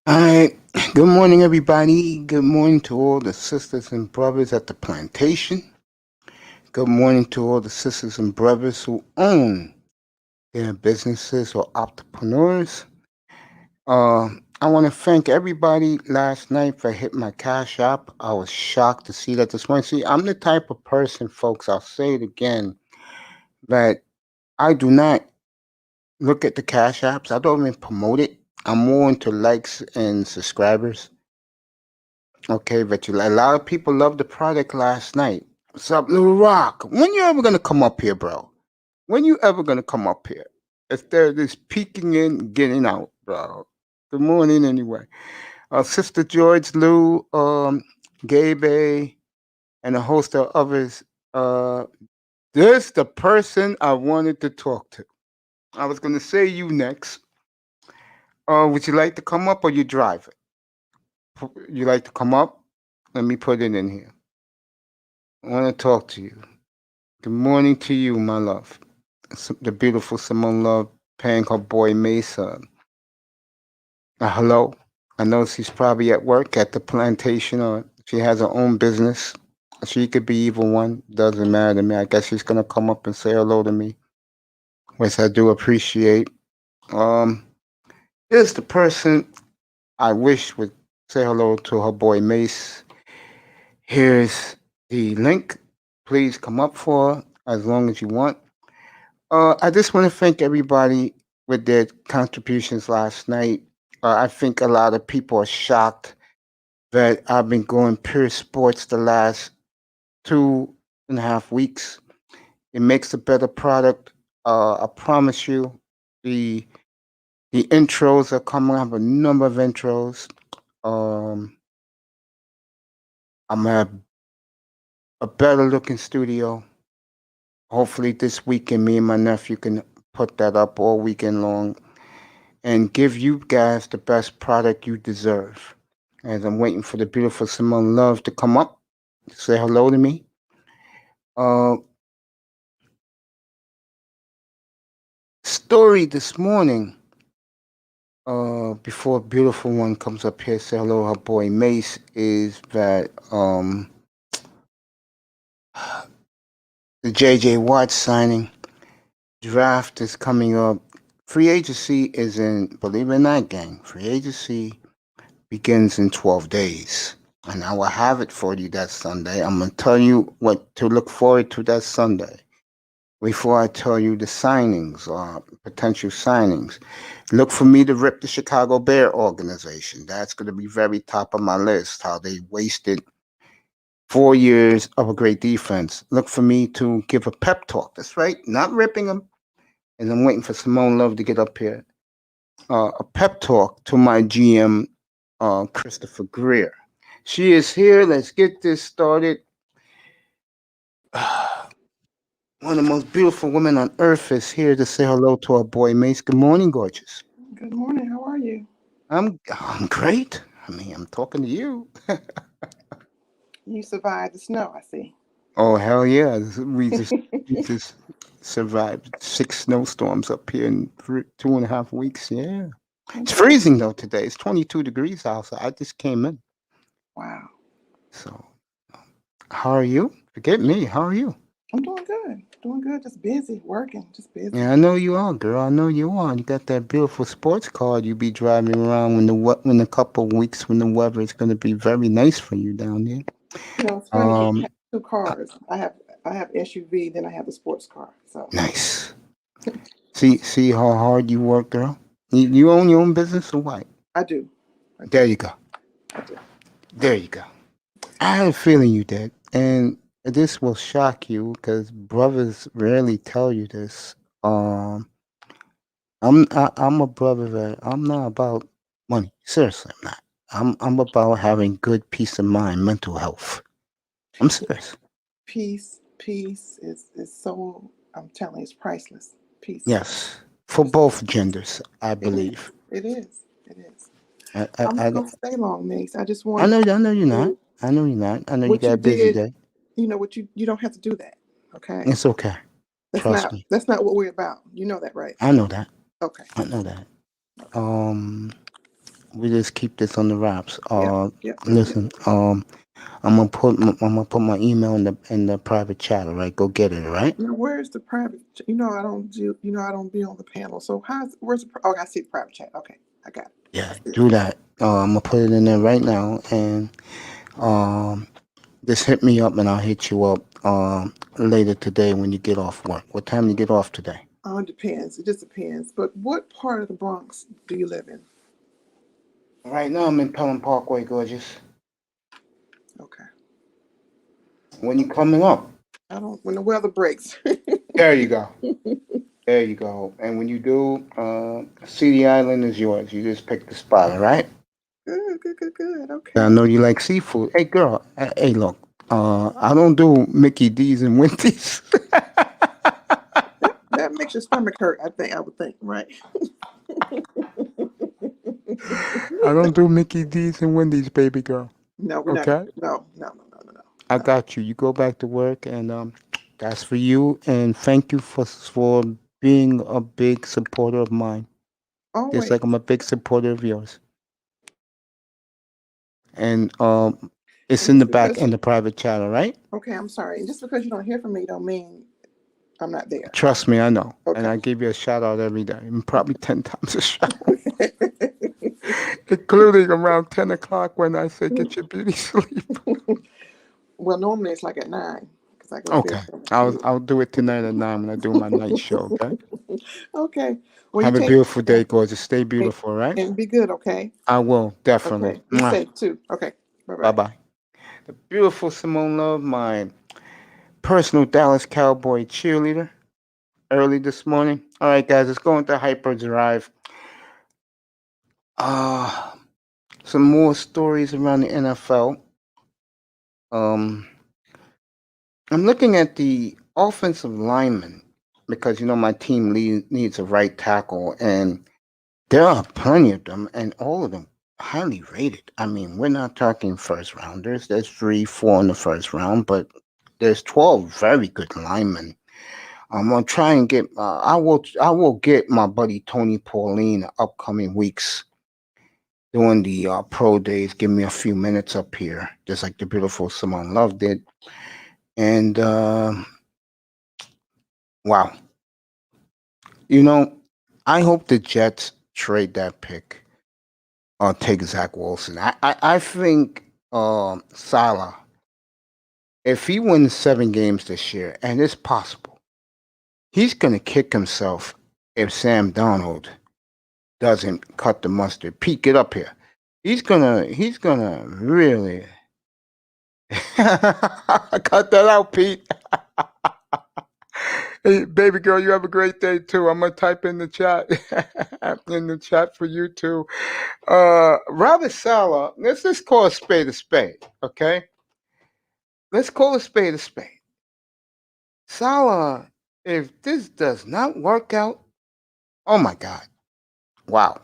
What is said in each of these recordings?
All right. Good morning, everybody. Good morning to all the sisters and brothers at the plantation. Good morning to all the sisters and brothers who own their businesses or entrepreneurs. I want to thank everybody last night for hitting my cash app. I was shocked to see that this morning. See, I'm the type of person, folks, I'll say it again, that I do not look at the cash apps. I don't even promote it. I'm more into likes and subscribers. Okay, but a lot of people loved the product last night. What's up, Little Rock? When you ever gonna come up here, bro? When you ever gonna come up here? If they're just peeking in, getting out, bro. Good morning, anyway. Sister George, Lou, Gabe, and a host of others. Uh, this the person I wanted to talk to. I was gonna say you next. Would you like to come up or you drive it? You like to come up? Let me put it in here. I want to talk to you. Good morning to you, my love. The beautiful Simone Love paying her boy Mesa. Hello. I know she's probably at work at the plantation or she has her own business. She could be either one. Doesn't matter to me. I guess she's gonna come up and say hello to me, which I do appreciate. Um, here's the person I wish would say hello to her boy Mace. Here's the link. Please come up for her as long as you want. I just want to thank everybody with their contributions last night. I think a lot of people are shocked that I've been going pure sports the last 2.5 weeks. It makes a better product. I promise you, the the intros are coming. I have a number of intros. Um, I'm at a better looking studio. Hopefully this weekend, me and my nephew can put that up all weekend long and give you guys the best product you deserve. As I'm waiting for the beautiful Simone Love to come up, say hello to me. Uh, Story this morning, before beautiful one comes up here, say hello, her boy Mace, is that the JJ Watt signing draft is coming up. Free agency is in, believe it or not, gang, free agency begins in 12 days. And I will have it for you that Sunday. I'm going to tell you what to look forward to that Sunday. Before I tell you the signings or potential signings, look for me to rip the Chicago Bear organization. That's going to be very top of my list, how they wasted 4 years of a great defense. Look for me to give a pep talk. That's right, not ripping them. And I'm waiting for Simone Love to get up here. A pep talk to my GM, Christopher Greer. She is here. Let's get this started. One of the most beautiful women on earth is here to say hello to our boy Mace. Good morning, gorgeous. Good morning. How are you? I'm great. I mean, I'm talking to you. You survived the snow, I see. Oh hell yeah! We just survived 6 snowstorms up here in 2.5 weeks. Yeah, it's Okay. freezing though today. It's 22 degrees outside. I just came in. Wow. So how are you? Forget me. How are you? I'm doing good. Doing good. Just busy, working. Just busy. Yeah, I know you are, girl. I know you are. You got that beautiful sports car you be driving around when a couple of weeks when the weather is going to be very nice for you down there. It's funny because I Um, have two cars. I have SUV, then I have the sports car. So nice. See how hard you work, girl. You own your own business or what? I do. I There do. you go. I do. There you go. I had a feeling you did, and this will shock you because brothers rarely tell you this. Um, I'm a brother that I'm not about money. Seriously, I'm not. I'm about having good peace of mind, mental health. I'm serious. Peace is so. I'm telling you, it's priceless. Peace. Yes, for It's, both genders, I it is. believe. It is. It is. I I I'm I, not gonna stay long, Mace. I just I wanted know to I know you're not. do I know you're not. I know you what got you a busy did. day. What you don't have to do that. Okay. It's okay. That's Trust not me. that's not what we're about. You know that, right? I know that. Okay. I know that. Okay. Um, we just keep this on the wraps. Yep, yep, yep, yep. Listen. I'm gonna put my email in the private chat. All right, go get it. All right. Now, where's the private? I don't do. I don't be on the panel. So where's the? Oh, I see the private chat. Okay, I got it. I Yeah, see it. do that. I'm gonna put it in there right now, and um, just hit me up, and I'll hit you up later today when you get off work. What time you get off today? It depends. It just depends. But what part of the Bronx do you live in? Right now, I'm in Pelham Parkway, gorgeous. Okay. When you Okay. coming up? I don't. When the weather breaks. There you go. There you go. And when you do, City Island is yours. You just pick the spot, all right? Good. Good. Good. Good. I Okay. know you like seafood. Hey, girl. Hey, look. I don't do Mickey D's and Wendy's. That makes your stomach hurt. I think. I would think. Right. I don't do Mickey D's and Wendy's, baby girl. No, we're not. Okay? No. No. No. No. No. No. I No. got you. You go back to work, and that's for you. And thank you for being a big supporter of mine, just Always. like I'm a big supporter of yours. And it's And in the just back because. in the private channel, right? Okay. I'm sorry. And just because you don't hear from me, don't mean I'm not there. Trust me, I know. And Okay. I give you a shout out every day, and probably 10 times a shout, including around 10 o'clock when I say get your beauty sleep. Well, normally it's like at 9 because I go to bed Okay. from I'll 10. I'll do it tonight at 9 when I do my night show, okay? Okay. Well, you Have a take beautiful care day, gorgeous. Stay and, beautiful, right? and be good. Okay. I will, definitely. Okay. Be safe too. Okay. Bye Bye bye. bye. The beautiful Simone Love, my personal Dallas Cowboy cheerleader, early this morning. All right, guys, let's go into hyperdrive. Uh, some more stories around the NFL. Um, I'm looking at the offensive lineman because my team needs a right tackle, and there are plenty of them, and all of them highly rated. I mean, we're not talking first rounders. There's 3, 4 in the first round, but there's 12 very good linemen. I'm gonna try and get. I will get my buddy Tony Pauline upcoming weeks doing the pro days. Give me a few minutes up here, just like the beautiful Simone Love did. And wow, you know, I hope the Jets trade that pick or take Zach Wilson. I think Salah, if he wins 7 games this year, and it's possible, he's gonna kick himself if Sam Donald doesn't cut the mustard. Pete, get up here. He's gonna really cut that out, Pete. Hey, baby girl, you have a great day too. I'm gonna type in the chat, in the chat for you too. Robert Sala, let's just call a spade, okay? Let's call a spade a spade. Sala, if this does not work out, oh my God, wow,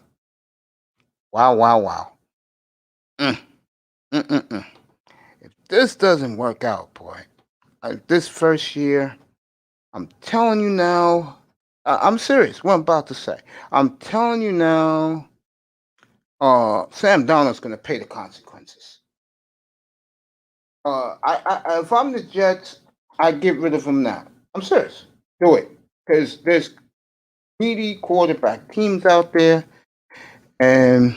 wow, wow, wow. Mm, mm, mm, mm. If this doesn't work out, boy, this first year, I'm telling you now, I'm serious. What I'm about to say, I'm telling you now. Sam Donald's going to pay the consequences. If I'm the Jets, I get rid of him now. I'm serious. Do it because there's needy quarterback teams out there, and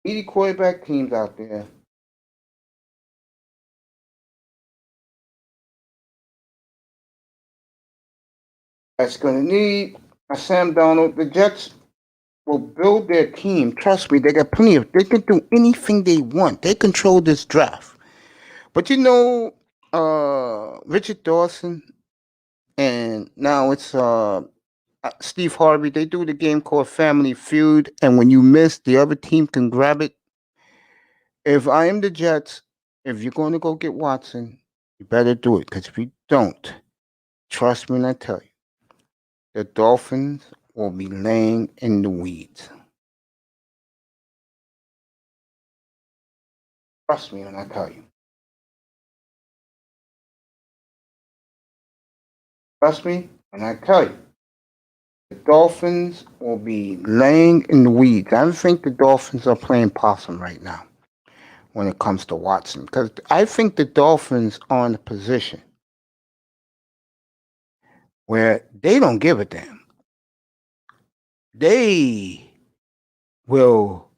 needy quarterback teams out there that's going to need a Sam Donald. The Jets will build their team. Trust me, they got plenty of. They can do anything they want. They control this draft. But Richard Dawson, and now it's Steve Harvey. They do the game called Family Feud, and when you miss, the other team can grab it. If I am the Jets, if you're going to go get Watson, you better do it. Because if you don't, trust me when I tell you, the Dolphins will be laying in the weeds. Trust me when I tell you. Trust me when I tell you. The Dolphins will be laying in the weeds. I think the Dolphins are playing possum right now when it comes to Watson, because I think the Dolphins are in a position where they don't give a damn. They will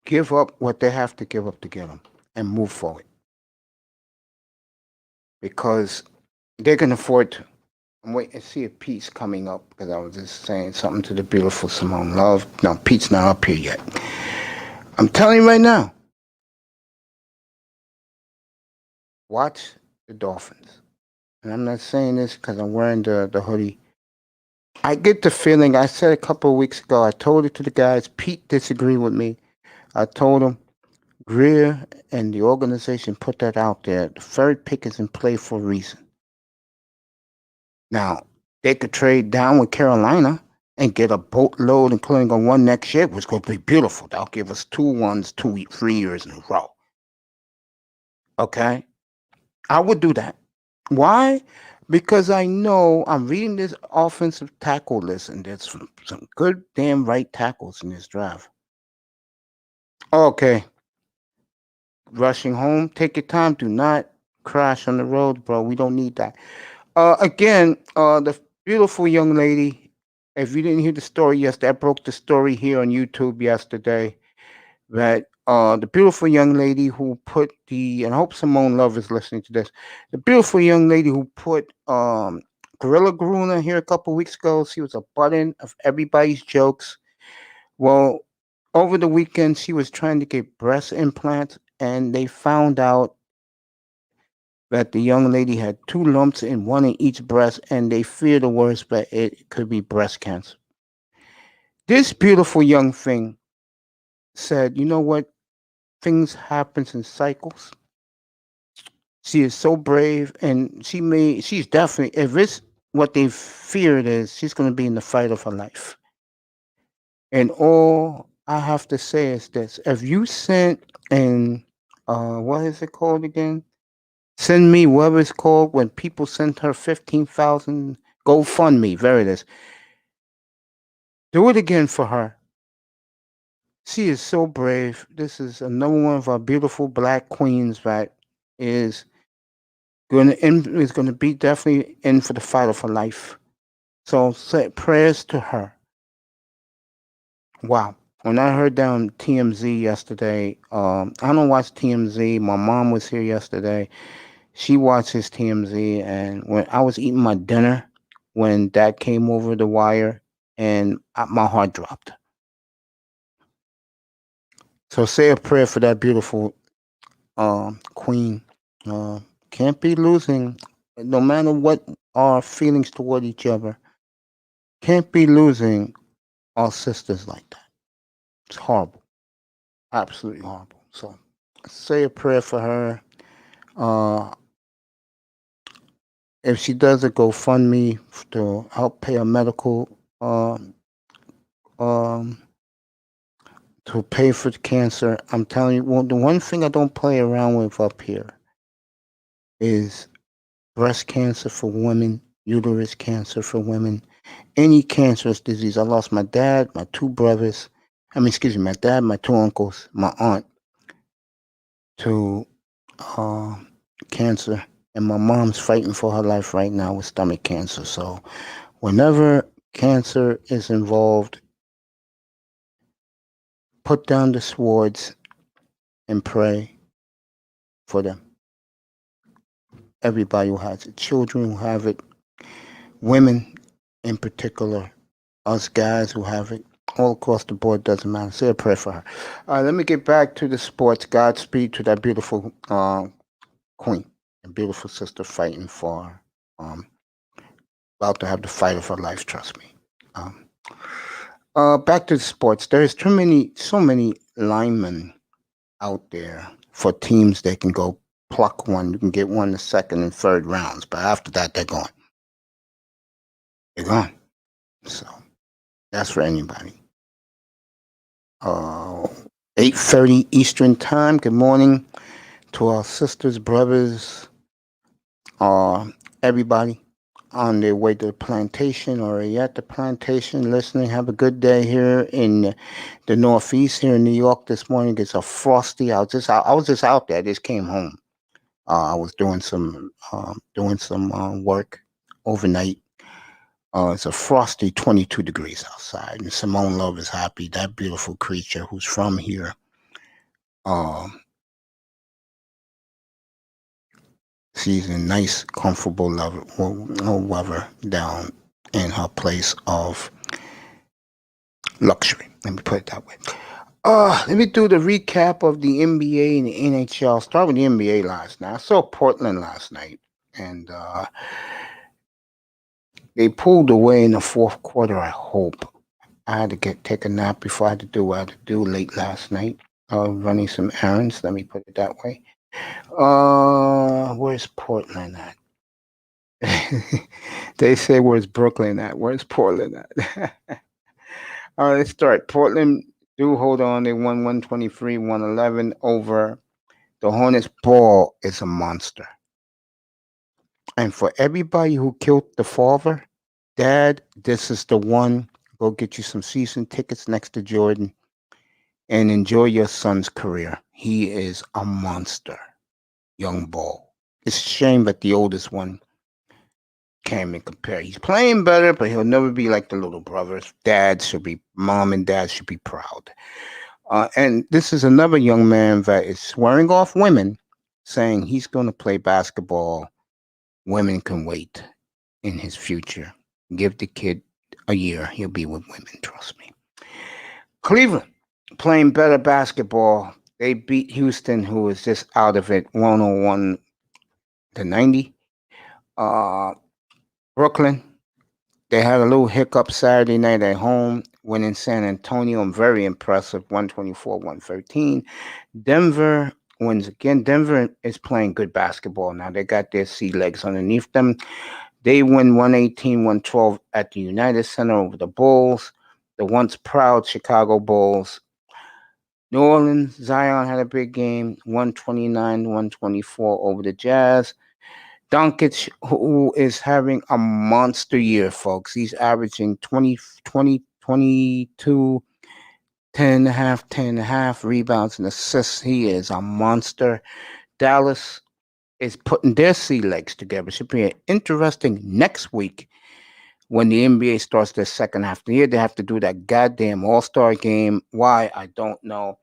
give up what they have to give up to get them and move forward because they can afford to. I'm waiting to see if Pete's coming up because I was just saying something to the beautiful Simone Love. No, Pete's not up here yet. I'm telling you right now, watch the Dolphins. And I'm not saying this because I'm wearing the hoodie. I get the feeling, I said a couple of weeks ago, I told it to the guys. Pete disagreed with me. I told him, Greer and the organization put that out there. The third pick is in play for a reason. Now, they could trade down with Carolina and get a boatload, including on one next year, which would be beautiful. That'll give us 2 1s, 3 years in a row. Okay? I would do that. Why? Because I know I'm reading this offensive tackle list, and there's some good damn right tackles in this draft. Okay. Rushing home, take your time. Do not crash on the road, bro. We don't need that. Again, the beautiful young lady. If you didn't hear the story yesterday, I broke the story here on YouTube yesterday. That the beautiful young lady who put and I hope Simone Love is listening to this. The beautiful young lady who put Gorilla Groona here a couple weeks ago. She was a butt-in of everybody's jokes. Well, over the weekend, she was trying to get breast implants, and they found out that the young lady had 2 lumps in one in each breast, and they fear the worst, but it could be breast cancer. This beautiful young thing said, "You know what? Things happens in cycles." She is so brave, and she's definitely, if it's what they fear it is, she's going to be in the fight of her life. And all I have to say is this: if you sent and what is it called again? Send me whatever it's called when people send her 15,000 GoFundMe. There it is. Do it again for her. She is so brave. This is another one of our beautiful black queens that is going to be definitely in for the fight of her life. So say prayers to her. Wow. When I heard that on TMZ yesterday, I don't watch TMZ. My mom was here yesterday. She watches TMZ, and when I was eating my dinner, when that came over the wire, and my heart dropped. So say a prayer for that beautiful queen. Uh, can't be losing, no matter what our feelings toward each other. Can't be losing our sisters like that. It's horrible, absolutely horrible. So say a prayer for her. Uh, if she does a GoFundMe to help pay her medical, um, to pay for the cancer, I'm telling you, well, the one thing I don't play around with up here is breast cancer for women, uterus cancer for women, any cancerous disease. I lost my dad, my 2 brothers. Excuse me, my dad, my 2 uncles, my aunt to uh, cancer, and my mom's fighting for her life right now with stomach cancer. So, whenever cancer is involved, put down the swords and pray for them. Everybody who has it, children who have it, women in particular, us guys who have it, all across the board, doesn't matter. Say a prayer for her. All right, let me get back to the sports. Godspeed to that beautiful queen, a beautiful sister fighting for, about to have the fight of her life, trust me. Um, back to the sports. There's so many linemen out there for teams that can go pluck one. You can get one in the second and third rounds, but after that, they're gone. They're gone. So that's for anybody. 8:30 Eastern Time. Good morning to our sisters, brothers, uh, everybody. on their way to the plantation or are you at the plantation listening. Have a good day here in the Northeast here in New York this morning. It's a frosty. I was just out there. I just came home. I was doing some work overnight. It's a frosty 22 degrees outside, and Simone Love is happy. That beautiful creature who's from here. Um, she's in nice, comfortable weather down in her place of luxury. Let me put it that way. Let me do the recap of the NBA and the NHL. Start with the NBA last night. I saw Portland last night, and they pulled away in the fourth quarter. I hope. I had to take a nap before I had to do what I had to do late last night. Running some errands. Let me put it that way. Where's Portland at? They say where's Brooklyn at? Where's Portland at? All right, let's start. Portland do hold on. They won 123, 111 over the Hornets. Ball is a monster. And for everybody who killed the father, Dad, this is the one. Go get you some season tickets next to Jordan and enjoy your son's career. He is a monster, young Ball. It's a shame that the oldest one can't even compare. He's playing better, but he'll never be like the little brothers. Mom and dad should be proud. And this is another young man that is swearing off women, saying he's going to play basketball. Women can wait in his future. Give the kid a year. He'll be with women, trust me. Cleveland, playing better basketball. They beat Houston, who was just out of it, 101-90. Brooklyn, they had a little hiccup Saturday night at home, winning San Antonio. I'm very impressive, 124-113. Denver wins again. Denver is playing good basketball now. They got their sea legs underneath them. They win 118-112 at the United Center over the Bulls, the once proud Chicago Bulls. New Orleans, Zion had a big game, 129-124 over the Jazz. Doncic, who is having a monster year, folks. He's averaging 22, 10.5 rebounds and assists. He is a monster. Dallas is putting their sea legs together. Should be interesting next week when the NBA starts their second half of the year. They have to do that goddamn All-Star game. Why? I don't know.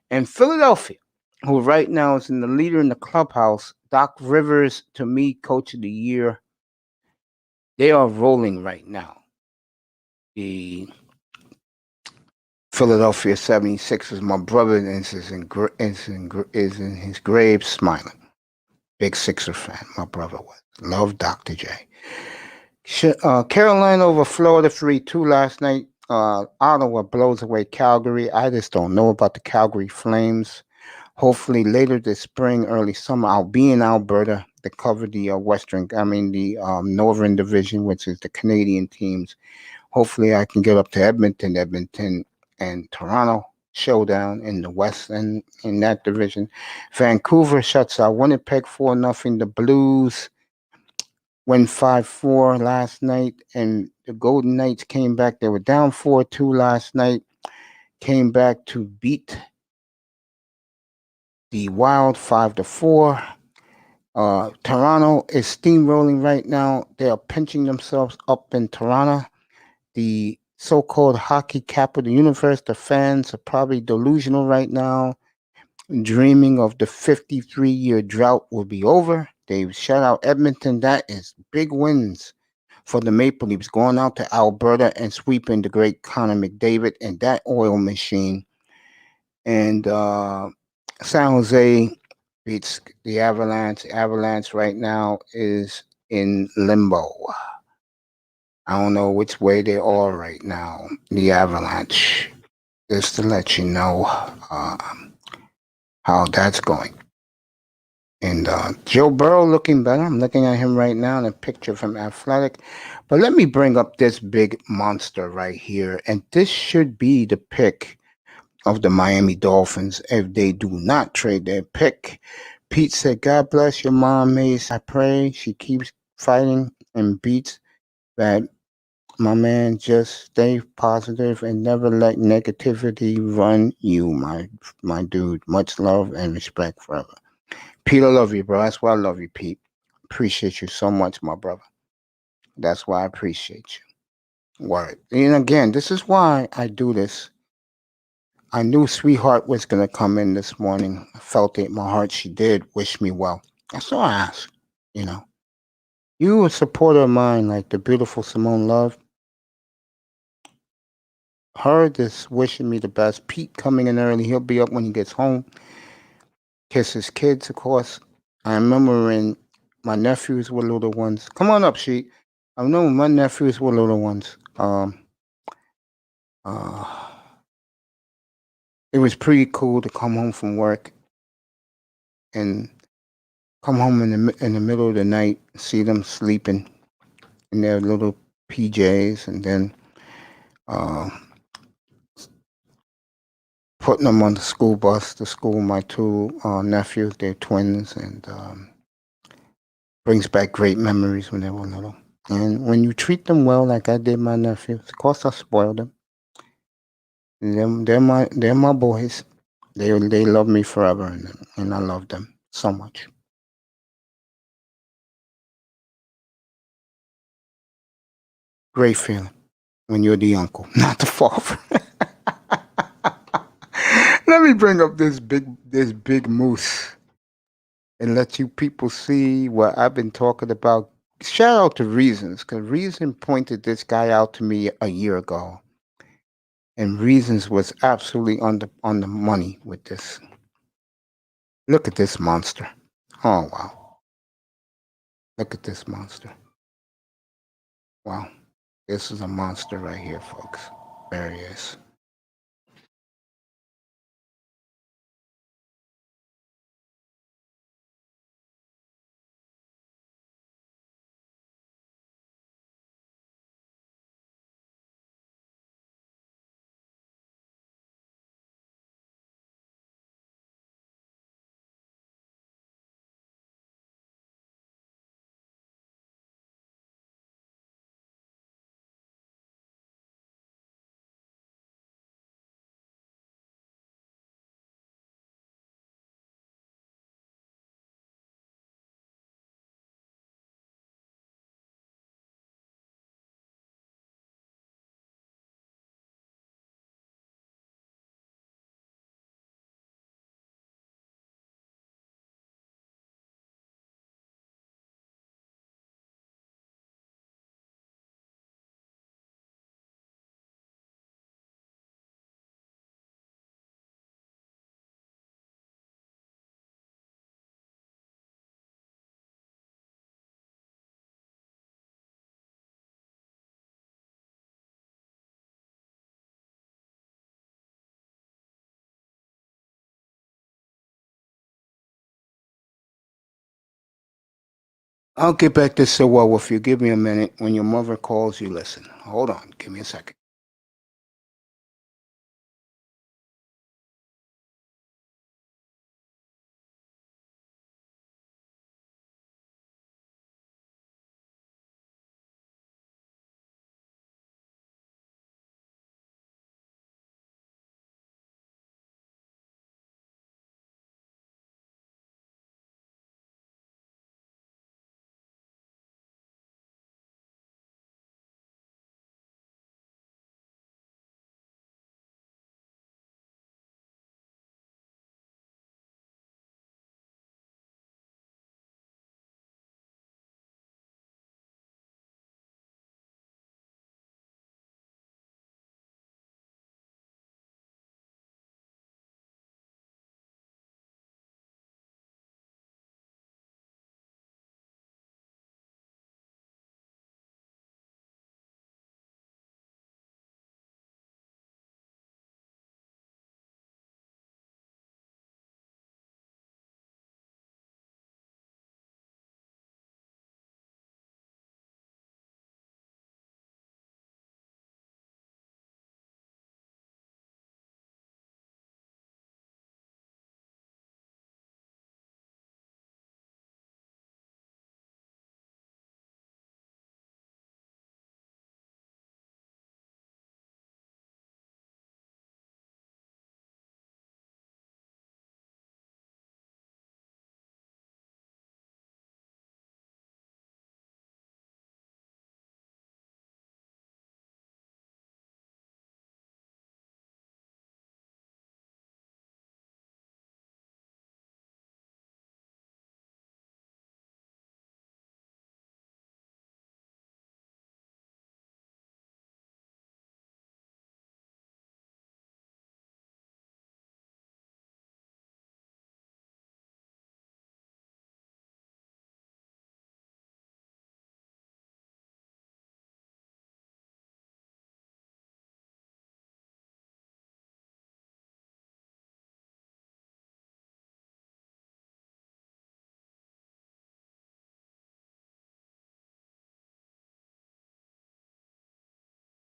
And Philadelphia, who right now is in the leader in the clubhouse, Doc Rivers, to me, coach of the year. They are rolling right now. The Philadelphia 76ers, my brother is in his grave smiling. Big Sixer fan, my brother was. Love Dr. J. Carolina over Florida 3-2 last night. Ottawa blows away Calgary. I just don't know about the Calgary Flames. Hopefully later this spring, early summer, I'll be in Alberta to cover the Northern Division, which is the Canadian teams. Hopefully I can get up to Edmonton, and Toronto showdown in the West and in that division. Vancouver shuts out Winnipeg 4-0. The Blues went 5-4 last night, and the Golden Knights came back. They were down 4-2 last night, came back to beat the Wild 5-4. Toronto is steamrolling right now. They are pinching themselves up in Toronto. The so-called hockey capital of the universe, the fans are probably delusional right now, dreaming of the 53-year drought will be over. They've shut out Edmonton. That is big wins for the Maple Leafs, going out to Alberta and sweeping the great Connor McDavid and that oil machine. And San Jose beats the Avalanche. Avalanche right now is in limbo. I don't know which way they are right now, the Avalanche. Just to let you know how that's going. And Joe Burrow looking better. I'm looking at him right now in a picture from Athletic. But let me bring up this big monster right here. And this should be the pick of the Miami Dolphins if they do not trade their pick. Pete said, God bless your mom, Mace. I pray she keeps fighting and beats that my man just stay positive and never let negativity run you, my dude. Much love and respect forever. Pete, I love you, bro. That's why I love you, Pete. Appreciate you so much, my brother. That's why I appreciate you. Word. And again, this is why I do this. I knew Sweetheart was gonna come in this morning. I felt it in my heart. She did wish me well. That's all I asked. You know, you a supporter of mine, like the beautiful Simone Love. Her just wishing me the best. Pete coming in early. He'll be up when he gets home. Kiss his kids, of course. I remember when my nephews were little ones. Come on up, Sheik. I know when my nephews were little ones. Uh, it was pretty cool to come home from work and come home in the middle of the night, see them sleeping in their little PJs, and then uh, putting them on the school bus to school. My two nephews, they're twins, and brings back great memories when they were little. And when you treat them well, like I did my nephews, of course I spoiled them. They're my boys. They love me forever, and I love them so much. Great feeling when you're the uncle, not the father. Let me bring up this big moose and let you people see what I've been talking about. Shout out to Reasons, because Reason pointed this guy out to me a year ago, and Reasons was absolutely on the money with this. Look at this monster. Oh wow. Look at this monster. Wow. This is a monster right here, folks. There he is. I'll get back to Sewell if you give me a minute. When your mother calls, you listen. Hold on. Give me a second.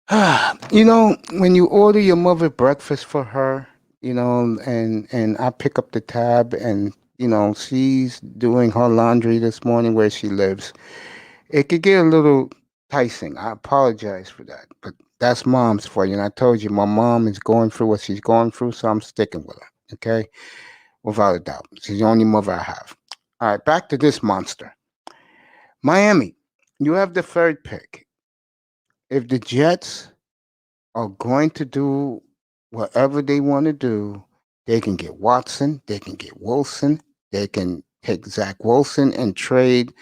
When you order your mother breakfast for her, and I pick up the tab and she's doing her laundry this morning where she lives. It could get a little enticing. I apologize for that, but that's mom's for you. And I told you my mom is going through what she's going through, so I'm sticking with her. Okay, without a doubt, she's the only mother I have. All right, back to this monster. Miami, you have the third pick. If the Jets are going to do whatever they want to do, they can get Watson, they can get Wilson, they can take Zach Wilson and trade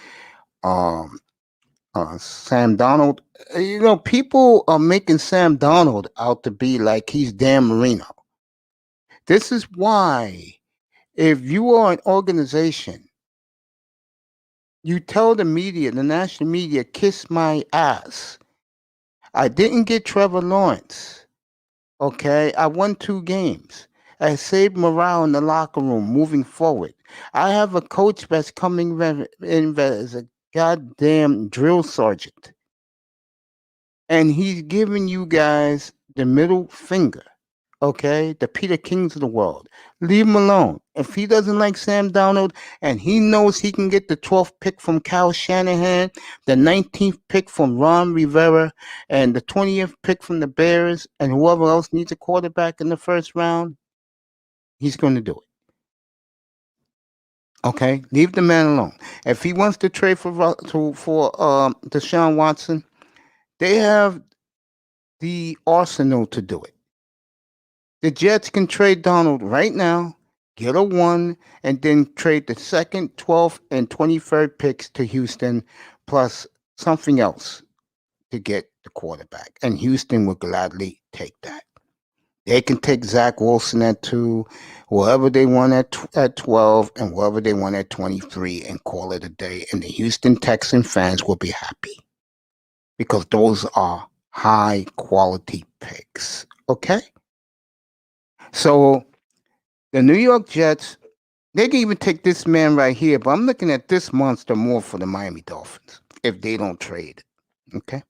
um, Sam Donald. People are making Sam Donald out to be like he's Dan Marino. This is why, if you are an organization, you tell the media, the national media, kiss my ass. I didn't get Trevor Lawrence. Okay, I won 2 games. I saved morale in the locker room moving forward. I have a coach that's coming in as a goddamn drill sergeant, and he's giving you guys the middle finger. Okay, the Peter Kings of the world. Leave him alone. If he doesn't like Sam Donald and he knows he can get the 12th pick from Kyle Shanahan, the 19th pick from Ron Rivera, and the 20th pick from the Bears, and whoever else needs a quarterback in the first round, he's going to do it. Okay, leave the man alone. If he wants to trade for Deshaun Watson, they have the arsenal to do it. The Jets can trade Donald right now, get a one, and then trade the second, 12th, and 23rd picks to Houston, plus something else to get the quarterback. And Houston would gladly take that. They can take Zach Wilson at 2, whoever they want at 12, and whoever they want at 23, and call it a day. And the Houston Texan fans will be happy because those are high quality picks. Okay? So the New York Jets, they can even take this man right here, but I'm looking at this monster more for the Miami Dolphins if they don't trade. Okay?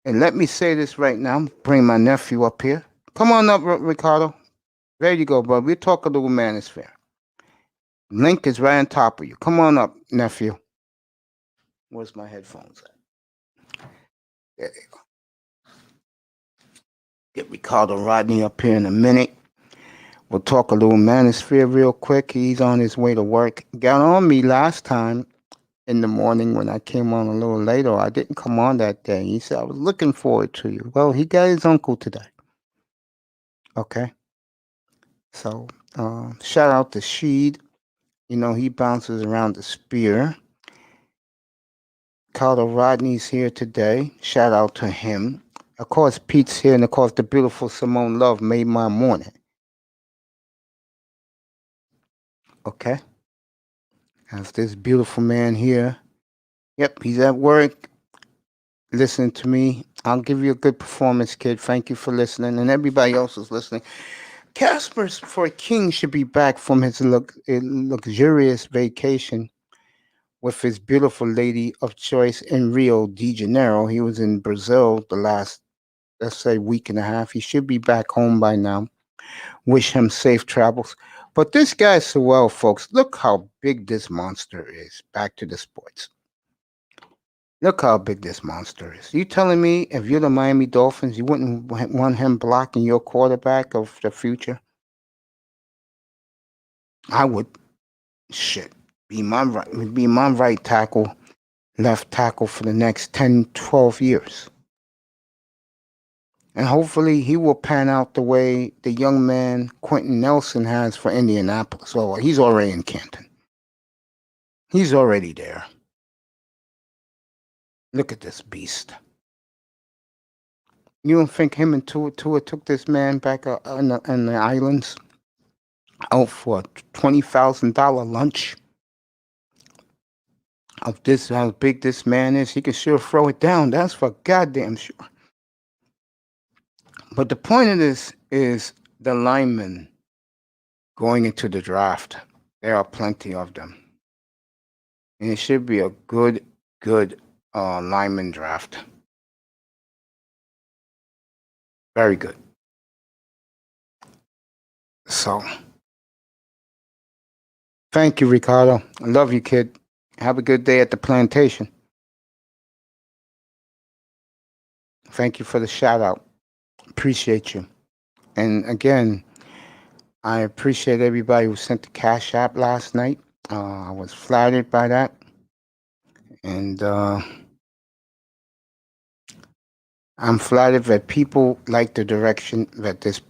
And let me say this right now. Bring my nephew up here. Come on up, Ricardo. There you go, bro. We'll talk a little manosphere. Link is right on top of you. Come on up, nephew. Where's my headphones at? There you go. Get Ricardo Rodney up here in a minute. We'll talk a little manosphere real quick. He's on his way to work. Got on me last time in the morning when I came on a little later. I didn't come on that day. He said, I was looking forward to you. Well, he got his uncle today. Okay. So, shout out to Sheed. He bounces around the spear. Carter Rodney's here today. Shout out to him. Of course, Pete's here, and of course, the beautiful Simone Love made my morning. Okay. That's this beautiful man here. Yep, he's at work. Listen to me. I'll give you a good performance, kid. Thank you for listening, and everybody else is listening. Casper for a King should be back from his luxurious vacation with his beautiful lady of choice in Rio de Janeiro. He was in Brazil the last, let's say, week and a half. He should be back home by now. Wish him safe travels. But this guy Sewell, folks, look how big this monster is. Back to the sports. Look how big this monster is. You telling me if you're the Miami Dolphins, you wouldn't want him blocking your quarterback of the future? I would. Shit. Be my right tackle, left tackle for the next 10, 12 years. And hopefully he will pan out the way the young man Quentin Nelson has for Indianapolis. Oh, he's already in Canton. He's already there. Look at this beast. You don't think him and Tua took this man back in the islands out for a $20,000 lunch? Of this, how big this man is, he can sure throw it down. That's for goddamn sure. But the point of this is the linemen going into the draft. There are plenty of them. And it should be a good lineman draft. Very good. So, thank you, Ricardo. I love you, kid. Have a good day at the plantation. Thank you for the shout out. Appreciate you. And again, I appreciate everybody who sent the Cash App last night. I was flattered by that. And I'm flattered that people like the direction that this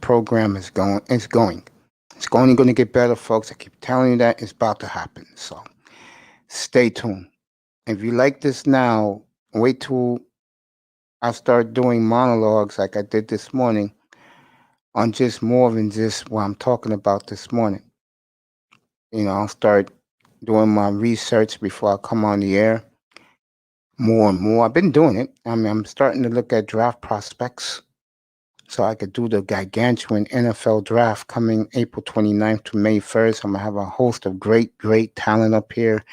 program is going. It's going. It's only going to get better, folks. I keep telling you that it's about to happen. So stay tuned. If you like this now, wait till I start doing monologues like I did this morning on just more than just what I'm talking about this morning. I'll start doing my research before I come on the air more and more. I've been doing it. I mean, I'm starting to look at draft prospects so I could do the gargantuan NFL draft coming April 29th to May 1st. I'm going to have a host of great, great talent up here.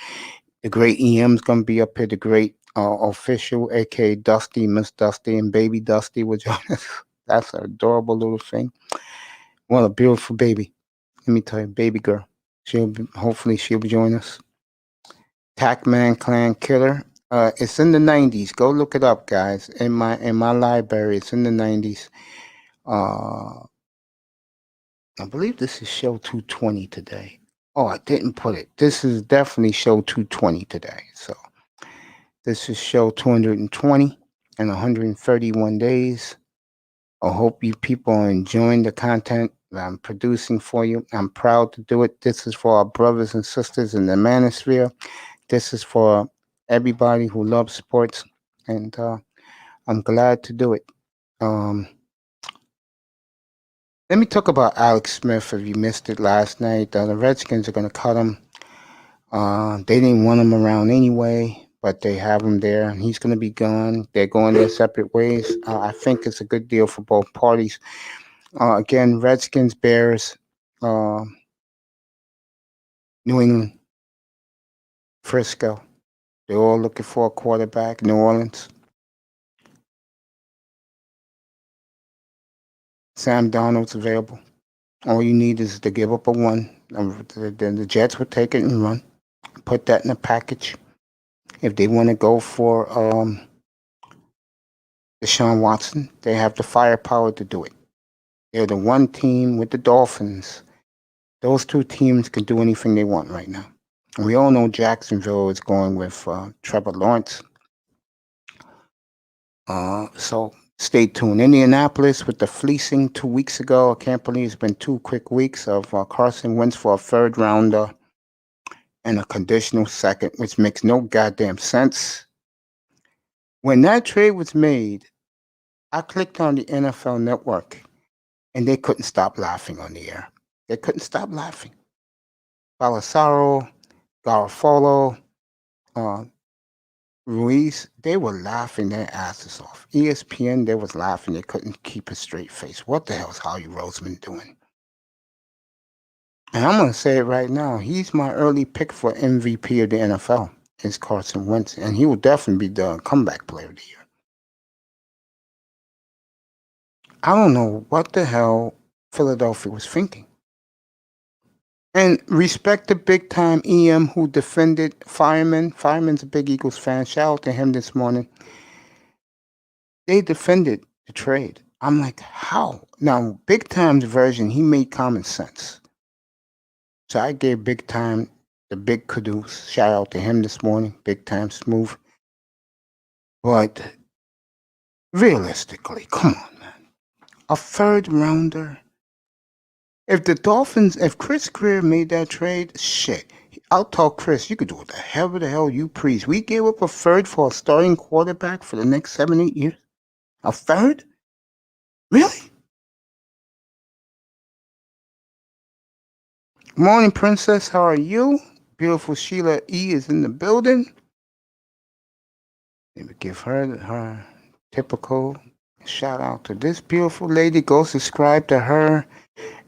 The great EM's going to be up here. The great official, aka Dusty, Miss Dusty, and Baby Dusty will join us. That's an adorable little thing. What a beautiful baby. Let me tell you, baby girl. Hopefully she'll join us. Pac-Man Clan Killer. It's in the 90s. Go look it up, guys. In my library, it's in the 90s. I believe this is show 220 today. Oh, I didn't put it. This is definitely show 220 today. So this is show 220 and 131 days. I hope you people are enjoying the content that I'm producing for you. I'm proud to do it. This is for our brothers and sisters in the manosphere. This is for everybody who loves sports, and I'm glad to do it. Let me talk about Alex Smith. If you missed it last night, the Redskins are going to cut him. They didn't want him around anyway, but they have him there, and he's going to be gone. They're going their separate ways. I think it's a good deal for both parties. Again, Redskins, Bears, uh, New England, Frisco. They're all looking for a quarterback. New Orleans. Sam Darnold's available. All you need is to give up a one. Then the Jets would take it and run. Put that in a package. If they want to go for Deshaun Watson, they have the firepower to do it. They're the one team with the Dolphins. Those two teams can do anything they want right now. And we all know Jacksonville is going with Trevor Lawrence. So stay tuned. Indianapolis with the fleecing 2 weeks ago. I can't believe it's been 2 quick weeks of Carson Wentz for a third rounder and a conditional second, which makes no goddamn sense. When that trade was made, I clicked on the NFL Network, and they couldn't stop laughing on the air. They couldn't stop laughing. Balasaro, Garofalo, uh, Ruiz, they were laughing their asses off. ESPN, they was laughing. They couldn't keep a straight face. What the hell's Howie Roseman doing? And I'm going to say it right now. He's my early pick for MVP of the NFL. Is Carson Wentz, and he will definitely be the comeback player of the year. I don't know what the hell Philadelphia was thinking. And respect the big time EM who defended Fireman. Fireman's a big Eagles fan. Shout out to him this morning. They defended the trade. I'm like, how? Now, big time's version, he made common sense. So I gave big time the big caduce. Shout out to him this morning. Big time smooth. But realistically, come on, man. A third rounder. If Chris Greer made that trade, shit. I'll tell Chris, you could do what the hell you please. We gave up a third for a starting quarterback for the next 7, 8 years. A third? Really? Morning, Princess. How are you? Beautiful Sheila E is in the building. Let me give her typical shout out to this beautiful lady. Go subscribe to her.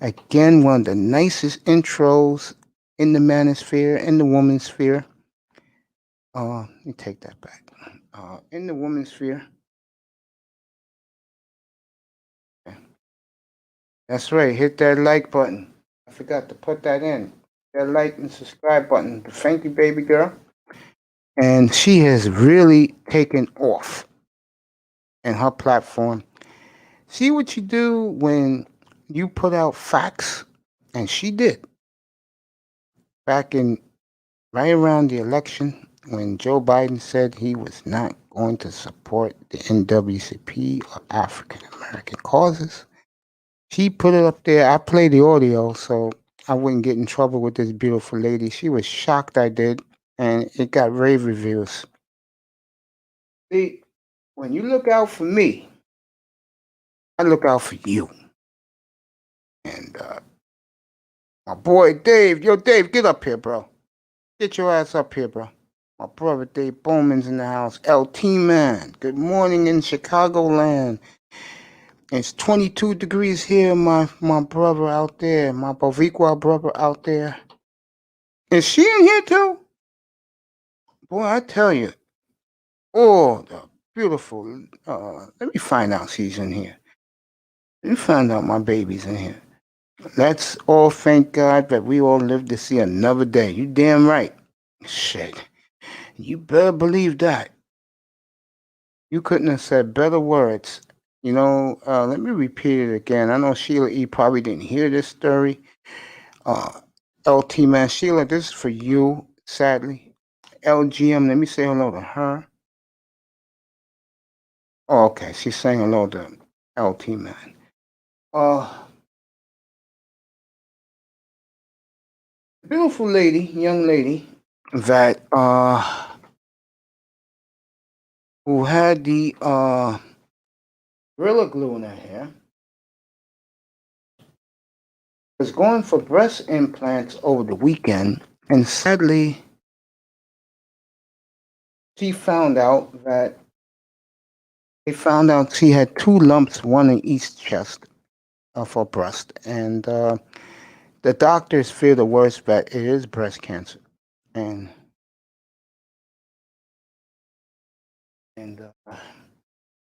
Again, one of the nicest intros in the manosphere, in the woman's sphere. Let me take that back. In the woman's sphere. That's right. Hit that like button. I forgot to put that in. That like and subscribe button. Thank you, baby girl. And she has really taken off in her platform. See what you do when you put out facts, and she did back in right around the election when Joe Biden said he was not going to support the NWCP or African American causes. She put it up there. I played the audio so I wouldn't get in trouble with this beautiful lady. She was shocked I did, and it got rave reviews. See, when you look out for me, I look out for you. And my boy Dave, yo Dave, get up here, bro. Get your ass up here, bro. My brother Dave Bowman's in the house. LT man, good morning in Chicagoland. It's 22 degrees here, my brother out there, my Boviqua brother out there. Is she in here too? Boy, I tell you, oh, the beautiful. Let me find out she's in here. Let me find out my baby's in here. Let's all thank God that we all live to see another day. You damn right. Shit. You better believe that. You couldn't have said better words. Let me repeat it again. I know Sheila E. probably didn't hear this story. Uh, LT man, Sheila, this is for you, sadly. LGM, let me say hello to her. Oh, okay. She's saying hello to LT man. Uh, beautiful lady, young lady, that who had the Gorilla Glue in her hair, was going for breast implants over the weekend, and sadly, she found out that they found out she had two lumps, one in each chest of her breast, and the doctors fear the worst, but it is breast cancer, and and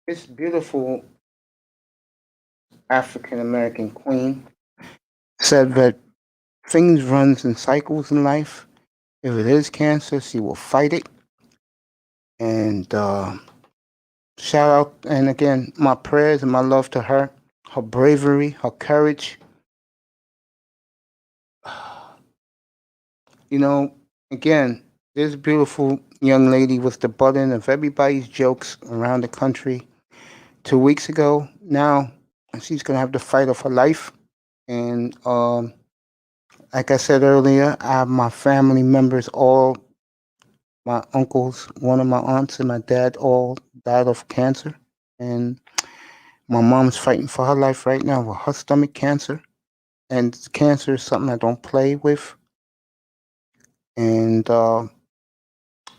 this beautiful African American queen said that things runs in cycles in life. If it is cancer, she will fight it. And shout out, and again, my prayers and my love to her, her bravery, her courage. You know, again, this beautiful young lady was the butt end of everybody's jokes around the country 2 weeks ago. Now she's gonna have the fight of her life. And like I said earlier, I have my family members, all my uncles, one of my aunts, and my dad all died of cancer. And my mom's fighting for her life right now with her stomach cancer. And cancer is something I don't play with. And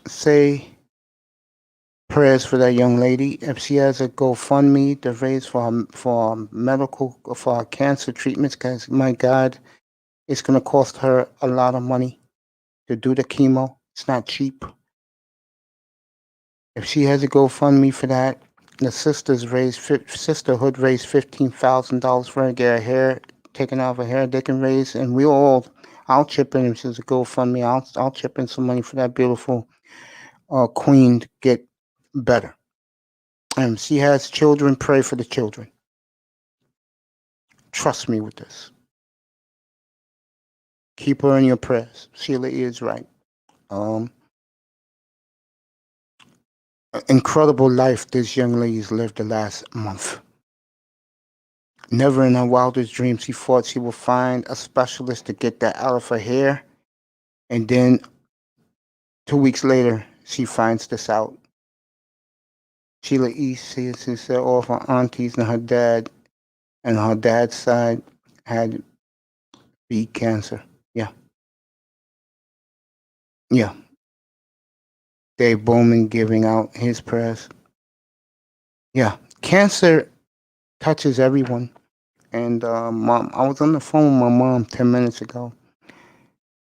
say prayers for that young lady. If she has a GoFundMe to raise for medical for her cancer treatments, because my God, it's gonna cost her a lot of money to do the chemo. It's not cheap. If she has a GoFundMe for that, the sisterhood raised $15,000 for her to get her hair taken out of her hair. They can raise, and we all. I'll chip in if she's a GoFundMe. I'll chip in some money for that beautiful queen to get better. And she has children. Pray for the children. Trust me with this. Keep her in your prayers. Sheila is right. Um, Incredible life this young lady's lived the last month. Never in her wildest dreams she thought she would find a specialist to get that out of her hair. And then 2 weeks later, she finds this out. Sheila East, she said all of her aunties and her dad, and her dad's side had beat cancer. Yeah, yeah. Dave Bowman giving out his prayers. Yeah, cancer touches everyone. And mom, I was on the phone with my mom 10 minutes ago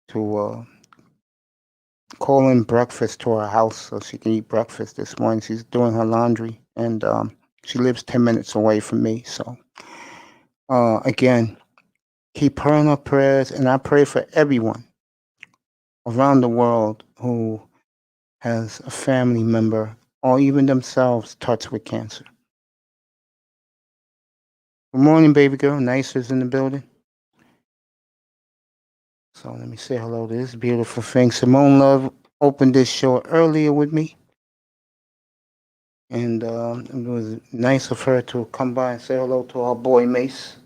to call in breakfast to her house so she can eat breakfast this morning. She's doing her laundry, and she lives 10 minutes away from me. So Again, keep her in our prayers, and I pray for everyone around the world who has a family member or even themselves touched with cancer. Good morning, baby girl. Nicer's in the building. So let me say hello to this beautiful thing. Simone Love opened this show earlier with me, and it was nice of her to come by and say hello to our boy Mace.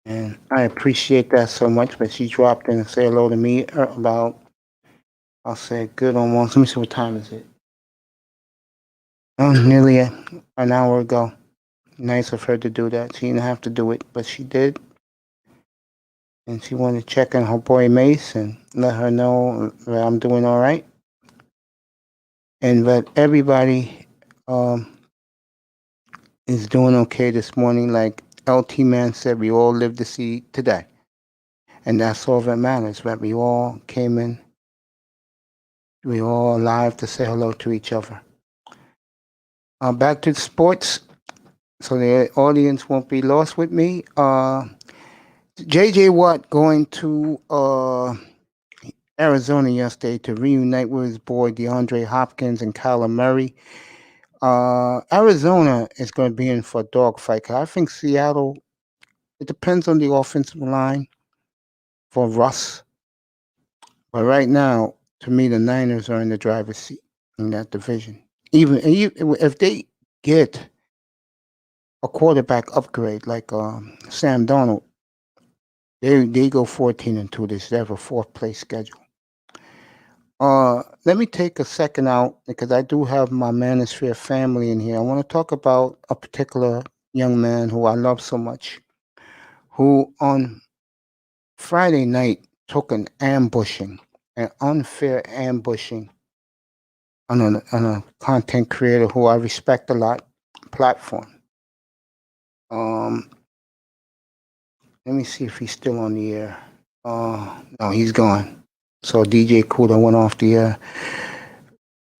And I appreciate that so much. But she dropped in and said hello to me about, I'll say, good almost. Let me see, what time is it? Oh, nearly an hour ago. Nice of her to do that. She didn't have to do it, but she did. And she wanted to check on her boy Mace and let her know that I'm doing all right. And that everybody um, is doing okay this morning. Like LT Man said, we all live to see today. And that's all that matters, that we all came in, we all alive to say hello to each other. Back to sports, so the audience won't be lost with me. JJ Watt going to Arizona yesterday to reunite with his boy DeAndre Hopkins and Kyler Murray. Arizona is going to be in for a dogfight. I think Seattle, it depends on the offensive line for Russ. But right now, to me, the Niners are in the driver's seat in that division. Even if they get a quarterback upgrade like Sam Donald, they go 14-2 this. They have a fourth place schedule. Let me take a second out because I do have my Manosphere family in here. I want to talk about a particular young man who I love so much, who on Friday night took an unfair ambushing on a content creator who I respect a lot platform. Um, Let me see if he's still on the air. No, he's gone. So DJ Kuda went off the air.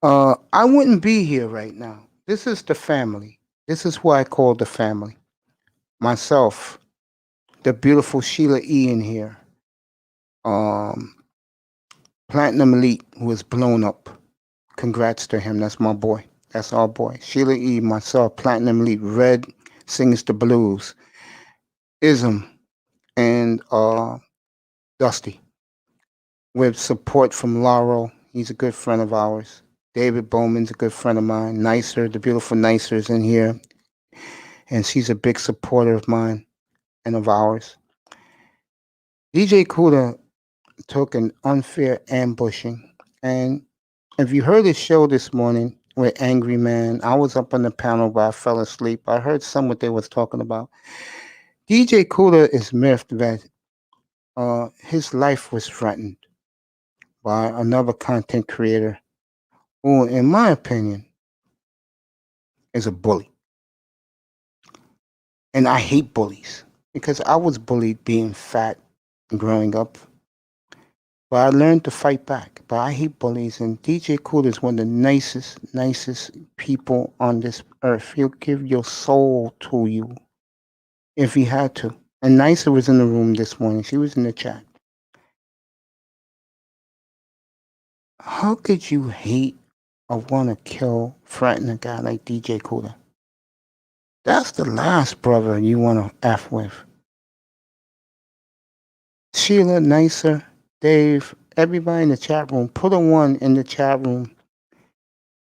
I wouldn't be here right now. This is the family. This is who I call the family. Myself, the beautiful Sheila E in here. Um, Platinum Elite, who is blown up. Congrats to him. That's my boy. That's our boy. Sheila E, myself, Platinum Elite, Red sings the blues. Ism and Dusty. With support from Laurel. He's a good friend of ours. David Bowman's a good friend of mine. Nicer, the beautiful Nicer is in here. And she's a big supporter of mine and of ours. DJ Kuda took an unfair ambushing. And if you heard his show this morning with Angry Man, I was up on the panel, but I fell asleep. I heard some what they was talking about. DJ Kuda is miffed that his life was threatened by another content creator who, in my opinion, is a bully. And I hate bullies because I was bullied being fat growing up. But I learned to fight back. But I hate bullies. And DJ Cool is one of the nicest people on this earth. He'll give your soul to you if he had to. And Nicer was in the room this morning. She was in the chat. How could you hate or want to kill, threaten a guy like DJ Cooler? That's the last brother you want to F with. Sheila, Nicer, Dave, everybody in the chat room, put a one in the chat room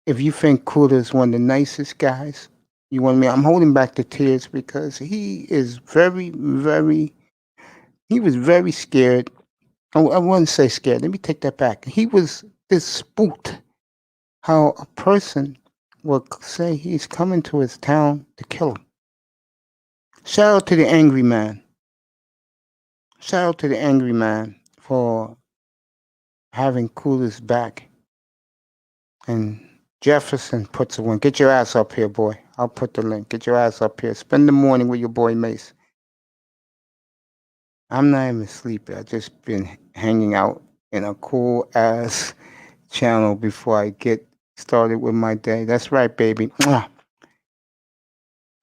if you think Cooler is one of the nicest guys. You want me? I'm holding back the tears because he is he was very scared. I wouldn't say scared. Let me take that back. He was this spooked how a person would say he's coming to his town to kill him. Shout out to the angry man. Shout out to the angry man for having Cooler's back. And Jefferson puts a one. Get your ass up here, boy. I'll put the link. Get your ass up here. Spend the morning with your boy Mace. I'm not even sleepy. I just been hanging out in a cool ass channel before I get started with my day. That's right, baby.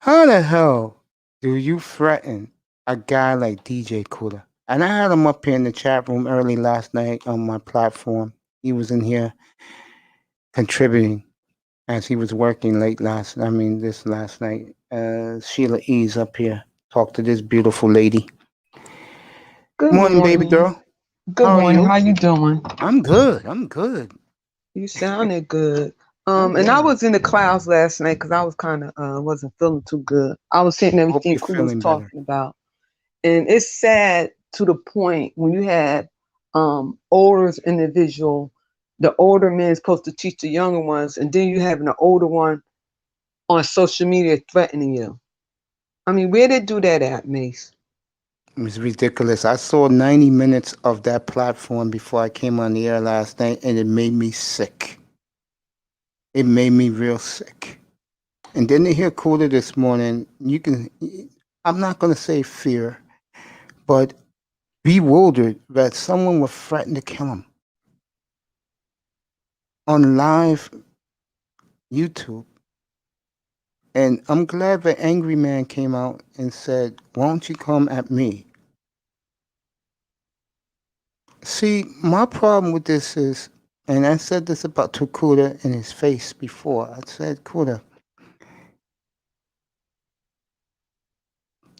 How the hell do you threaten a guy like DJ Cooler? And I had him up here in the chat room early last night on my platform. He was in here contributing as he was working this last night. Sheila E's up here. Talk to this beautiful lady. Good Morning, baby morning. girl. Good How are morning. you? How you doing? I'm good. I'm good. You sounded good. Oh And I yeah. was in the clouds last night because I was kind of wasn't feeling too good. I was hitting Hope everything you're Cool was feeling better. talking about, and it's sad to the point when you have older individual, the older men is supposed to teach the younger ones, and then you having an older one on social media threatening you. I mean, where they do that at, Mace? It was ridiculous. I saw 90 minutes of that platform before I came on the air last night, and it made me sick. It made me real sick. And then to hear Cooler this morning, I'm not going to say fear, but bewildered that someone would threaten to kill him on live YouTube. And I'm glad the angry man came out and said, "Won't you come at me?" See, my problem with this is, and I said this about Tukuda in his face before. I said, Kuda,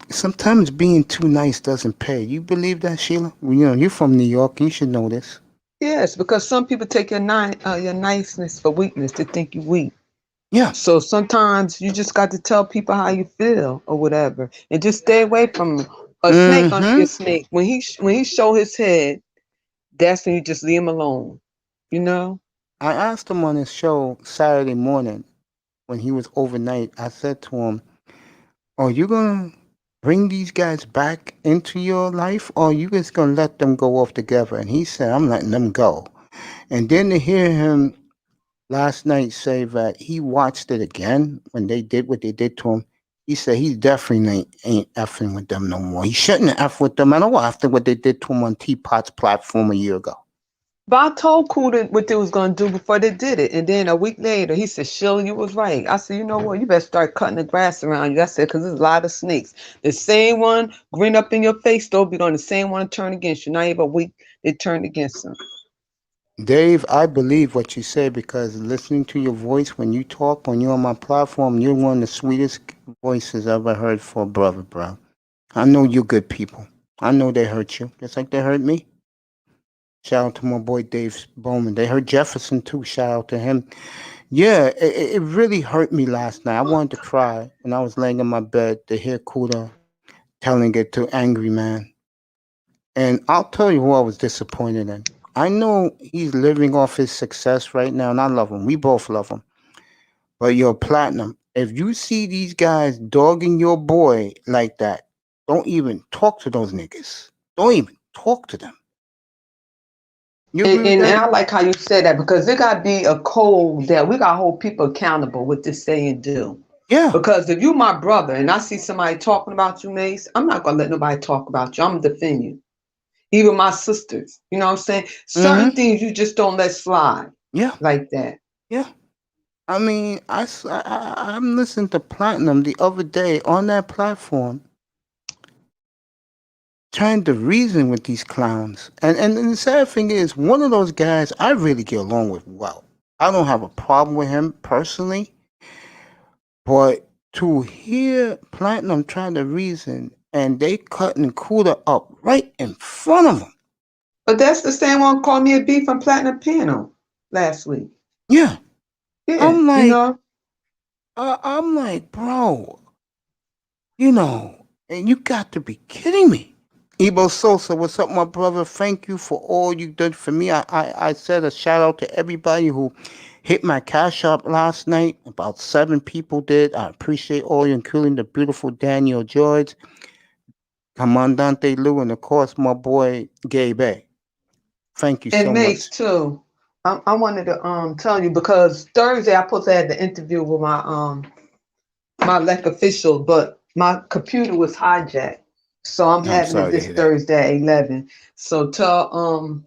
sometimes being too nice doesn't pay. You believe that, Sheila? Well, you're from New York. You should know this. Yes, because some people take your niceness for weakness to think you weak. Yeah. So sometimes you just got to tell people how you feel or whatever, and just stay away from a snake. Gonna be a Mm-hmm. snake. When he show his head, that's when you just leave him alone. You know. I asked him on his show Saturday morning when he was overnight. I said to him, "Are you gonna bring these guys back into your life, or are you just gonna let them go off together?" And he said, "I'm letting them go." And then to hear him last night say that he watched it again when they did what they did to him. He said he definitely ain't effing with them no more. He shouldn't have effed with them at all after what they did to him on Teapot's platform a year ago. But I told Kuda what they was gonna do before they did it, and then a week later he said, "Sheila, you was right." I said, "You know what? You better start cutting the grass around you." I said, "Cause there's a lot of snakes. The same one grin up in your face, though, be going the same one to turn against you. Not even a week they turned against them." Dave, I believe what you say because listening to your voice when you talk, when you're on my platform, you're one of the sweetest voices I've ever heard for a brother, bro. I know you're good people. I know they hurt you, just like they hurt me. Shout out to my boy Dave Bowman. They hurt Jefferson too. Shout out to him. Yeah, it really hurt me last night. I wanted to cry when I was laying in my bed to hear Kuda telling it to Angry Man. And I'll tell you who I was disappointed in. I know he's living off his success right now, and I love him. We both love him. But yo, Platinum, if you see these guys dogging your boy like that, don't even talk to those niggas. Don't even talk to them. You And, agree with and, that? and I like how you said that because there got to be a code that we got to hold people accountable with this say and do. Yeah. Because if you my brother and I see somebody talking about you, Mace, I'm not gonna let nobody talk about you. I'm gonna defend you. Even my sisters, you know what I'm saying? Certain Mm-hmm. things you just don't let slide Yeah. like that. Yeah. I mean, I'm listening to Platinum the other day on that platform, trying to reason with these clowns. And the sad thing is, one of those guys I really get along with well. I don't have a problem with him personally, but to hear Platinum trying to reason and they cutting Cuda up right in front of him. But that's the same one called me a beef from Platinum Piano last week. Yeah. Yeah, I'm you like, know. bro, and you got to be kidding me. Ebo Sosa, what's up, my brother? Thank you for all you did for me. I said a shout out to everybody who hit my cash up last night. About 7 people did. I appreciate all you, including the beautiful Daniel George, Commandante Lou, and of course my boy Gabe. Thank you And so Mace much. too. I wanted to tell you because Thursday I supposed to have the interview with my elected official, but my computer was hijacked. So I'm I'm having it sorry to this hear that. Thursday at 11. So tell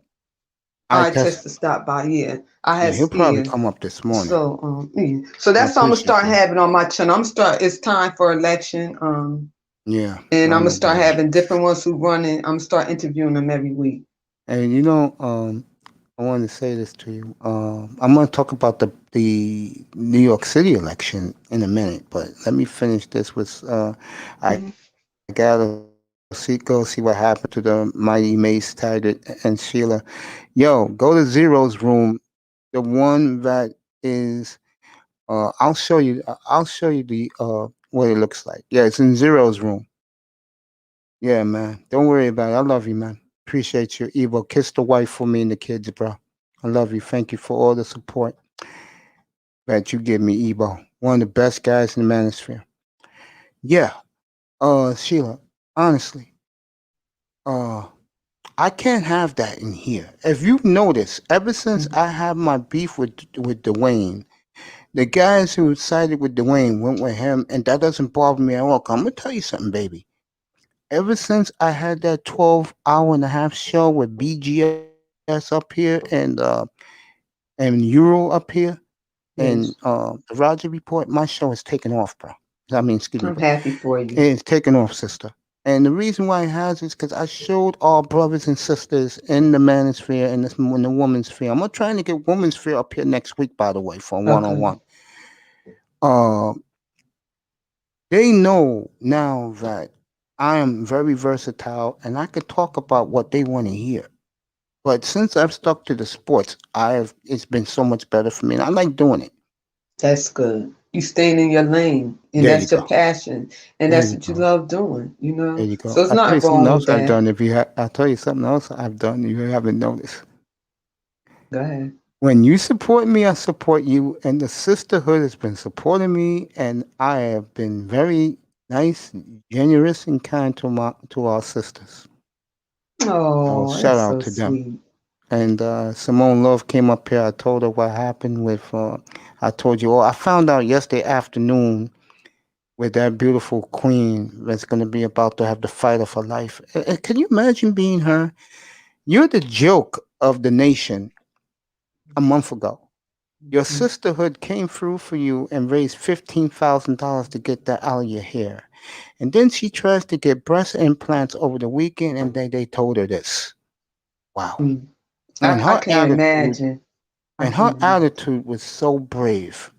I test. just to stop by. Yeah, I Yeah, had he'll probably scared. come up this morning. So yeah. So I that's what I'm gonna appreciate start that. having on my channel. It's time for election. Yeah, And I I'm gonna know, start baby. having different ones who running. I'm gonna start interviewing them every week. And I wanted to say this to you. I'm going to talk about the New York City election in a minute, but let me finish this with I Hmm. go see what happened to the mighty Mace Taggart and Sheila. Yo, go to Zero's room, the one that is. I'll show you the what it looks like. Yeah, it's in Zero's room. Yeah, man. Don't worry about it. I love you, man. Appreciate you, Evo. Kiss the wife for me and the kids, bro. I love you. Thank you for all the support that you give me, Evo. One of the best guys in the manosphere. Yeah. Sheila, honestly, uh, I can't have that in here. If you've noticed, ever since I had my beef with Dwayne, the guys who sided with Dwayne went with him, and that doesn't bother me at all. 'Cause I'm gonna tell you something, baby. Ever since I had that 12 hour and a half show with BGS up here and Euro up here and Yes, the Roger Report, my show is taking off, bro. I mean, excuse me, I'm bro. happy for you. It's taking off, sister. And the reason why it has is because I showed our brothers and sisters in the manosphere and in the woman's sphere. I'm trying to get woman's sphere up here next week, by the way, for a one on Okay, one. Uh, they know now that I am very versatile and I could talk about what they want to hear. But since I've stuck to the sports, I've it's been so much better for me. And I like doing it. that's good. You staying in your lane, and There you that's your go. passion, and There that's you what you go. love doing. You There know, you go. so it's I'll tell you not something wrong with else I've that. done. I'll tell you something else I've done. You haven't noticed. Go ahead. When you support me, I support you, and the sisterhood has been supporting me, and I have been very nice, generous, and kind to our sisters. So Oh, shout that's out so to them. sweet. And Simone Love came up here. I told her what happened with. I told you. Oh, I found out yesterday afternoon with that beautiful queen that's going to be about to have the fight of her life. Can you imagine being her? You're the joke of the nation a month ago. Your Mhm. sisterhood came through for you and raised $15,000 to get that out of your hair. And then she tries to get breast implants over the weekend and they told her this. Wow. Mm. And I can't imagine. I her can't imagine. attitude was so brave.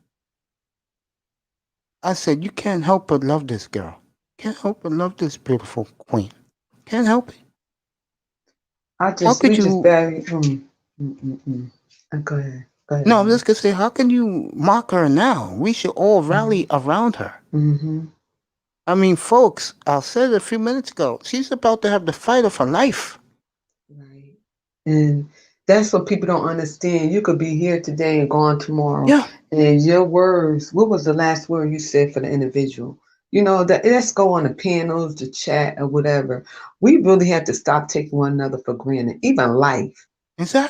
I said, you can't help but love this girl. Can't help but love this beautiful queen. Can't help it. How We could just you? barely. Go ahead. Go No, ahead, I'm man. just gonna say, how can you mock her now? We should all rally around her. Mm-hmm. I mean, folks, I said it a few minutes ago. She's about to have the fight of her life. Right. And that's what people don't understand. You could be here today and gone tomorrow. Yeah, And your words, what was the last word you said for the individual? You know, that let's go on the panels, the chat, or whatever. We really have to stop taking one another for granted. Even life.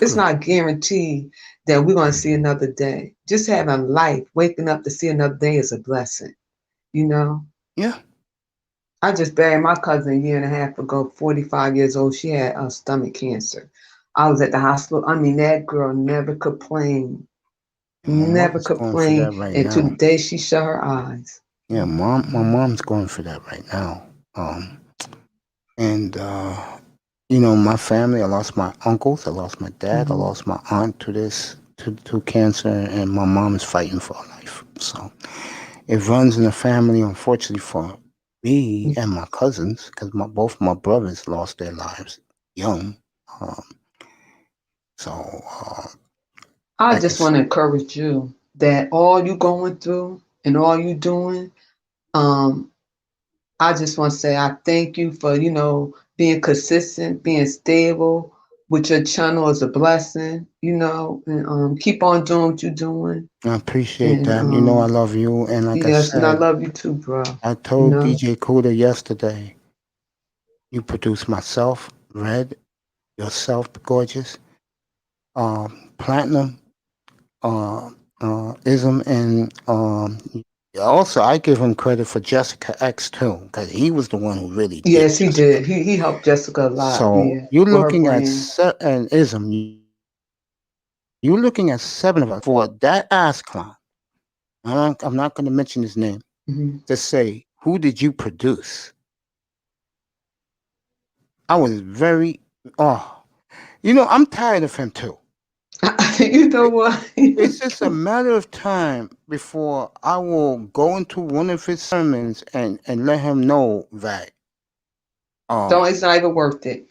It's exactly. not guaranteed that we're going to see another day. Just having life, waking up to see another day is a blessing. You know? Yeah, I just buried my cousin a year and a half ago, 45 years old. She had stomach cancer. I was at the hospital. I mean, that girl never complained, and my never mom's going for complained that right until the now. day she shut her eyes. Yeah, my mom's going for that right now. And my family. I lost my uncles. I lost my dad. I Mm-hmm. lost my aunt to this to cancer, and my mom is fighting for her life. So it runs in the family, unfortunately for me and my cousins, because both my brothers lost their lives young. Um, so, I like I just want said, to encourage you that all you going through and all you doing, um, I just want to say I thank you for, being consistent, being stable with your channel is a blessing, and keep on doing what you're doing. I appreciate And that. You know, I love you. And like I yes, and I said, love you too, bro. I You told know, DJ Kuda yesterday, you produce myself, Red, yourself, gorgeous, Platinum, uh, Ism, and also I give him credit for Jessica X too, because he was the one who really did yes, he Jessica. did. He helped Jessica a lot, So yeah, you're with her looking at brand. and Ism. You're looking at 7 of us for that ass clown. I'm not going to mention his name. To say, who did you produce? I was very, I'm tired of him too. You know what? It's just a matter of time before I will go into one of his sermons and let him know that It's not even worth it.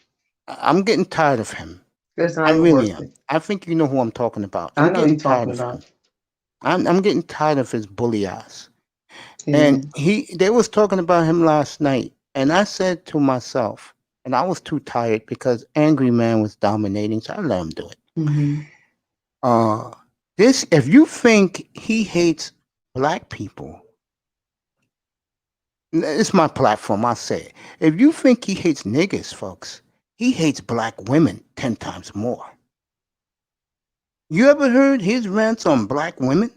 I'm getting tired of him. It's not I even really worth am. it. I think you know who I'm talking about. I I'm know getting you're tired talking of him. about. I'm getting tired of his bully ass. Yeah. And they was talking about him last night, and I said to myself, and I was too tired because Angry Man was dominating, so I let him do it. This, if you think he hates black people, it's my platform. I'll say it. If you think he hates niggas, folks, he hates black women 10 times more. You ever heard his rants on black women?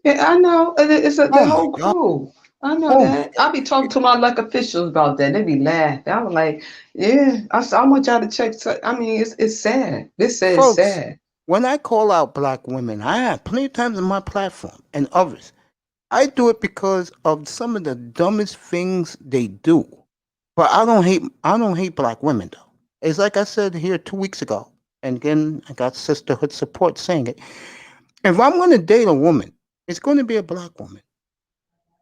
Yeah, I know. It's Oh the my whole God. crew. I know Oh my that. I be talking to my like officials about that. They be laughing. I was like, yeah. I want y'all to check. I mean, it's sad. This is folks, sad. when I call out black women, I have plenty of times on my platform and others. I do it because of some of the dumbest things they do. But I don't hate black women though. It's like I said here 2 weeks ago. And again, I got sisterhood support saying it. If I'm gonna date a woman, it's gonna be a black woman.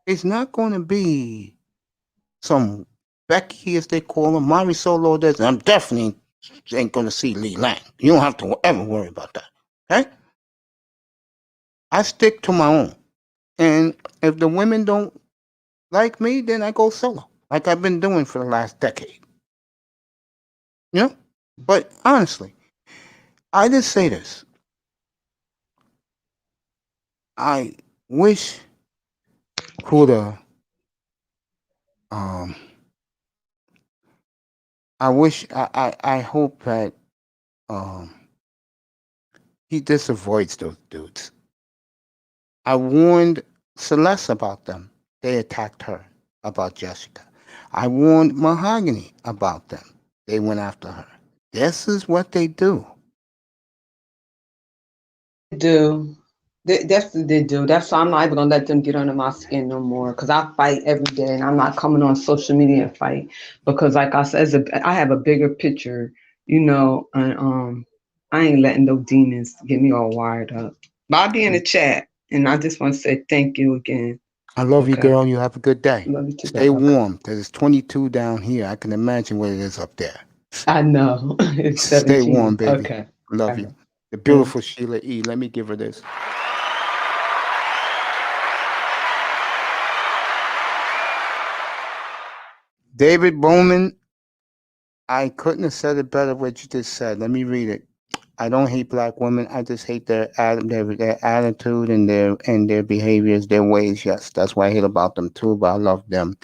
It's not gonna be some Becky, as they call her, Marisol Lourdes. I'm definitely ain't gonna see Lee Lang. You don't have to ever worry about that. Okay? I stick to my own. And if the women don't like me, then I go solo, like I've been doing for the last decade. You know? But honestly, I just say this. I wish Kuda, um, I hope that um, he just avoids those dudes. I warned Celeste about them. They attacked her about Jessica. I warned Mahogany about them. They went after her. This is what they do. Do. That's what they do. That's why I'm not even gonna let them get under my skin no more. Cause I fight every day, and I'm not coming on social media and fight because, like I said, I have a bigger picture, and I ain't letting those demons get me all wired up. But I'll be in the chat, and I just want to say thank you again. I love you, Okay, girl. You have a good day. love you too. Stay Okay. warm. There's 22 down here. I can imagine what it is up there. I know it's Stay warm, 17. baby. Okay. Love All you. right. The beautiful Sheila E. Let me give her this. David Bowman, I couldn't have said it better what you just said. Let me read it. I don't hate black women. I just hate their attitude and their behaviors, their ways. Yes, that's what I hate about them too. But I love them.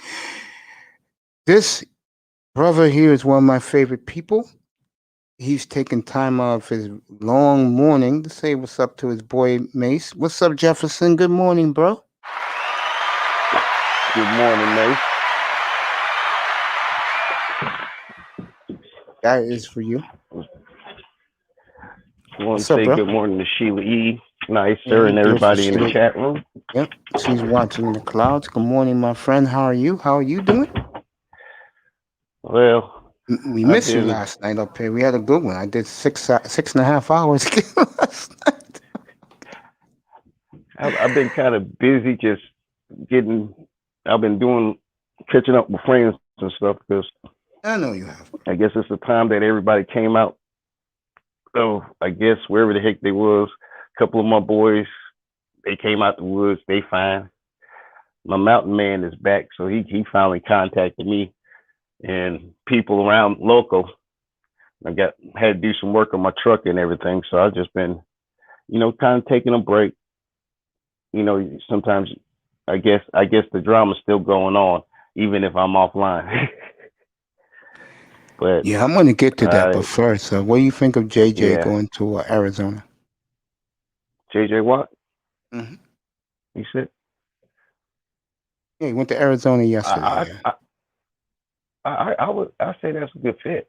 This brother here is one of my favorite people. He's taking time out of his long morning to say what's up to his boy Mace. What's up, Jefferson? Good morning, bro. Good morning, Mace. That is for you. I want What's to up, say bro? good morning to Sheila E. Nicer Yeah, and beautiful everybody in the Sheila. chat room. Yep, she's watching the clouds. Good morning, my friend. How are you? How are you doing? Well, We I've missed you been last night up here. We had a good one. I did 6.5 hours last night. I've been kind of busy just getting. I've been catching up with friends and stuff because I know you have. I guess it's the time that everybody came out of. I guess wherever the heck they was. A couple of my boys, they came out the woods. They fine. My mountain man is back, so he finally contacted me and people around local. I had to do some work on my truck and everything, so I've just been, kind of taking a break. Sometimes I guess the drama's still going on, even if I'm offline. But Yeah, I'm going to get to that. But uh, first, what do you think of JJ yeah, going to Arizona? JJ Watt, Mm-hmm. he said, Yeah, he went to Arizona yesterday. I Yeah. I I say that's a good fit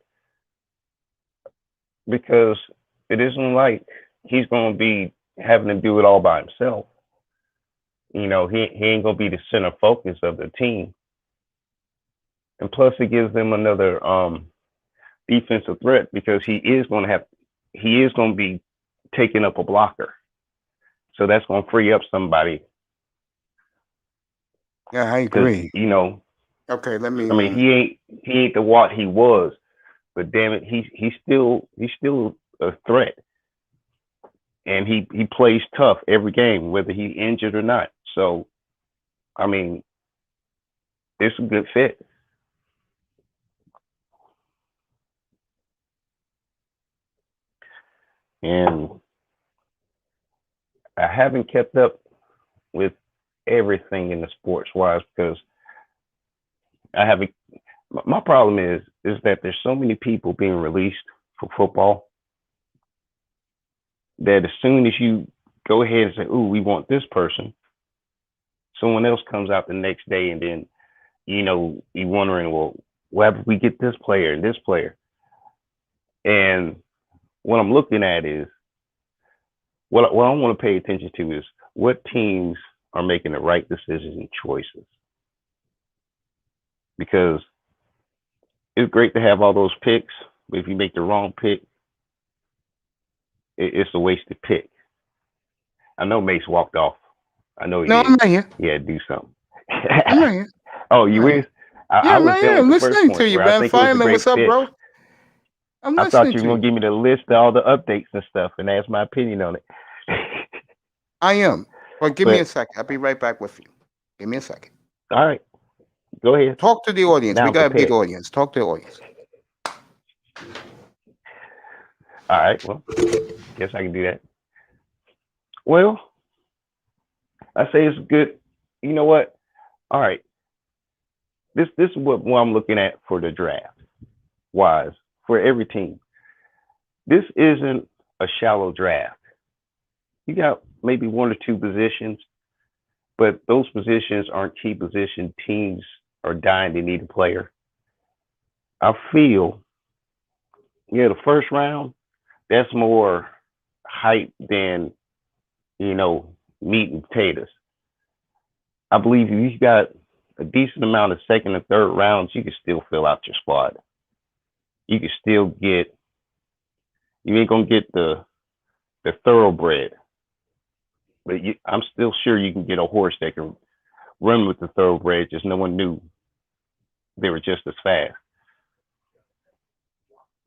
because it isn't like he's going to be having to do it all by himself. You know, he ain't going to be the center focus of the team. And plus, it gives them another defensive threat because he is going to be taking up a blocker. So that's going to free up somebody. Yeah, I Because, agree. you know, Okay, let me. I mean, he ain't the what he was, but damn it, he's still a threat, and he plays tough every game, whether he's injured or not. So, I mean, it's a good fit. And I haven't kept up with everything in the sports wise because I haven't. My problem is that there's so many people being released for football that as soon as you go ahead and say, "Ooh, we want this person," someone else comes out the next day, and then you know you're wondering, well, why did we get this player and this player? And what I'm looking at is what I want to pay attention to is what teams are making the right decisions and choices. Because it's great to have all those picks, but if you make the wrong pick, it's a wasted pick. I know Mace walked off. I know he No, I'm did. not here. He had to do something. I'm not here. Oh, I'm you not here. is? I Yeah, I'm was right done here. with I'm the first listening to point you, where I man. think it was a Fireman, great what's up, fit. bro? I'm I thought listening you were to going to you. give me the list of all the updates and stuff and ask my opinion on it. I am. Well, give me a But, second. I'll be right back with you. Give me a second. all right, go ahead. Talk to the audience. Now We I'm got a big prepared. audience. Talk to the audience. All right, well, guess I can do that. Well, I say it's good. You know what? All right, this is what I'm looking at for the draft wise for every team. This isn't a shallow draft. You got maybe one or two positions, but those positions aren't key position. Teams are dying to need a player. I feel, yeah, the first round, that's more hype than, you know, meat and potatoes. I believe if you got a decent amount of second and third rounds, you can still fill out your squad. You can still get, you ain't gonna get the thoroughbred, but I'm still sure you can get a horse that can run with the thoroughbred. Just no one knew they were just as fast.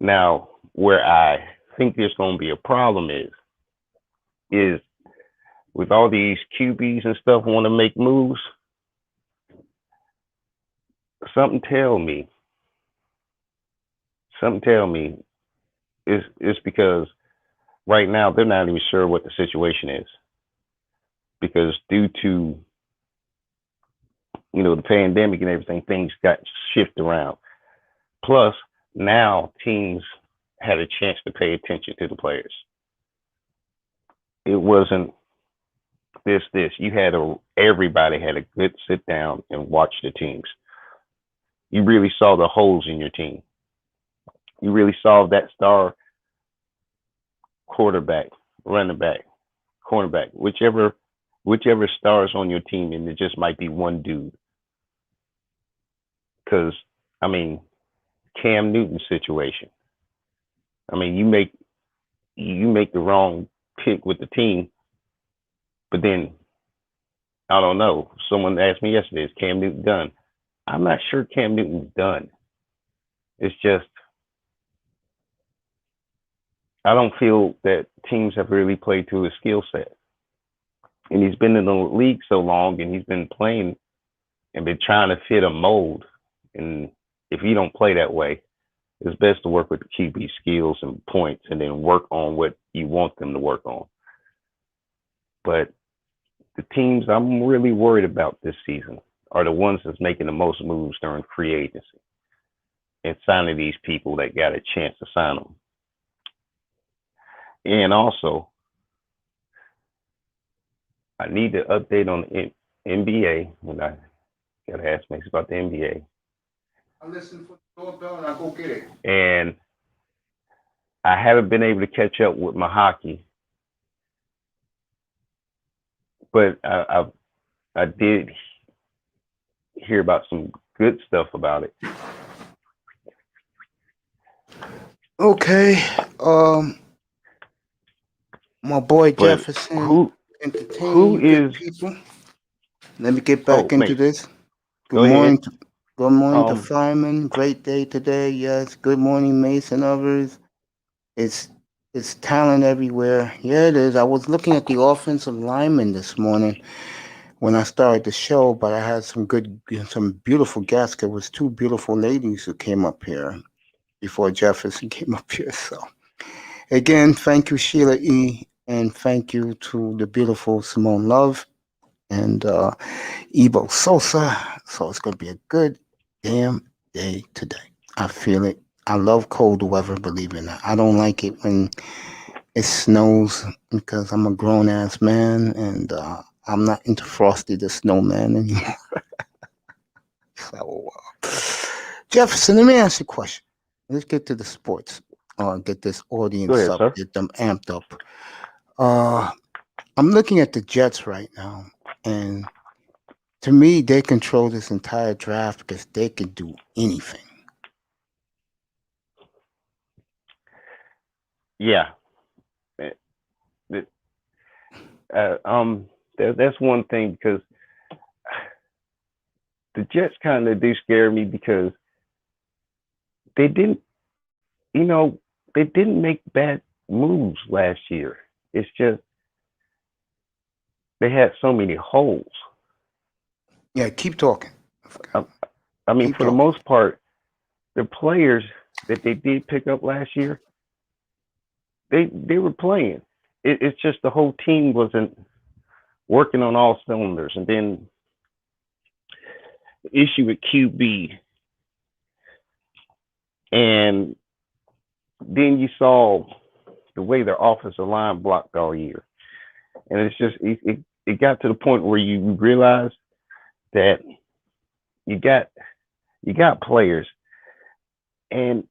Now, where I think there's going to be a problem is with all these QBs and stuff want to make moves. Something tell me it's because right now they're not even sure what the situation is because due to the pandemic and everything, things got shifted around. Plus, now teams had a chance to pay attention to the players. It wasn't this. You had everybody had a good sit down and watch the teams. You really saw the holes in your team. You really saw that star quarterback, running back, cornerback, whichever stars on your team, and it just might be one dude. Because I mean, Cam Newton situation. I mean, you make the wrong pick with the team, but then I don't know. Someone asked me yesterday, is Cam Newton done? I'm not sure Cam Newton's done. It's just I don't feel that teams have really played to his skill set. And he's been in the league so long and he's been playing and been trying to fit a mold. And if you don't play that way, it's best to work with the QB skills and points and then work on what you want them to work on. But the teams I'm really worried about this season are the ones that's making the most moves during free agency and signing these people that got a chance to sign them. And also, I need to update on the NBA when I got to ask Max about the NBA. I listen for the doorbell and I go get it. And I haven't been able to catch up with my hockey but I did hear about some good stuff about it. Okay. My boy But Jefferson who entertaining who you good is? people. Let me get Oh, back into Mace, this. Good go ahead. morning. Good morning to Um, Fireman. Great day today. Yes. Good morning, Mace and others. It's it's talent everywhere. Yeah, it is. I was looking at the offensive lineman this morning when I started the show, but I had some beautiful guests. There was two beautiful ladies who came up here before Jefferson came up here. So again, thank you, Sheila E. And thank you to the beautiful Simone Love and Ebo Sosa. So it's going to be a good damn day today. I feel it. I love cold weather, believe it or not. I don't like it when it snows because I'm a grown ass man and I'm not into Frosty the Snowman anymore. So, Jefferson, let me ask you a question. Let's get to the sports. Get this go audience ahead, up, sir. get them amped up. Uh, I'm looking at the Jets right now, and to me, they control this entire draft because they can do anything. Yeah. Eh, th- Uh, um, that's one thing because the Jets kind of do scare me because they didn't, you know, they didn't make bad moves last year. It's just they had so many holes. Yeah, keep talking. I, I mean, Keep for the talking. most part, the players that they did pick up last year, they were playing. It's just the whole team wasn't working on all cylinders, and then the issue with QB, and then you saw the way their offensive line blocked all year, and it's just it got to the point where you realize that you got you got players, and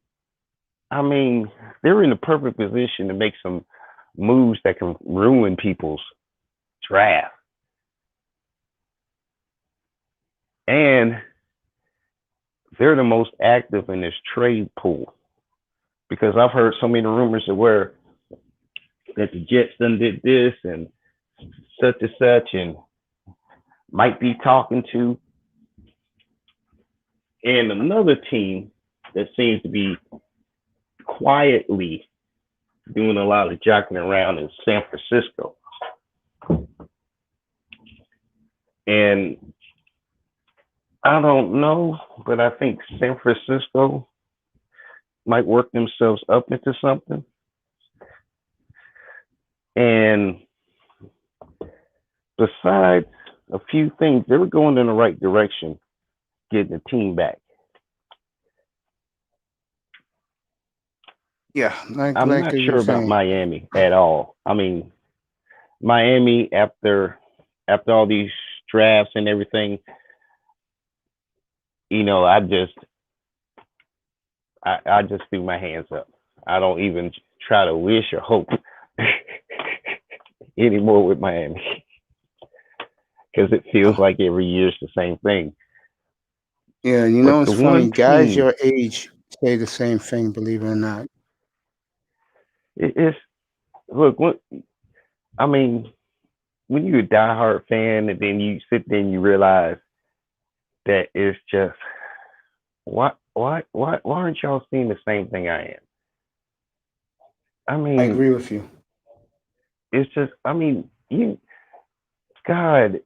I mean they're in the perfect position to make some moves that can ruin people's draft, and they're the most active in this trade pool because I've heard so many rumors of where that the Jets done did this and such and might be talking to, and another team that seems to be quietly doing a lot of jockeying around in San Francisco. And I don't know, but I think San Francisco might work themselves up into something. And besides a few things, they were going in the right direction, getting the team back. Yeah, I'm like not you sure were about saying. Miami at all. I mean, Miami after all these drafts and everything, I just threw my hands up. I don't even try to wish or hope anymore with Miami because it feels Oh, like every year it's the same thing. yeah, But it's the funny. one Guys team, your age say the same thing, believe it or not. it's look. I mean, when you're a diehard fan, and then you sit there and you realize that it's just why aren't y'all seeing the same thing I am? I I mean, agree with you. it's just you God,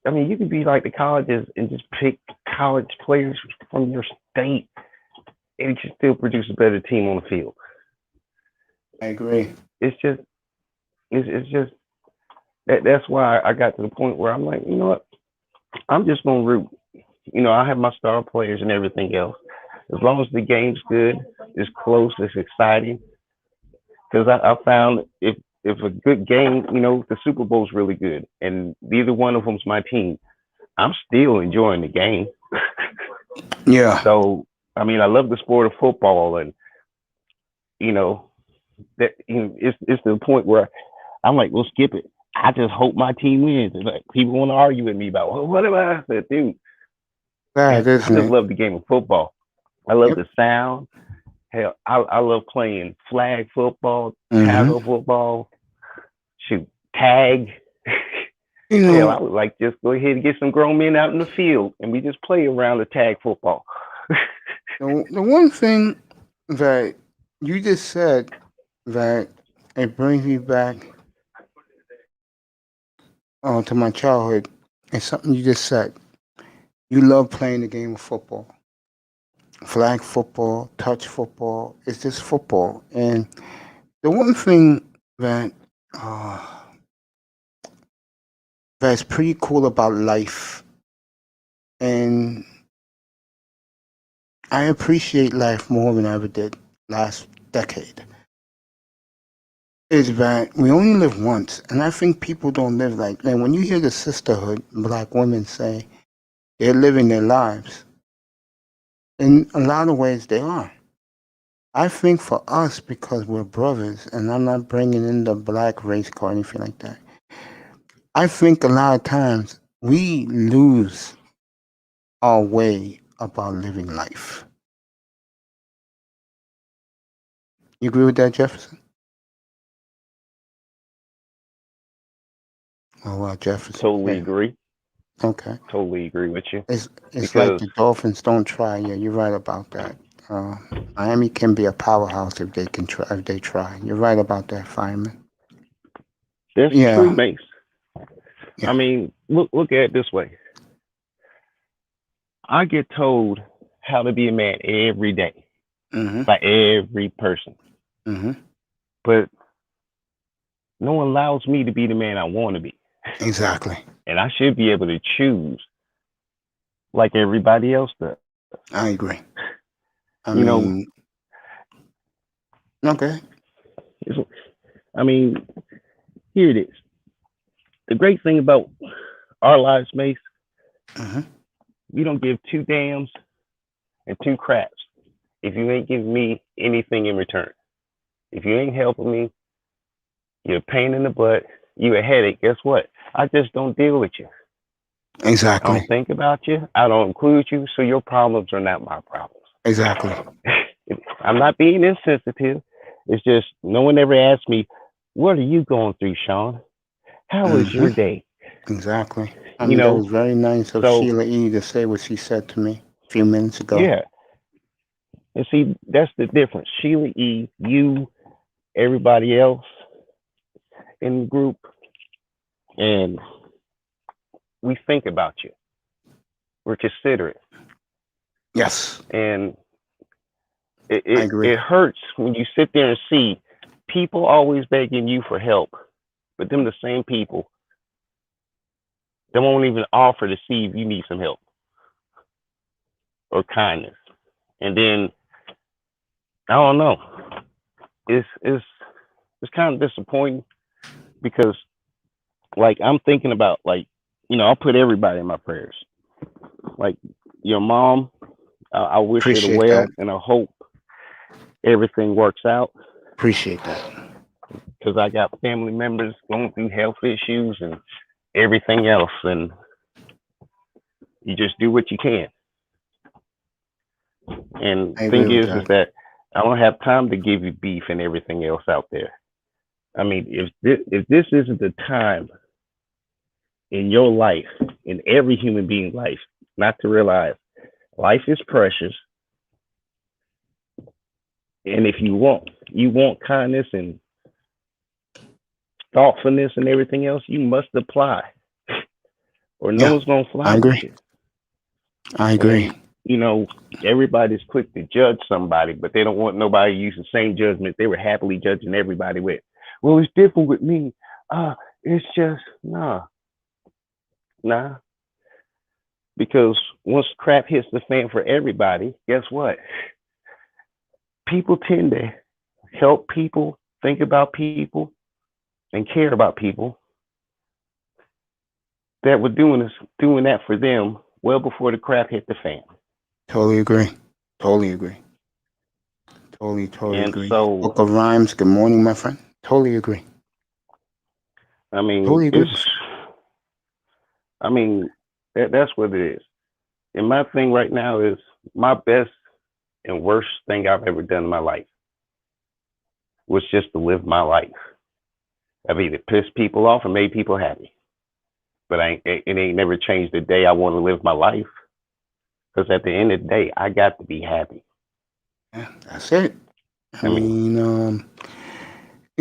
I mean you could be like the colleges and just pick college players from your state and you can still produce a better team on the field. I agree. It's just it's just that's why I got to the point where I'm like, you know what? I'm just gonna root. I have my star players and everything else. As long as the game's good, it's close, it's exciting. Because I found if a good game, the Super Bowl's really good, and neither one of them's my team, I'm still enjoying the game. Yeah. So I mean, I love the sport of football, and you know it's to the point where I'm like, well, skip it. I just hope my team wins. And like people want to argue with me about, well, what about I said, dude, Sad, man, I isn't just it? love the game of football. I love Yep. the sound. Hell, I love playing flag football, Mm-hmm. tackle football, shoot, tag. You Hell, I know, would like just go ahead and get some grown men out in the field and we just play around the tag football. the one thing that you just said that it brings me back to my childhood is something you just said. You love playing the game of football, flag football, touch football. It's just football. And the one thing that uh, that's pretty cool about life, and I appreciate life more than I ever did last decade, is that we only live once. And I think people don't live like that. When you hear the sisterhood, black women say they're living their lives, in a lot of ways they are. I think for us, because we're brothers, and I'm not bringing in the black race or anything like that, I think a lot of times we lose our way about living life. You agree with that, Jefferson? Oh, well, Jefferson. Totally Yeah. agree. Okay. Totally agree with you. It's like Because the Dolphins don't try. Yeah, you're right about that. Uh, Miami can be a powerhouse if they can try. If they try, you're right about that, Fireman. that's true, Yeah, Mace. I yeah. mean, look at it this way. I get told how to be a man every day Mhm, by every person, mhm. but no one allows me to be the man I want to be, Exactly. and I should be able to choose like everybody else does. I agree. I You know, mean, okay. it's, I mean, here it is. The great thing about our lives, Mace, Mhm. we don't give two dams and two craps if you ain't giving me anything in return. If you ain't helping me, you're a pain in the butt. You a headache. Guess what? I just don't deal with you. I Exactly. don't think about you. I don't include you. So your problems are not my problems. Exactly. I'm not being insensitive. It's just no one ever asked me, what are you going through, Sean? How was your Mhm. day? Exactly. I You mean, that know, was very nice of so Sheila E. to say what she said to me a few minutes ago. yeah. And see, that's the difference. Sheila E., you, everybody else in the group, and we think about you. We're considerate. Yes, And it, I it, agree. it hurts when you sit there and see people always begging you for help, but them the same people that won't even offer to see if you need some help or kindness. And then I don't know. It's kind of disappointing because like I'm thinking about like I'll put everybody in my prayers. Like your mom, I wish her the Appreciate that. well, and I hope everything works out Appreciate that. because I got family members going through health issues and everything else, and you just do what you can. And I agree thing with is that. that I don't have time to give you beef and everything else out there. I mean, if this isn't the time in your life, in every human being's life, not to realize life is precious, and if you want kindness and thoughtfulness and everything else, you must apply, or no Yeah, one's gonna I fly with agree. you. I agree. And everybody's quick to judge somebody, but they don't want nobody to use the same judgment they were happily judging everybody with. Well, it's different with me. It's just nah. Because once crap hits the fan for everybody, guess what? People tend to help people, think about people, and care about people that were doing that for them well before the crap hit the fan. Totally agree. Totally agree. Totally And agree. so Book of Rhymes. Good morning, my friend. Totally agree. I mean, Totally agree it's, with I mean, that's what it is. And my thing right now is my best and worst thing I've ever done in my life was just to live my life. I've either pissed people off or made people happy, but it ain't never changed the day I want to live my life. Because at the end of the day, I got to be happy. you. Yeah, that's it. I I mean, mean,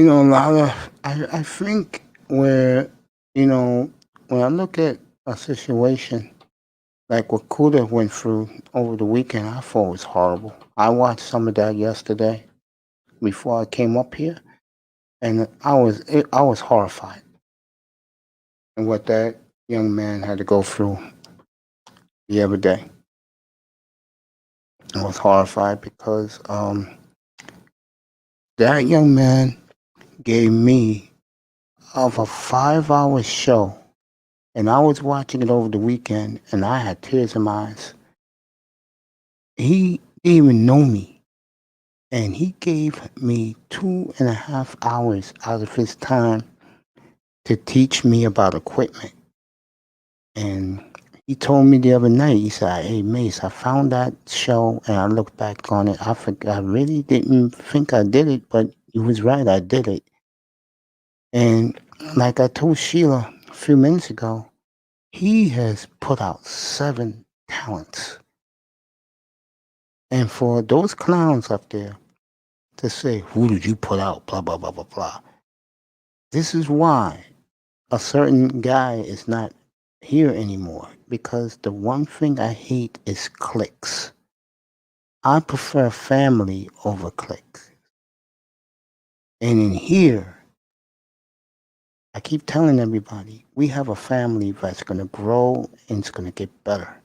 a lot of I think where you know when I look at a situation like what Kuda went through over the weekend, I thought was horrible. I watched some of that yesterday before I came up here, and I was horrified at what that young man had to go through the other day. I was horrified because that young man gave me of a 5 hour show, and I was watching it over the weekend, and I had tears in my eyes. He didn't even know me, and he gave me 2.5 hours out of his time to teach me about equipment. And he told me the other night, he said, "Hey, Mace, I found that show and I looked back on it. I really didn't think I did it, but you was right, I did it." And like I told Sheila a few minutes ago, he has put out 7 talents. And for those clowns up there to say, "Who did you put out?" Blah, blah, blah, blah, blah. This is why a certain guy is not here anymore, because the one thing I hate is clicks. I prefer family over clicks. And in here, I keep telling everybody, we have a family that's going to grow and it's going to get better.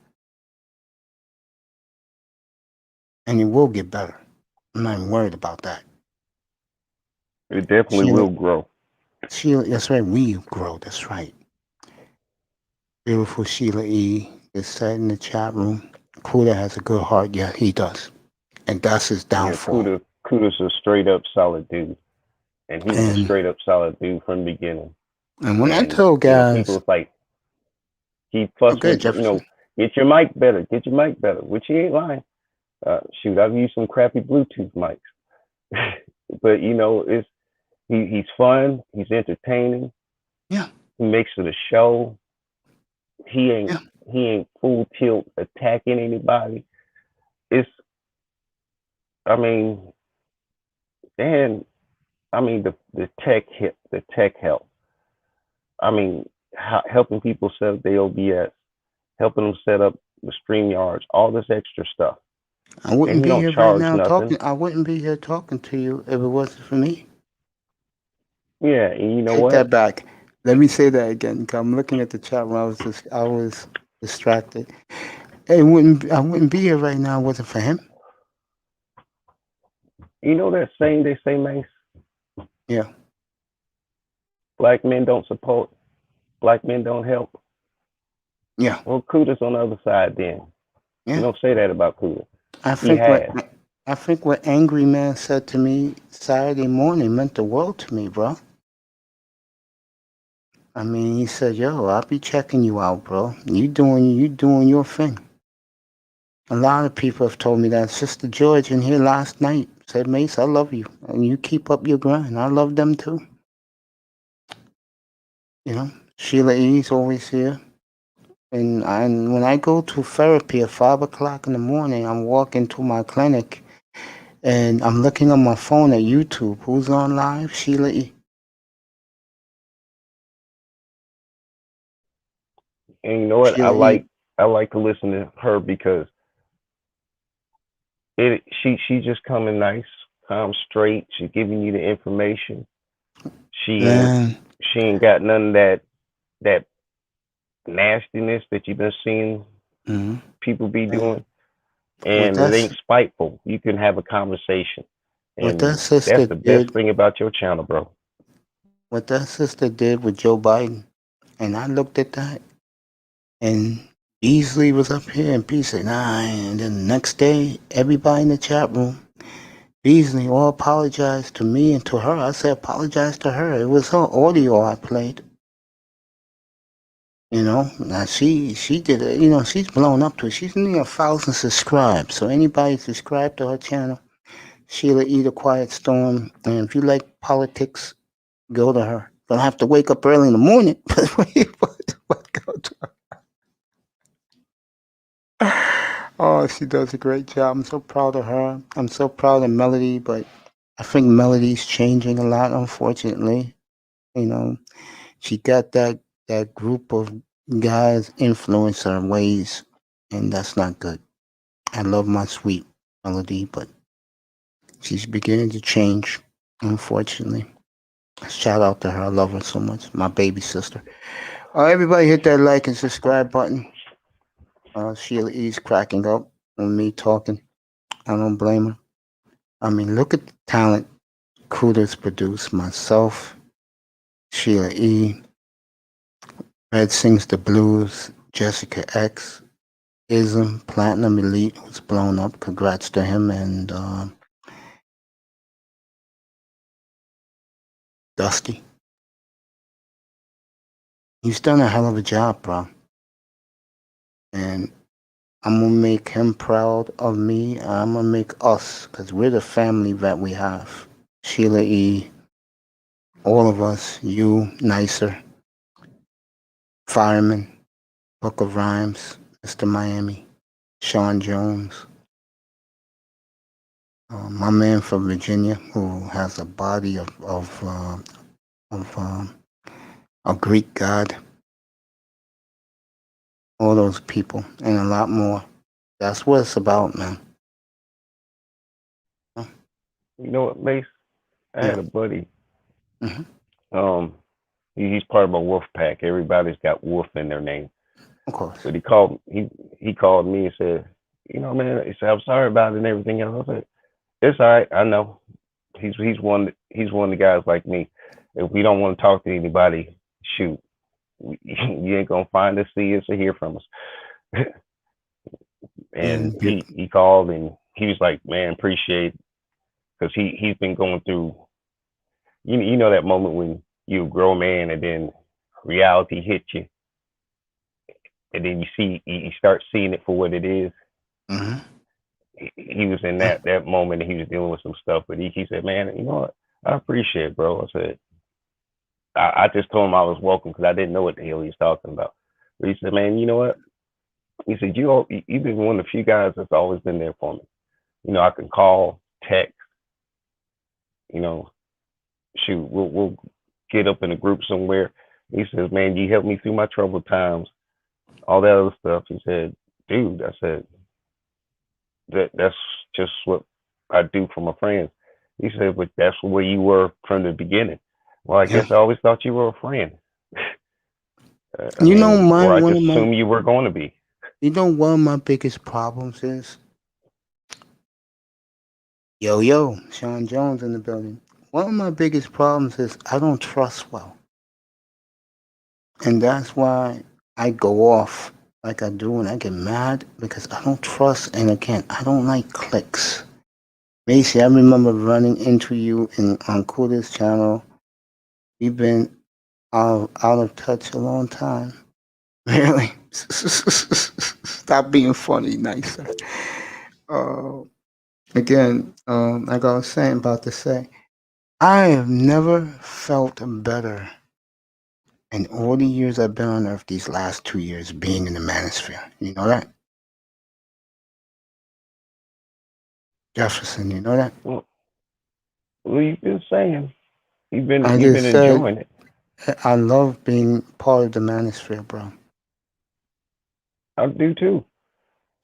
And it will get better. I'm not even worried about that. it definitely Sheila, will grow. Sheila, that's right, we grow, that's right. Beautiful Sheila E. is said in the chat room, Kuda has a good heart. Yeah, he does. And that's his Yeah, downfall. Kuda's a straight up solid dude, and he was a And straight up solid dude from the beginning. and when I And tell people guys, was like, he fussed okay, with, Jefferson, get your mic better, get your mic better, which he ain't lying. Shoot, I've used some crappy Bluetooth mics, but it's he's fun, he's entertaining, yeah, he makes it a show. He ain't yeah, he ain't full tilt attacking anybody. It's I mean, and I mean the tech help. I mean, helping people set up their OBS, helping them set up the StreamYards, all this extra stuff, I and wouldn't he be don't here right charge now nothing. talking. I wouldn't be here talking to you if it wasn't for me. Yeah, and you know Take what? that back. Let me say that again. 'Cause I'm looking at the chat room. I was distracted. I wouldn't be here right now if it wasn't for him. You know that saying they say, Mace, Yeah, black men don't support, black men don't help. yeah, Well, Kuda's on the other side. Then you yeah. don't say that about Kuda. I He think what has. I think what Angry Man said to me Saturday morning meant the world to me, bro. I mean, he said, "Yo, I'll be checking you out, bro. You doing your thing." A lot of people have told me that. Sister George in here last night said, "Mace, I love you, and you keep up your grind. I love them too." Sheila E's always here. And when I go to therapy at 5 o'clock in the morning, I'm walking to my clinic and I'm looking on my phone at YouTube. Who's on live? Sheila E. And you know what? Sheila E. I like to listen to her because she's just coming nice, calm, straight. She's giving you the information. She ain't Man, she ain't got none of that nastiness that you've been seeing mhm. people be Man. doing, What and it that's ain't spiteful. You can have a conversation, what that and that's sister the best did. thing about your channel, bro. What that sister did with Joe Biden, and I looked at that, and Beasley was up here, and Beasley said, "Nah." And then the next day, everybody in the chat room, Beasley all apologized to me and to her. I said, apologize to her. It was her audio I played. Now she did it. She's blown up to it. She's near 1,000 subscribed. So anybody subscribe to her channel, Sheila E. The Quiet Storm. And if you like politics, go to her. Don't have to wake up early in the morning. But go to her. Oh, she does a great job. I'm so proud of her. I'm so proud of Melody, but I think Melody's changing a lot, unfortunately. She got that group of guys influence her ways, and that's not good. I love my sweet Melody, but she's beginning to change, unfortunately. Shout out to her. I love her so much. My baby sister. Everybody hit that like and subscribe button. Sheila E's cracking up on me talking. I don't blame her. I mean, look at the talent Kudos produced. Myself, Sheila E, Red Sings the Blues, Jessica X, Ism, Platinum Elite, who's blown up. Congrats to him. And Dusty. He's done a hell of a job, bro. And I'm going to make him proud of me. I'm going to make us, because we're the family that we have. Sheila E., all of us, you, Nicer, Fireman, Book of Rhymes, Mr. Miami, Sean Jones, my man from Virginia who has a body of a Greek god, all those people, and a lot more. That's what it's about, man. You know what, Mace? I had a buddy. Mhm. He's part of a wolf pack. Everybody's got wolf in their name. Of course. But he called me and said, man, he said, I'm sorry about it and everything else. I said, it's all right. I know. He's one of the guys like me. If we don't want to talk to anybody, shoot, you ain't gonna find us, see us, or hear from us. And he called and he was like, man, appreciate, because he's been going through, you know that moment when you grow a man and then reality hits you, and then you start seeing it for what it is. Mm-hmm. He was in that moment and he was dealing with some stuff, but he said, man, you know what? I appreciate it, bro. I said, I just told him I was welcome because I didn't know what the hell he was talking about. But he said, man, you know what? He said, you've been one of the few guys that's always been there for me. I can call, text, shoot, we'll get up in a group somewhere. He says, man, you helped me through my troubled times, all that other stuff. He said, dude, I said, that's just what I do for my friends. He said, but that's where you were from the beginning. Well, I guess I always thought you were a friend. Or I just assumed you were going to be. You know, one of my biggest problems is, yo, Sean Jones in the building. One of my biggest problems is I don't trust well. And that's why I go off like I do and I get mad because I don't trust. And again, I don't like clicks. Macy, I remember running into you on Kuda's channel. We've been out of touch a long time. Really? Stop being funny, Nicer. Again, like I was saying, about to say, I have never felt better in all the years I've been on Earth, these last 2 years being in the manosphere. You know that? Jefferson, you know that? Well, you've been saying. You've been said, enjoying it. I love being part of the manosphere, bro. I do too.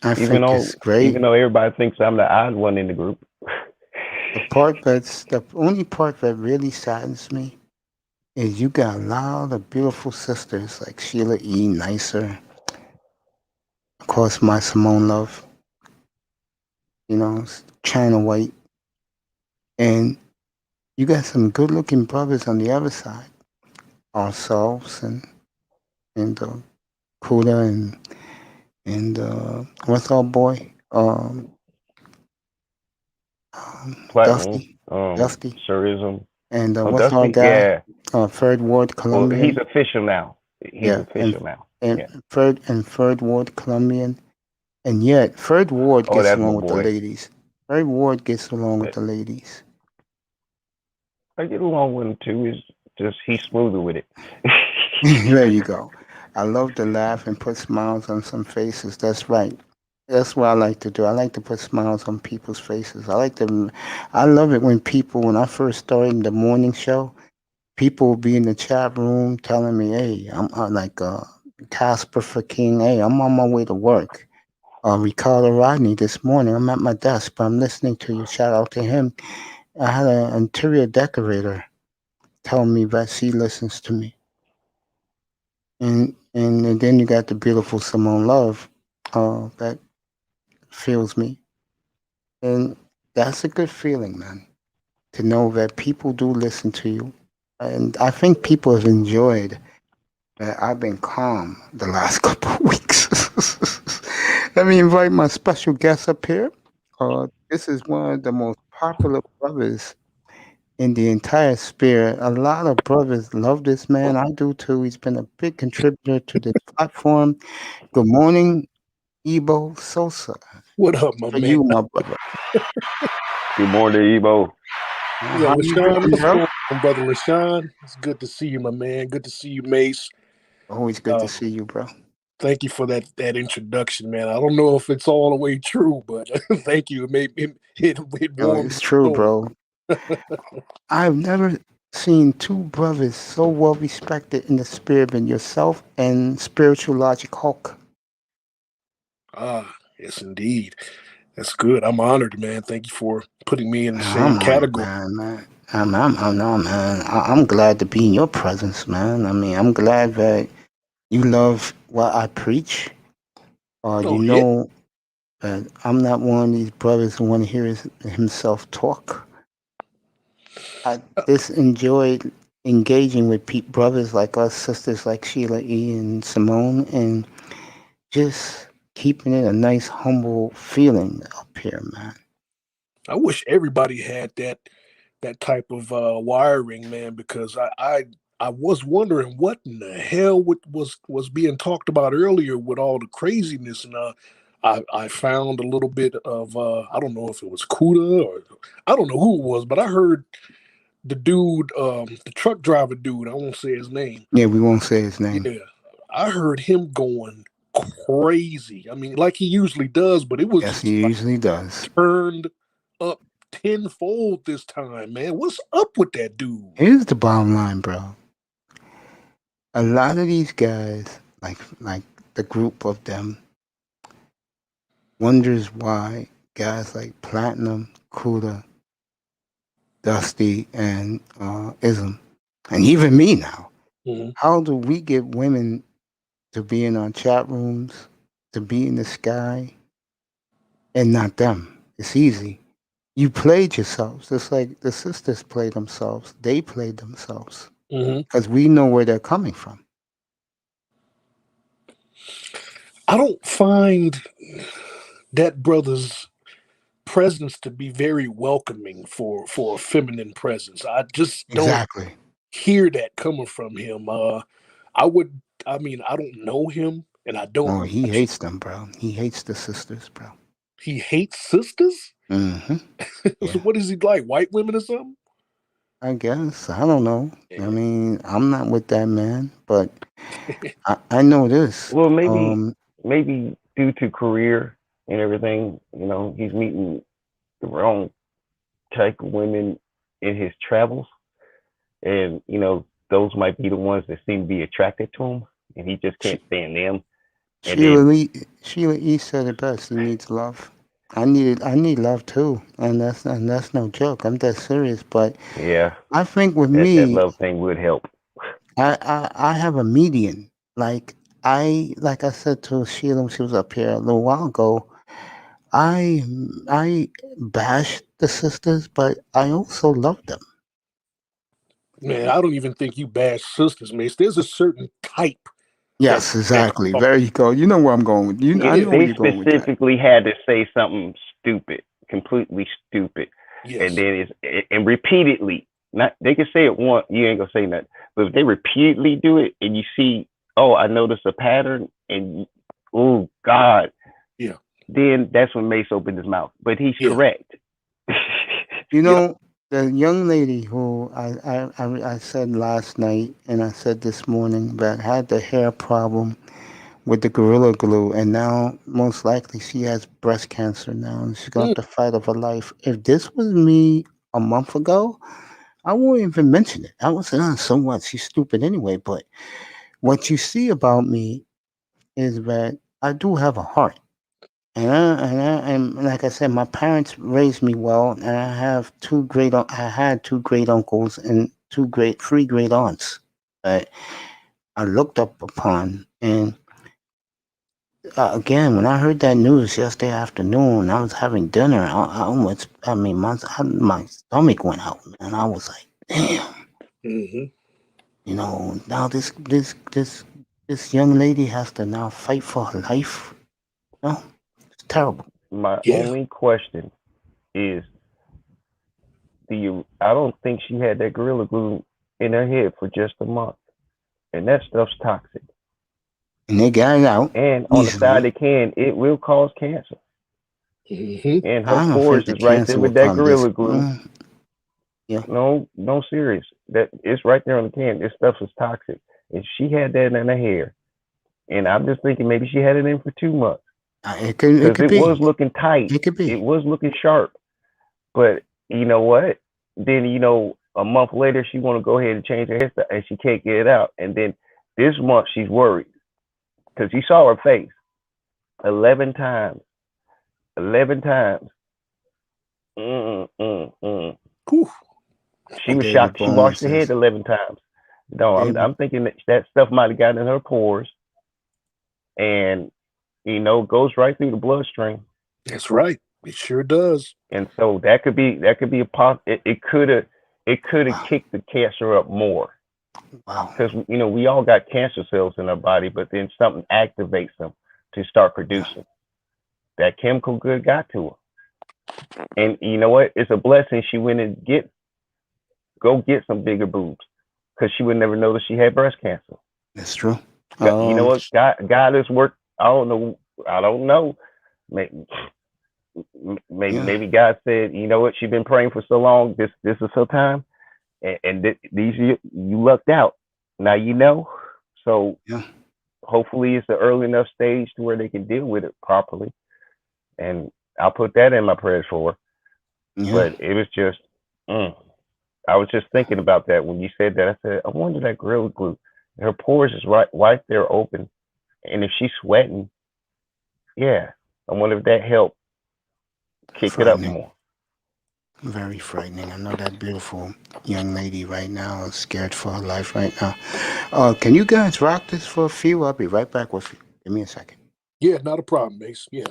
I think it's great. Even though everybody thinks I'm the odd one in the group. The only part that really saddens me is you got a lot of beautiful sisters like Sheila E. Nicer, of course, my Simone Love, China White, and you got some good-looking brothers on the other side, ourselves and Kuda and what's our boy, Platinum, Dusty, Surism. and what's Dusty? our guy, Yeah. Third Ward, Well, Columbia. he's official now. He's official now. and Yeah. Third Ward Colombian, and yet Third Ward Oh, gets that's my along with the boy. ladies. Third Ward gets along with But the ladies. I get along with him too. Is just he's smoother with it. There you go. I love to laugh and put smiles on some faces. That's right. That's what I like to do. I like to put smiles on people's faces. I love it when people, when I first started the morning show, people would be in the chat room telling me, hey, I'm like Casper for King, hey, I'm on my way to work. Ricardo Rodney, this morning, I'm at my desk, but I'm listening to you. Shout out to him. I had an interior decorator tell me that she listens to me. And then you got the beautiful Simone Love that feels me. And that's a good feeling, man, to know that people do listen to you. And I think people have enjoyed that I've been calm the last couple of weeks. Let me invite my special guest up here. This is one of the most popular brothers in the entire spirit. A lot of brothers love this man. I do too. He's been a big contributor to this platform. Good morning, Ebo Sosa. What up, my For man? you, my brother. Good morning, Ebo. Yo, How you LaShawn, doing, what's bro? going on, brother LaShawn? It's good to see you, my man. Good to see you, Mace. Always good to Uh, see you, bro. Thank you for that introduction, man. I don't know if it's all the way true, but thank you. It Oh, warmed it's my true, soul. bro. I've never seen two brothers so well respected in the spirit than yourself and Spiritual Logic Hulk. Yes, indeed. That's good. I'm honored, man. Thank you for putting me in the same I'm honored, category. man. I'm no, man. I'm glad to be in your presence, man. I mean, I'm glad that you love what I preach. You Oh yeah. know that I'm not one of these brothers who want to hear himself talk. I just enjoyed engaging with brothers like us, sisters like Sheila E. and Simone, and just keeping it a nice, humble feeling up here, man. I wish everybody had that type of wiring, man, because I was wondering what in the hell was being talked about earlier with all the craziness, and I found a little bit of I don't know if it was Kuda or I don't know who it was, but I heard the dude, the truck driver dude, I won't say his name. Yeah, we won't say his name. Yeah, I heard him going crazy. I mean, like he usually does, but it was Yes, just he like usually does. turned up tenfold this time, man. What's up with that dude? Here's the bottom line, bro. A lot of these guys, like the group of them, wonders why guys like Platinum, Kuda, Dusty, and Ism, and even me now. Mhm. How do we get women to be in our chat rooms, to be in the sky, and not them? It's easy. You played yourselves, just like the sisters played themselves. They played themselves Mhm. because we know where they're coming from. I don't find that brother's presence to be very welcoming for a feminine presence. I just don't Exactly. hear that coming from him. I would. I mean, I don't know him, and I don't Oh, he watch. hates them, bro. He hates the sisters, bro. He hates sisters. Mm-hmm. So Yeah, what is he like? White women or something? I guess. I don't know. I Yeah. mean, I'm not with that man, but I know this. Well, maybe due to career and everything, he's meeting the wrong type of women in his travels, and those might be the ones that seem to be attracted to him, and he just Sh- can't stand them. And Sheila then Lee, Sheila E said it best. He needs love. I need love too, and that's no joke. I'm that serious. But yeah, I think with that me, love thing would help. I have a median. Like I said to Sheila when she was up here a little while ago. I bash the sisters, but I also love them. Man, I don't even think you bash sisters, man. There's a certain type that Yes, that exactly. There you go. You know where I'm going with you. I They yeah, know where they you're going with that. specifically had to say something stupid, completely stupid, and yes. then and repeatedly. Not they can say it once, you ain't gonna say nothing. But if they repeatedly do it, and you see oh, I noticed a pattern, and oh God, Yeah. then that's when Mace opened his mouth. But he's Yeah. correct. You Yeah. know, the young lady who I said last night, and I said this morning, that had the hair problem with the Gorilla Glue, and now most likely she has breast cancer now, and she's going to Mm. have to fight of her life. If this was me a month ago, I wouldn't even mention it. I would say, oh, so what? She's stupid anyway. But what you see about me is that I do have a heart. And like I said, my parents raised me well, and I have I had two great uncles and three great aunts that I looked up upon. And again, when I heard that news yesterday afternoon, I was having dinner. I almost, I mean, my stomach went out, and I was like, damn, Mm-hmm. now this young lady has to now fight for her life. No, it's terrible. My Yeah. only question is, I don't think she had that Gorilla Glue in her head for just a month, and that stuff's toxic. And they got it out And on the side easily. it can, it will cause cancer. Mm-hmm. And her I don't pores think the is right there cancer will with that come this. Gorilla Glue. Yeah, No, no, serious. That it's right there on the can. This stuff is toxic. And she had that in her hair. And I'm just thinking maybe she had it in for 2 months it because could it was be. looking tight. It could It be. was looking sharp. But you know what? Then a month later she want to go ahead and change her hairstyle and she can't get it out. And then this month she's worried because you saw her face 11 times. 11 times. Mm. Whew. She was David shocked. She Bowman washed her head says, 11 times. No, David, I'm thinking that stuff might have gotten in her pores and goes right through the bloodstream. That's right. It sure does. And so that could be it could have wow, kicked the cancer up more wow, because we all got cancer cells in our body, but then something activates them to start yeah, producing. That chemical good got to her. And you know what? It's a blessing she went and go get some bigger boobs because she would never notice she had breast cancer. that's true. You know what? God has worked. I don't know. I don't know. Maybe, Yeah, maybe God said, you know what? She's been praying for so long. This is her time, and these you lucked out. Now you know. So yeah, hopefully it's an early enough stage to where they can deal with it properly. And I'll put that in my prayers for her. yeah. But it was just, mm, I was just thinking about that when you said that. I said, I wonder that Gorilla Glue. Her pores is right there open, and if she's sweating, yeah, I wonder if that helped kick it up Frightening, more. very frightening. I know that beautiful young lady right now is scared for her life right now. Can you guys rock this for a few? I'll be right back with you. Give me a second. Yeah, not a problem, Mace. Yeah.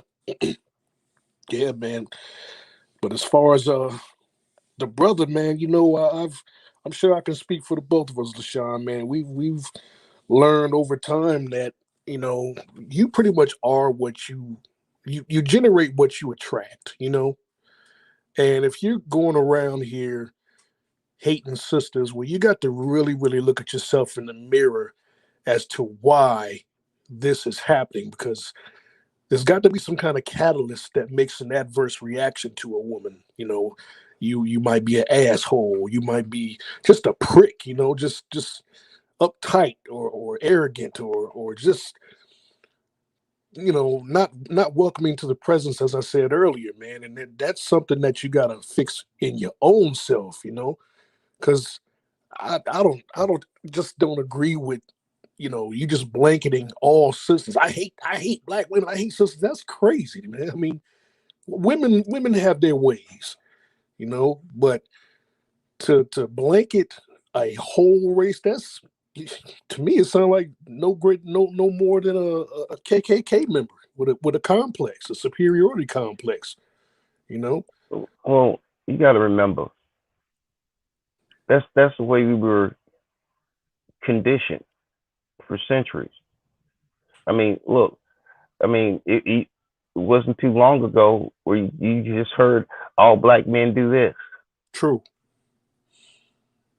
Yeah, man. But as far as the brother, man, I'm sure I can speak for the both of us, LaShawn, man. We've learned over time that, you pretty much are what you generate what you attract. And if you're going around here hating sisters, well, you got to really, really look at yourself in the mirror as to why this is happening, because there's got to be some kind of catalyst that makes an adverse reaction to a woman. You might be an asshole, you might be just a prick, just uptight or arrogant or just not welcoming to the presence, as I said earlier, man. And that's something that you got to fix in your own self, because I don't just don't agree with you just blanketing all sisters. I hate black women. I hate sisters. That's crazy, man. I mean, women have their ways, but to blanket a whole race, that's, to me, it sounds like no more than a KKK member with a complex, a superiority complex. You know, Well, you got to remember that's the way we were conditioned for centuries. I mean, look, I mean, it wasn't too long ago where you just heard all black men do this. true.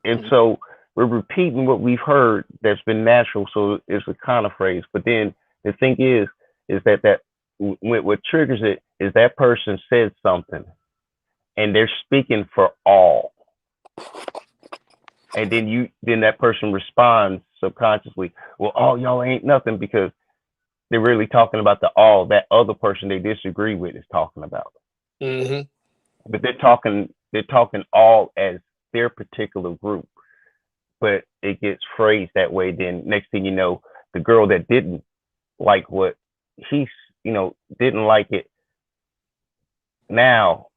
And Mhm. so we're repeating what we've heard that's been natural, so it's a kind of phrase. But then the thing is that what triggers it is that person said something, and they're speaking for all, and then that person responds subconsciously, well, all y'all ain't nothing, because they're really talking about the all that other person they disagree with is talking about. Mm-hmm. But they're talking all as their particular group, but it gets phrased that way. Then next thing you know, the girl that didn't like what he's, didn't like it, now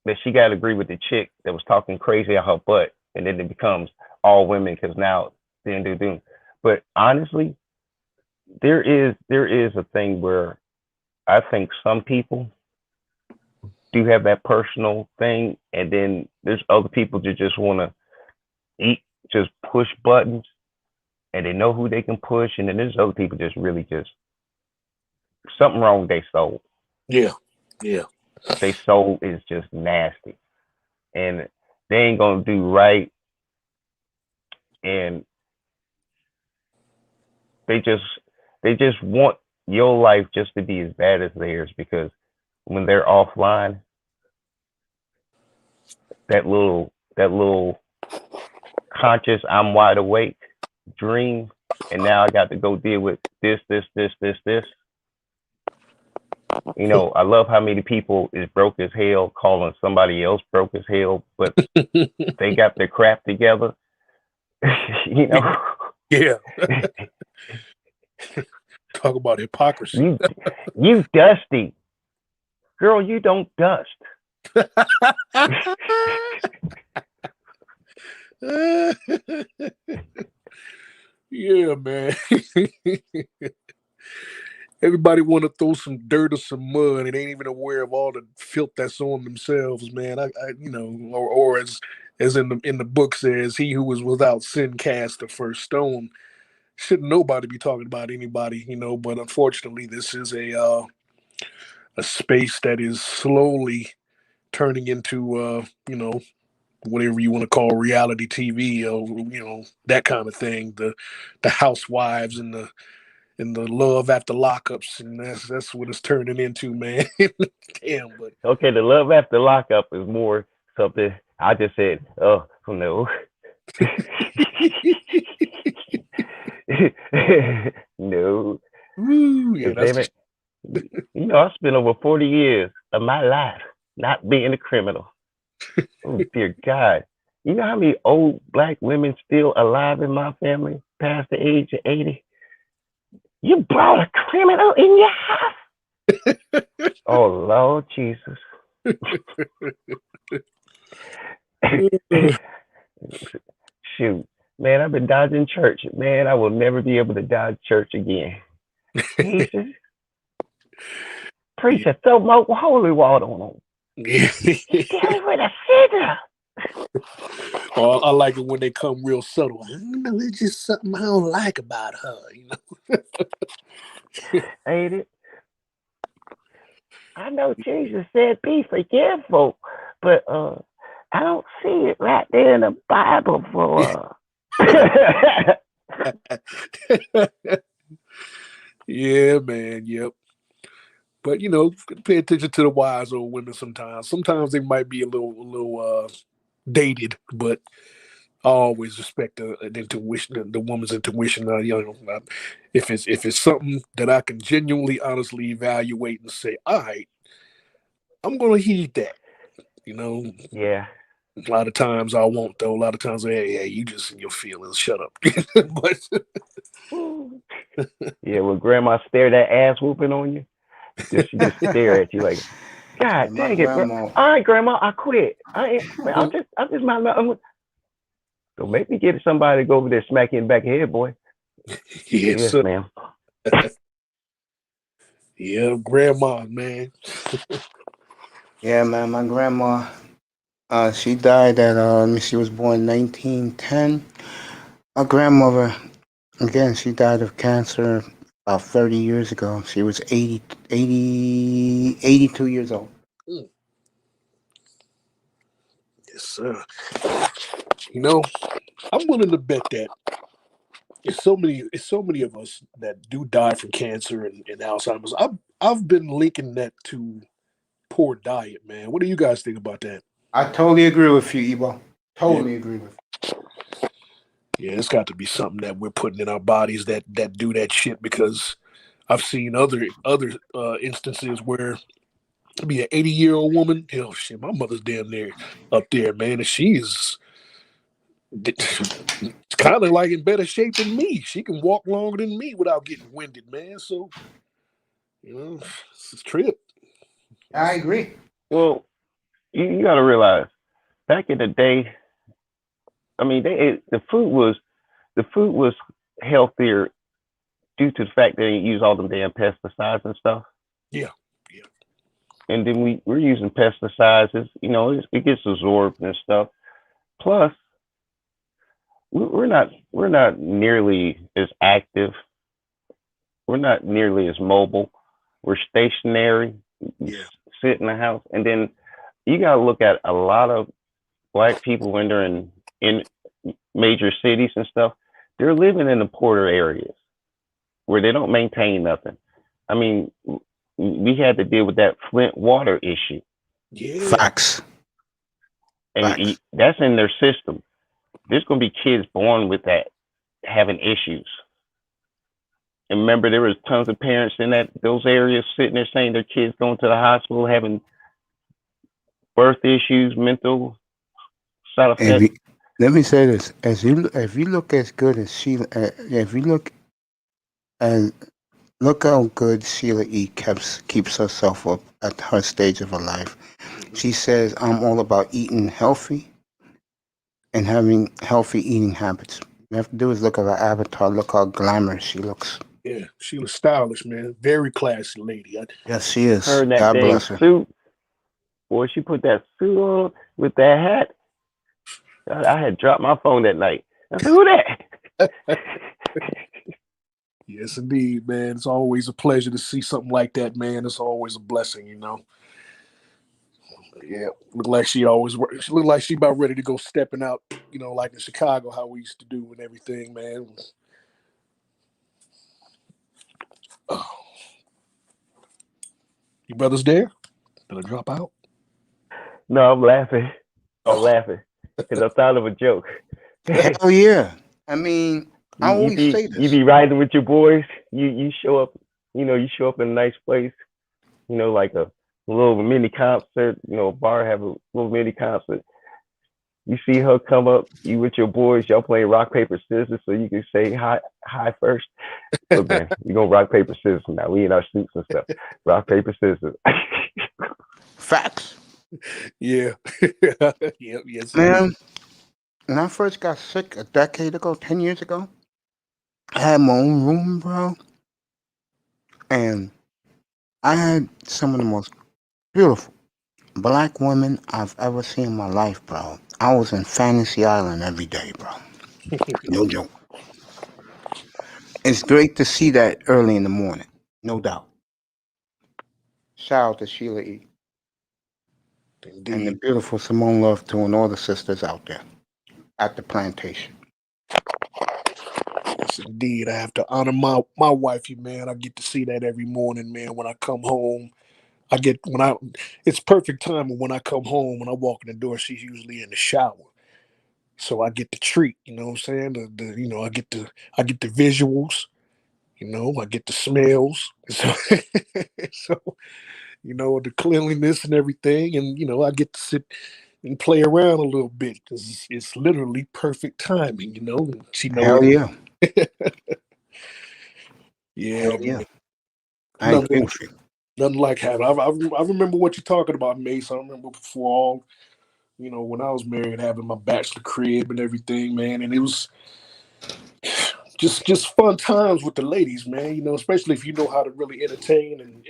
that she got to agree with the chick that was talking crazy out her butt, and then it becomes all women because now doom. But honestly, there is a thing where I think some people do have that personal thing, and then there's other people that just want to just push buttons, and they know who they can push, and then there's other people just really just something wrong with their soul. Yeah. Their soul is just nasty, and they ain't gonna do right, and they just want your life just to be as bad as theirs, because when they're offline, that little conscious I'm wide awake dream, and now I got to go deal with this. I love how many people is broke as hell calling somebody else broke as hell, but they got their crap together. Yeah. Talk about hypocrisy. You dusty. Girl, you don't dust. Yeah, man. Everybody want to throw some dirt or some mud and ain't even aware of all the filth that's on themselves, man. Or as in the book says, he who was without sin cast the first stone. Shouldn't nobody be talking about anybody, but unfortunately this is a space that is slowly turning into whatever you want to call reality TV, that kind of thing. The housewives and the love after lockups, and that's what it's turning into, man. Damn, but okay, the love after lockup is more something I just said. Oh no. No. Ooh, yeah, Damn it. I spent over 40 years of my life not being a criminal. Oh dear God. You know how many old black women still alive in my family past the age of 80? You brought a criminal in your house? Oh Lord Jesus. Shoot. Man, I've been dodging church. Man, I will never be able to dodge church again. Jesus. Preacher, throw more holy water on them. Tell me with a cigar. Oh, I like it when they come real subtle. It's just something I don't like about her, Ain't it? I know Jesus said be forgetful, but I don't see it right there in the Bible for Yeah, man, yep. But pay attention to the wise old women sometimes. Sometimes they might be a little dated, but I always respect the intuition, the woman's intuition. If it's something that I can genuinely, honestly evaluate and say, all right, I'm gonna heed that. Yeah. A lot of times I won't, though. A lot of times, hey, you just in your feelings. Shut up. But yeah, when grandma stare that ass whooping on you, she just stare at you like, God My dang it, bro. grandma, All right, grandma, I quit. I'm just my. So make me get somebody to go over there smack you in the back of the head, boy. yes, ma'am. Yeah, grandma, man. yeah, man, my grandma, she died she was born 1910. My grandmother, again, she died of cancer about 30 years ago. She was 82 years old. Yes, sir. You know, I'm willing to bet that it's so many of us that do die from cancer and Alzheimer's. I've been linking that to poor diet, man. What do you guys think about that? I totally agree with you, Ebo. Yeah, Totally agree with yeah, it's got to be something that we're putting in our bodies that do that shit. Because I've seen other instances where it'd be an 80-year-old woman. Hell, shit, my mother's damn near up there, man, and she's it's kind of like in better shape than me. She can walk longer than me without getting winded, man. So it's a trip. you. I agree. Well, you got to realize back in the day, I mean, the food was healthier due to the fact that they use all them damn pesticides and stuff. Yeah, yeah, And then we're using pesticides. It gets absorbed and stuff. Plus, we're not nearly as active. We're not nearly as mobile. We're stationary. yeah, Sit in the house, and then you got to look at a lot of black people when they're in major cities and stuff. They're living in the poorer areas where they don't maintain nothing. I mean, we had to deal with that Flint water issue, yeah. Facts. and Facts. that's in their system. There's going to be kids born with that having issues. And remember, there was tons of parents in those areas sitting there saying their kids going to the hospital having birth issues, mental side If effects. you, let me say this: if you look as good as Sheila, if you and look how good Sheila E. keeps herself up at her stage of her life. She says, "I'm all about eating healthy and having healthy eating habits." You have to do is look at her avatar. Look how glamorous she looks. Yeah, she was stylish, man. Very classy lady. Yes, she is. Her in that God dang bless her. suit, boy, she put that suit on with that hat. I had dropped my phone that night. I said, "Who that?" Yes, indeed, man. It's always a pleasure to see something like that, man. It's always a blessing, you know. Yeah, look like she looked like she about ready to go stepping out, like in Chicago, how we used to do and everything, man. Oh, your brother's there? Did I drop out? No, I'm laughing. I'm Oh, laughing because I thought of a joke. Hell yeah. I mean, I always say You this. be riding with your boys. You show up. You show up in a nice place. Like a little mini concert. A bar have a little mini concert. You see her come up. You with your boys. Y'all playing rock paper scissors, so you can say hi first. Look, man, we gonna rock paper scissors now. We in our suits and stuff. Rock paper scissors. Facts. yeah. Yeah, yes, indeed. Man, when I first got sick a decade ago, 10 years ago, I had my own room, bro. And I had some of the most beautiful black women I've ever seen in my life, bro. I was in Fantasy Island every day, bro. No joke. It's great to see that early in the morning, no doubt. Shout out to Sheila E. and the Indeed. beautiful Simone Love too, and all the sisters out there at the plantation. Yes, indeed. I have to honor my wifey, man. I get to see that every morning, man. When I come home, I get when I it's perfect time when I come home. When I walk in the door, she's usually in the shower, so I get the treat. You know what I'm saying? I get the visuals. I get the smells. So, so the cleanliness and everything, and I get to sit and play around a little bit because it's literally perfect timing. She knows. Hell yeah. Yeah, Hell yeah. man. I Nothing, agree with you. nothing like having. I remember what you're talking about, Mace. I remember before all. When I was married, having my bachelor crib and everything, man, and it was just fun times with the ladies, man. Especially if you know how to really entertain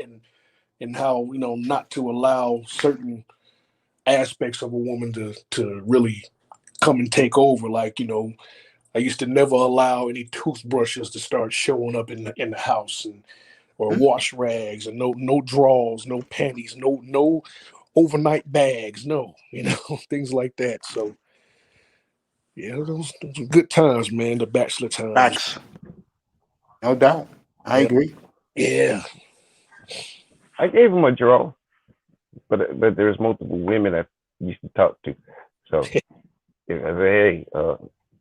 and how not to allow certain aspects of a woman to really come and take over. Like I used to never allow any toothbrushes to start showing up in the house, and or Hmm? wash rags, and no drawers, no panties, no overnight bags, no things like that. So Yeah, those were good times, man. The bachelor times. Facts. No doubt. I Yeah. agree. Yeah. I gave him a draw, but there's multiple women I used to talk to. So if I say, hey,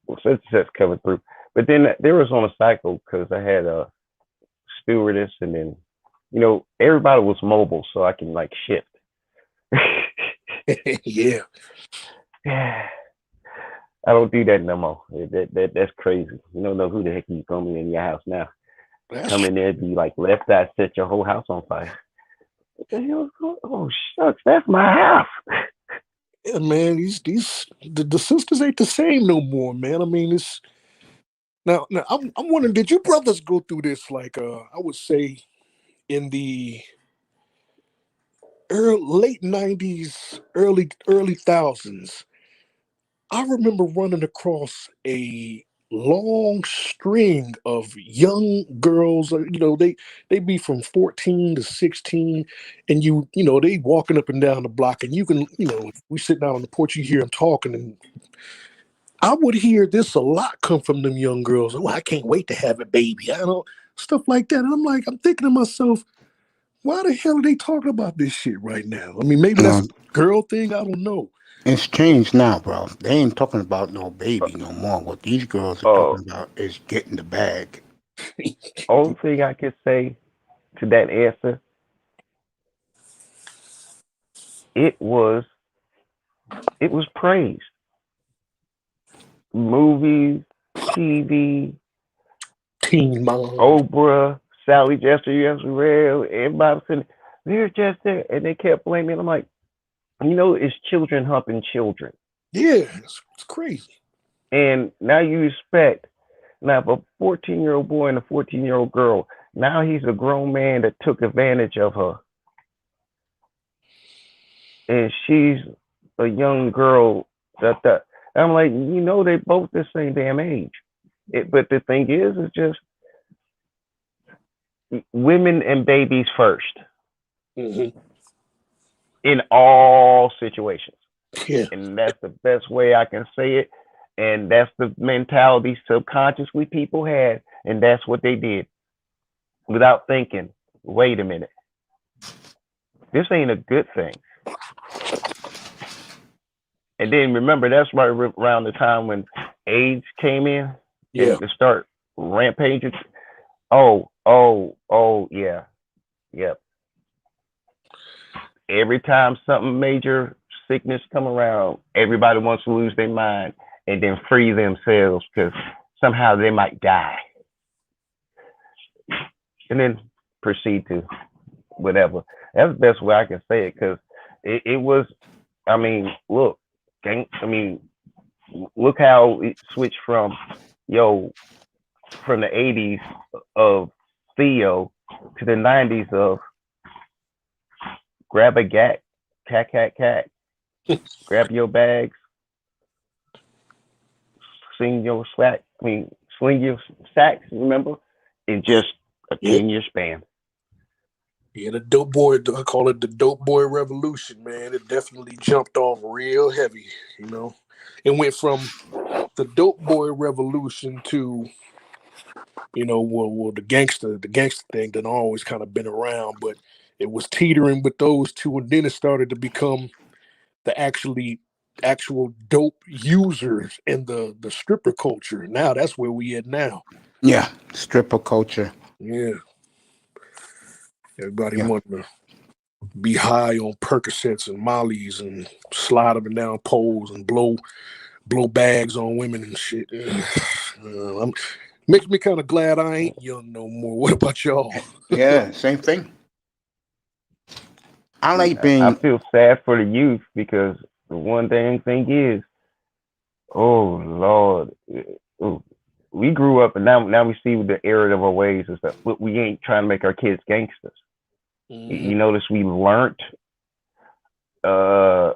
well, such and such coming through. But then there was on a cycle because I had a stewardess, and then everybody was mobile, so I can like shift. Yeah. I don't do that no more. That's crazy. You don't know who the heck you coming in your house now. That's Come in there, be like left eye, set your whole house on fire. What the hell? Oh shucks, that's my house. yeah, man. The sisters ain't the same no more, man. I mean, it's now I'm wondering, did you brothers go through this like I would say in the late '90s, early thousands? I remember running across a long string of young girls. They be from 14 to 16, and they walking up and down the block, and you can we sitting out on the porch, you hear them talking, and I would hear this a lot come from them young girls. Oh, I can't wait to have a baby. I don't stuff like that. And I'm thinking to myself, why the hell are they talking about this shit right now? I mean, maybe that's No, a girl thing. I don't know. it's changed now, bro. They ain't talking about no baby no more. What these girls are Oh, talking about is getting the bag. only thing I could say to that answer, it was it was praised. Movies, TV, Teen mom. Oprah, Sally Jester, yes, real. Everybody was saying they're just there, and they kept blaming. I'm like, it's children humping children, Yeah, it's crazy. and now you expect now if a 14-year-old boy and a 14-year-old girl. Now he's a grown man that took advantage of her, and she's a young girl. That I'm like, they both the same damn age. But the thing is, it's just women and babies first Hmm. in all situations. Yeah, And that's the best way I can say it. And that's the mentality subconsciously people had, and that's what they did without thinking. Wait a minute, this ain't a good thing. And then remember, that's right around the time when AIDS came in yeah, and to start rampaging. Oh, yeah, yep. Every time something major sickness come around, everybody wants to lose their mind and then free themselves because somehow they might die, and then proceed to whatever. That's the best way I can say it because it was. I mean, look, look how it switched from from the '80s of Theo to the '90s of grab a cat, grab your bags, sling your slack. Sling your sacks. Remember, in just a yeah, 10-year span. yeah. The dope boy, I call it the dope boy revolution, man. It definitely jumped off real heavy. It went from the dope boy revolution to well, the gangster thing that always kind of been around, but it was teetering with those two, and then it started to become the actual dope users and the stripper culture. Now that's where we at now. Yeah, stripper culture. Yeah, everybody Yeah, wanting to be high on Percocets and Mollies and slide up and down poles and blow bags on women and shit. Makes me kind of glad I ain't young no more. What about y'all? yeah, same thing. I like I being. feel sad for the youth because the one thing is, oh Lord, ooh, we grew up and now we see the error of our ways and stuff. But we ain't trying to make our kids gangsters. Mhm. You notice we learned. Uh,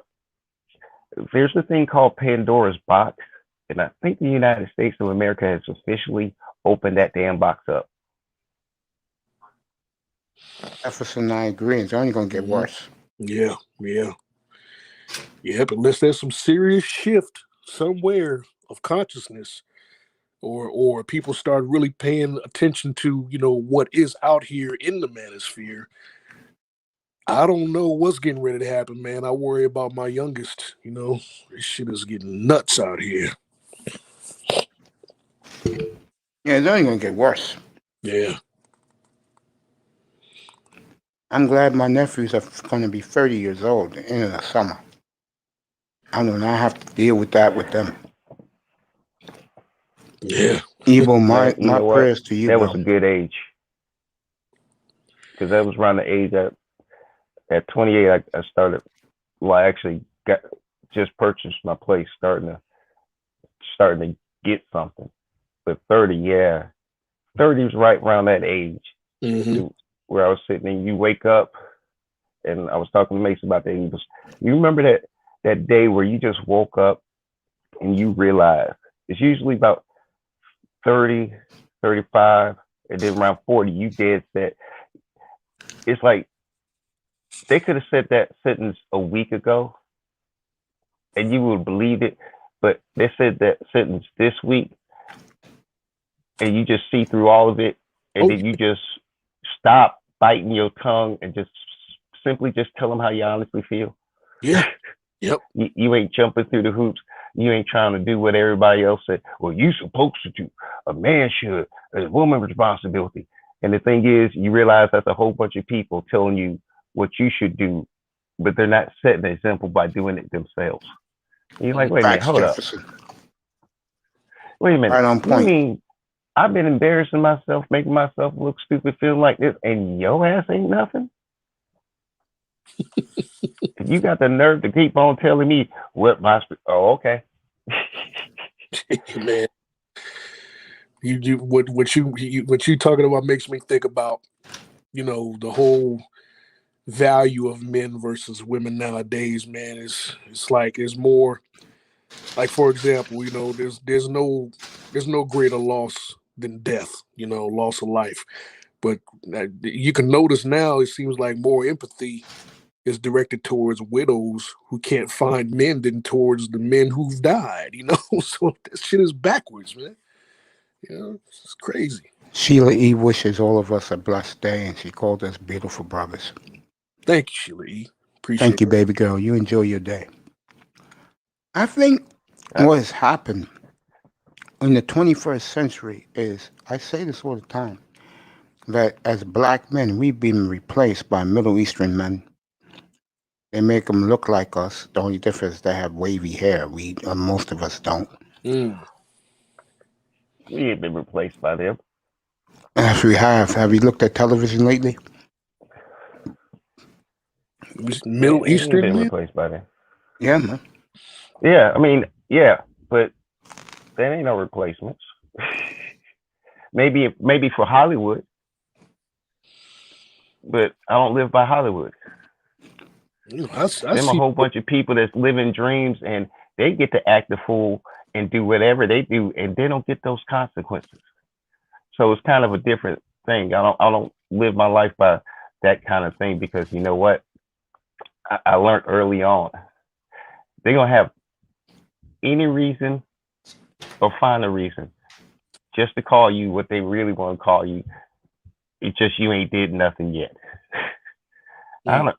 there's a thing called Pandora's box, and I think the United States of America has officially opened that damn box up. Jefferson, I agree. It's only gonna get Mhm. worse. Yeah. Yep. Unless there's some serious shift somewhere of consciousness, or people start really paying attention to, what is out here in the manosphere. I don't know what's getting ready to happen, man. I worry about my youngest. This shit is getting nuts out here. Yeah, it's only gonna get worse. Yeah. I'm glad my nephews are gonna be 30 years old at the end of the summer. I do not have to deal with that with them. Yeah. Evil, Man, my prayers to you, that was Bill. a good age, because that was around the age that at 28 I started. Well, I actually just purchased my place, starting to get something. But 30, yeah, 30 was right around that age Mm-hmm. where I was sitting and you wake up, and I was talking to Mason about that. You remember that day where you just woke up and you realize it's usually about 30, 35, and then around 40, you dead set. It's like they could have said that sentence a week ago and you would believe it, but they said that sentence this week and you just see through all of it, and Oh, then you just stop biting your tongue and just simply just tell them how you honestly feel. yeah. Yep. You ain't jumping through the hoops. You ain't trying to do what everybody else said. Well, you supposed to do. A man should. It's a woman's responsibility. And the thing is, you realize that's a whole bunch of people telling you what you should do, but they're not setting an example by doing it themselves. And you're like, wait a minute, Facts, hold up. Jefferson. Wait a minute. Right on You point. mean I've been embarrassing myself, making myself look stupid, feeling like this, and your ass ain't nothing? You got the nerve to keep on telling me what my okay. Man, what you talking about makes me think about, the whole value of men versus women nowadays, man. It's like it's more like, for example, there's no greater loss than death, loss of life. But you can notice now it seems like more empathy is directed towards widows who can't find men than towards the men who've died, So that shit is backwards, man. It's crazy. Sheila E. wishes all of us a blessed day, and she called us beautiful brothers. Thank you, Sheila E. Appreciate Thank you, it. baby girl. You enjoy your day. I think what has happened in the 21st century is, I say this all the time, that as black men, we've been replaced by Middle Eastern men. They make them look like us. The only difference is they have wavy hair. Most of us don't. Mm. We ain't been replaced by them. Yes, we have. Have you looked at television lately? Middle We ain't Eastern been men? replaced by them. Yeah, man. Yeah, I mean, yeah, but there ain't no replacements. maybe for Hollywood, but I don't live by Hollywood. I Them a see. whole bunch of people that's living dreams, and they get to act the fool and do whatever they do, and they don't get those consequences. So it's kind of a different thing. I don't live my life by that kind of thing, because you know what? I learned early on, they're gonna have any reason or find a reason just to call you what they really want to call you. It's just you ain't did nothing yet. I don't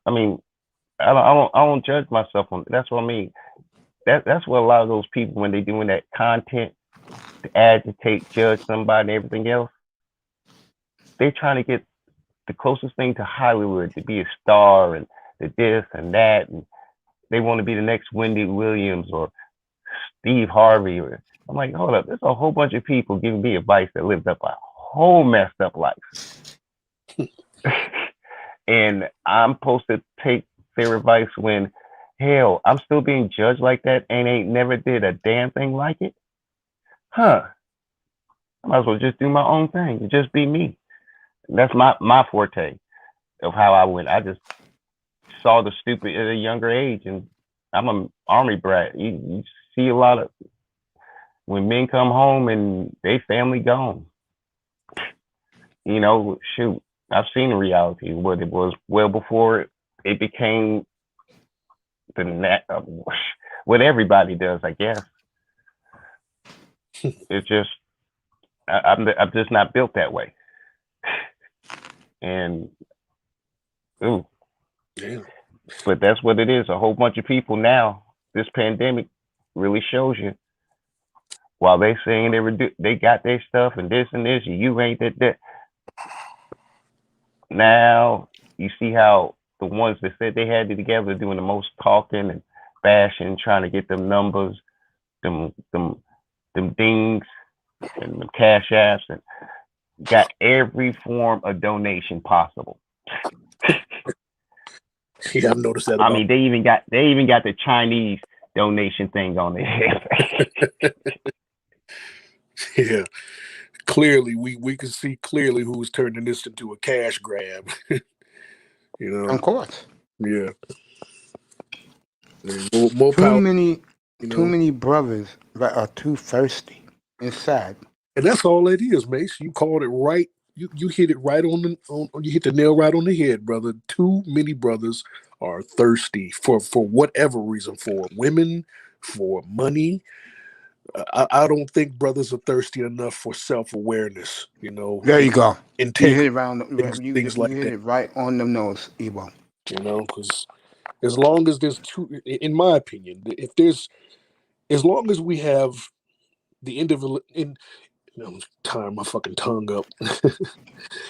judge myself on. That's what I mean. That's what a lot of those people, when they doing that content to agitate, judge somebody and everything else, they're trying to get the closest thing to Hollywood, to be a star and the this and that, and they want to be the next Wendy Williams or Steve Harvey. I'm like, hold up, there's a whole bunch of people giving me advice that lived up a whole messed up life. And I'm supposed to take their advice when, hell, I'm still being judged like that and ain't never did a damn thing like it? Huh. I might as well just do my own thing and just be me. That's my forte of how I went. I just saw the stupid at a younger age, and I'm an army brat. You see a lot of, when men come home and they family gone. Shoot, I've seen the reality, what it was well before it became what everybody does, I guess. It's just I'm just not built that way. And ooh, Yeah. but that's what it is. A whole bunch of people now. This pandemic really shows you. While they saying they got their stuff and this, and you ain't that. Now you see how the ones that said they had it together doing the most talking and bashing, trying to get them numbers, them dings and the cash apps, and got every form of donation possible. Yeah, I've noticed that I about. mean, they even got the Chinese donation thing on there. Yeah, clearly we can see clearly who's turning this into a cash grab. You know, Of course. yeah. More Too power. many, You too know, many brothers that are too thirsty. It's sad. and that's all it is, Mace. You called it right. You hit it right you hit the nail right on the head, brother. Too many brothers are thirsty for whatever reason, for women, for money. I don't think brothers are thirsty enough for self-awareness, There you go. You hit integrity, it around. things You like hit that. it right on the nose, Evo. Because as long as there's in my opinion, as long as we have the individual I'm tying my fucking tongue up.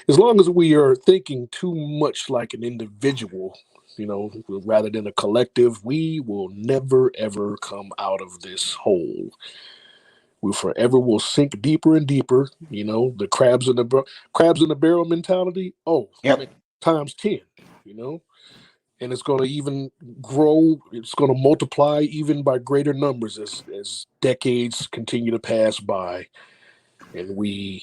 As long as we are thinking too much like an individual, rather than a collective, we will never ever come out of this hole. We forever will sink deeper and deeper. The crabs in the barrel mentality. Oh, man, Yep. times 10. And it's going to even grow. It's going to multiply even by greater numbers as decades continue to pass by, and we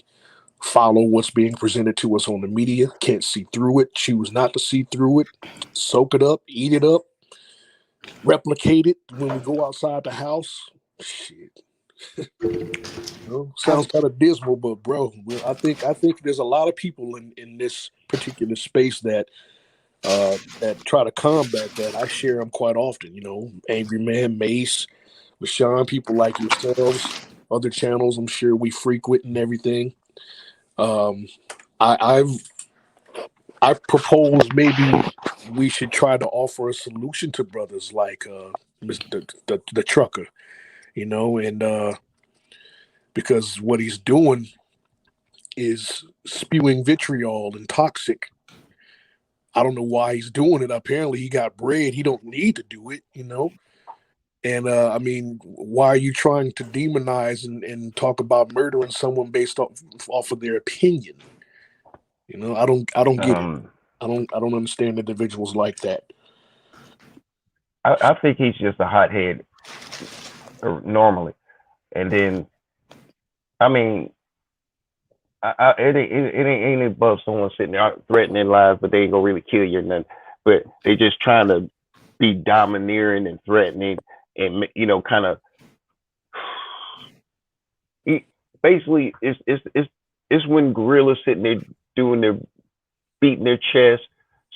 follow what's being presented to us on the media. Can't see through it. Choose not to see through it. Soak it up. Eat it up. Replicate it when we go outside the house. Shit. Sounds kind of dismal, but bro, I think there's a lot of people in this particular space that try to combat that. I share them quite often. Angry Man, Mace, Rashawn, people like yourselves, other channels I'm sure we frequent and everything. I've proposed maybe we should try to offer a solution to brothers like the trucker, and because what he's doing is spewing vitriol and toxic. I don't know why he's doing it. Apparently, he got bread. He don't need to do it, And I mean, why are you trying to demonize and talk about murdering someone based off of their opinion? I don't get it. I don't understand individuals like that. I think he's just a hothead normally, and then I mean, it ain't above someone sitting there threatening lives, but they ain't gonna really kill you or nothing. But they just trying to be domineering and threatening, and kind of basically it's when gorillas sitting there doing their beating their chest,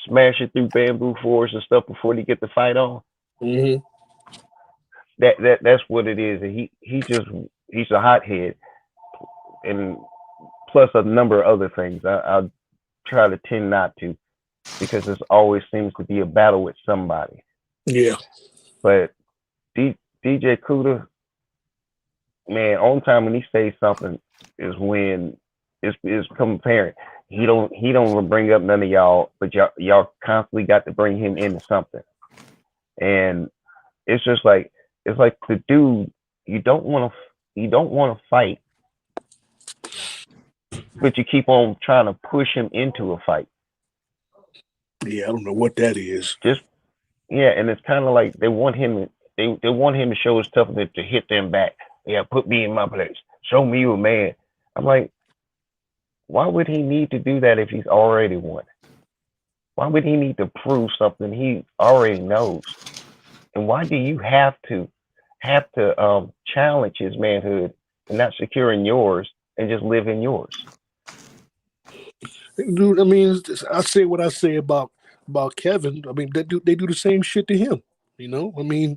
smashing through bamboo forests and stuff before they get the fight on. Mm-hmm. That's what it is. And he's a hothead, and plus a number of other things. I'll try to tend not to, because there always seems to be a battle with somebody. Yeah. But DJ Kuda, man, on time when he says something is when it's become apparent. He don't bring up none of y'all, but y'all constantly got to bring him into something. And it's just like the dude, you don't want to fight, but you keep on trying to push him into a fight. Yeah, I don't know what that is. And it's kind of like they want him to show his toughness, to hit them back. Yeah, put me in my place. Show me you a man. I'm like, why would he need to do that if he's already won? Why would he need to prove something he already knows? And why do you have to challenge his manhood and not securing yours and just live in yours? Dude, I mean, I say what I say about Kevin. I mean, they do the same shit to him. I mean,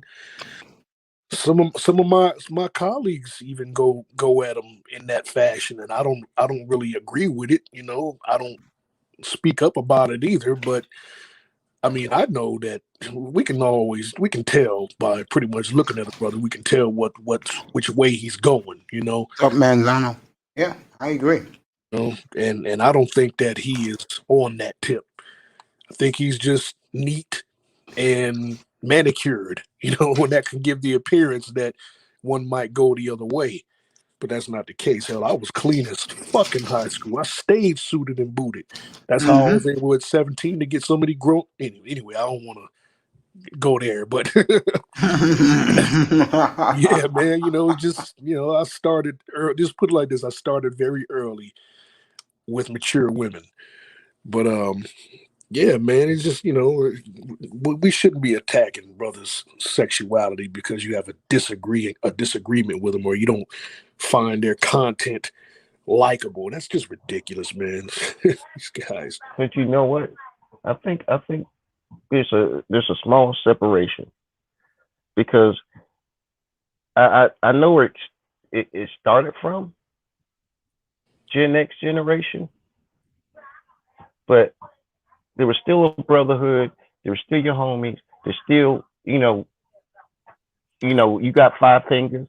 some of my colleagues even go at him in that fashion, and I don't really agree with it. I don't speak up about it either. But I mean, I know that we can tell by pretty much looking at a brother. We can tell which way he's going. Up, man, Lano. Yeah, I agree. And I don't think that he is on that tip. I think he's just neat and manicured, and that can give the appearance that one might go the other way. But that's not the case. Hell, I was clean as fuck in high school. I stayed suited and booted. That's how I was able at 17 to get so many grown. Anyway, I don't want to go there, but yeah, man, I started, just put it like this, I started very early with mature women. But yeah, man, it's just we shouldn't be attacking brothers' sexuality because you have a disagreement with them, or you don't find their content likable. That's just ridiculous, man. These guys. But you know what? I think there's a small separation because I know where it started from, Gen X generation, but there was still a brotherhood. There were still your homies. There's still, you got five fingers.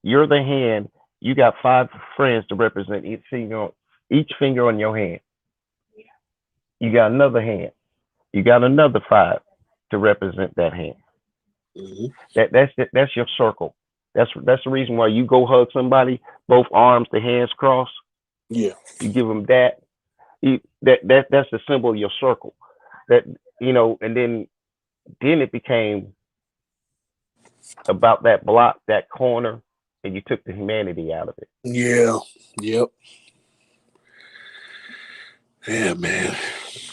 You're the hand. You got five friends to represent each finger on your hand. You got another hand. You got another five to represent that hand. Mm-hmm. That's your circle. That's the reason why you go hug somebody, both arms, the hands crossed. Yeah. You give them that. That's the symbol of your circle. That and then it became about that block, that corner, and you took the humanity out of it. Yeah. Yep. Yeah, man.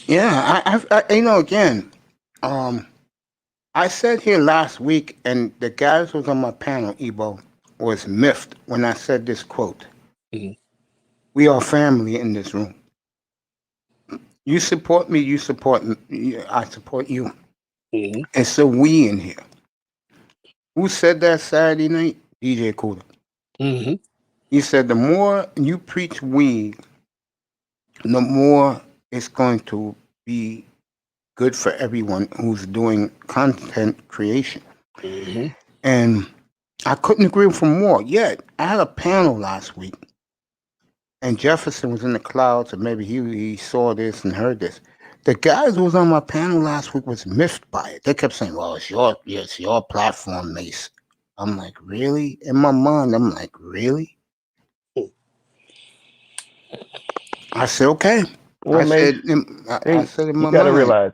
Yeah, I again, I said here last week, and the guys who was on my panel, Ebo, was miffed when I said this quote. Mm-hmm. We are family in this room. You support me, you support me, I support you. Mm-hmm. It's a we in here. Who said that Saturday night? DJ Cooler. Mm-hmm. He said the more you preach we, the more it's going to be good for everyone who's doing content creation. Mm-hmm. And I couldn't agree with him more. Yet I had a panel last week, and Jefferson was in the clouds, and maybe he saw this and heard this. The guys who was on my panel last week was miffed by it. They kept saying, "Well, it's your platform, Mace." I'm like, really? In my mind, I'm like, really? I said, okay. Well, Mace, I said in my you got to mind, realize,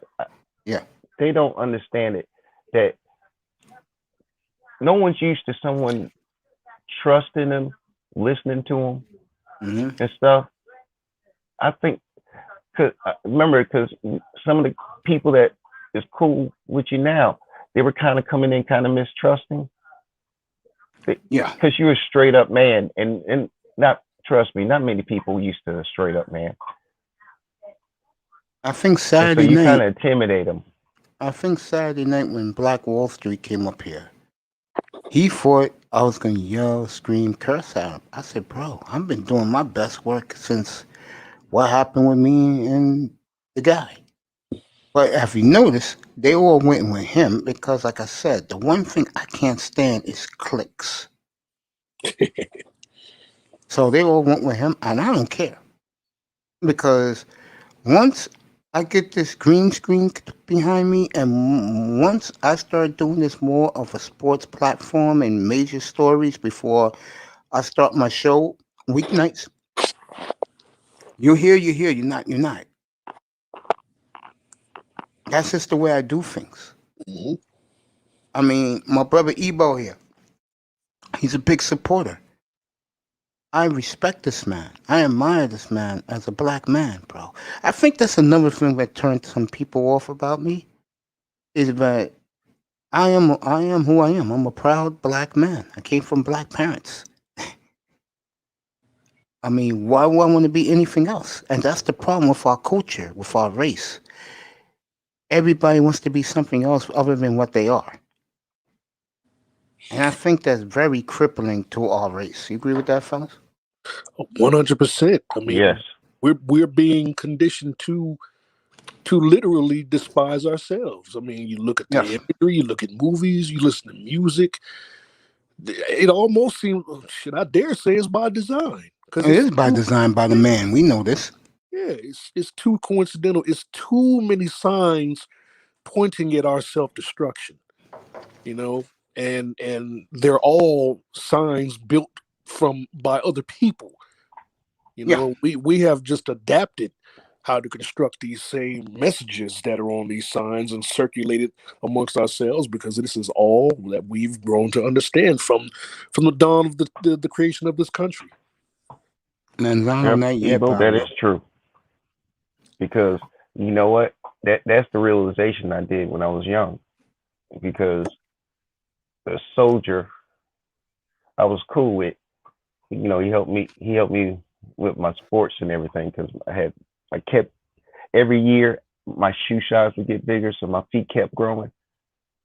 yeah, they don't understand it that no one's used to someone trusting them, listening to them, and stuff. I think, because some of the people that is cool with you now, they were kind of coming in kind of mistrusting. Yeah. Because you're a straight up man, and not trust me, not many people used to a straight up man. I think So Saturday you kind night, of intimidate them. I think Saturday night when Black Wall Street came up here, he thought I was going to yell, scream, curse at him. I said, bro, I've been doing my best work since what happened with me and the guy. But if you notice, they all went with him because, like I said, the one thing I can't stand is clicks. So they all went with him, and I don't care. Because once I get this green screen behind me, and once I start doing this more of a sports platform and major stories before I start my show weeknights, you're here, you're not, you're not. That's just the way I do things. Mm-hmm. I mean, my brother Ebo here, he's a big supporter. I respect this man. I admire this man as a black man, bro. I think that's another thing that turned some people off about me is that I am who I am. I'm a proud black man. I came from black parents. I mean, why would I want to be anything else? And that's the problem with our culture, with our race. Everybody wants to be something else other than what they are. And I think that's very crippling to our race. You agree with that, fellas? 100%. I Yes. mean, we're being conditioned to literally despise ourselves. I mean, you look at the Yes. imagery, you look at movies, you listen to music. It almost seems, should I dare say, it's by design because It is by design by the man. We know this. yeah, it's too coincidental. It's too many signs pointing at our self destruction. You know, and they're all signs built from by other people. You Yeah. know, we have just adapted how to construct these same messages that are on these signs and circulate it amongst ourselves because this is all that we've grown to understand from the dawn of the creation of this country. And I don't Yep. know yet, Ebo, that is Pablo. true. Because you know what? That's the realization I did when I was young. Because the soldier I was cool with, he helped me with my sports and everything because I kept every year my shoe size would get bigger, so my feet kept growing,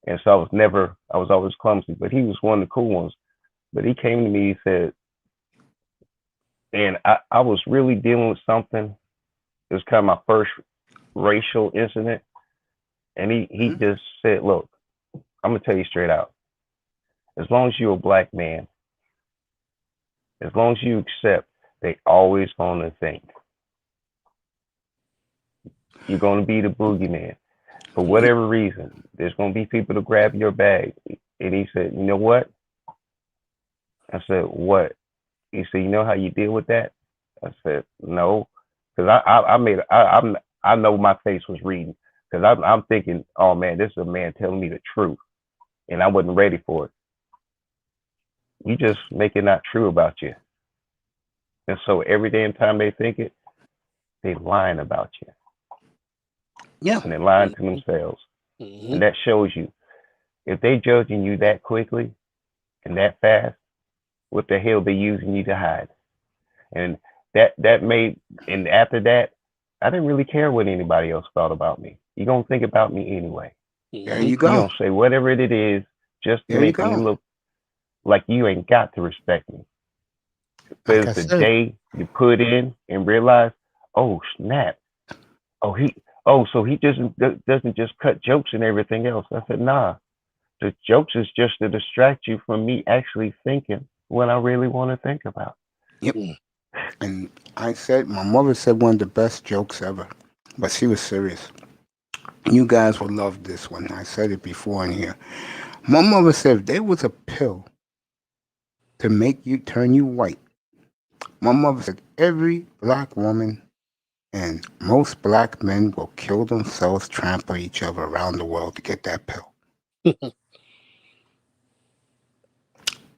and so I was always clumsy. But he was one of the cool ones. But he came to me, he said, and I was really dealing with something. It was kind of my first racial incident, and he Mhm. just said, "Look, I'm gonna tell you straight out. As long as you're a black man, as long as you accept, they always gonna think you're gonna be the boogeyman for whatever reason. There's gonna be people to grab your bag." And he said, "You know what?" I said, "What?" He said, "You know how you deal with that?" I said, "No," because I know my face was reading because I'm thinking, oh man, this is a man telling me the truth, and I wasn't ready for it. You just make it not true about you, and so every damn time they think it, they lying about you, Yeah. and they're lying to themselves, Mm-hmm. and that shows you if they judging you that quickly and that fast, what the hell they using you to hide? And that made and after that, I didn't really care what anybody else thought about me. You're gonna think about me anyway. There Mm-hmm. you You're go. gonna say whatever it is just to There you make me go. look like you ain't got to respect me. But Like it's I the said, day you put in and realize, oh snap, oh so he doesn't just cut jokes and everything else. I said, nah, the jokes is just to distract you from me actually thinking what I really want to think about. yep. And I said, my mother said one of the best jokes ever, but she was serious. You guys will love this one. I said it before in here. My mother said if there was a pill to make you turn you white, my mother said every black woman and most black men will kill themselves, trample each other around the world to get that pill.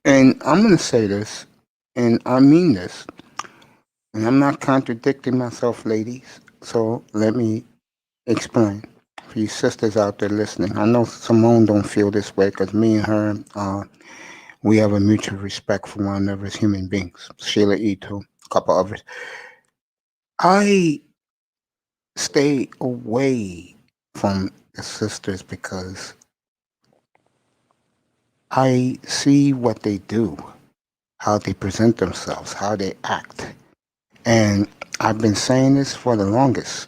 And I'm going to say this, and I mean this, and I'm not contradicting myself, ladies. So let me explain for you sisters out there listening. I know Simone don't feel this way because me and her, we have a mutual respect for one another as human beings. Sheila E. too, a couple others. I stay away from the sisters because I see what they do, how they present themselves, how they act. And I've been saying this for the longest.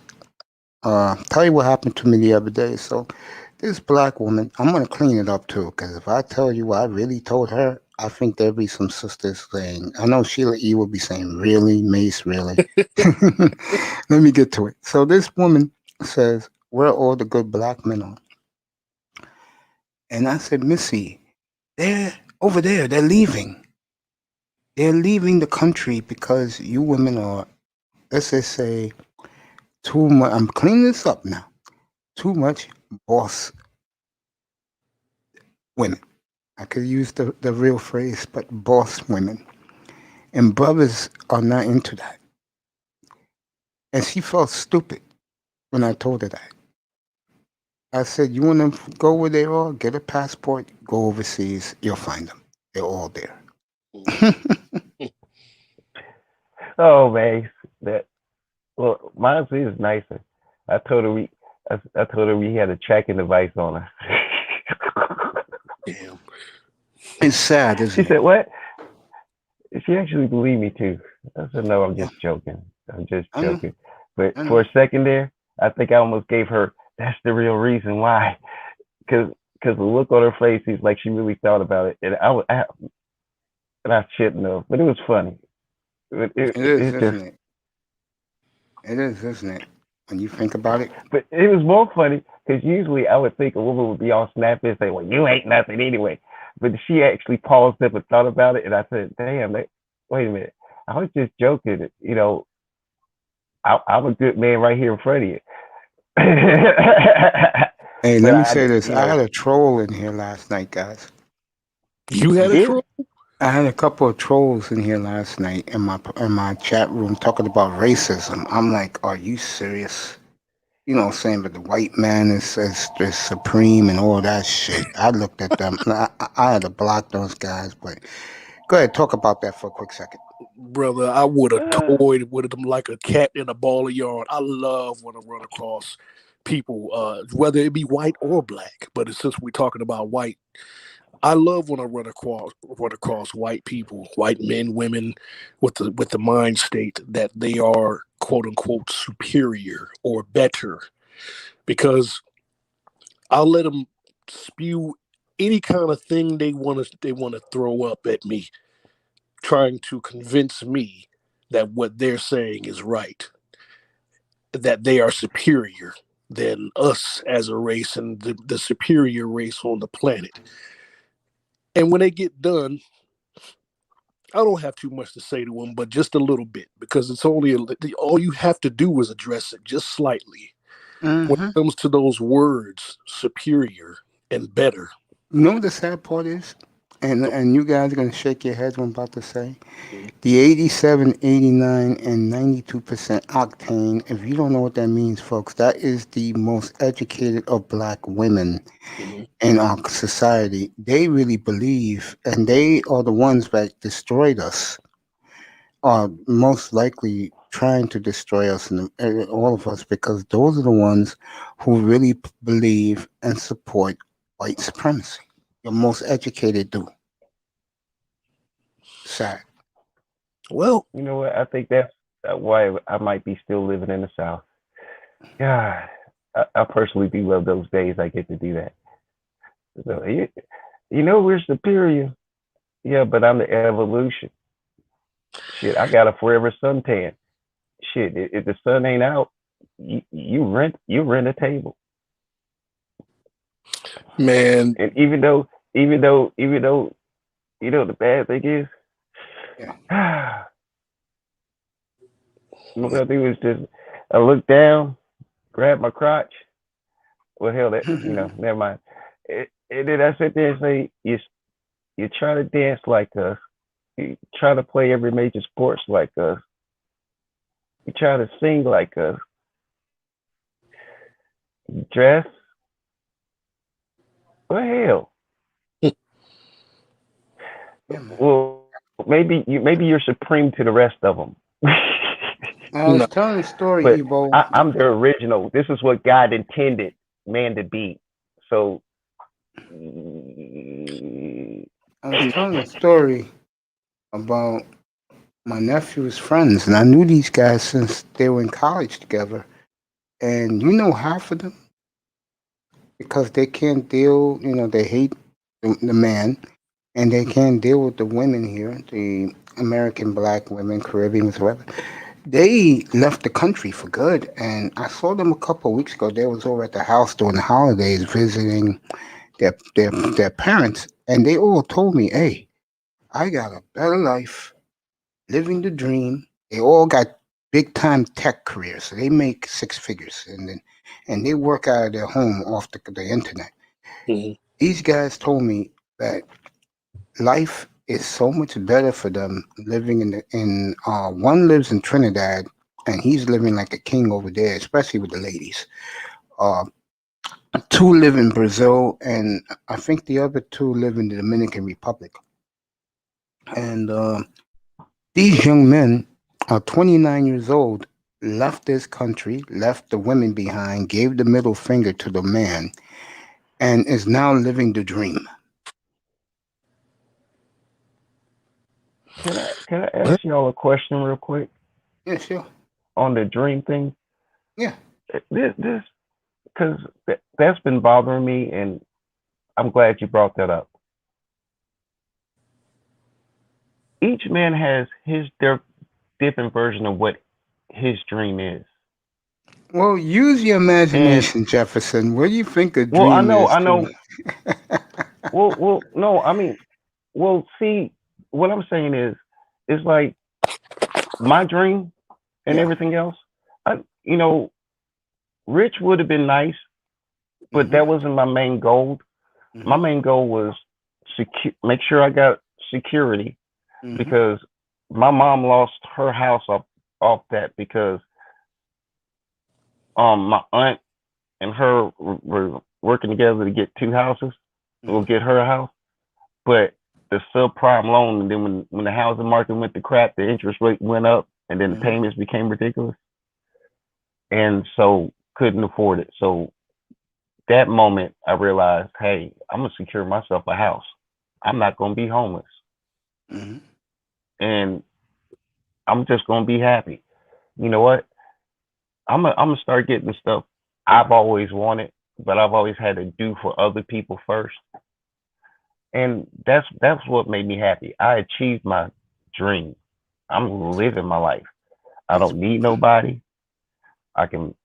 Tell you what happened to me the other day. So, this black woman, I'm gonna clean it up too, because if I tell you what I really told her, I think there'll be some sisters saying, I know Sheila E will be saying, really, Mace, really? Let me get to it. So, this woman says, where are all the good black men on? And I said, Missy, they're over there, they're leaving. They're leaving the country because you women are, let's just say, too much. I'm cleaning this up now. Too much boss women. I could use the real phrase, but boss women. And brothers are not into that. And she felt stupid when I told her that. I said, you want to go where they are? Get a passport, go overseas, you'll find them. They're all there. Oh man, that well, mine is nicer. I told her I told her we had a tracking device on her. Damn. It's sad, She isn't it? said, "What?" She actually believed me too. I said, "No, I'm Yeah, just joking. I'm just I know. joking." But I for know. a second there, I think I almost gave her. That's the real reason why, because the look on her face is like she really thought about it, and and I shouldn't have, but it was funny. It is, It just, isn't it? It is, isn't it? When you think about it. but it was more funny because usually I would think a woman would be all snappy and say, "Well, you ain't nothing anyway," but she actually paused up and thought about it, and I said, "Damn, wait a minute, I was just joking. I'm a good man right here in front of you." Hey, But let me say this. I had a troll in here last night, guys. You you had a did. troll? I had a couple of trolls in here last night in my chat room talking about racism. I'm like, are you serious? You know what I'm saying? But the white man is supreme and all that shit. I looked at them. I had to block those guys. But go ahead, talk about that for a quick second. Brother, I would have toyed with them like a cat in a ball of yarn. I love when I run across people, whether it be white or black. But since we're talking about white, I love when I run across white people, white men, women, with the mind state that they are quote unquote superior or better, because I'll let them spew any kind of thing they want to throw up at me, trying to convince me that what they're saying is right, that they are superior than us as a race and the superior race on the planet. And when they get done, I don't have too much to say to them, but just a little bit, because it's only all you have to do is address it just slightly. When Hmm. it comes to those words, superior and better. You know what the sad part is? And you guys are going to shake your heads what I'm about to say. Mhm. The 87, 89, and 92% octane, if you don't know what that means, folks, that is the most educated of black women Mhm. in our society. They really believe, and they are the ones that destroyed us, are most likely trying to destroy us and all of us, because those are the ones who really believe and support white supremacy. The most educated do. Sad. Well, You know what? I think that's why I might be still living in the South. God, I personally do love those days I get to do that. So, we're superior. Yeah, but I'm the evolution. Shit, I got a forever suntan. Shit, if the sun ain't out, you rent a table. man, And even though the bad thing is, Yeah. what I do is just I look down, grab my crotch. Well, hell, never mind. And then I sit there and say, you try to dance like us, you try to play every major sports like us, you try to sing like us, you dress. Well, hell, Yeah, man. well, maybe you're supreme to the rest of them. I was no, telling a story, But Ebo. I'm the original. This is what God intended man to be. So, I was telling a story about my nephew's friends, and I knew these guys since they were in college together. And you know, half of them, because they can't deal, they hate the man, and they can't deal with the women here, the American black women, Caribbeans, whatever. They left the country for good, and I saw them a couple of weeks ago. They was over at the house during the holidays visiting their parents, and they all told me, "Hey, I got a better life, living the dream." They all got big time tech careers, so they make six figures, and they work out of their home off the internet. mhm. These guys told me that life is so much better for them living one lives in Trinidad, and he's living like a king over there, especially with the ladies. Uh, two live in Brazil, and I think the other two live in the Dominican Republic. And these young men are 29 years old, left this country, left the women behind, gave the middle finger to the man, and is now living the dream. Can I Well, ask y'all a question real quick Yeah, sure. on the dream thing? Yeah. This because that's been bothering me, and I'm glad you brought that up. Each man has their different version of what his dream is, Well, use your and imagination, Jefferson. What do you think a well, dream is I to? know. No, I mean, see, what I'm saying is, it's like my dream and Yeah. everything else. I, you know, rich would have been nice, but Mm-hmm. that wasn't my main goal. My Mm-hmm. main goal was make sure I got security Mm-hmm. because my mom lost her house off that because my aunt and her were working together to get two houses. We'll Mm-hmm. get her a house, but the subprime loan, and then when the housing market went to crap, the interest rate went up, and then the Mm-hmm. payments became ridiculous, and so couldn't afford it. So that moment, I realized, hey, I'm gonna secure myself a house. I'm not gonna be homeless, Mm-hmm. and I'm just gonna be happy. You know what? I'm gonna start getting the stuff I've always wanted, but I've always had to do for other people first, and that's what made me happy. I achieved my dream. I'm living my life. I That's don't need nobody. I can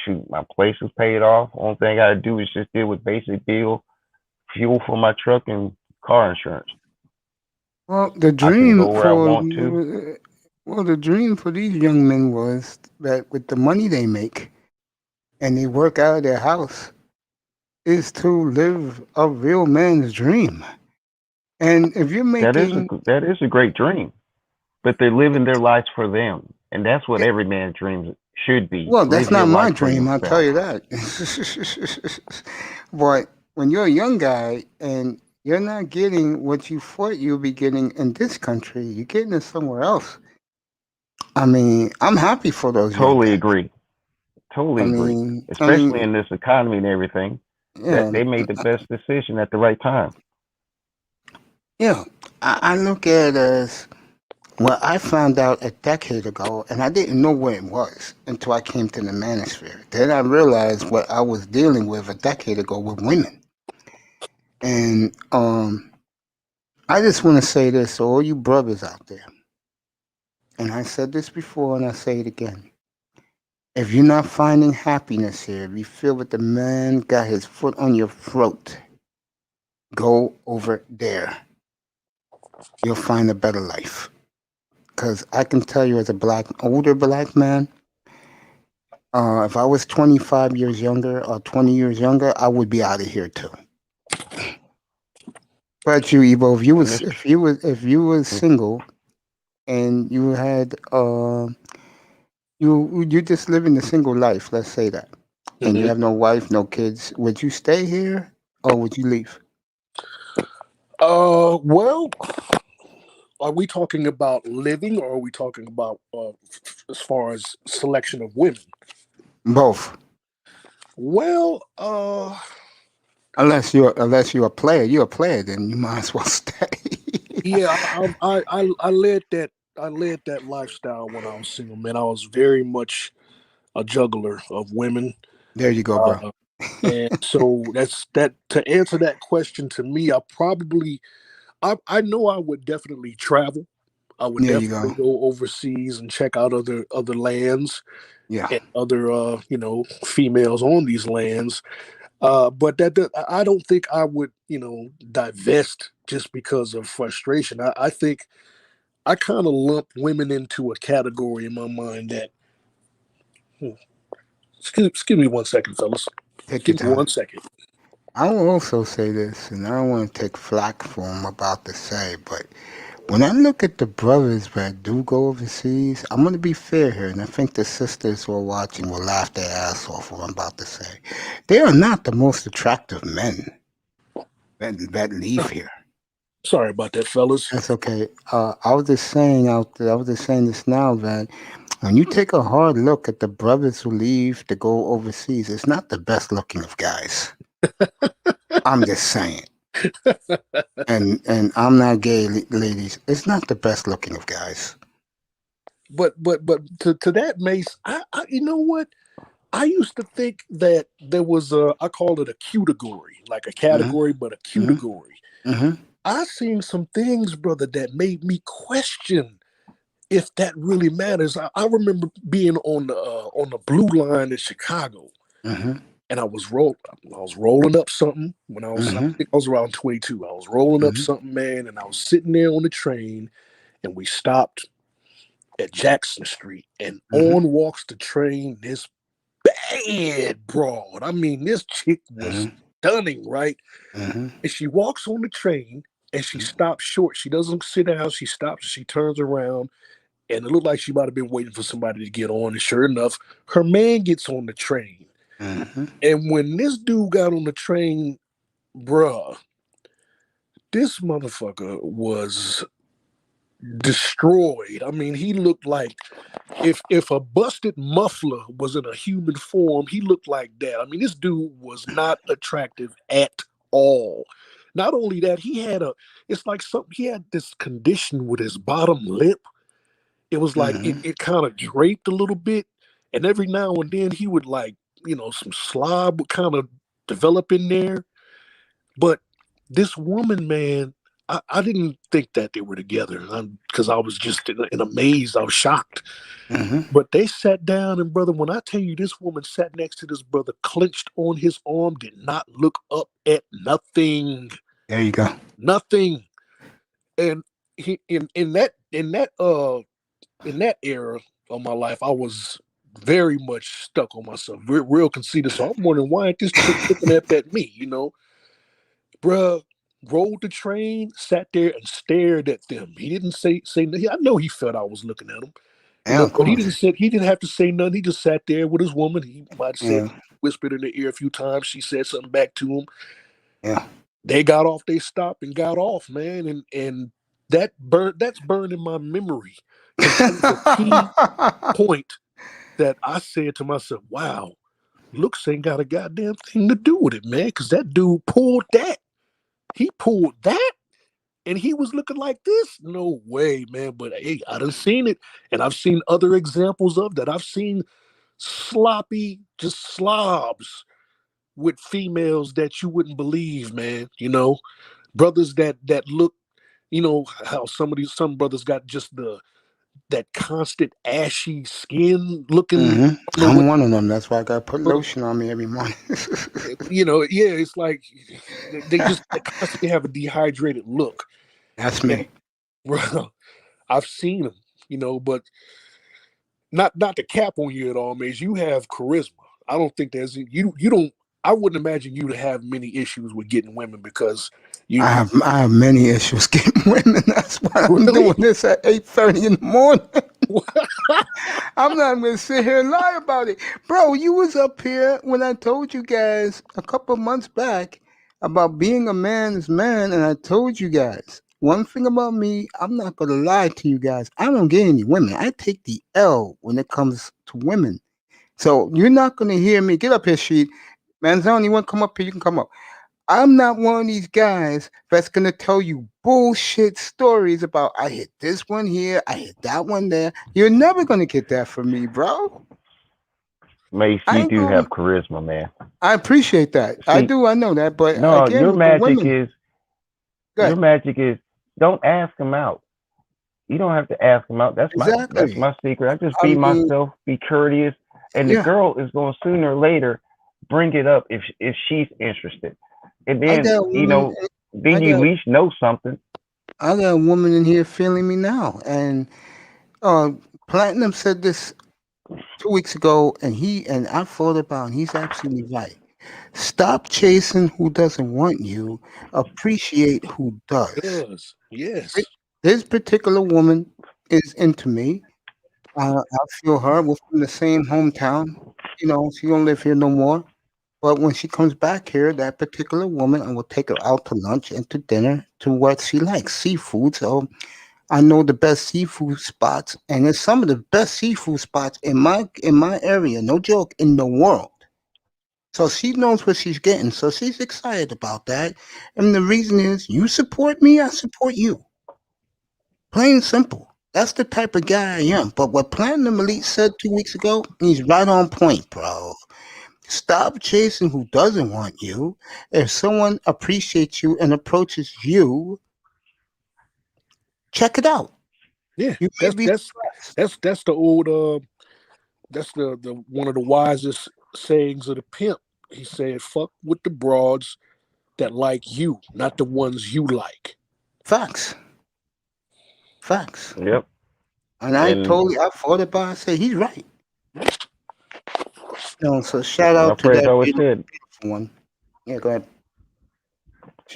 shoot. My place is paid off. Only thing I gotta do is just deal with basic bill, fuel for my truck, and car insurance. well. The I can dream go where I for want to. well, the dream for these young men was that with the money they make and they work out of their house is to live a real man's dream. And if you're making, That is a great dream, but they're living their lives for them, and that's what every man's dreams should be. well, that's Live your not my life for dream, I'll tell yourself. you that. But when you're a young guy and you're not getting what you thought you'll be getting in this country, you're getting it somewhere else. I mean, I'm happy for those young Totally guys. agree. I Totally agree. mean, I Especially mean, in this economy and everything, that yeah, they made the best decision at the right time. yeah. I look at it as well. I found out a decade ago, and I didn't know what it was until I came to the manosphere. Then I realized what I was dealing with a decade ago with women. And I just want to say this to all you brothers out there, and I said this before and I say it again. If you're not finding happiness here, if you feel that the man got his foot on your throat, go over there. You'll find a better life. Because I can tell you, as a older black man, if I was 25 years younger or 20 years younger, I would be out of here too. But you, Evo, And this, if you was single and you had you just living the single life, let's say that, and you hmm have no wife, no kids, would you stay here or would you leave? well, are we talking about living, or are we talking about as far as selection of women? Both, Well, unless you're a player. You're a player, then you might as well stay. yeah, I led that lifestyle when I was single, man. I was very much a juggler of women. There you go, bro. Uh, and so that's that. To answer that question, to me, I know I would definitely travel. I would There you go. definitely go overseas and check out other lands Yeah. and other females on these lands. But I don't think I would divest just because of frustration. I think I kind of lump women into a category in my mind that. Hmm, excuse me 1 second, fellas. Take your Give me time. 1 second. I will also say this, and I don't want to take flack for what I'm about to say, but when I look at the brothers that do go overseas, I'm going to be fair here, and I think the sisters who are watching will laugh their ass off what I'm about to say. They are not the most attractive men that leave here. Sorry about that, fellas. That's okay. I was just saying out there, I was just saying this now that when you take a hard look at the brothers who leave to go overseas, it's not the best looking of guys. I'm just saying. And I'm not gay, ladies. It's not the best looking of guys. But to that, Mace, I you know what? I used to think that there was a, I call it a category, like a Mm-hmm. category, but a Mm-hmm. category. Mm-hmm. I seen some things, brother, that made me question if that really matters. I remember being on the blue line in Chicago, Mm-hmm. and I was rolling up something when I Mm-hmm. think I was around 22. I was rolling up Mm-hmm. something, man, and I was sitting there on the train, and we stopped at Jackson Street, and Mm-hmm. on walks the train this bad broad. I mean, this chick was Mm-hmm. stunning, right? Mm-hmm. And she walks on the train and she stops short. She doesn't sit down. She stops. She turns around, and it looked like she might have been waiting for somebody to get on. And sure enough, her man gets on the train. Mm-hmm. And when this dude got on the train, bruh, this motherfucker was destroyed. I mean, he looked like if a busted muffler was in a human form, he looked like that. I mean, this dude was not attractive at all. Not only that, it's like something, he had this condition with his bottom lip. It was like Mm-hmm. it kind of draped a little bit. And every now and then he would like, some slob would kind of develop in there. But this woman, man, I didn't think that they were together because I was just in a maze. I was shocked. Mm-hmm. But they sat down, and brother, when I tell you this woman sat next to this brother, clenched on his arm, did not look up at nothing, There you go. nothing. And he in that era of my life, I was very much stuck on myself, real conceited. So I'm wondering why ain't this chick looking up at me, bruh. Rolled the train, sat there and stared at them. He didn't say nothing. I know he felt I was looking at him, Yeah, of but course. he didn't have to say nothing. He just sat there with his woman. He might have said, Yeah. whispered in the ear a few times. She said something back to him. Yeah. They got off. They stopped and got off, man. And that's burned in my memory because that was a key point that I said to myself, "Wow, looks ain't got a goddamn thing to do with it, man." Because that dude pulled that. He pulled that. And he was looking like this? No way, man. But hey, I done seen it. And I've seen other examples of that. I've seen sloppy, just slobs with females that you wouldn't believe, man. Brothers that look, how some brothers got just that constant ashy skin looking. Mm-hmm. I don't know I'm what, one of them. That's why I gotta put bro. lotion on me every morning. Yeah, it's like they constantly have a dehydrated look. That's And me. bro, I've seen them, but not to cap on you at all, Maze. You have charisma. I don't think there's you don't. I wouldn't imagine you to have many issues with getting women because you I have many issues getting women. That's why I'm really. doing this at 8:30 in the morning. I'm not gonna sit here and lie about it, bro. You was up here when I told you guys a couple months back about being a man's man, and I told you guys one thing about me. I'm not gonna lie to you guys. I don't get any women. I take the L when it comes to women. So you're not gonna hear me get up here, sheet. Manzoni, you want to come up here? You can come up. I'm not one of these guys that's gonna tell you bullshit stories about I hit this one here, I hit that one there. You're never gonna get that from me, bro. Mace, I you ain't do have doing. charisma, man. I appreciate that. I See, do. I know that. But no, again, with the women, your good. magic is don't ask them out. You don't have to ask them out. That's Exactly. my secret. I just I be mean, myself, be courteous, and the yeah. girl is going to sooner or later bring it up if she's interested. And I then got a woman. I then you at got. least know something. I got a woman in here feeling me now, and uh, Platinum said this 2 weeks ago, and I thought about, and he's absolutely right. Stop chasing who doesn't want you. Appreciate who does. Does yes. This particular woman is into me. I feel her. We're from the same hometown. She don't live here no more. But when she comes back here, that particular woman, I will take her out to lunch and to dinner to what she likes, seafood. So I know the best seafood spots, and it's some of the best seafood spots in my area. No joke, in the world. So she knows what she's getting. So she's excited about that. And the reason is you support me, I support you. Plain and simple. That's the type of guy I am. But what Platinum Elite said 2 weeks ago, he's right on point, bro. Stop chasing who doesn't want you. If someone appreciates you and approaches you, check it out. Yeah, You may that's be that's surprised. that's the old that's the one of the wisest sayings of the pimp. He said, "Fuck with the broads that like you, not the ones you like." Facts. Facts. Yep. And And I thought about it, I said, he's right. So shout my out to friends that always beautiful, said, beautiful one. Yeah, go ahead.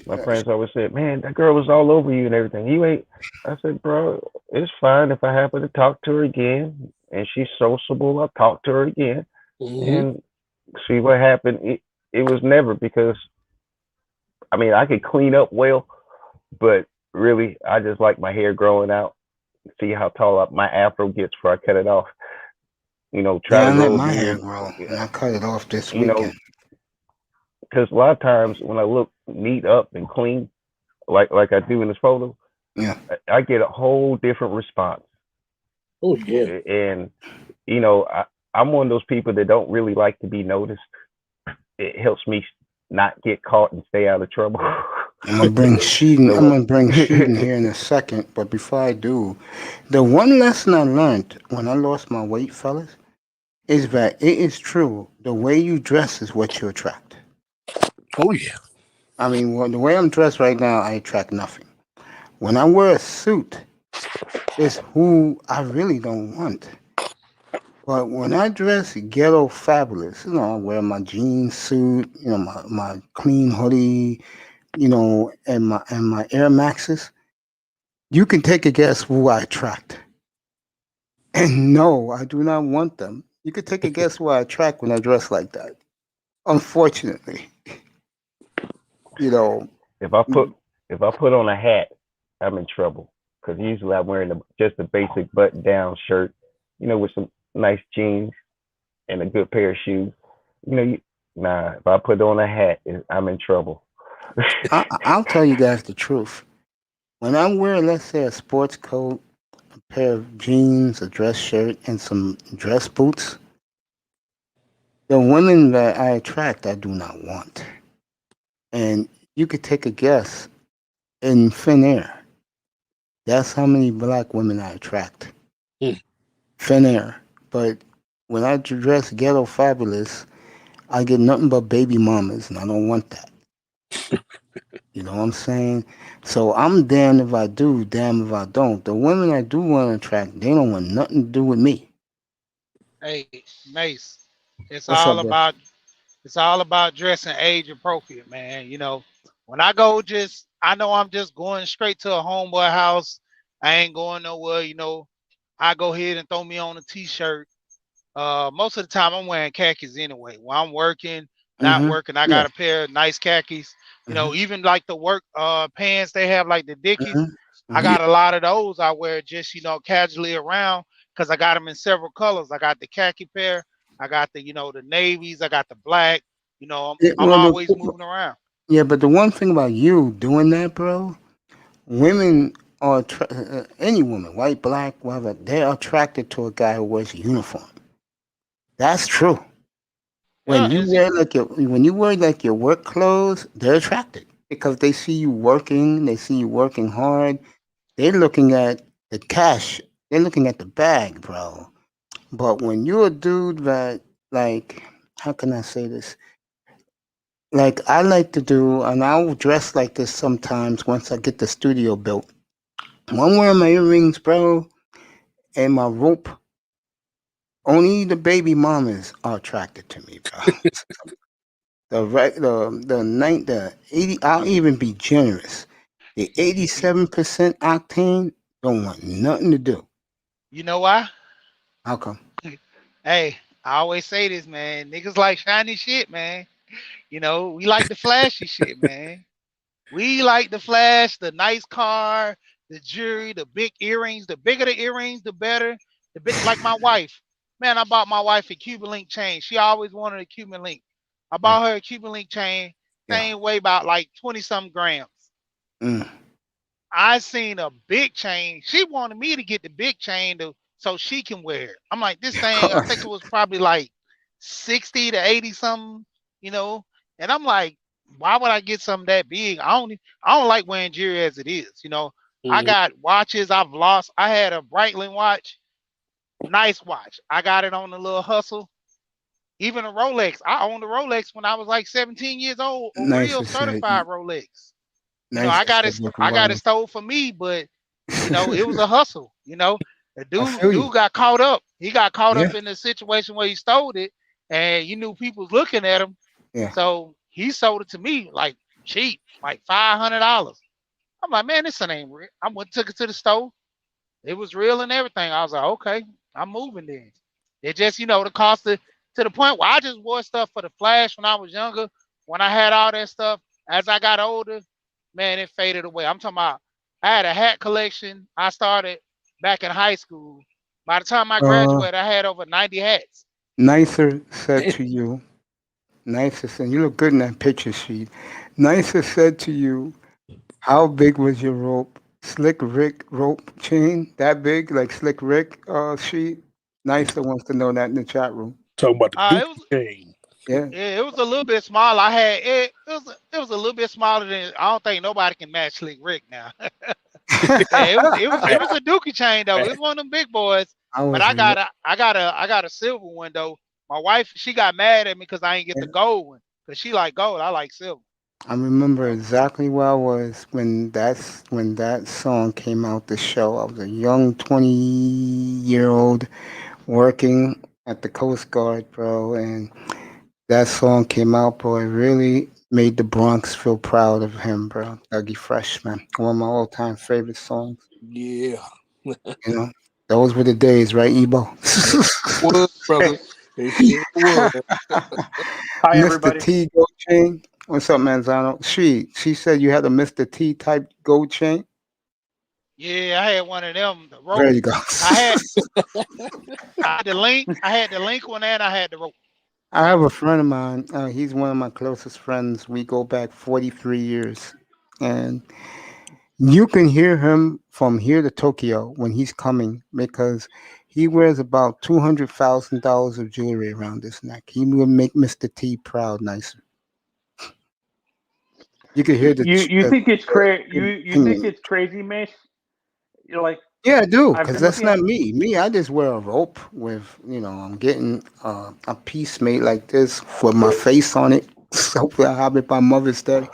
my friends always said, "Man, that girl was all over you and everything. You ain't." I said, "Bro, it's fine if I happen to talk to her again, and she's sociable. I'll talk to her again Hmm. and see what happened." It was never because I mean I could clean up well, but really I just like my hair growing out. See how tall my afro gets before I cut it off. Try Yeah, to I let grow a my hair beard. grow, and I cut it off this You know, weekend. because a lot of times when I look neat up and clean, like I do in this photo, Yeah. I get a whole different response. Oh yeah. And I'm one of those people that don't really like to be noticed. It helps me not get caught and stay out of trouble. I'm gonna bring Sheeden. I'm So, gonna bring Sheeden here in a second, but before I do, the one lesson I learned when I lost my weight, fellas, is that it is true. The way you dress is what you attract. Oh yeah. I mean, the way I'm dressed right now, I attract nothing. When I wear a suit, it's who I really don't want. But when I dress ghetto fabulous, I wear my jean suit, my clean hoodie, and my Air Maxes, you can take a guess who I attract. And no, I do not want them. You could take a guess who I attract when I dress like that. Unfortunately, you know, if I put if I put on a hat, I'm in trouble because usually I'm wearing just a basic button down shirt, with some nice jeans and a good pair of shoes. You know, you, nah. If I put on a hat, I'm in trouble. I'll tell you guys the truth. When I wear, let's say, a sports coat, a pair of jeans, a dress shirt, and some dress boots, the women that I attract, I do not want. And you could take a guess in thin air. That's how many black women I attract. Mm. Thin air. But when I dress ghetto fabulous, I get nothing but baby mamas, and I don't want that. You know what I'm saying? So I'm damned if I do, damned if I don't. The women I do want to attract, they don't want nothing to do with me. Hey, Mace, it's What's all up, bro? about it's all about dressing age appropriate, man. When I go I know I'm just going straight to a homeboy house. I ain't going nowhere. I go ahead and throw me on a t-shirt. Most of the time I'm wearing khakis anyway. When I'm working, not Mm-hmm. working, I Yeah. got a pair of nice khakis. Mm-hmm. Even like the work pants they have, like the Dickies. Mm-hmm. I Mm-hmm. got a lot of those. I wear just casually around because I got them in several colors. I got the khaki pair. I got the navies. I got the black. Yeah, I'm well, always moving around. yeah, but the one thing about you doing that, bro, women are any woman, white, black, whatever, they're attracted to a guy who wears a uniform. That's true. Yeah, When you wear like your work clothes, they're attracted because they see you working. They see you working hard. They're looking at the cash. They're looking at the bag, bro. But when you're a dude that, like, how can I say this? Like, I like to do, and I'll dress like this sometimes once I get the studio built. When I'm wearing my earrings, bro, and my rope, only the baby mamas are attracted to me, bro. The 80, I'll even be generous. The you, 87% octane don't want nothing to do. you know why? How come? Hey, I always say this, man. Niggas like shiny shit, man. We like the flashy shit, man. We like the flash, the nice car, the jewelry, the big earrings. The bigger the earrings, the better. Like my wife. Man, I bought my wife a Cuban link chain. She always wanted a Cuban link. I Yeah. bought her a Cuban link chain. Yeah. Thing weigh about like 20 something grams. Mm. I seen a big chain. She wanted me to get the big chain so she can wear it. I'm like, this Of thing, I think course. it was probably like 60 to 80 something, you know. And I'm like, why would I get something that big? I don't like wearing jewelry as it is, you know. I Mhm. got watches I've lost. I had a Breitling watch, nice watch. I got it on a little hustle. Even a Rolex. I owned a Rolex when I was like 17 years old, a real Nicer said. certified Rolex. You know, Nicer said look I got it around. stole for me, but it was a hustle. The I dude feel you. dude got caught up. He got caught Yeah. up in the situation where he stole it, and you knew people was looking at him. Yeah. So he sold it to me like cheap, like $500. I'm like, man, this ain't real. I went took it to the store. It was real and everything. I was like, okay, I'm moving then. It just, the cost to the point where I just wore stuff for the flash when I was younger. When I had all that stuff, as I got older, man, it faded away. I'm talking about I had a hat collection. I started back in high school. By the time I Uh, graduated, I had over 90 hats. Nicer said to you. Nicer said, you look good in that picture sheet. Nicer said to you, how big was your rope? Slick Rick rope chain? That big? Like Slick Rick sheet? Nicer wants to know that in the chat room. Talking about the It Dookie was chain. Yeah. yeah, it was a little bit small. I had it was a little bit smaller than I don't think nobody can match Slick Rick now. Yeah, it was a Dookie chain though. It was one of them big boys. I But was, I got a silver one though. My wife, she got mad at me because I ain't get the gold one. Cause she like gold, I like silver. I remember So exactly where I was when that song came out. The show. I was a young 20-year-old working at the Coast Guard, bro, and that song came out, bro. It really made the Bronx feel proud of him, bro. Dougie Fresh, man. One of my all-time favorite songs. Yeah. You know, those were the days, right, Ebo? Was, brother. They sure was. Hi, Mr. everybody. T gold chain. What's up, Manzano? She said you had a Mr. T type gold chain. yeah, I had one of them. The There rope. you go. I had I had the link. I had the link one and I had the rope. I have a friend of mine. He's one of my closest friends. We go back 43 years. And you can hear him from here to Tokyo when he's coming because he wears about $200,000 of jewelry around his neck. He will make Mr. T proud nicer. You can hear the, You the, think it's crazy? the You think opinion. it's crazy, Mace? You're like, Yeah, I do, I've because been that's looking at. not me. Me, I just wear a rope with, I'm getting a piece made like this with my face on it. So I have it by Mother's Day.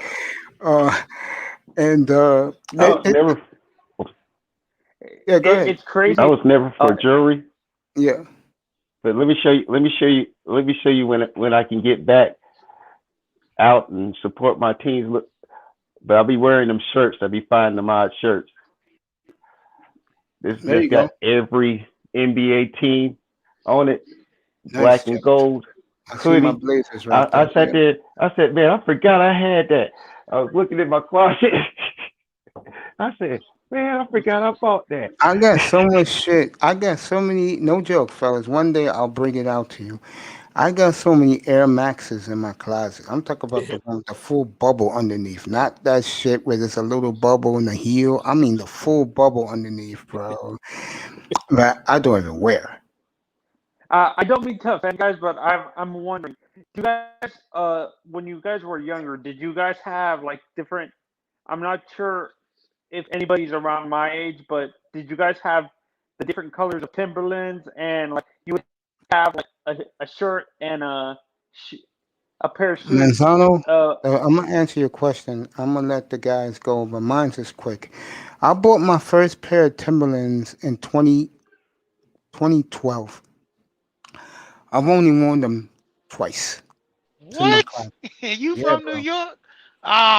Uh, and I was No, never yeah, go ahead. it's I crazy. was never for Okay. jewelry, Yeah, but let me show you when I can get back out and support my teams. Look, but I'll be wearing them shirts. I'll be finding them odd shirts. This there that's you go. got every NBA team on it, Nice, black and Jeff. gold I see my hoodie. Blazers I, right there. I sat Yeah. there. I said, man, I forgot I had that. I was looking at my closet. I said, man, I forgot I bought that. I got so much shit. I got so many, no joke, fellas. One day I'll bring it out to you. I got so many Air Maxes in my closet. I'm talking about the one with the full bubble underneath, not that shit where there's a little bubble in the heel. I mean the full bubble underneath, bro. That I don't even wear. I don't mean to offend guys, but I'm wondering, do you guys, when you guys were younger, did you guys have like different? I'm not sure if anybody's around my age, but did you guys have the different colors of Timberlands and like you would have like a shirt and sh- a pair of shoes? Manzano, Uh, I'm gonna answer your question. I'm gonna let the guys go, but mine's is quick. I bought my first pair of Timberlands in 2012. I've only worn them twice. It's in my What? closet. You Yeah, from New bro. York?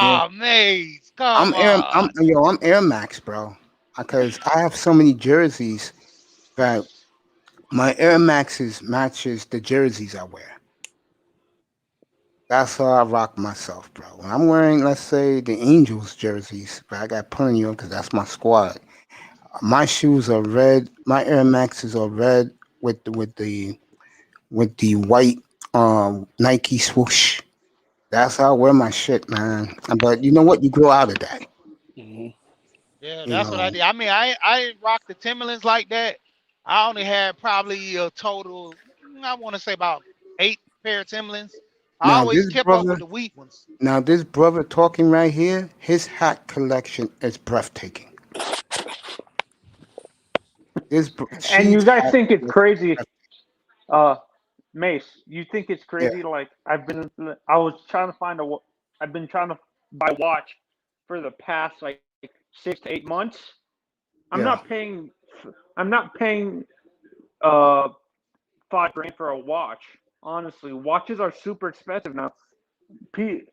Yeah. Ah, Maze, come I'm on. I'm Air Max, bro. Because I have so many jerseys that my Air Maxes matches the jerseys I wear. That's how I rock myself, bro. When I'm wearing, let's say, the Angels jerseys, but I got plenty of them because that's my squad. My shoes are red. My Air Maxes are red with the white Nike swoosh. That's how I wear my shit, man. But you know what? You grow out of that. Hmm. Yeah, You that's what I know. did. I mean, I didn't rock the Timberlands like that. I only had probably a total, I want to say about 8 pair of Timberlands. I Now always this kept up brother, with the wheat ones. now this brother talking right here, his hat collection is breathtaking. And you Sheets guys hat think it's collection. crazy, uh, Mace? You think it's Yeah, crazy? Like I was trying to I've been trying to buy a watch for the past like 6 to 8 months. I'm yeah. not paying. I'm not paying uh 5 grand for a watch. Honestly, watches are super expensive now. You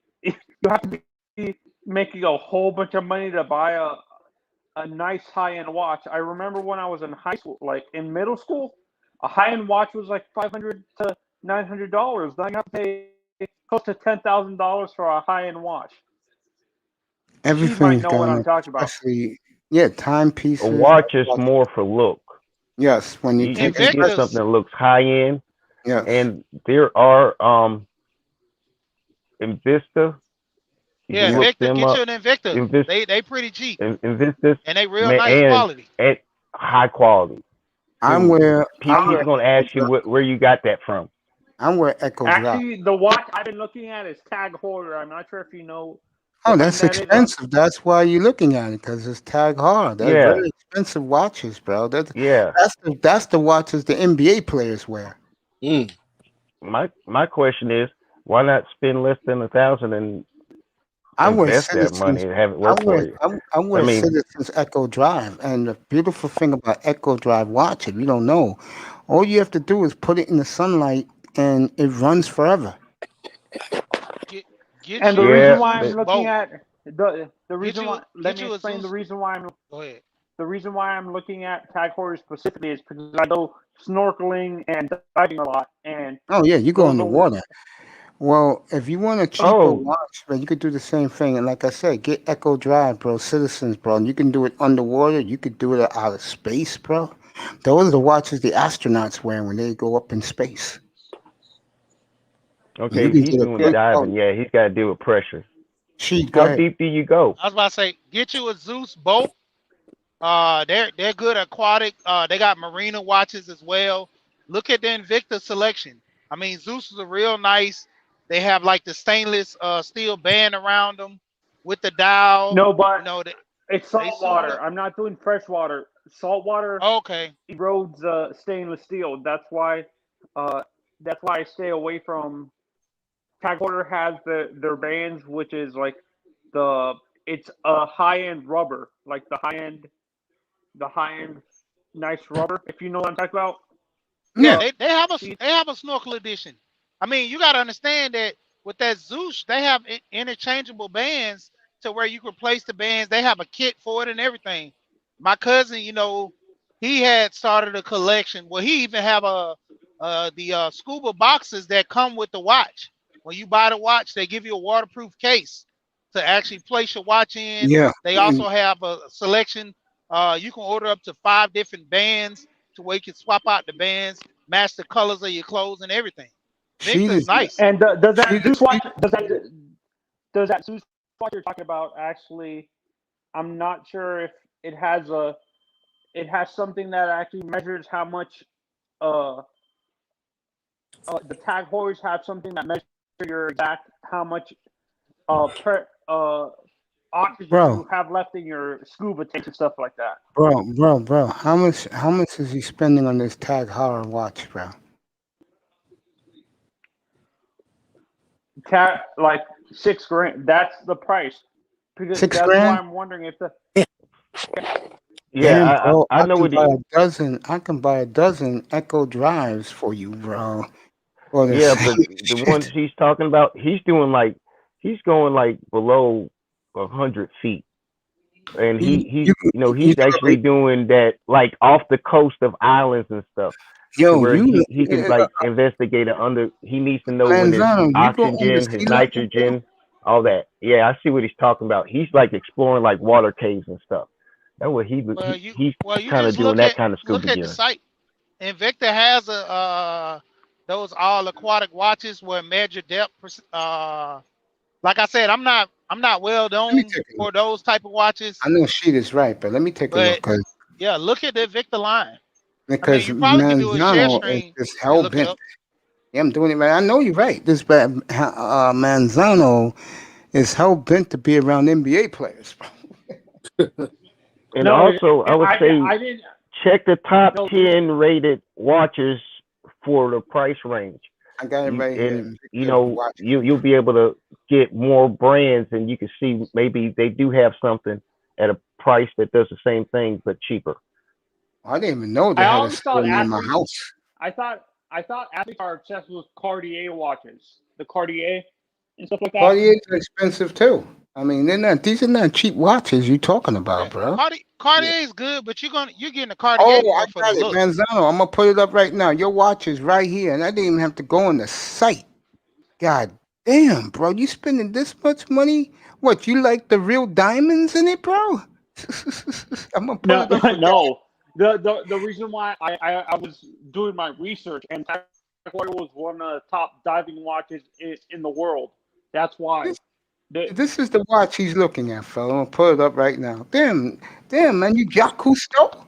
have to be making a whole bunch of money to buy a nice high end watch. I remember when I was in high school, like in middle school, a high end watch was like $500 to $900. Now you have to pay close to $10,000 for a high end watch. She might Everything's know what gone I'm up, talking about. especially yeah, A timepieces. watch is more for look. Yes, when you You take can get especially something Invictus, that looks high end, yes. and there are Invista. You can yeah, Yep. look Invicta. them Get you up. an Invicta. Invest They pretty cheap Invistas, and they real man, nice and quality. at high quality I'm too. where I'm People's where gonna Echo ask you Drive. where you got that from. I'm where Echo Drive. Actually, the watch I've been looking at is Tag Heuer. I'm not sure if you know Oh, what brand that's that is. expensive. That's why you're looking at it because it's tag hard. They're Yeah, very expensive watches, bro. yeah. That's the watches the NBA players wear. Mm. My question is, why not spend less than 1,000 and I wear invest that Citizens. money and have it I work wear for you? I I wear mean, Citizens Echo Drive, and the beautiful thing about Echo Drive watch, if you don't know, all you have to do is put it in the sunlight, and it runs forever. Get get And the you a reason yeah, why I'm Zeus but looking boat. at the reason why let Get me you a explain Zeus. Go ahead. the reason why I'm looking at Tag Heuer specifically is because I go snorkeling and diving a lot, and Oh yeah, you go in those the are water. Well, if you want a cheaper oh, watch, man, you could do the same thing. And like I said, get Echo Drive, bro, Citizens, bro. And you can do it underwater. You could do it out of space, bro. Those are the watches the astronauts wear when they go up in space. And you okay. If can he's get a doing the quick, diving, oh, yeah, he's got to deal with pressure. sheet, go How ahead. deep do you go? I was about to say, get you a Zeus boat. They're good aquatic. They got marina watches as well. Look at the Invicta selection. I mean, Zeus is a real nice. They have like the stainless steel band around them with the dial. no, You but know, it's they salt suited water. up. I'm not doing fresh water. Salt water Okay. erodes stainless steel. Uh, that's why I stay away from. Tag Heuer has their bands, which is like the it's a high end rubber, like the high end nice rubber. If you know what I'm talking about. Yeah, No, See, they have a snorkel edition. I mean, you got to understand that with that Zeus, they have interchangeable bands to where you can place the bands. They have a kit for it and everything. My cousin, he had started a collection. Well, he even have the scuba boxes that come with the watch. When you buy the watch, they give you a waterproof case to actually place your watch in. yeah. They also have a selection. You can order up to 5 different bands to where you can swap out the bands, match the colors of your clothes and everything. She Victor's just, nice. and she, she, does that Zeus watch you're talking about actually? I'm not sure if it has a it has something that actually measures how much uh, the tag holders have something that measures your exact how much oxygen bro, you have left in your scuba tanks and stuff like that. bro. How much is he spending on this Tag Heuer watch, bro? Like 6 grand. That's the price. Because Six that's why grand? I'm wondering if the Yeah, Damn, bro, I know what he. I can buy a dozen Echo Drives for you, bro. For the Yeah, same but the ones shit. he's talking about, he's going like below 100 feet, and You, you, you he's never, actually doing that like off the coast of islands and stuff, to yo, where you, he can like investigate it under. He needs to know when his Manzano, you go under oxygen, his sea level, bro? nitrogen, all that. Yeah, I see what he's talking about. He's like exploring like water caves and stuff. That's what Well, you he's well you kind of just doing that kind of look scuba at the gear. site. Invicta has a those all aquatic watches where measure depth like I said, I'm not well Let me known take a for look. those type of watches, I know Sheet is right, but let me take a look but yeah, look at the Victor line. I mean, because you probably can do a share Manzano is screen just and hell look it bent. up. Yeah, I'm doing it right. I know you're right. This bad Manzano is hell bent to be around NBA players. And No, also, I would say I didn't. check the top No, 10 rated watches for the price range. I got it You right here. and Victor watch. you'll be able to get more brands, and you can see maybe they do have something at a price that does the same thing but cheaper. I didn't even know they I had a always store thought near my athletes. house. I thought athletes are obsessed with Cartier watches, the Cartier and stuff like that. Cartier's are expensive too. I mean, they're not. These are not cheap watches you talking about, Yeah, bro. Cartier is good, but you're getting a Cartier Oh, I more for the got it, look. Manzano. I'm gonna put it up right now. Your watch is right here, and I didn't even have to go on the site. God damn, bro, you spending this much money? What, you like the real diamonds in it, bro? I'm gonna pull No, it up for you. no. The reason why I was doing my research and Tag Heuer was one of the top diving watches in the world. That's why. This, The, this is the watch he's looking at, fella. I'm gonna pull it up right now. Damn, man, you Jacques Cousteau?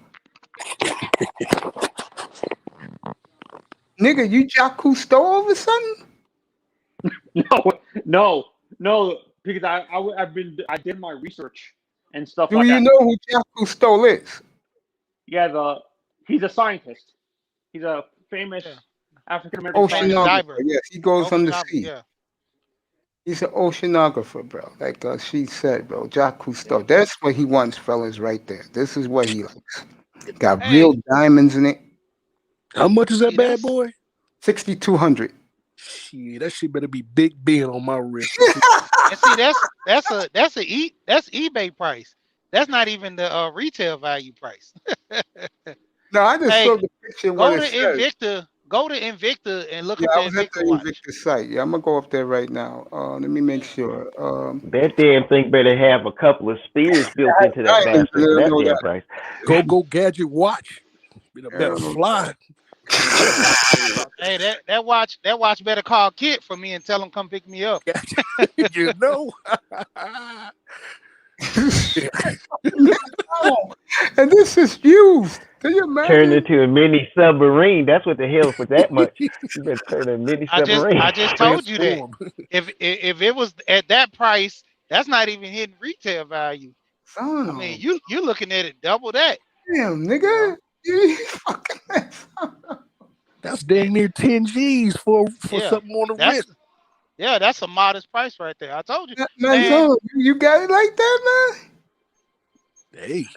Nigga, you Jacques Cousteau all of a sudden? no, no, no. Because I did my research and stuff Do like you that. know who Jacques Cousteau is? Yeah, he's a scientist. He's a Yeah, famous African American famous scientist. Oceanographer. diver, Yes, he goes under oceanographer. sea. Yeah, He's an oceanographer, bro. Like she said, bro. Jacques yeah. Cousteau. That's what he wants, fellas, right there. This is what he likes. Got real Hey, diamonds in it. How much is that see bad that's boy? 6,200. Shit, that shit better be Big Ben on my wrist. For six. and see that's eBay price. That's not even the retail value price. No, I just Hey, saw the picture of what it says. Go to Invicta and look Yeah, up the I was at the Invicta watch. Invictus site. Yeah, I'm gonna go up there right now. Let me make Yeah. sure. That damn thing better have a couple of spears built into that Diamonds in bastard it, for I that know damn that. price. Go gadget watch. It better Yeah. fly. Hey, that watch better call Kit for me and tell him come pick me up. You know. Oh, and this is used. Can you Turn imagine? into a mini submarine. That's what the hell for that much. You better turn a mini submarine. I just told you that. Transform. If it was at that price, that's not even hitting retail value. Son I mean, of you looking at it double that. damn, You know. nigga. You fucking That's dang near 10 G's for Yeah, something on the that's wrist. that's a modest price right there. I told you, man, man. son, you got it like that, man? Hey.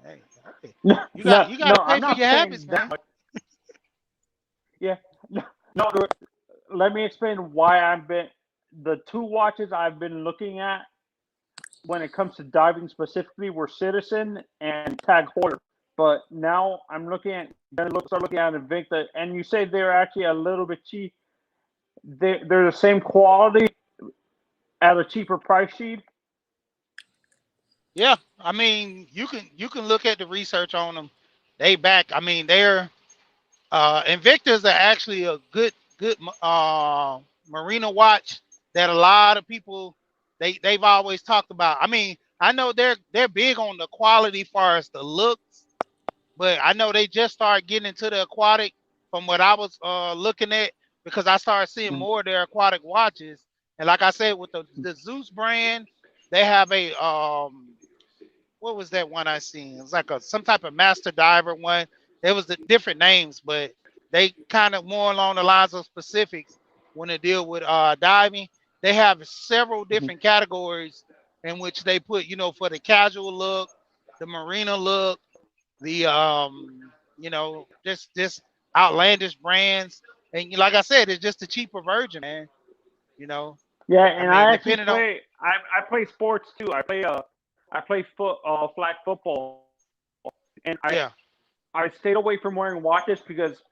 Hey, hey, No, you got no, to I'm pay for not your habits, paying that man. much. Yeah, no, no. Let me explain why I've been the two watches I've been looking at when it comes to diving specifically were Citizen and Tag Heuer. But now I'm looking at start looking at Invicta, and you say they're actually a little bit cheap. They're the same quality at a cheaper price sheet. Yeah, I mean, you can look at the research on them. They back. I mean, they're Invictus are actually a good marina watch that a lot of people they've always talked about. I mean, I know they're big on the quality far as the looks, but I know they just started getting into the aquatic from what I was looking at because I started seeing more of their aquatic watches. And like I said, with the Zeus brand, they have a what was that one I seen? It was like some type of master diver one. It was the different names, but they kind of more along the lines of specifics when they deal with diving. They have several different categories in which they put, for the casual look, the marina look, the just outlandish brands. And like I said, it's just a cheaper version, man. You know, Yeah, I and mean, I actually depending on play. I play sports too. I play flag football, and yeah. I stayed away from wearing watches because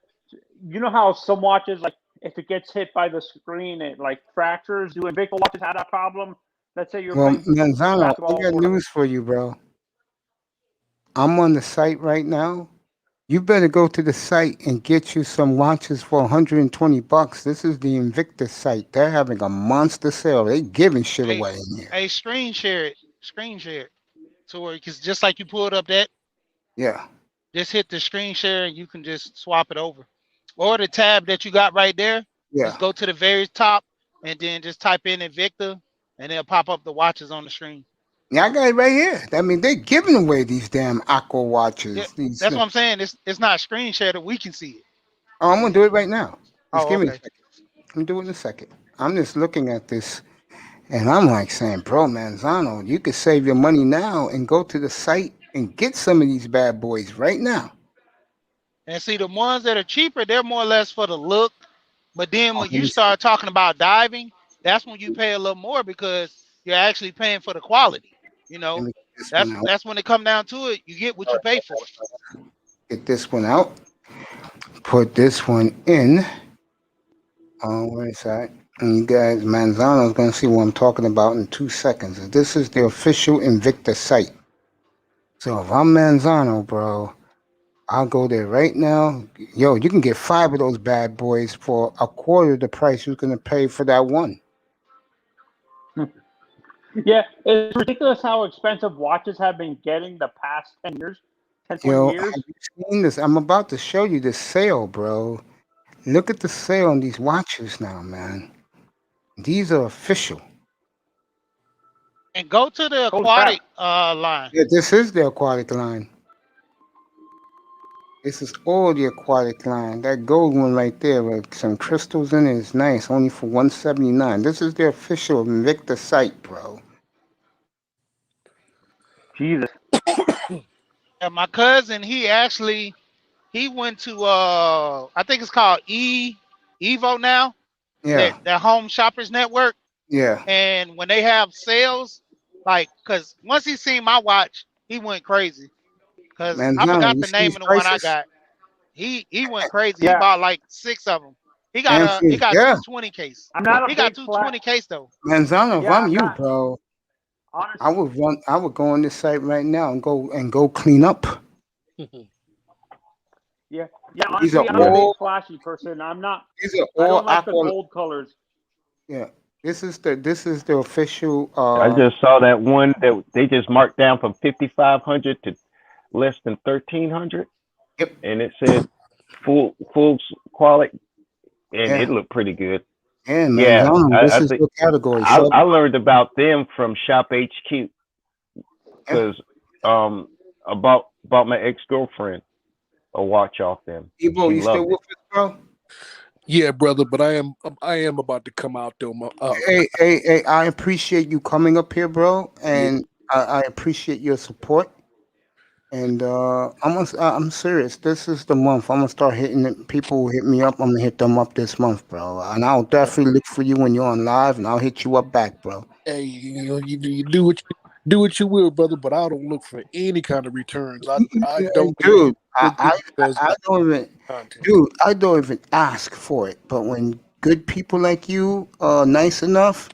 you know how some watches like if it gets hit by the screen it like fractures. Do Invicta watches have that problem? Let's say you're Well, playing Manzano, I basketball got or whatever. news for you, bro. I'm on the site right now. You better go to the site and get you some watches for $120. This is the Invictus site. They're having a monster sale. They giving shit Hey, away in here. hey, screen share it. Screen share it to where because just like you pulled up that, Yeah, just hit the screen share and you can just swap it over. Or the tab that you got right there, yeah. just go to the very top and then just type in Invicta and it'll pop up the watches on the screen. Yeah, I got it right here. I mean, they're giving away these damn Aqua Yeah, watches. These. that's what I'm saying. It's not screen share that we can see it. Oh, I'm gonna do it right now. Just Oh, give me a okay. second. I'm doing it in a second. I'm just looking at this, and I'm like saying, bro, Manzano, you could save your money now and go to the site and get some of these bad boys right now. And see the ones that are cheaper, they're more or less for the look. But then Oh, when let you me see. start talking about diving, that's when you pay a little more because you're actually paying for the quality. You Let know, me get this one that's out. that's when it come down to it. You get what you pay for. Get this one out. Put this one in. Where is that? And you guys, Manzano's gonna see what I'm talking about in 2 seconds. This is the official Invicta site. So if I'm Manzano, bro, I'll go there right now. Yo, you can get 5 of those bad boys for a quarter of the price you're gonna pay for that one. Yeah, it's ridiculous how expensive watches have been getting the past 10 years, 10, 20 Yo, years. have you seen this? I'm about to show you this sale, bro. Look at the sale on these watches now, man. These are official. And go to the Holy crap. aquatic line. Yeah, this is the aquatic line. This is all the aquatic line. That gold one right there with some crystals in it is nice, only for 179. This is the official Invicta site, bro. Jesus. And my cousin, he went to I think it's called Evo now, Yeah, that home shoppers network. yeah. And when they have sales, like cause once he seen my watch, he went crazy. Cause I Manzano, forgot you the see name these of the one I prices? got. He went crazy. He Yeah, bought like 6 of them. And He see, got yeah. 220 case. I'm not He a got big two flat. 20 case though. Manzano, if Yeah, I'm I'm you, not. bro, Honest. I would go on this site right now and go clean up. Yeah, yeah. These are Honestly, I'm a Yeah. big all flashy person. I'm not. these are I all don't like the aqua. gold colors. Yeah, this is the official. I just saw that one that they just marked down from 5,500 to less than 1,300, Yep. and it said full quality, and Yeah, it looked pretty good. yeah, Yeah, Manzano. This I is think your category. So I learned about them from Shop HQ yeah, because I bought my ex girlfriend a watch off them. Ebo, She you still loved with it. us, bro? Yeah, brother, but I am about to come out though. Hey, I appreciate you coming up here, bro, Yeah, and I appreciate your support. And I'm serious. This is the month. I'm gonna start hitting it. People who hit me up. I'm gonna hit them up this month, bro. And I'll definitely look for you when you're on live, and I'll hit you up back, bro. hey, you do what you will, brother. But I don't look for any kind of returns. I Yeah, donate dude, simply because I don't even, content. dude, I don't even ask for it. But when good people like you are nice enough,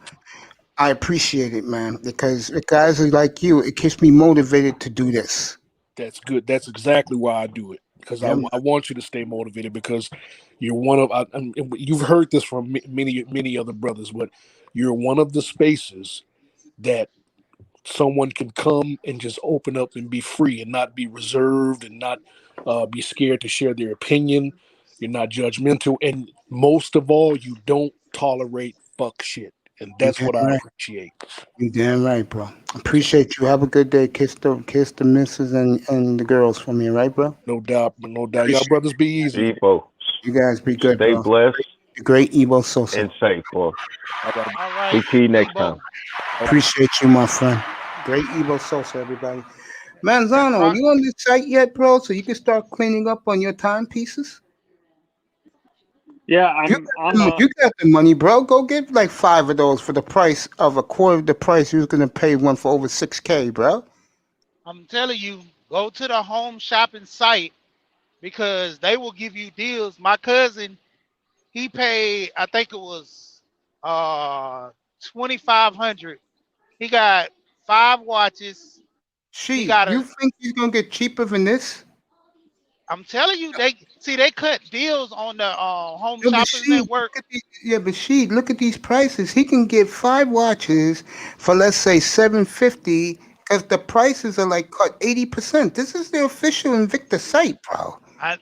I appreciate it, man. Because guys like you, it keeps me motivated to do this. That's good. That's exactly why I do it because Yeah, man. I want you to stay motivated because you're one of and you've heard this from many other brothers, but you're one of the spaces that someone can come and just open up and be free and not be reserved and not be scared to share their opinion. You're not judgmental, and most of all, you don't tolerate fuck shit, and You that's damn what I right. appreciate. You damn right, bro. Appreciate you. Have a good day. Kiss the missus and the girls for me, right, bro? No doubt, no doubt. Y'all Appreciate brothers be easy. Ebo, you guys. Be good, stay bro. blessed The great Evo Sosa. and safe, boy. All right, All right, Speak to you next time. Ebo. all right. Appreciate you, my friend. Great Evo Sosa, everybody. Manzano, Rock. you on this site yet, bro? So you can start cleaning up on your timepieces? Yeah, You I'm got you got the money, bro. Go get like 5 of those for the price of a quarter of the price you was gonna pay one for over 6K, bro. I'm telling you, go to the home shopping site because they will give you deals. My cousin, he paid, I think it was 2,500. He got 5 watches. He She, got you a think he's gonna get cheaper than this? I'm telling you, they cut deals on the Home No, but Shoppers she Network. look at look at these prices. He can get 5 watches for, let's say, $750, because the prices are like cut 80%. This is the official Invicta site, bro.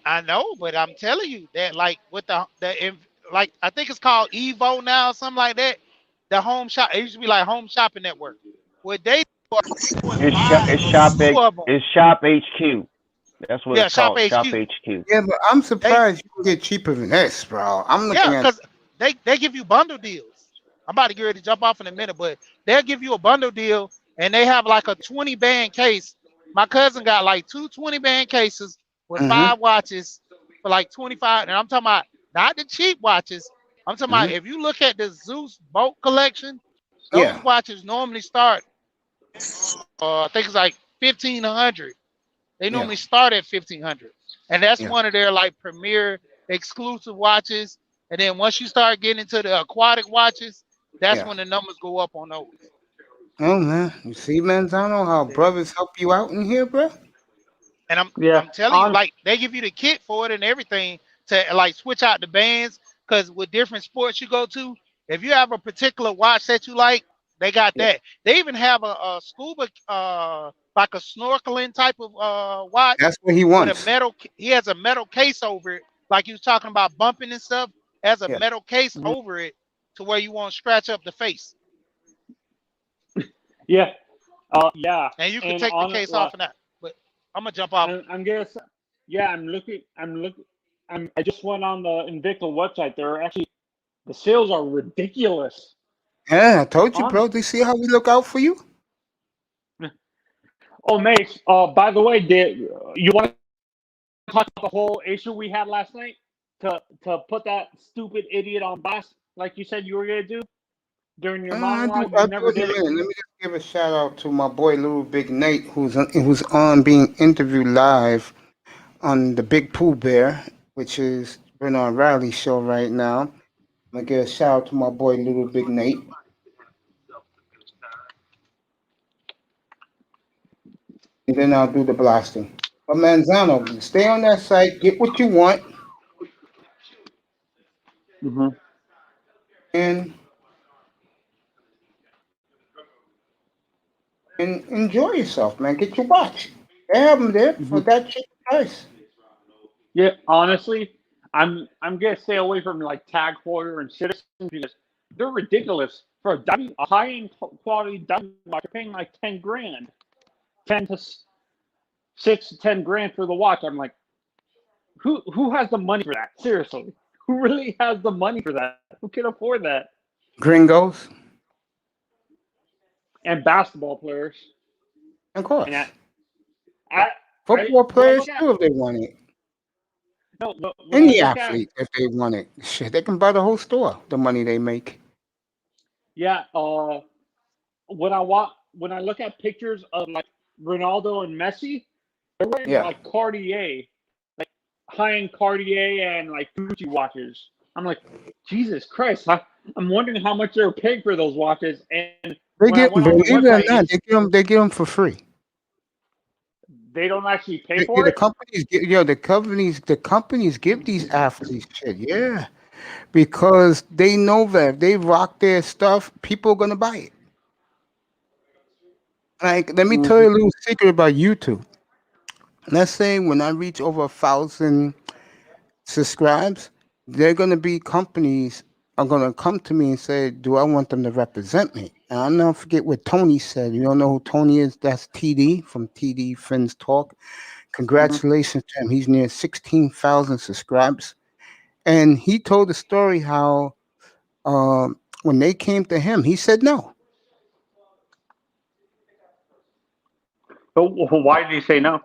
I know, but I'm telling you that like with like I think it's called Evo now or something like that. The home shop it used to be like Home Shopping Network. What they two of them, It's Shop HQ. That's what yeah, it's Shop called. Shop HQ. HQ. Yeah, but I'm They surprised you can get cheaper than this, bro. I'm Yeah, looking at because they give you bundle deals. I'm about to get ready to jump off in a minute, but they'll give you a bundle deal and they have like a 20 band case. My cousin got like two 20 band cases with hmm 5 watches for like 25. And I'm talking about not the cheap watches. I'm talking hmm about if you look at the Zeus boat collection, Yeah, those watches normally start I think it's like 1500. They yeah, normally start at 1500, and that's yeah, one of their like premier exclusive watches. And then once you start getting into the aquatic watches, that's yeah. when the numbers go up on those. Oh man, you see, Manzano, how brothers help you out in here, bro? And Yeah. I'm telling you, On. like they give you the kit for it and everything to like switch out the bands. Because with different sports you go to, if you have a particular watch that you like, they got Yeah. that. They even have a scuba like a snorkeling type of watch That's what he with a wants. metal. He has a metal case over it, like you was talking about bumping and stuff. Has a Yeah. metal case Mhm. over it to where you won't scratch up the face, Yeah. Yeah. and you can And take the on it, case off of that. But I'm gonna jump off. I'm gonna. Yeah. I'm looking. I just went on the Invicta website. They're actually the sales are ridiculous. Yeah, I told you, bro. Honest. Do you see how we look out for you? Oh, Mace. By the way, did you want to talk about the whole issue we had last night to put that stupid idiot on blast like you said you were gonna do during your monologue? You I'll do never it in did a it. minute. Let me just give a shout out to my boy Little Big Nate, who's on being interviewed live on the Big Pooh Bear, which is Bernard Riley's show right now. I'm gonna give a shout out to my boy Little Big Nate, and then I'll do the blasting. But Manzano, stay on that site, get what you want, Mm-hmm. and enjoy yourself, man. Get your watch. They have them there Mm-hmm. for that cheap price. Yeah, honestly, I'm gonna stay away from like Tag Heuer and Citizens because they're ridiculous for a high end quality diamond watch. You're paying like 10 grand, 6 to 10 grand for the watch. I'm like, who has the money for that? Seriously, who really has the money for that? Who can afford that? Gringos, And basketball players. of And course. I, Football when I players look at too, if they want it. no, when I Any look at athlete, if they want it, shit, they can buy the whole store. The money they make. yeah, when I look at pictures of like Ronaldo and Messi, they're wearing Yeah. like Cartier, like high-end Cartier and like Gucci watches. I'm like, Jesus Christ! I'm wondering how much they're paying for those watches. And They when I get, went on the believe it or website, not, they get them for free. they don't actually pay Yeah, for the it. companies get, the companies give these athletes shit. Yeah, because they know that if they rock their stuff, people are gonna buy it. Like, let me tell Mm-hmm. you a little secret about YouTube. Let's say when I reach over 1,000 subscribes, they're gonna be companies are gonna come to me and say, "Do I want them to represent me?" And I'll never forget what Tony said. You don't know who Tony is? That's TD from TD Friends Talk. Mm-hmm. Congratulations to him. He's near 16,000 subscribers, and he told the story how when they came to him, he said no. But why did he say no?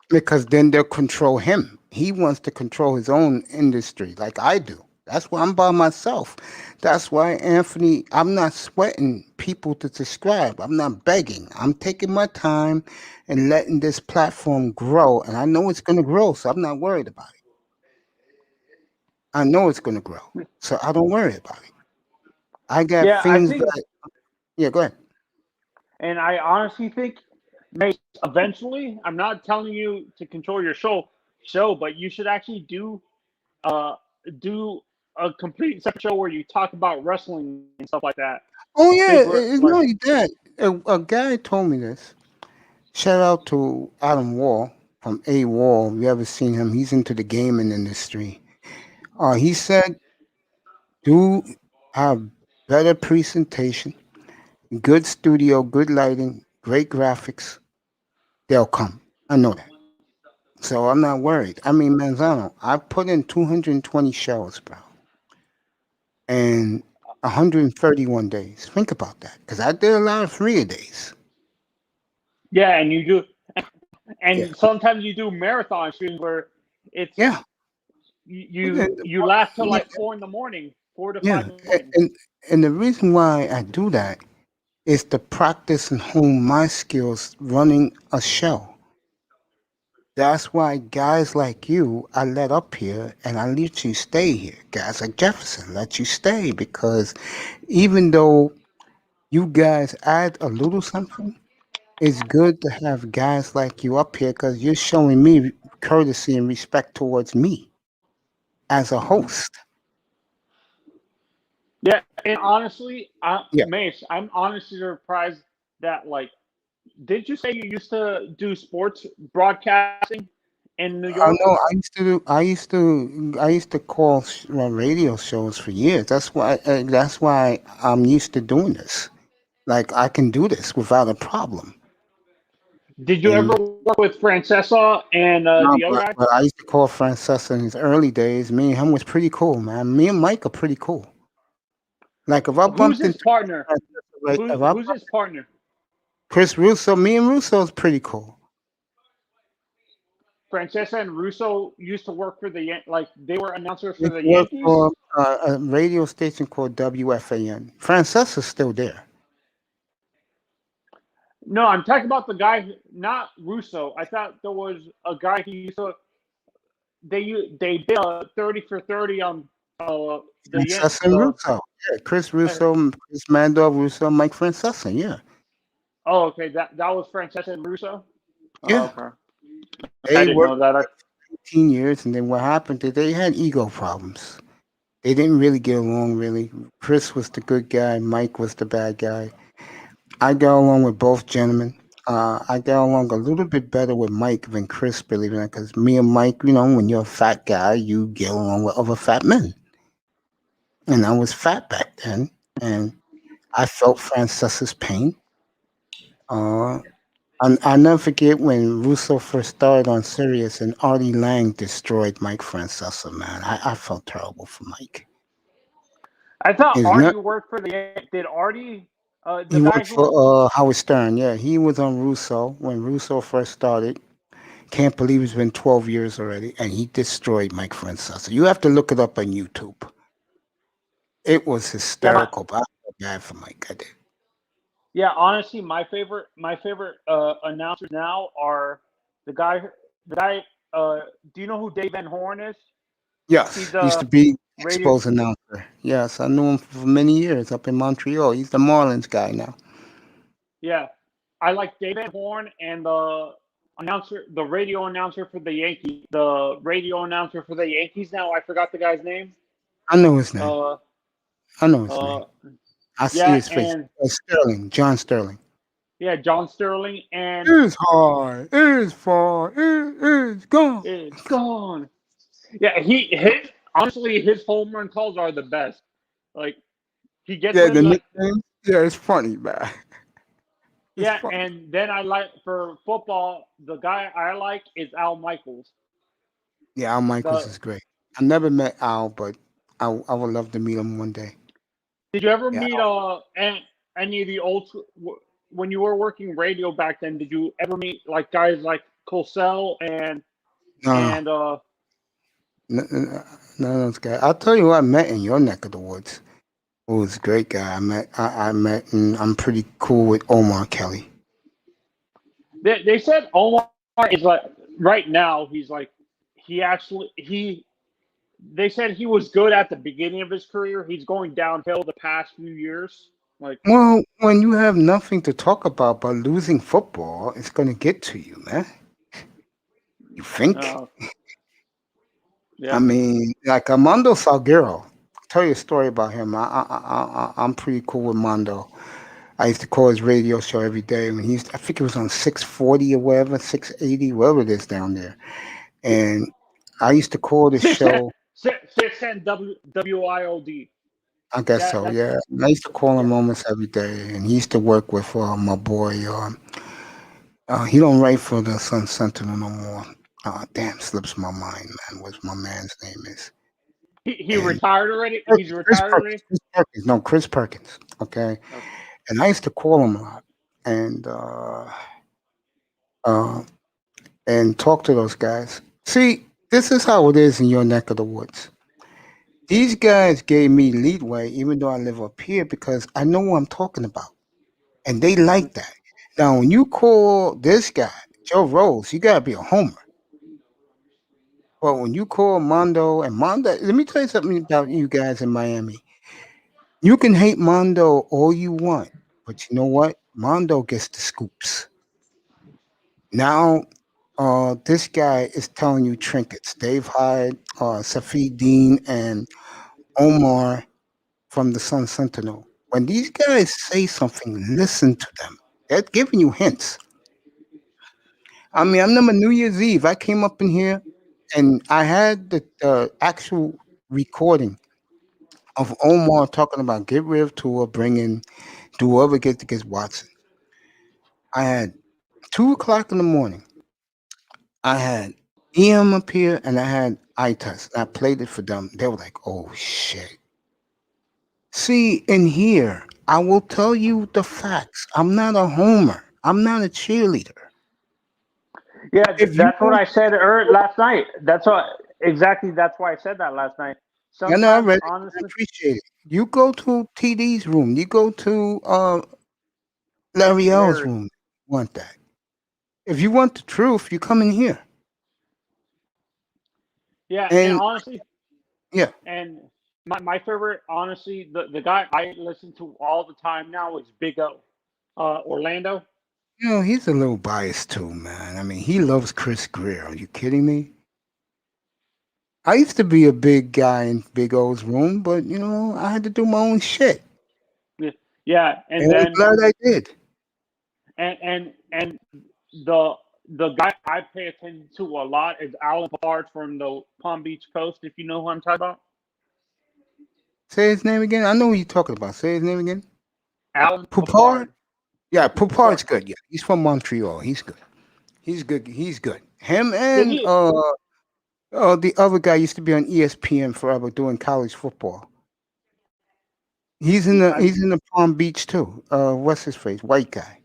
Because then they'll control him. He wants to control his own industry like I do. That's why I'm by myself. That's why, Anthony, I'm not sweating people to subscribe. I'm not begging. I'm taking my time and letting this platform grow. And I know it's going to grow, so I'm not worried about it. I know it's going to grow, so I don't worry about it. I got Yeah, I things think, that, yeah, go ahead. and I honestly think, Mace, eventually, I'm not telling you to control your show. show, but you should actually uh do a complete separate show where you talk about wrestling and stuff like that. Oh yeah, Big it's not only that. A guy told me this. Shout out to Adam Wall from A Wall. If you ever seen him, he's into the gaming industry. He said, do have better presentation, good studio, good lighting, great graphics. They'll come. I know that. So I'm not worried. I mean, Manzano, I put in 220 shows, bro, and 131 days. Think about that, because I did a lot of free days. Yeah, and you do, Yeah, and sometimes you do marathon streams where it's yeah, you last till yeah, like 4 in the morning, 4 to 5 yeah. in the morning. And the reason why I do that is to practice and hone my skills running a show. That's why guys like you, I let up here and I let you stay here. Guys like Jefferson let you stay because even though you guys add a little something, it's good to have guys like you up here because you're showing me courtesy and respect towards me as a host. Yeah, and honestly, Yeah. Mace, I'm honestly surprised that like, did you say you used to do sports broadcasting in New I York? know. I used to call radio shows for years. That's why I'm used to doing this. Like I can do this without a problem. Did you ever And work with Francesa and no, the other guy? but I used to call Francesa in his early days. Me and him was pretty cool, man. Me and Mike are pretty cool. Like if I Who's bumped his into partner? Francesa, right, if I Who's his partner? Chris Russo, me and Russo's pretty cool. Francesa and Russo used to work for like they were announcers He for the worked Yankees. for a radio station called WFAN. Francesa's still there. No, I'm talking about the guy, not Russo. I thought there was a guy he used to. They did a 30 for 30 on Francesa and the. Russo. Yeah, Chris Uh, Russo, Chris Mandel Russo, Mike Francesa. Yeah. oh, okay, that was Francesa and Russo. Oh, Yeah. okay, I They didn't know worked that. 18 years, and then what happened is they had ego problems. They didn't really get along, really. Chris was the good guy, Mike was the bad guy. I got along with both gentlemen. I got along a little bit better with Mike than Chris, believe it or not, because me and Mike, when you're a fat guy, you get along with other fat men. And I was fat back then, and I felt Francesa's pain. Uh, I never forget when Russo first started on Sirius and Artie Lang destroyed Mike Francesa, man. I felt terrible for Mike. I thought It's Artie not, worked for the. Did Artie, the he guy worked who? for Howard Stern, yeah. He was on Russo when Russo first started. Can't believe it's been 12 years already, and he destroyed Mike Francesa. You have to look it up on YouTube. It was Yeah, hysterical, but I felt bad for Mike. I did. yeah. Honestly, my favorite announcers now are the guy. The guy. Do you know who Dave Van Horn is? Yes, He's he used to a be radio. Expos announcer. Yes, I knew him for many years up in Montreal. He's the Marlins guy now. Yeah, I like Dave Van Horn and the radio announcer for the Yankees. The radio announcer for the Yankees now. I forgot the guy's name. I know his name. Uh, I know his name. uh, I see yeah, his face. and Sterling, John Sterling. yeah, John Sterling, and It is high, it is far, it is gone. it's gone. Yeah, his honestly his home run calls are the best. Like he gets Yeah, the them like nickname. Yeah, it's funny, man. It's yeah, funny. and then I like for football the guy I like is Al Michaels. Yeah, Al Michaels The is great. I never met Al, but I would love to meet him one day. Did you ever Yeah. meet any of the when you were working radio back then? Did you ever meet like guys like Cosell No, and none of those guys. I'll tell you who I met in your neck of the woods. Who was a great guy. I met, and I'm pretty cool with Omar Kelly. they said Omar is like right now he's like he actually he they said he was good at the beginning of his career. He's going downhill the past few years. Like Well, when you have nothing to talk about but losing football, it's going to get to you, man. You think? uh, I Yeah. mean, like Armando Salguero. I'll tell you a story about him. I'm pretty cool with Mondo. I used to call his radio show every day when he used I think it was on 640 or whatever, 680, wherever it is down there. And I used to call this Six ten, show, six ten WIOD. I guess That so, that's yeah. And I used to call yeah. him almost every day. And he used to work with my boy. He don't write for the Sun Sentinel no more. Damn, slips my mind, man. What's my man's name is? He And retired already. He's Chris retired Perkins. already. Chris Perkins. No, Chris Perkins. Okay. Okay. And I used to call him a lot. And uh, and talk to those guys. See, this is how it is in your neck of the woods. These guys gave me leadway, even though I live up here, because I know what I'm talking about, and they like that. Now, when you call this guy Joe Rose, you gotta be a homer. But when you call Mondo and Mondo, let me tell you something about you guys in Miami. You can hate Mondo all you want, but you know what? Mondo gets the scoops. Now, this guy is telling you trinkets. Dave Hyde, Safi Dean, and Omar from the Sun Sentinel. When these guys say something, listen to them. They're giving you hints. I mean, I remember New Year's Eve. I came up in here and I had the actual recording of Omar talking about get rid of Tua, bring in do whoever gets Watson. I had 2 o'clock in the morning. I had EM up here and I had iTest. I played it for them. They were like, oh shit. See, in here, I will tell you the facts. I'm not a homer. I'm not a cheerleader. Yeah, If you that's what want, I said last night. That's what exactly. That's why I said that last night. I know I Sometimes, read it. I honestly, appreciate it. You go to TD's room. You go to Larry L's Larry. room. You want that? If you want the truth, you come in here. Yeah, and And honestly, yeah, and my favorite, honestly, the guy I listen to all the time now is Big O, Orlando. he's a little biased too, man. I mean, he loves Chris Greer. Are you kidding me? I used to be a big guy in Big O's room, but I had to do my own shit. Yeah, yeah, And and I'm then glad I did. and the the guy I pay attention to a lot is Alan Pavard from the Palm Beach Coast. If you know who I'm talking about, Say his name again. I know who you're talking about. Say his name again. Alan Poupard? Pavard. Yeah, Pavard. Poupard's good. Yeah, he's from Montreal. He's good. He's good. He's good. Him Did and he? the other guy used to be on ESPN forever doing college football. I, He's in the Palm Beach too. What's his face? White guy.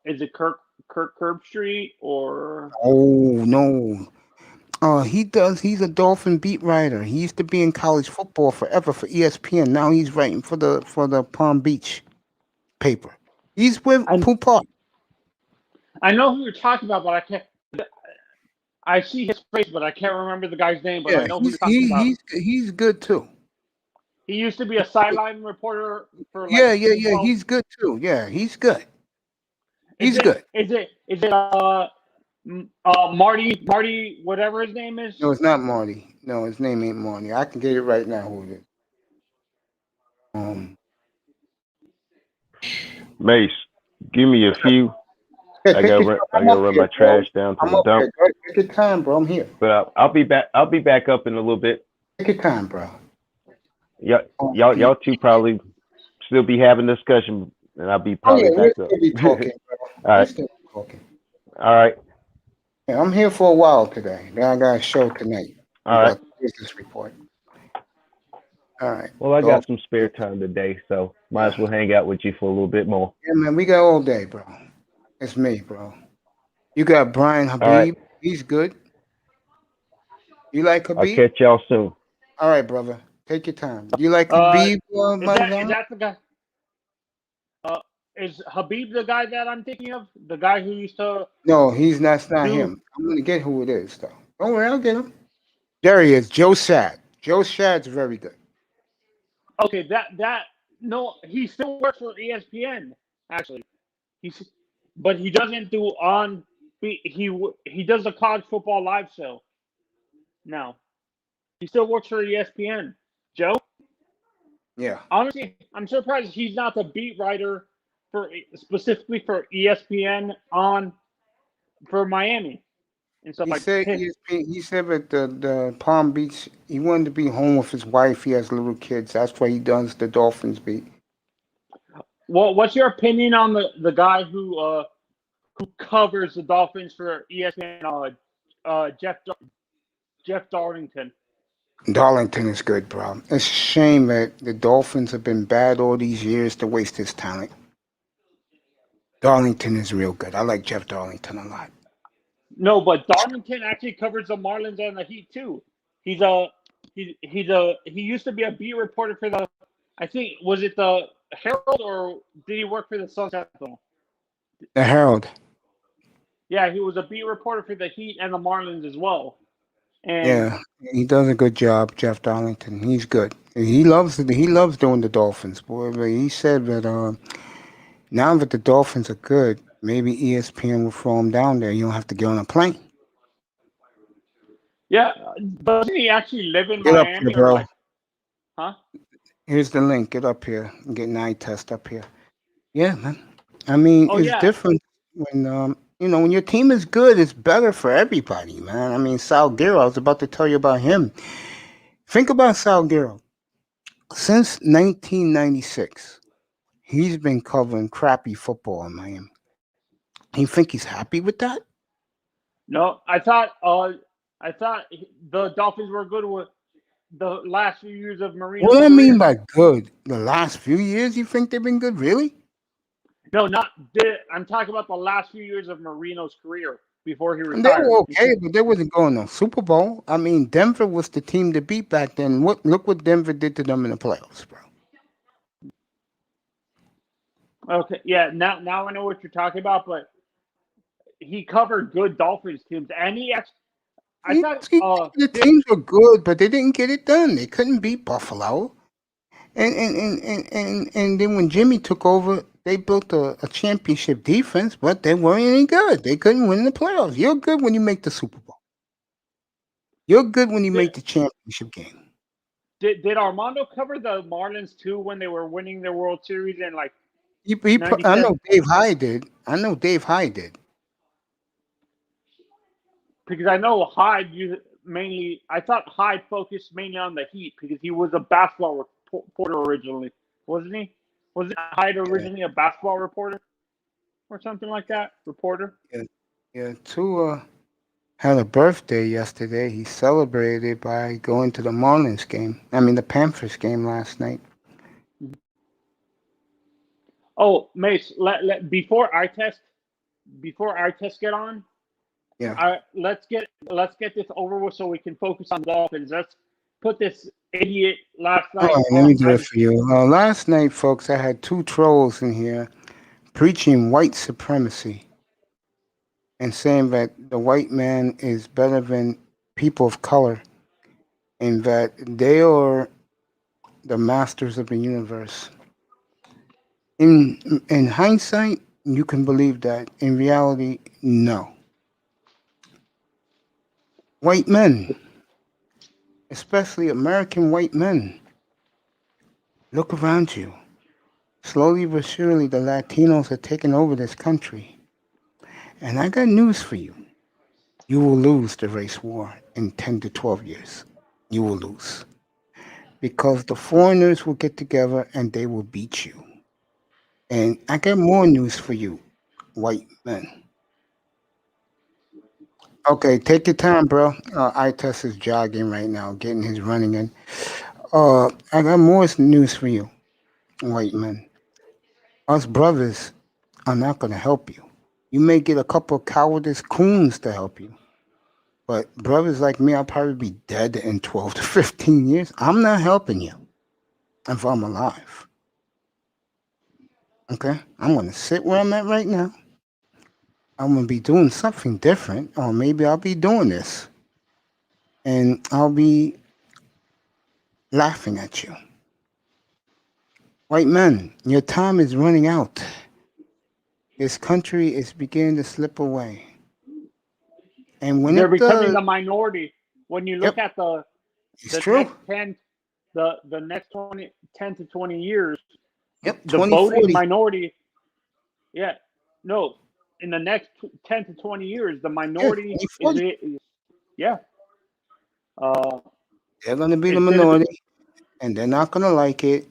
is it Kirk Herbstreit or Oh no. He's a Dolphin beat writer. He used to be in college football forever for ESPN. Now he's writing for the Palm Beach paper. He's with I Poupard. I know who you're talking about, but I can't. I see his face, but I can't remember the guy's name. But I Yeah, know who you're talking about. he's good too. He used to be a sideline reporter for like Yeah, yeah, yeah. well, He's good too. Yeah, he's good. is He's it good. is it is it Marty whatever his name is? No, it's not Marty. No, his name ain't Marty. I can get it right now. Who it is? Um, Mace, give me a few. yeah, I take gotta your run, time. I I'm gotta up run here, my bro. trash down to I'm the up dump. here. Go ahead. Take your time, bro. I'm here. But I'll be back. I'll be back up in a little bit. Take your time, bro. Y'all, Oh, y'all two probably still be having discussion, and I'll be oh, yeah, probably we'll back up. still be talking, bro. All We'll right, still be talking. all right, Yeah, I'm here for a while today. Then I got a show tonight all right. about the business report. All right. Well, I So, got some spare time today, so might as yeah, well hang out with you for a little bit more. yeah, man, we got all day, bro. It's me, bro. You got Brian All right, Habib. He's good. You like I'll Habib? catch y'all soon. All right, brother. Take your time. You like Uh, Habib, is Manzano? that the guy? Uh, is Habib the guy that I'm thinking of? The guy who used to No, that's not do? him. I'm gonna get who it is, though. Don't worry, I'll get him. There he is, Joe Shad. Joe Shad's very good. Okay, that no, he still works for ESPN. Actually, he's but he doesn't do on. He does the college football live show. now. He still works for ESPN. Joe, Yeah. honestly, I'm surprised he's not the beat writer for specifically for ESPN on for Miami and stuff He like said that. ESPN, he said at the Palm Beach, he wanted to be home with his wife. He has little kids. That's why he does the Dolphins beat. Well, what's your opinion on the guy who covers the Dolphins for ESPN? Jeff Darlington. Darlington is good, bro. It's a shame that the Dolphins have been bad all these years to waste his talent. Darlington is real good. I like Jeff Darlington a lot. No, but Darlington actually covers the Marlins and the Heat too. He's a he used to be a beat reporter for the, I think, was it the Herald or did he work for the Sun Sentinel? The Herald. Yeah, he was a beat reporter for the Heat and the Marlins as well. And Yeah, he does a good job, Jeff Darlington. He's good. He loves doing the Dolphins, boy. But he said that now that the Dolphins are good, maybe ESPN will throw him down there. You don't have to get on a plane. yeah, doesn't he actually live in Get up here, Miami or bro. like, huh? Here's the link. Get up here and get an eye test up here. Yeah, man. I mean, Oh it's yeah, different when when your team is good. It's better for everybody, man. I mean, Salguero. I was about to tell you about him. Think about Salguero. Since 1996, he's been covering crappy football in Miami. You think he's happy with that? no, I thought the Dolphins were good with the last few years of What Marino's do I mean career. by good? The last few years, you think they've been good? Really? No, I'm talking about the last few years of Marino's career before he And they retired. were okay, but they wasn't going to Super Bowl. I mean, Denver was the team to beat back then. Look what Denver did to them in the playoffs, bro. Okay, yeah, now I know what you're talking about, but he covered good Dolphins teams, and I thought The teams were good, but they didn't get it done. They couldn't beat Buffalo. And then when Jimmy took over, they built a championship defense, but they weren't any good. They couldn't win the playoffs. You're good when you make the Super Bowl. You're good when you did, make the championship game. did Armando cover the Marlins too when they were winning their World Series in like I 97? know Dave High did. I know Dave High did. Because I know Hyde mainly. I thought Hyde focused mainly on the Heat because he was a basketball reporter originally, wasn't he? Wasn't Hyde Yeah, originally a basketball reporter or something like that? Reporter. yeah, yeah. Tua had a birthday yesterday. He celebrated by going to the Marlins game. I mean, the Panthers game last night. Oh, Mace, before I test get on, Yeah. let's get this over with so we can focus on the Dolphins. Let's put this idiot last All night right, let on. me do it for you. Last night, folks, I had two trolls in here preaching white supremacy and saying that the white man is better than people of color and that they are the masters of the universe. In hindsight, you can believe that. In reality, no. White men, especially American white men, look around you. Slowly but surely, the Latinos are taking over this country. And I got news for you. You will lose the race war in 10 to 12 years. You will lose. Because the foreigners will get together and they will beat you. And I got more news for you, white men. Okay, take your time, bro. Itus is jogging right now, getting his running in. I got more news for you, white men. Us brothers are not going to help you. You may get a couple of cowardice coons to help you. But brothers like me, I'll probably be dead in 12 to 15 years. I'm not helping you if I'm alive. Okay? I'm going to sit where I'm at right now. I'm going to be doing something different, or maybe I'll be doing this. And I'll be laughing at you. White men, your time is running out. This country is beginning to slip away. And when They're it becoming does, the minority. when you look Yep, at it's the true. next 10 the next 10 to 20 years, Yep, the voting 2040. minority, yeah, no, in the next 10 to 20 years, the Yeah, minority 2040. yeah, uh, They're going to be the it's gonna be, minority, and they're not going to like it.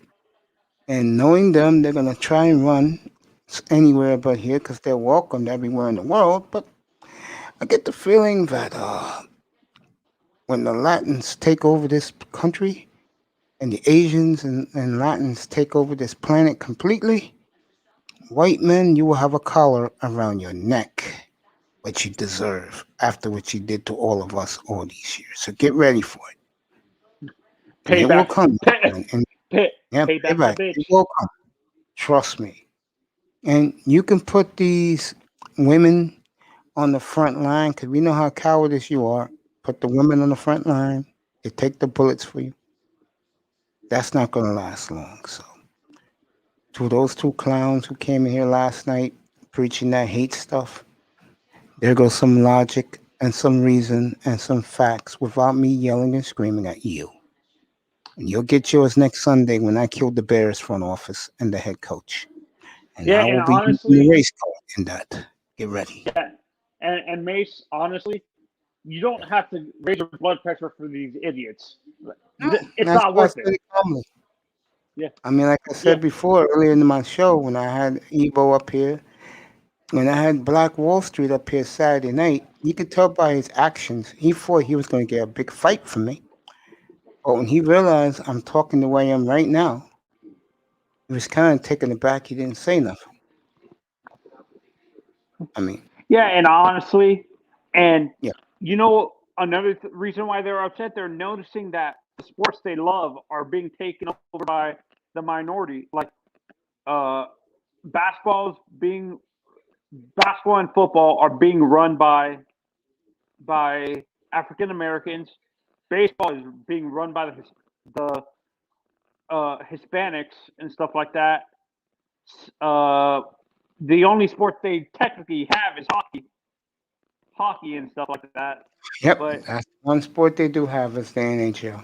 And knowing them, they're going to try and run anywhere but here because they're welcomed everywhere in the world. But I get the feeling that when the Latins take over this country and the Asians and Latins take over this planet completely, white men, you will have a collar around your neck, what you deserve after what you did to all of us all these years. So get ready for it. And it will payback, come. pay, And yeah, payback the payback. bitch. It will come. Trust me. And you can put these women on the front line because we know how cowardice you are. Put the women on the front line. They take the bullets for you. That's not going to last long. So, to those two clowns who came in here last night preaching that hate stuff, there goes some logic and some reason and some facts without me yelling and screaming at you. And you'll get yours next Sunday when I kill the Bears front office and the head coach. And Yeah, I and will be using the honestly, race car in that. Get ready. yeah, and Mace, honestly, you don't have to raise your blood pressure for these idiots. No, It's that's not why I worth it. said it calmly. Yeah, I mean, like I yeah, said before earlier in my show, when I had Evo up here, when I had Black Wall Street up here Saturday night, you could tell by his actions. He thought he was going to get a big fight from me. But when he realized I'm talking the way I am right now, he was kind of taken aback. He didn't say nothing. I mean, yeah, and honestly, and yeah. another reason why they're upset, they're noticing that the sports they love are being taken over by the minority. Like uh, basketball's being basketball and football are being run by African Americans. Baseball is being run by the Hispanics and stuff like that. Uh, the only sport they technically have is hockey and stuff like that. Yep, But that's one sport they do have is the NHL.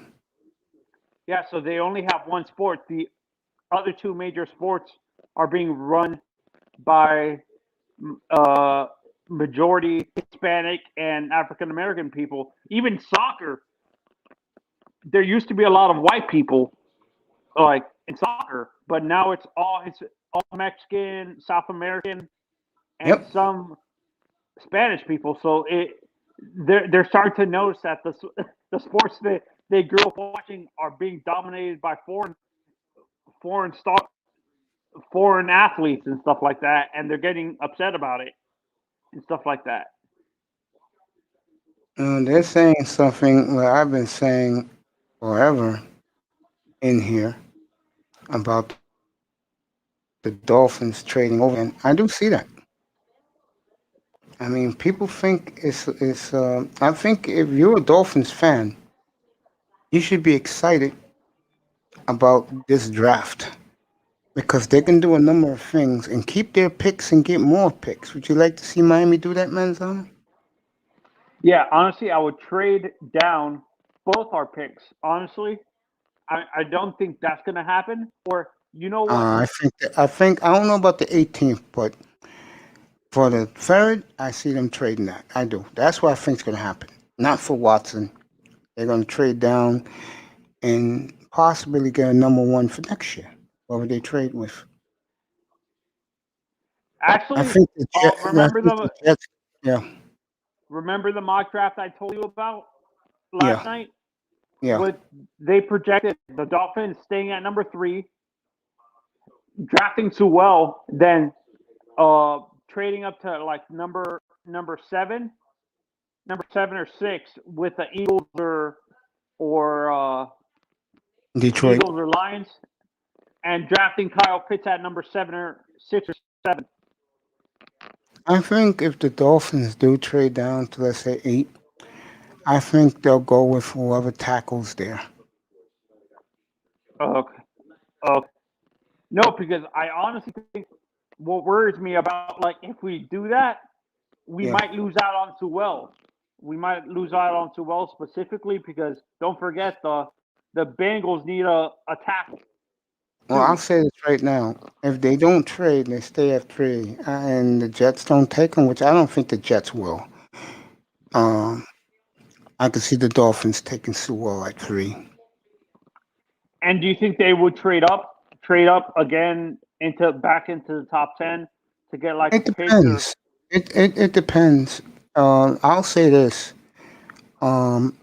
yeah, so they only have one sport. The other two major sports are being run by uh, majority Hispanic and African American people. Even soccer, there used to be a lot of white people like in soccer, but now it's all Mexican, South American, and Yep. some Spanish people. So they're starting to notice that the sports that they grew up watching are being dominated by foreign stock foreign athletes and stuff like that, and they're getting upset about it and stuff like that. They're saying something that I've been saying forever in here about the Dolphins trading over again. I do see that. I mean, people think it's. I think if you're a Dolphins fan, you should be excited about this draft because they can do a number of things and keep their picks and get more picks. Would you like to see Miami do that, Manzana? Yeah, honestly, I would trade down both our picks. Honestly, I don't think that's going to happen. Or you know what? I think I don't know about the 18th, but for the third, I see them trading that. I do. That's what I think is going to happen. Not for Watson. They're going to trade down and possibly get a number one for next year. What would they trade with? I Actually, think the Jet, I think the Jets. Yeah, remember the mock draft I told you about last yeah, night? yeah. What they projected the Dolphins staying at number 3, drafting too well, then trading up to like number 7, number 7 or 6 with the Eagles or Detroit. Eagles or Lions, and drafting Kyle Pitts at number 7 or 6 or 7. I think if the Dolphins do trade down to let's say 8, I think they'll go with whoever tackles there. Okay. Okay. No, because I honestly think what worries me about like if we do that, we Yeah. might lose out on Sewell. we might lose out on Sewell specifically because don't forget the Bengals need a tackle Well, I'll too. say this right now. If they don't trade and they stay at 3, and the Jets don't take them, which I don't think the Jets will, um, I could see the Dolphins taking Sewell at 3. And do you think they would trade up again into back into the top 10 to get like a It Pitts or depends. It depends. I'll say this. Um,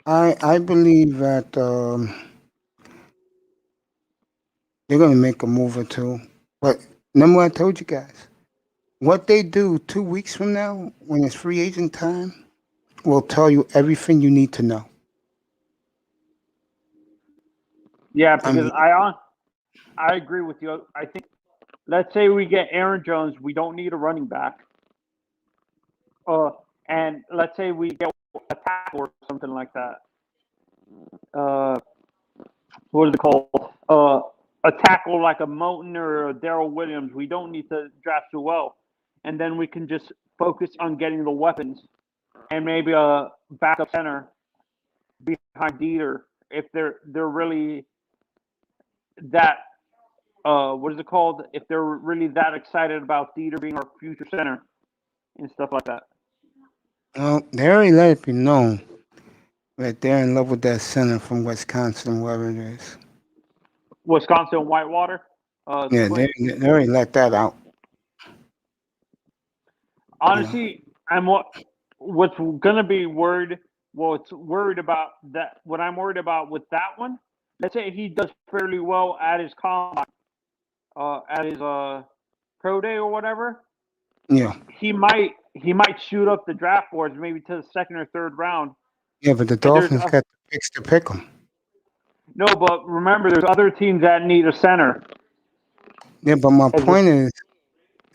I believe that they're going to make a move or two. But remember, I told you guys what they do 2 weeks from now when it's free agent time will tell you everything you need to know. yeah, I because mean, I agree with you. I think let's say we get Aaron Jones, we don't need a running back. Uh, and let's say we get a tackle or something like that. Uh, what is it called? A tackle like a Moton or a Daryl Williams. We don't need to draft too well, and then we can just focus on getting the weapons and maybe a backup center behind Dieter if they're really that what is it called? If they're really that excited about Dieter being our future center and stuff like that. well, they already let it be known that they're in love with that center from Wisconsin, wherever it is. Wisconsin Whitewater. Yeah, But they already let that out. You know. honestly, what's gonna be worried. What's worried about that? What I'm worried about with that one. Let's say he does fairly well at his combine, at his pro day or whatever. Yeah. He might shoot up the draft boards maybe to the second or third round. Yeah, but the And there's Dolphins got the picks to pick them. no, but remember, there's other teams that need a center. Yeah, but my As a, point is,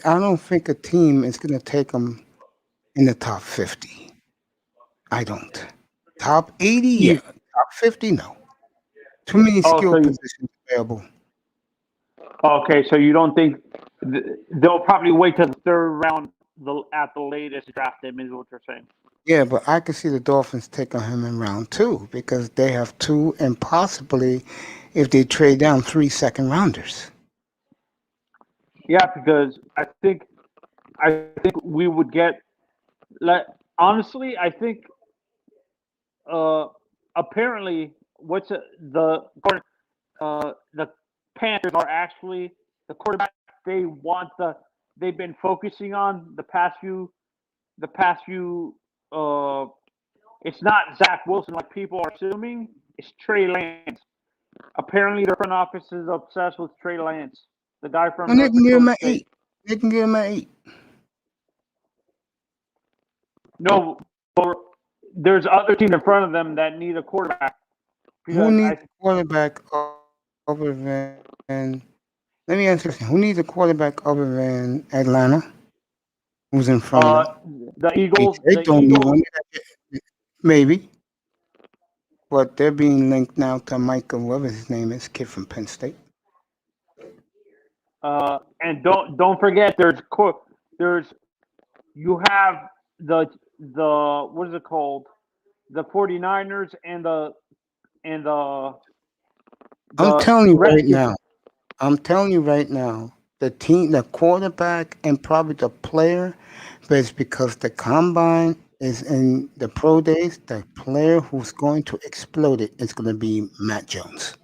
I don't think a team is going to take them in the top 50. I don't. Top 80, yeah. you, Top 50, no. Too many oh, skill so positions available. okay, so you don't think they'll probably wait till the third round at the latest to draft him? Is what you're saying? Yeah, but I could see the Dolphins taking him in round 2 because they have 2 and possibly, if they trade down, 3 second rounders. Yeah, because I think we would get like honestly, I think uh apparently the Panthers are actually the quarterback they've been focusing on the past few uh it's not Zach Wilson like people are assuming, it's Trey Lance. Apparently their front office is obsessed with Trey Lance, the guy from And they North can give him Dakota an State. 8. They can give him an 8. No, but there's other teams in front of them that need a quarterback Who because needs a quarterback other than, let me ask you this, who needs a quarterback other than Atlanta? Who's in front of them? the Eagles Detroit the don't need Eagles one. Maybe. But they're being linked now to Michael, whatever his name is, kid from Penn State. and don't forget there's you have the what is it called, the 49ers and I'm the telling you right Redskins. now. The team, the quarterback, and probably the player, but it's because the combine is in the pro days. The player who's going to explode it is going to be Matt Jones.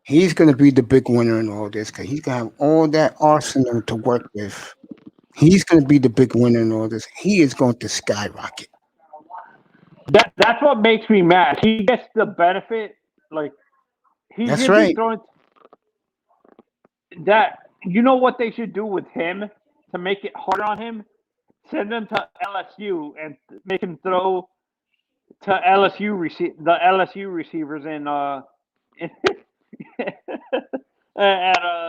He's going to be the big winner in all this because he's going to have all that arsenal to work with. He's going to be the big winner in all this. He is going to skyrocket. That's what makes me mad. He gets the benefit, like he That's should be right. throwing that. You know what they should do with him to make it harder on him? Send him to LSU and make him throw to the LSU receivers in at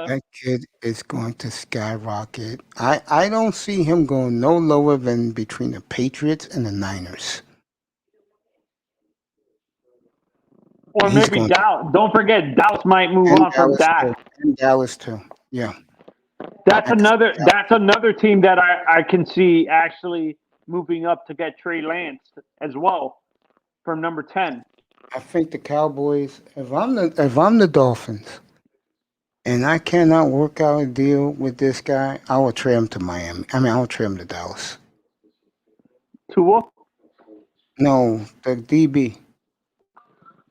That kid is going to skyrocket. I don't see him going no lower than between the Patriots and the Niners. or He's maybe going to, Dallas. Don't forget Dallas might move and on from Dallas too. Dak. And Dallas too. Yeah. That's I could see another. that. That's another team that I can see actually moving up to get Trey Lance as well from number 10. I think the Cowboys. If I'm the Dolphins, and I cannot work out a deal with this guy, I will trade him to Miami. I mean, I will trade him to Dallas. Tua. No, the DB.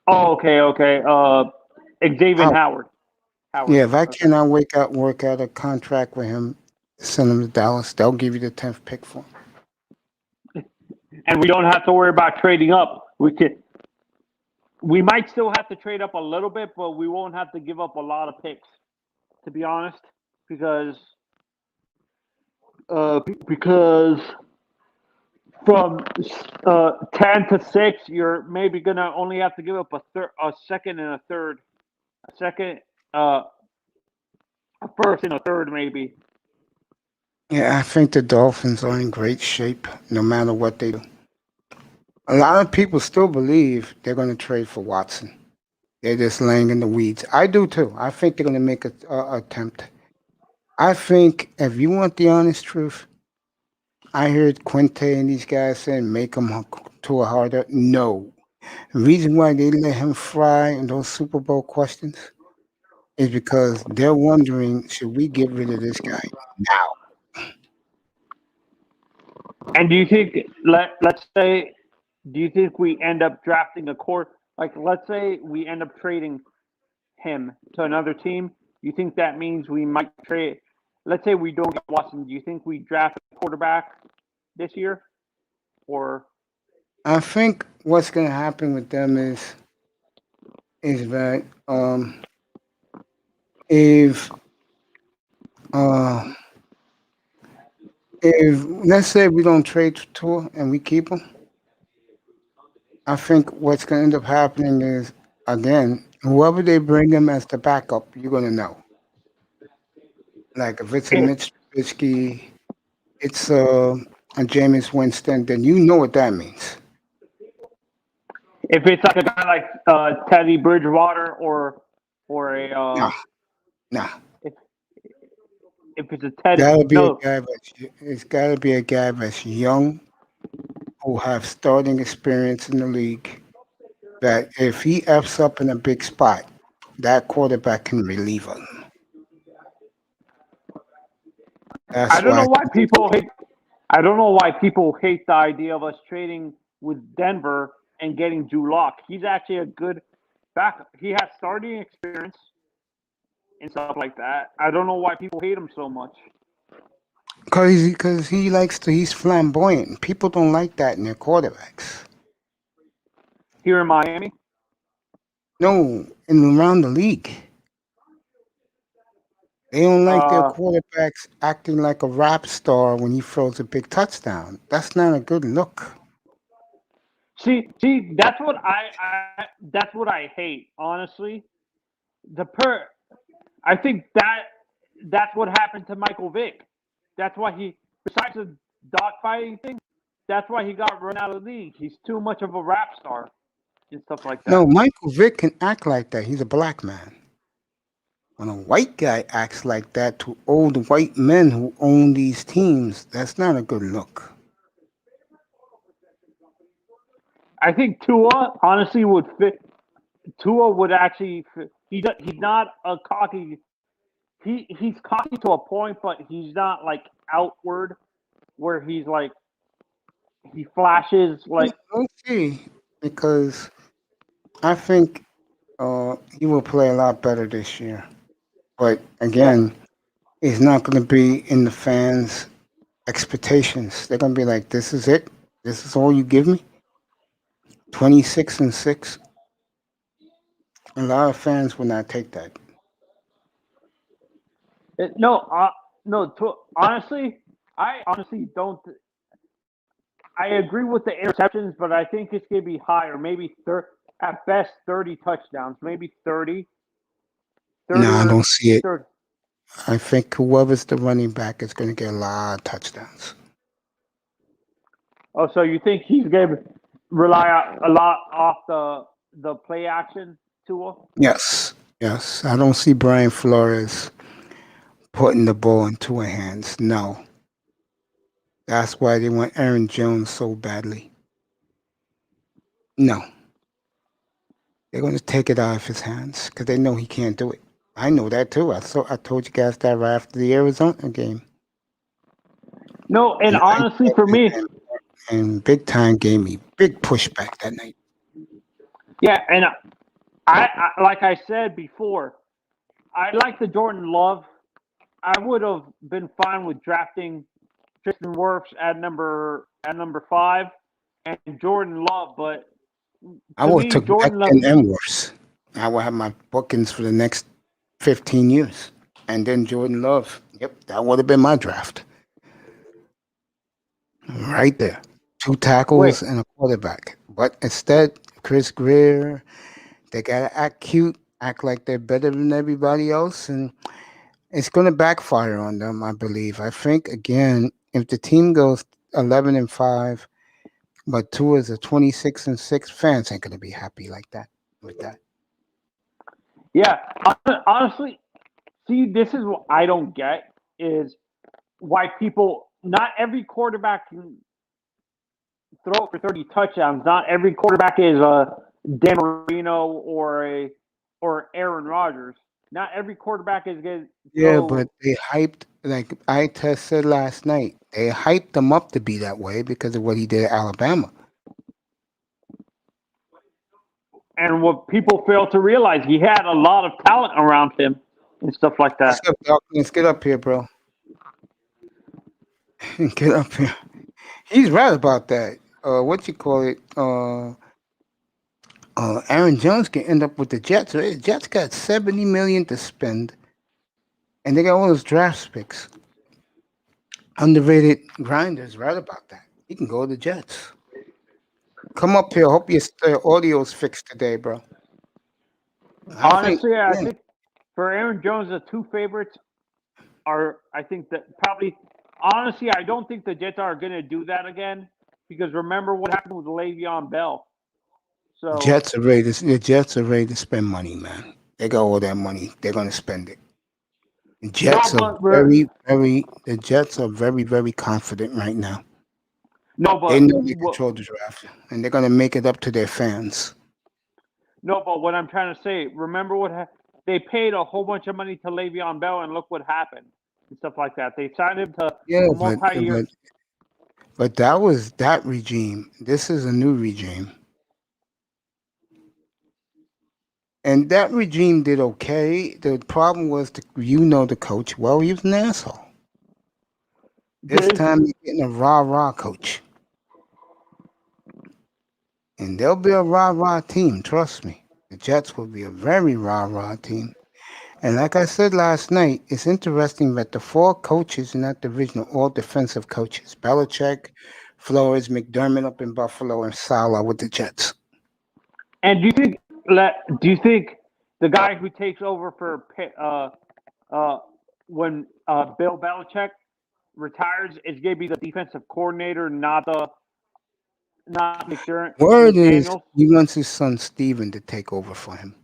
Oh, okay, okay. Xavier Out. Howard. Howard. Yeah, if I Okay. cannot work out a contract with him, send him to Dallas. They'll give you the 10th pick for him. And we don't have to worry about trading up. We might still have to trade up a little bit, but we won't have to give up a lot of picks, to be honest, because because from 10 to 6, you're maybe gonna only have to give up a second and a third, a second, a first and a third, maybe. Yeah, I think the Dolphins are in great shape no matter what they do. A lot of people still believe they're going to trade for Watson. They're just laying in the weeds. I do too. I think they're going to make a attempt. I think if you want the honest truth, I heard Quinte and these guys saying make him to a harder. No. The reason why they let him fry in those Super Bowl questions is because they're wondering, should we get rid of this guy now? And do you think let's say, do you think we end up drafting a core? Like, let's say we end up trading him to another team. You think that means we might trade? Let's say we don't get Watson. Do you think we draft a quarterback this year, or I think what's going to happen with them is that if uh, if let's say we don't trade Tua and we keep him, I think what's going to end up happening is again whoever they bring him as the backup, you're going to know. Like if it's a if Mitch Trubisky, it's a Jameis Winston, then you know what that means. it's like a guy like Teddy Bridgewater or a Nah, nah. if if it's a Teddy, Gotta be a no. guy that's it's gotta be a guy that's young who have starting experience in the league. That if he f's up in a big spot, that quarterback can relieve him. I That's don't why. know why people hate. I don't know why people hate the idea of us trading with Denver and getting Drew Lock. He's actually a good backup. He has starting experience and stuff like that. I don't know why people hate him so much. Because he likes to, he's flamboyant. People don't like that in their quarterbacks. Here in Miami, No, and around the league. They don't like their uh, quarterbacks acting like a rap star when he throws a big touchdown. That's not a good look. see, that's what I hate. Honestly, the per, I think that's what happened to Michael Vick. That's why besides the dogfighting thing, that's why he got run out of the league. He's too much of a rap star and stuff like No, that. Michael Vick can act like that. He's a black man. When a white guy acts like that to old white men who own these teams, that's not a good look. I think Tua honestly would fit. Tua would actually. He's not a cocky. He's cocky to a point, but he's not like outward where he's like he flashes like. We'll see, because I think he will play a lot better this year. But Yeah, again, it's not going to be in the fans' expectations. They're going to be like, "This is it. This is all you give me." 26-6. A lot of fans will not take that. no, no. Honestly, I honestly don't. I agree with the interceptions, but I think it's gonna be higher. Maybe at best 30 touchdowns. Maybe 30, No, 30 I or don't see it. 30. I think whoever's the running back is going to get a lot of touchdowns. Oh, so you think he's gonna rely a lot off the play action tool? Yes, yes. I don't see Brian Flores putting the ball into her hands. No. That's why they want Aaron Jones so badly. No. They're going to take it out of his hands because they know he can't do it. I know that too. I told you guys that right after the Arizona game. No, and And honestly, for me, and Big Time gave me big pushback that night. yeah, and I like I said before, I like the Jordan Love. I would have been fine with drafting Tristan Wirfs at number 5 and Jordan Love, but I to would have me, took Jordan Love. Becton and worse. I would have my bookings for the next 15 years. And then Jordan Love. Yep, that would have been my draft. Right there. 2 Wait, tackles and a quarterback. But instead, Chris Greer, they got to act cute, act like they're better than everybody else. And it's going to backfire on them, I believe. I think, again, if the team goes 11-5, but Tua is a 26-6, fans ain't going to be happy like that with that. yeah, honestly, see, this is what I don't get is why people. Not every quarterback can throw for 30 touchdowns. Not every quarterback is a Dan Marino or Aaron Rodgers. Not every quarterback is going to Yeah, but throw. they hyped, like I just said last night, they hyped him up to be that way because of what he did at Alabama. And what people fail to realize, he had a lot of talent around him and stuff like What's that. up, Dawkins? Get up here, bro. Get up here. He's right about that. What you call it? Aaron Jones can end up with the Jets. The Jets got $70 million to spend, and they got all those draft picks. Underrated grinders, right about that. He can go to the Jets. Come up here. Hope your audio's fixed today, bro. I think, Honestly, I yeah, think for Aaron Jones, the two favorites are, I think that probably, honestly, I don't think the Jets are going to do that again because remember what happened with Le'Veon Bell. So, The Jets are ready to spend money, man. They got all that money. They're gonna spend it. The no, Jets are but we're, the Jets are very, very confident right now. no, They but know they what, control the draft, and they're gonna make it up to their fans. no, but what I'm trying to say, remember they paid a whole bunch of money to Le'Veon Bell and look what happened and stuff like that. They signed him to Yeah, a multi-year. but that was that regime. This is a new regime, and that regime did okay. The problem was, the coach. Well, he was an asshole. This This, time, you're getting a rah coach. And they'll be a rah-rah team, trust me. The Jets will be a very rah-rah team. And like I said last night, it's interesting that the 4 coaches in that division are all defensive coaches. Belichick, Flores, McDermott up in Buffalo, and Saleh with the Jets. and do you think the guy who takes over for when Bill Belichick retires is going to be the defensive coordinator, not Word is McDaniels? he wants his son Steven to take over for him.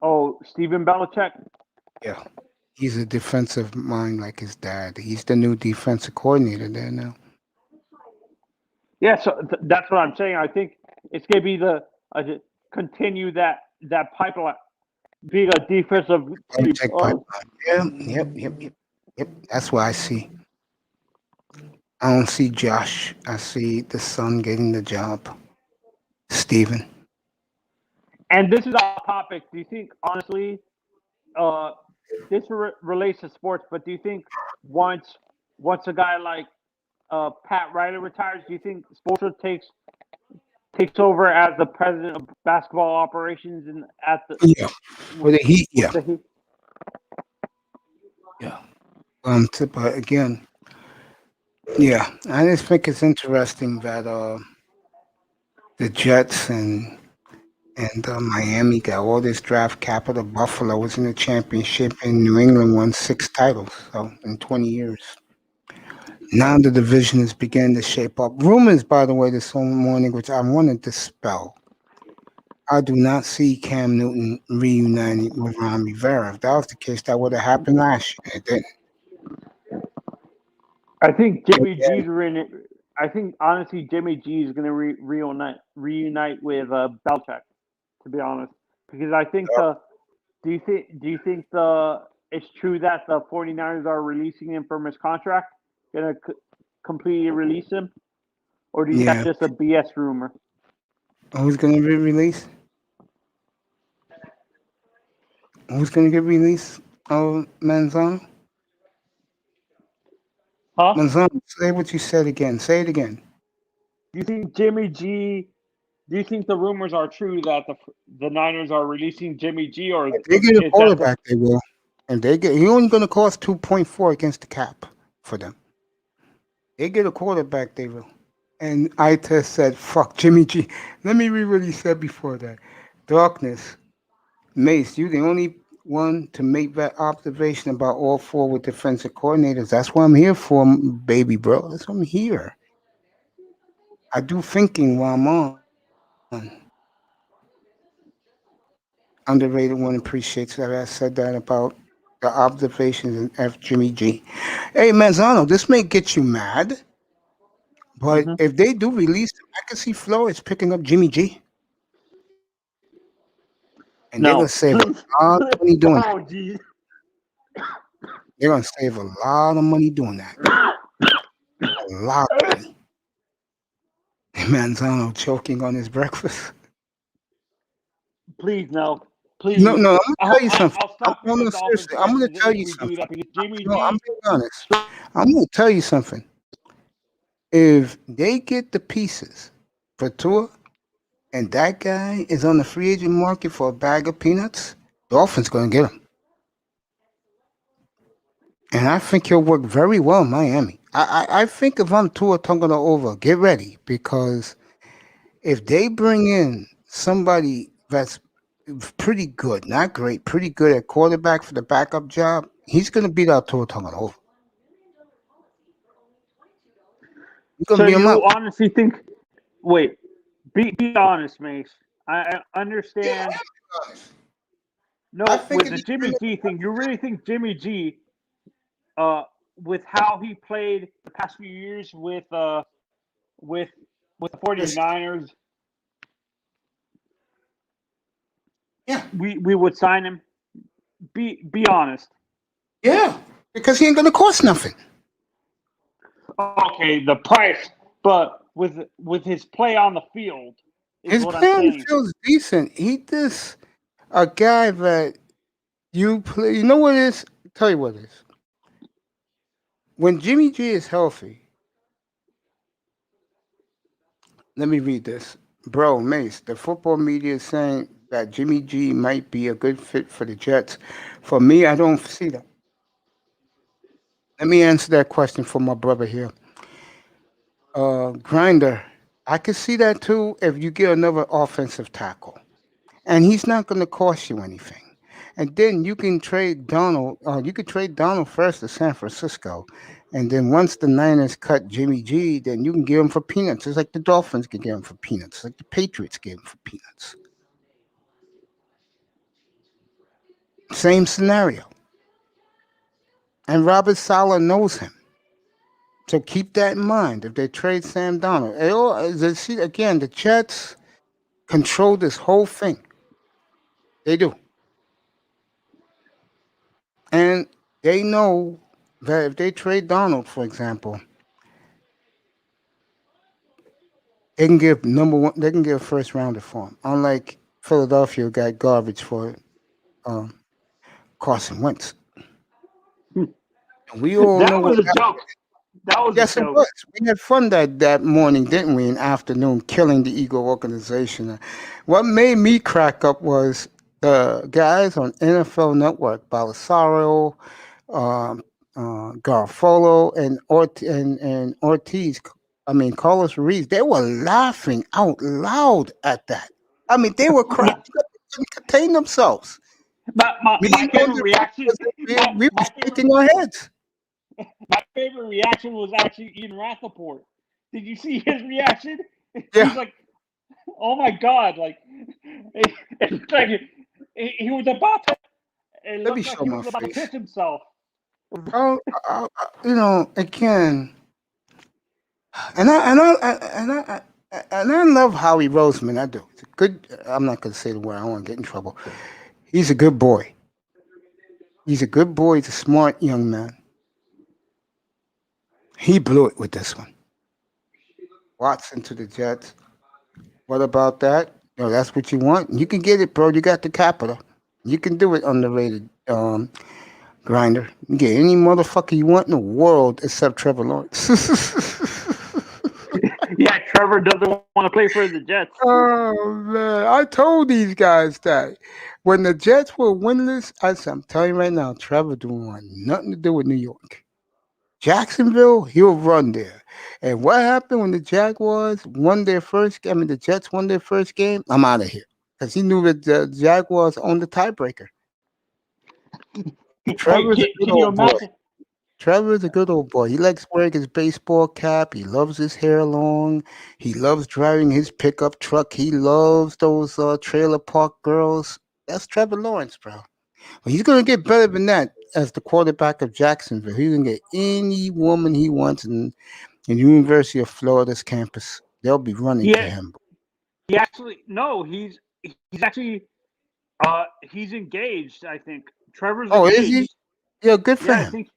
Oh, Stephen Belichick. Yeah. He's a defensive mind like his dad. He's the new defensive coordinator there now. Yeah, so that's what I'm saying. I think it's going to be continue that pipeline, being a defensive team. Belichick pipeline. Yeah, yep. That's what I see. I don't see Josh. I see the son getting the job. Steven. And this is off topic. Do you think, honestly, uh, this relates to sports, but do you think once a guy like Pat Riley retires, do you think Spoelstra takes over as the president of basketball operations and at the Yeah. For with, the Heat, with yeah. the Heat? Yeah. But again, yeah. I just think it's interesting that the Jets and Miami got all this draft capital. Buffalo was in the championship, and New England won 6 titles. So in 20 years. Now the division is beginning to shape up. Rumors, by the way, this morning, which I want to dispel. I do not see Cam Newton reuniting with Ron Rivera. If that was the case, that would have happened last year. It didn't. I think And Jimmy then, G's in it. I think honestly, Jimmy G is going to reunite with Belichick. To be honest, because I think uh, the do you think the it's true that the 49ers are releasing him from his contract? Going to completely release him, or do you think yeah, that's just a BS rumor? who's going to be released? Who's going to get released? Oh, Manzano? Huh? Manzano, say what you said again. Say it again. Do you think Jimmy G? Do you think the rumors are true that the Niners are releasing Jimmy G, or If they get a is that the quarterback, they will. And they get, he only going to cost 2.4 against the cap for them. They get a quarterback, they will. And I just said, fuck Jimmy G. Let me read what he said before that. Darkness. Mace, you the only one to make that observation about all forward defensive coordinators. That's what I'm here for, baby bro. That's what I'm here. I do thinking while I'm on. Underrated one appreciates that I said that about the observations in F Jimmy G. Hey Manzano, this may get you mad, but Mhm. if they do release him, I can see Flores picking up Jimmy G. And they're gonna No, save a please. lot of money doing that. Oh, geez. They're gonna save a lot of money doing that. A lot of money. Manzano choking on his breakfast. Please, no. No, Please. no, I'm gonna tell you something. I'll stop No, putting no, the Dolphins seriously, I'm gonna questions tell if you we do something. that because Jimmy No, I'm G. being honest. I'm gonna tell you something. If they get the pieces for Tua and that guy is on the free agent market for a bag of peanuts, Dolphins gonna get him. And I think he'll work very well in Miami. I think if I'm Tua Tagovailoa, get ready because if they bring in somebody that's pretty good, not great, pretty good at quarterback for the backup job, he's gonna beat out Tua Tagovailoa. He's gonna So beat him you up. honestly think? Wait, be honest, Mace. I Yeah, understand. I'm honest. I No, think with if the you bring Jimmy in, G thing, you really think Jimmy G, uh, with how he played the past few years with with the listen, 49ers, yeah, we would sign him? Be honest. yeah, because he ain't gonna cost nothing. Okay, the price, but with his play on the field is His what I'm play on the saying. field is decent. He just a guy that you play. You know what it is? Tell you what it is. When Jimmy G is healthy, let me read this. Bro, Mace, the football media is saying that Jimmy G might be a good fit for the Jets. For me, I don't see that. Let me answer that question for my brother here. Grinder, I could see that too if you get another offensive tackle. And he's not going to cost you anything. And then you can trade Donald. You could trade Donald first to San Francisco, and then once the Niners cut Jimmy G, then you can give him for peanuts. It's like the Dolphins can give him for peanuts. It's like the Patriots give him for peanuts. Same scenario. And Robert Sala knows him, so keep that in mind. If they trade Sam Donald, see again, the Jets control this whole thing. They do, and they know that if they trade Donald, for example, they can give number one. They can give a first rounder for him. Unlike Philadelphia, got garbage for um, Carson Wentz. And we all know That what was a happened. joke. That was a Yes, it joke. was. We had fun that morning, didn't we? In the afternoon, killing the Eagle organization. What made me crack up was the guys on NFL Network, Balisaro, um, Garfolo, and Ortiz. I mean, Carlos Ruiz. They were laughing out loud at that. I mean, they were cracking up. They couldn't contain themselves. Me My and one of favorite the reaction. brothers, we were My favorite shaking our heads. my favorite reaction was actually Ian Rappaport. Did you see his reaction? Yeah, He's like, Oh my God! Like it looked like he was about to. It Let me looked like show he my was about to face. piss himself. Oh, again, and I love Howie Roseman. I do. It's a good. I'm not gonna say the word. I don't want to get in trouble. He's a good boy. He's a good boy. He's a smart young man. He blew it with this one. Watson to the Jets. What about that? No, that's what you want. You can get it, bro. You got the capital. You can do it, underrated grinder. You can get any motherfucker you want in the world except Trevor Lawrence. Yeah, Trevor doesn't want to play for the Jets. Oh man, I told these guys that when the Jets were winless, I said, I'm telling you right now, Trevor don't want nothing to do with New York. Jacksonville, he'll run there. And what happened when the Jaguars won their first game? I mean, the Jets won their first game. I'm out of here because he knew that the Jaguars owned the tiebreaker. Hey, Trevor's a good can you old boy. imagine? Trevor's a good old boy. He likes wearing his baseball cap. He loves his hair long. He loves driving his pickup truck. He loves those trailer park girls. That's Trevor Lawrence, bro. But he's gonna get better than that as the quarterback of Jacksonville. He's gonna get any woman he wants in University of Florida's campus. They'll be running He to him. he actually no, he's actually he's engaged. I think Trevor's Oh, is he? engaged. Yeah, good for Yeah, I him. think.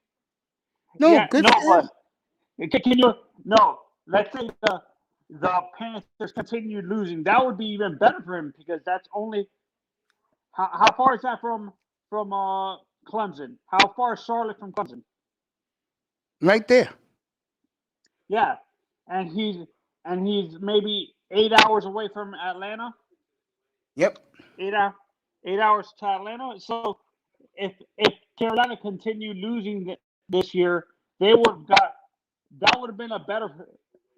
No, Yeah, good no, for but him. can you no? Let's say the Panthers continued losing. That would be even better for him because that's only how far is that from Clemson? How far is Charlotte from Clemson? Right there. Yeah, and he's maybe 8 hours away from Atlanta. Yep. 8 hour 8 hours to Atlanta. So if Carolina continued losing this year, they would have got that would have been a better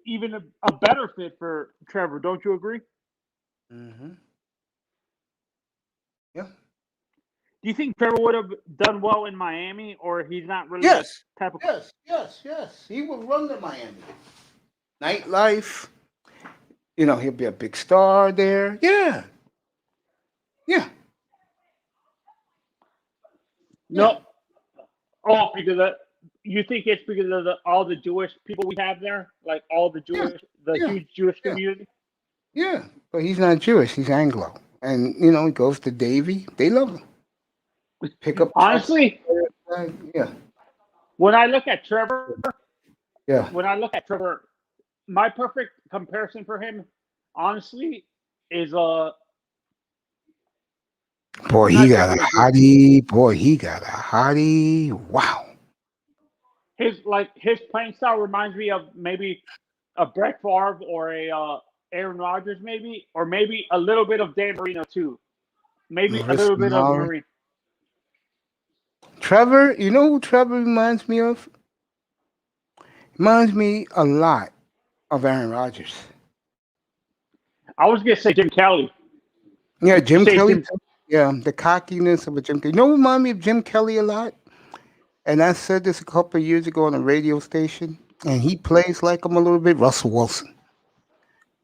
even a better fit for Trevor. Don't you agree? Mm-hmm. Yeah. Do you think Trevor would have done well in Miami, or he's not really the Yes. type of? Yes. He will run to Miami. Nightlife. He'll be a big star there. Yeah. Yeah. Yeah. No. Oh, because you think it's because of all the Jewish people we have there, like all Yeah. the Yeah. huge Jewish Yeah. community. Yeah. But he's not Jewish. He's Anglo. And, he goes to Davy. They love him. Pick up trucks. Honestly, Yeah. when I look at Trevor, Yeah. when I look at Trevor, my perfect comparison for him, honestly, is Boy, he not got a Jeffrey Obrecht. hottie. Boy, he got a hottie. Wow. His playing style reminds me of maybe a Brett Favre or a Aaron Rodgers, maybe, or maybe a little bit of Dan Marino too. Maybe a Marissa little bit of Maury. Marino. Trevor, you know who Trevor reminds me of? Reminds me a lot of Aaron Rodgers. I was gonna say Jim Kelly. Yeah, Did you Jim say Kelly. Jim? Yeah, the cockiness of a Jim Kelly. Remind me of Jim Kelly a lot. And I said this a couple of years ago on a radio station. And he plays like him a little bit. Russell Wilson.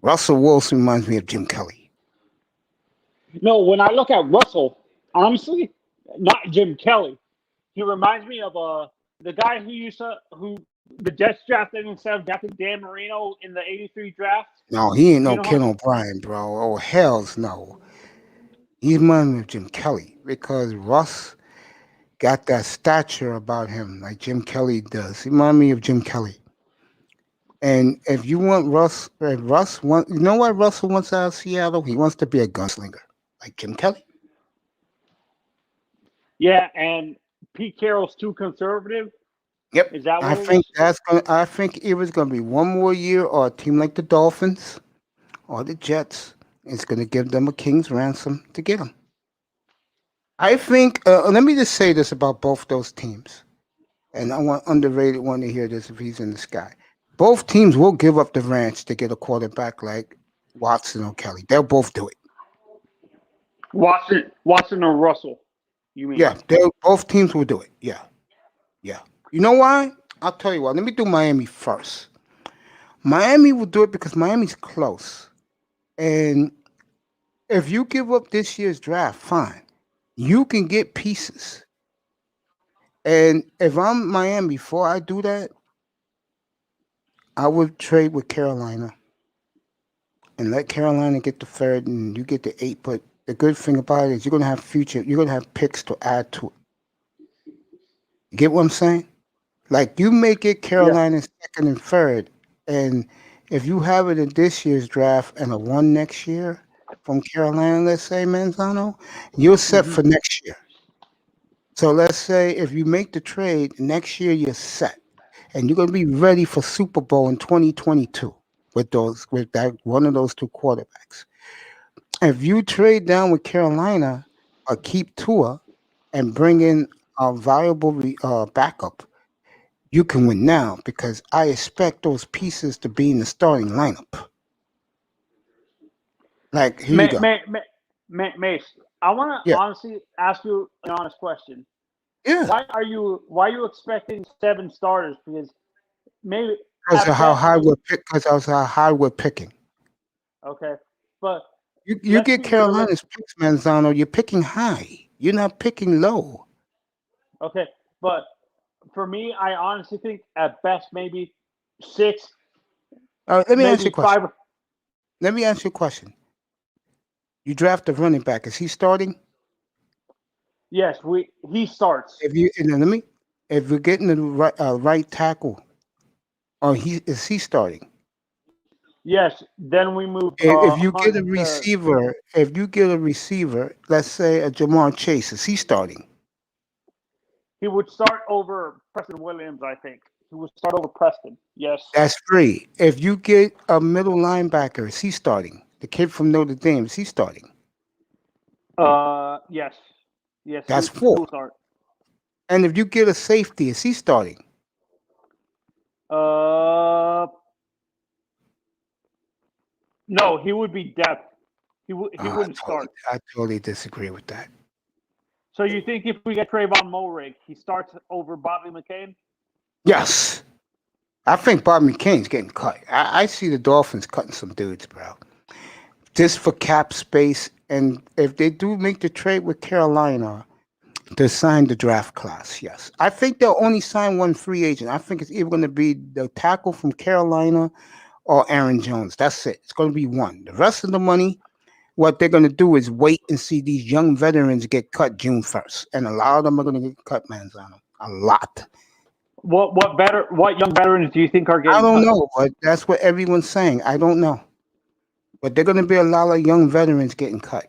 Russell Wilson reminds me of Jim Kelly. No, when I look at Russell, honestly, not Jim Kelly. He reminds me of the guy who the Jets drafted instead of drafting Dan Marino in the '83 draft. No, he ain't Do you no know how? Ken O'Brien, bro. Oh, hells no. He reminds me of Jim Kelly because Russ got that stature about him like Jim Kelly does. He reminds me of Jim Kelly. And if you want if Russ want, you know what Russell wants out of Seattle? He wants to be a gunslinger, like Jim Kelly. Yeah, and Pete Carroll's too conservative. Yep. Is that I what it think is? that's gonna. I think it was gonna be one more year, or a team like the Dolphins or the Jets is gonna give them a king's ransom to get him. I think. Let me just say this about both those teams, and I want underrated one to hear this if he's in the sky. Both teams will give up the ranch to get a quarterback like Watson or Kelly. They'll both do it. Watson or Russell? You mean? Yeah, they both teams will do it. Yeah, yeah. You know why? I'll tell you what. Let me do Miami first. Miami will do it because Miami's close. And if you give up this year's draft, fine. You can get pieces. And if I'm Miami, before I do that, I would trade with Carolina and let Carolina get the third and you get the eight. But the good thing about it is you're gonna have picks to add to it. You get what I'm saying? Like you may get Yeah. Carolina second and third, and if you have it in this year's draft and a one next year from Carolina, let's say Manzano, you're set hmm for next year. So let's say if you make the trade next year, you're set, and you're gonna be ready for Super Bowl in 2022 with that one of those two quarterbacks. If you trade down with Carolina or keep Tua and bring in a valuable backup, you can win now because I expect those pieces to be in the starting lineup. Like here you go. Mace, I want to Yeah, honestly ask you an honest question. yeah. Why are you expecting 7 starters? Because maybe Because of at how best high maybe we're pick. Because of how high we're picking. okay, but You let's get be realistic. Carolina's picks, Manzano. You're picking high. You're not picking low. Okay, but for me, I honestly think at best maybe 6, Let me ask you a maybe question. 5. Let me ask you a question. You draft a running back. Is he starting? Yes, he starts. If you and then let me, if we're getting the right tackle, or is he starting? Yes, then we move If you get Hunt a to. receiver, let's say a Jamar Chase, is he starting? He would start over Preston Williams. I think he would start over Preston. Yes. That's three. If you get a middle linebacker, is he starting? The kid from Notre Dame, is he starting? Yes. Yes. That's He four. will start. And if you get a safety, is he starting? Uh, no, he would be depth. He wouldn't start. I totally disagree with that. So you think if we get Trayvon Mulrig, he starts over Bobby McCain? Yes. I think Bob McCain's getting cut. I see the Dolphins cutting some dudes, bro. Just for cap space. And if they do make the trade with Carolina, to sign the draft class, yes. I think they'll only sign one free agent. I think it's either going to be the tackle from Carolina or Aaron Jones. That's it. It's going to be one. The rest of the money, what they're going to do is wait and see these young veterans get cut June 1st. And a lot of them are going to get cut, Manzano. A lot. What young veterans do you think are I getting don't cut? know, but that's what everyone's saying. I don't know. But they're going to be a lot of young veterans getting cut.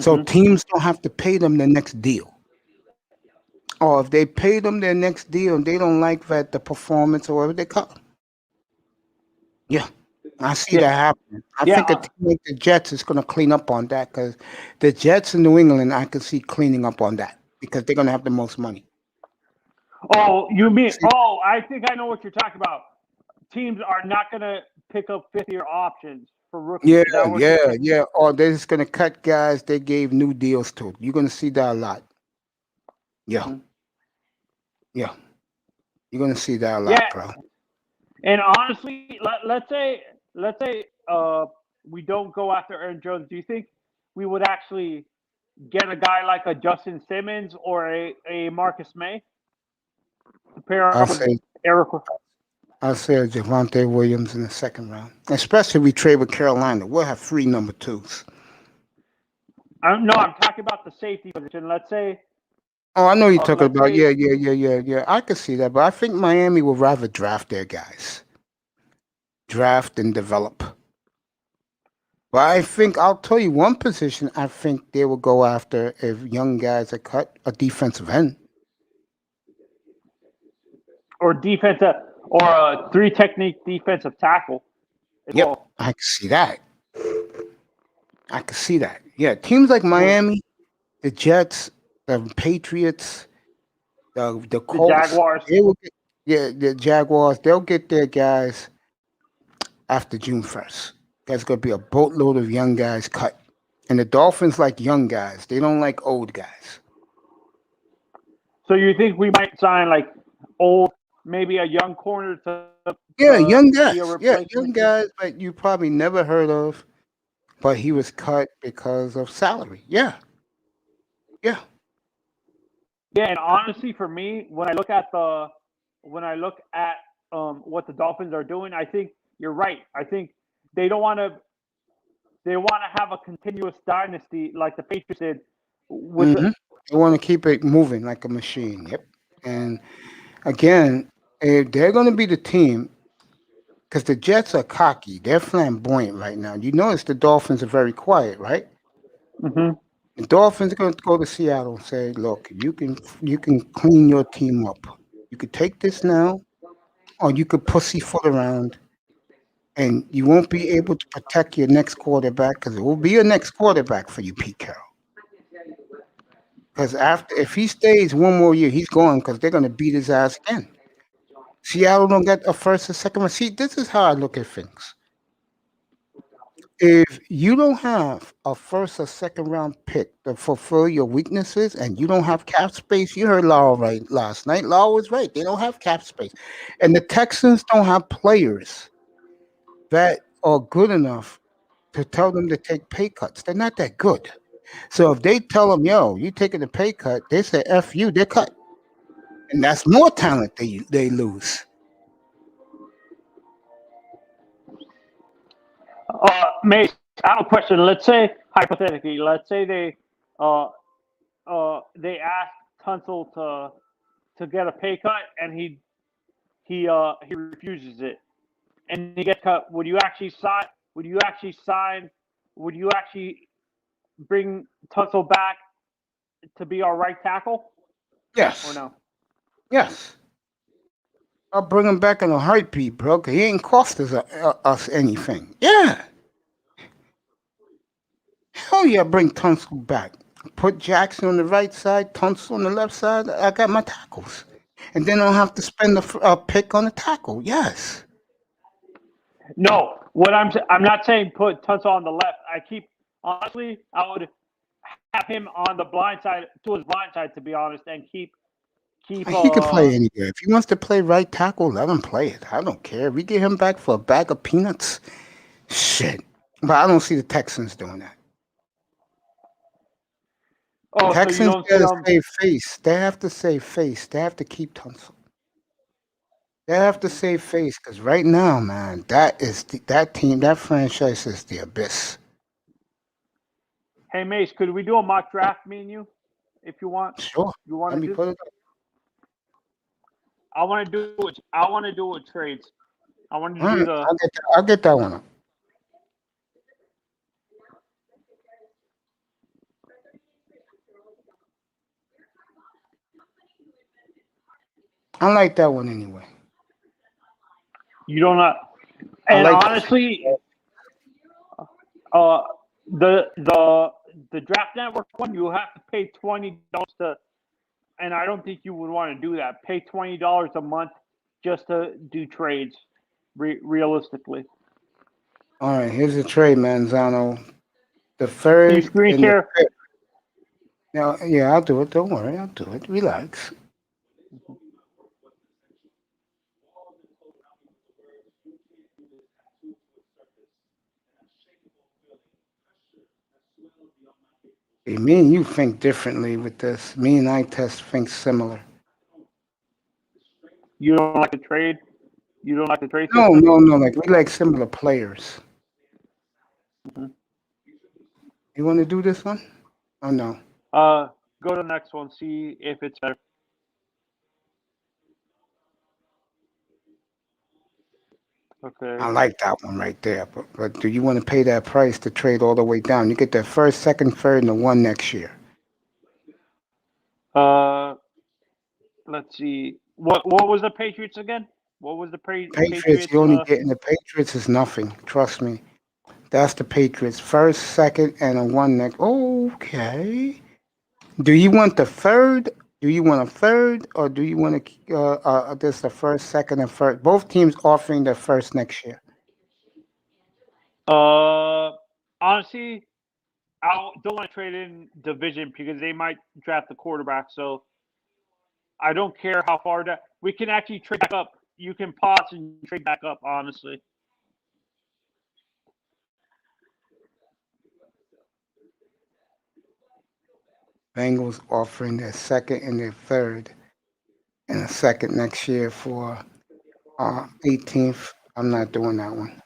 So hmm teams don't have to pay them their next deal. Or if they pay them their next deal and they don't like that the performance or whatever, they cut them. Yeah, I see Yeah. that happening. I Yeah. think a team like the Jets is going to clean up on that because the Jets in New England, I can see cleaning up on that because they're going to have the most money. Oh, you mean? See? Oh, I think I know what you're talking about. Teams are not going to pick up fifth-year options for rookies. Yeah, Is that what you're yeah, saying? yeah. Or they're just going to cut guys they gave new deals to. You're going to see that a lot. Yeah, hmm yeah. You're going to see that a Yeah. lot, bro. And honestly, let's say we don't go after Aaron Jones. Do you think we would actually get a guy like a Justin Simmons or a Marcus May to pair I'll up with say Eric? I'll say Javante Williams in the second round. Especially if we trade with Carolina. We'll have three number twos. No, I'm talking about the safety position. Let's say, Oh, I know you're talking let's about. say, Yeah. I can see that, but I think Miami will rather draft their guys, draft and develop. But I think I'll tell you one position. I think they will go after if young guys are cut a defensive end. or defensive, or a three technique defensive tackle as Yep, well. I can see that. I can see that. Yeah, teams like Well, Miami, the Jets, the Patriots, the the Colts, Jaguars. they will get. Yeah, the Jaguars, they'll get their guys after June 1st. There's going to be a boatload of young guys cut. And the Dolphins like young guys. They don't like old guys. So you think we might sign like old, maybe a young corner to Yeah, young be a guys. Yeah, young replacement. guys that you probably never heard of, but he was cut because of salary. Yeah, yeah. Yeah, and honestly, for me, when I look at what the Dolphins are doing, I think you're right. I think they don't want to they want to have a continuous dynasty like the Patriots did with the, Hmm. They want to keep it moving like a machine. Yep. And again, if they're going to be the team, because the Jets are cocky, they're flamboyant right now. You notice the Dolphins are very quiet, right? Mhm. The Dolphins are going to go to Seattle and say, "Look, you can clean your team up. You could take this now, or you could pussyfoot around, and you won't be able to protect your next quarterback because it will be your next quarterback for you, Pete Carroll. Because after if he stays one more year, he's gone because they're going to beat his ass again. Seattle don't get a first or second round. See, this is how I look at things. If you don't have a first or second round pick to fulfill your weaknesses and you don't have cap space, you heard Law right last night. Law was right. They don't have cap space. And the Texans don't have players that are good enough to tell them to take pay cuts. They're not that good. So if they tell them, yo, you taking a pay cut, they say F you, they're cut. And that's more talent they lose. Mace, I have a question. Let's say hypothetically, let's say uh they asked Tunsil to get a pay cut and he refuses it and he gets cut. Would you actually sign? Would you actually sign? Would you actually bring Tunsil back to be our right tackle or Yes. no? Yes. I'll bring him back in a heartbeat, bro. 'Cause he ain't cost us anything. Yeah. Hell yeah, bring Tunsil back. Put Jackson on the right side, Tunsil on the left side. I got my tackles. And then I'll have to spend a pick on the tackle. Yes. No, I'm not saying put Tunsil on the left. I keep honestly, I would have him on the blind side to his blind side to be honest, and keep He can play anywhere. If he wants to play right tackle, let him play it. I don't care. If we get him back for a bag of peanuts, shit. But I don't see the Texans doing that. Oh, so you Texans don't see got to him. save face. They have to save face. They have to keep Tunsil. They have to save face because right now, man, that team, that franchise is the abyss. Hey Mace, could we do a mock draft, me and you, if you want? Sure. You want Let to me do? put it up. I want to do it. I want to do it with trades. I want to All do right, the. I'll get that one up. I like that one anyway. You don't know. I And like the honestly, uh, the the the draft network one, you have to pay $20 to, and I don't think you would want to do that. Pay $20 a month just to do trades, realistically. All right, here's the trade, Manzano. The Can you third screen and the share? fifth. Now, yeah, I'll do it. Don't worry, I'll do it. Relax. See, me and you think differently with this. Me and I test think similar. You don't like the trade. You don't like the trade No, system. no, no. Like we like similar players. Mhm. You want to do this one? Oh no. Go to the next one. See if it's better. I Okay. like that one right there. But do you want to pay that price to trade all the way down? You get the first, second, third, and the one next year. Uh, let's see. What was the Patriots again? What was the Patriots, Patriots? you only get in the Patriots is nothing. Trust me. That's the Patriots. First, second, and a one next. Okay. Do you want the third? Do you want a third, or do you want to just the first, second, and third? Both teams offering the first next year. Uh, honestly, I don't want to trade in division because they might draft the quarterback. So I don't care how far that we can actually trade back up. You can pause and trade back up. Honestly, Bengals offering their second and their third and a second next year for 18th. I'm not doing that one.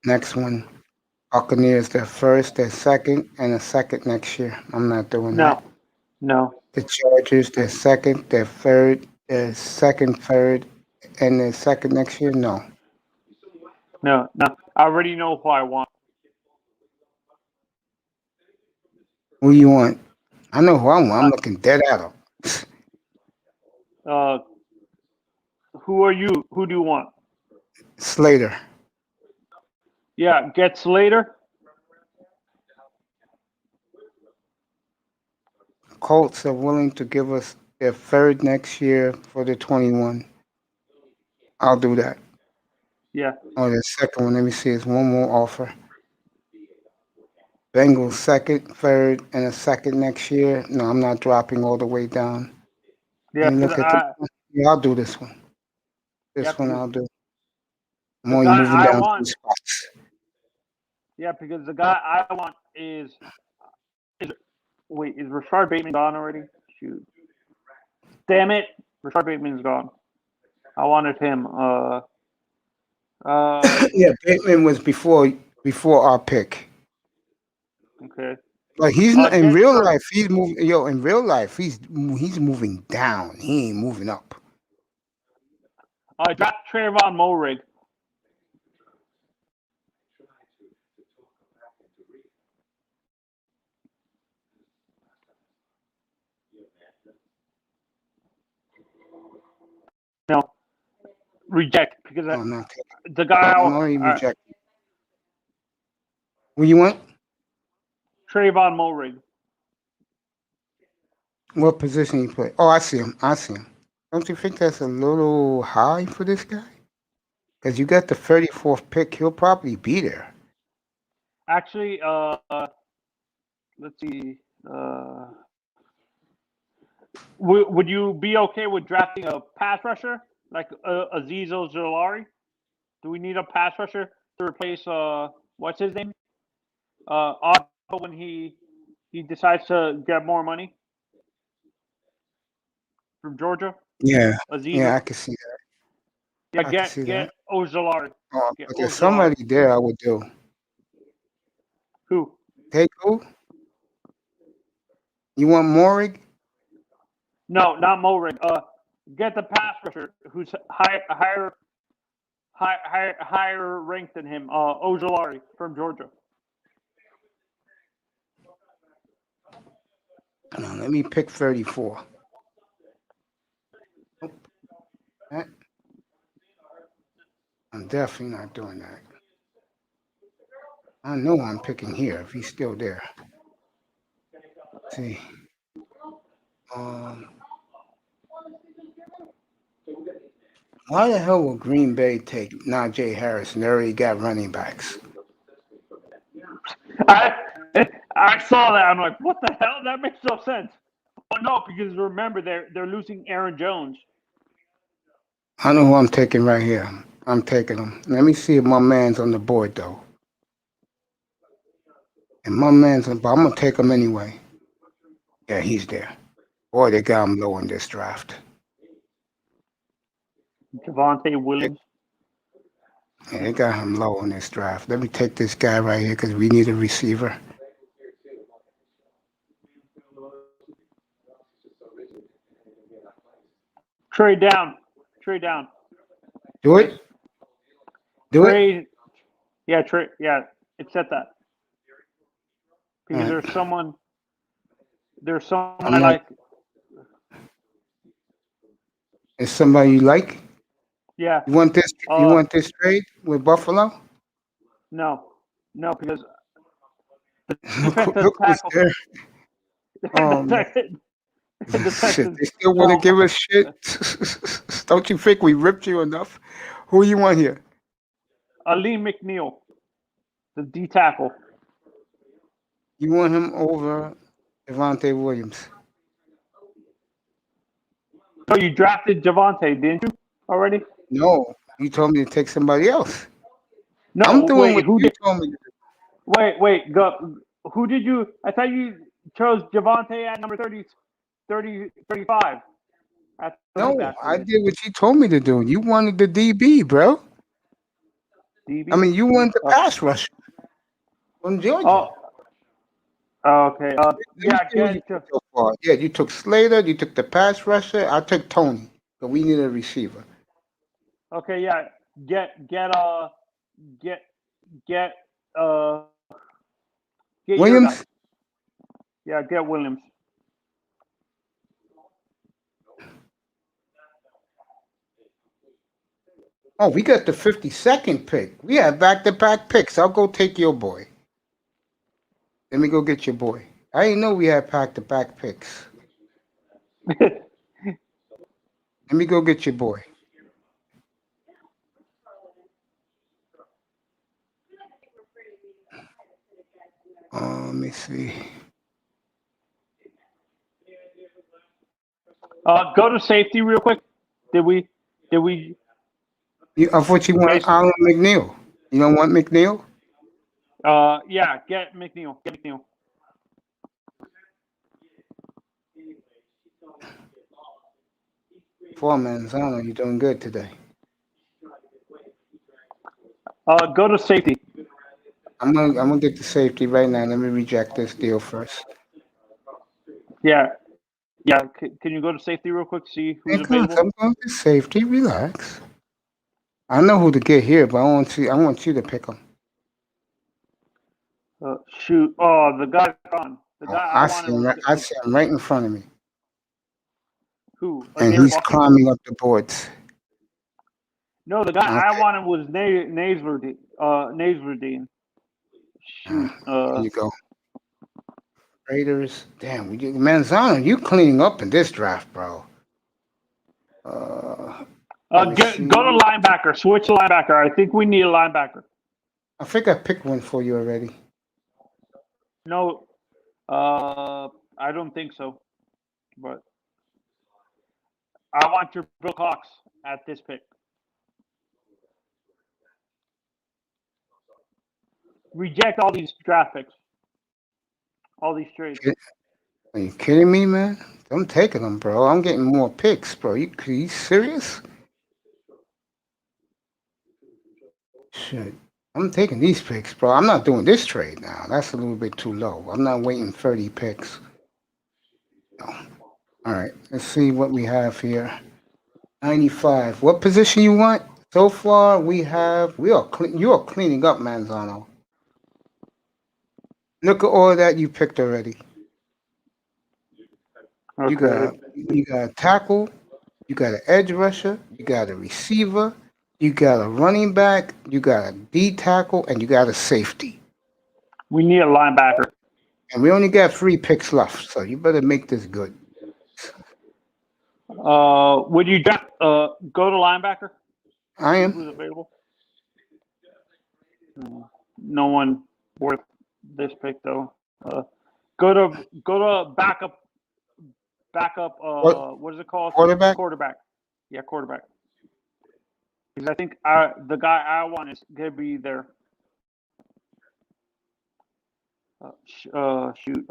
Next one, Buccaneers their first, their second, and a second next year. I'm not doing that. no. The Chargers their second, their third, their second, third, and their second next year. No. I already know who I want. Who you want? I know who I want. I'm looking dead at him. Who are you? Who do you want? Slater. Yeah, get Slater. Colts are willing to give us their third next year for the 21. I'll do that. Yeah, Oh, the second one. Let me see. It's one more offer. Bengals second, third, and a second next year. No, I'm not dropping all the way down. yeah. Let me look at this one. Yeah, I'll do this one. This one I'll do. I'm The only guy moving I down want. 2 spots. Yeah, because the guy I want is wait, is Rashard Bateman gone already? Shoot. Damn it. Rashard Bateman's gone. I wanted him. Yeah, Bateman was before our pick. Okay. But he's not, in Get real life. He's moving. Yo, in real life, he's moving down. He ain't moving up. Draft Trayvon Mulrig. No, reject because No, I'm not taking. the guy I'm already rejecting. What you want? Trayvon Mulrig. What position he play? Oh, I see him. I see him. Don't you think that's a little high for this guy? Because you got the 34th pick. He'll probably be there. Actually, let's see. Would you be okay with drafting a pass rusher like Aziz Ojolari? Do we need a pass rusher to replace what's his name? Otto when he decides to get more money from Georgia. Yeah. Aziz. Yeah, I can see that. Yeah, I can see get that. Ojolari. Oh, Get if there's Ojolari. somebody there, I would do. Who? Take who? You want Morig? No, not Mulrig. Get the pass rusher who's higher ranked than him. Ojolari from Georgia. Hold on, let me pick 34. Nope. That. I'm definitely not doing that. I know I'm picking here if he's still there. Let's see. Why the hell will Green Bay take Najee Harris and they already got running backs? I saw that. I'm like, what the hell? That makes no sense. Oh no, because remember they're losing Aaron Jones. I know who I'm taking right here. I'm taking him. Let me see if my man's on the board though. And my man's on, but I'm gonna take him anyway. Yeah, he's there. Boy, they got him low in this draft. Javonte Williams. Yeah, they got him low in this draft. Let me take this guy right here because we need a receiver. Trade down. Trade down. Do it. Do it. Yeah, trade. Yeah, accept that. Because Right. there's someone I'm I not- like. Is somebody you like? Yeah. You want this? You want this trade with Buffalo? No, because the Look, defensive look who's tackle. there. Oh, man. The Shit, Texans. they still want to give us shit? Don't you think we ripped you enough? Who you want here? Ali McNeil, the D tackle. You want him over Devontae Williams? No, you drafted Javante, didn't you? Already? No, you told me to take somebody else. No, I'm doing wait. what Who you did? told me to do. Wait. Go. Who did you? I thought you chose Javante at number 35 at the running No, back I position. did what you told me to do. You wanted the DB, bro. I DB. mean, you wanted the Uh, pass rusher from Georgia. oh. Okay. Let me Yeah. see who you took so far. Yeah, you took Slater. You took the pass rusher. I took Tony, but we need a receiver. Okay. Yeah. Get get uh get your guy. Williams. Yeah. Get Williams. Oh, we got the 52nd pick. We have back-to-back picks. I'll go take your boy. Let me go get your boy. I didn't know we had back-to-back picks. Let me go get your boy. Let me see. Go to safety real quick. Did we? I thought you wanted Mason? Alan McNeil. You don't want McNeil? Yeah. Get McNeil. Get McNeil. Four Manzano, you're doing good today. Go to safety. I'm gonna get the safety right now. Let me reject this deal first. Yeah. Can you go to safety real quick? See who's And come, available. I'm going to safety. Relax. I know who to get here, but I want you to pick him. Shoot. Oh, the guy's gone. The Oh, guy I wanted I was see him right in front of me, who? and Derek he's Walker? climbing up the boards. No, the guy I Okay, wanted was Nasverdeen. Nasverdeen. Shoot. there you go. Raiders. Damn, Manzano, you cleaning up in this draft, bro. Let me Go see. to linebacker. Switch to linebacker. I think we need a linebacker. I think I picked one for you already. No, I don't think so. But I want your Bill Cox at this pick. Reject all these draft picks. All these trades. Are you kidding me, man? I'm taking them, bro. I'm getting more picks, bro. You serious? Shit. I'm taking these picks, bro. I'm not doing this trade now. That's a little bit too low. I'm not waiting 30 picks. No. All right. Let's see what we have here. 95. What position you want? So far, you are cleaning up, Manzano. Look at all that you picked already. Okay. You got a tackle, you got an edge rusher, you got a receiver, you got a running back, you got a D tackle, and you got a safety. We need a linebacker. And we only got 3 picks left, so you better make this good. Would you draft? Go to linebacker. I See am. who's available. No one worth this pick though. Go to backup. What What is it called? quarterback? Quarterback. Yeah, quarterback. Because I think the guy I want is gonna be there. Shoot.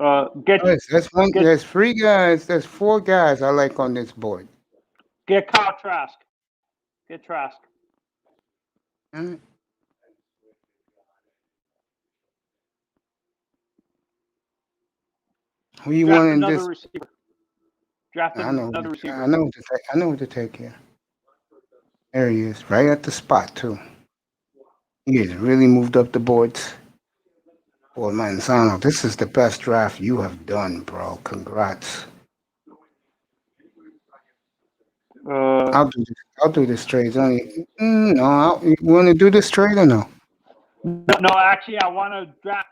There's 3 guys. There's 4 guys I like on this board. Get Kyle Trask. Get Trask. All right. Who you Draft want in another this? receiver. Draft I know. another receiver. I know what to take. I know what to take here. There he is, right at the spot too. He has really moved up the boards. Boy, Manzano, this is the best draft you have done, bro. Congrats. I'll do this trade. You want to do this trade or no? No, actually, I want to draft.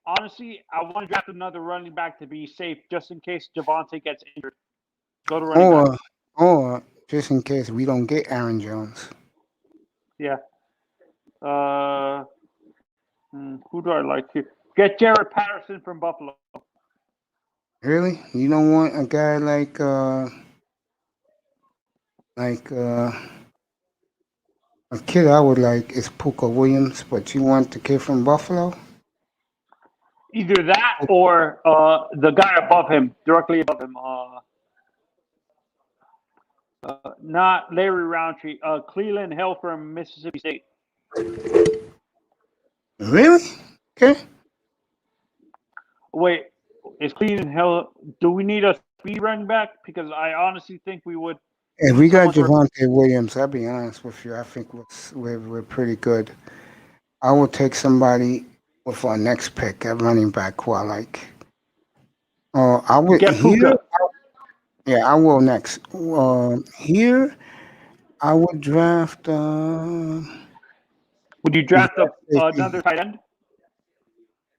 Honestly, I want to draft another running back to be safe, just in case Javante gets injured. Go to running back. Or just in case we don't get Aaron Jones. Yeah. Who do I like here? Get Jared Patterson from Buffalo. Really? You don't want a guy like Like a kid I would like is Puka Williams, but you want the kid from Buffalo? Either that or the guy above him, directly above him. Not Larry Roundtree. Cleveland Hill from Mississippi State. Really? Okay. Wait, is Cleveland Hill? Do we need a speed running back? Because I honestly think we would. If need we got someone Javante Williams, I'll be honest with you. I think we're pretty good. I will take somebody with our next pick at running back who I like. I would Get here. Puka. Yeah, I will next. Here, I would draft. Would you These draft guys, another tight end?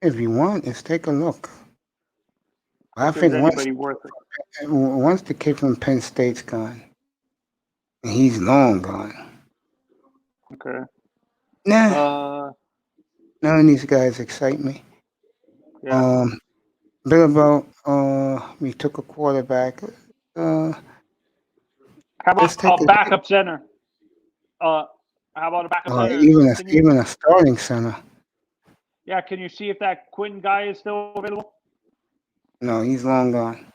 if you want, let's take a look. I If there's think anybody worth it. once the kid from Penn State's gone, and he's long gone. Okay. Nah, none of these guys excite me. Yeah. Bill, we took a quarterback. How Let's about take a backup center? How about a backup center? even a starting center. Yeah, can you see if that Quinn guy is still available? No, he's long gone.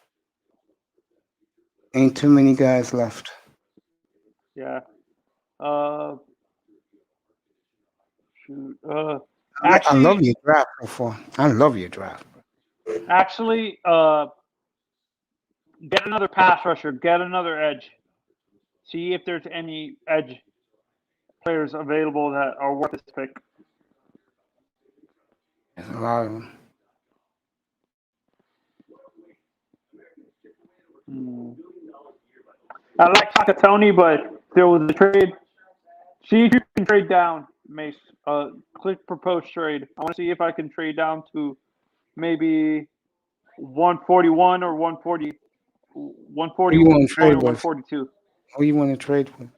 Ain't too many guys left. Yeah. Shoot. I Actually, love your draft before. I love your draft. actually, get another pass rusher. Get another edge. See if there's any edge players available that are worth this pick. There's a lot of them. I like Takatoni, but there was a trade. See if you can trade down, Mace. Click propose trade. I want to see if I can trade down to maybe 141 or 140. Who you want to 141 trade or with? 142. Who you want to trade with?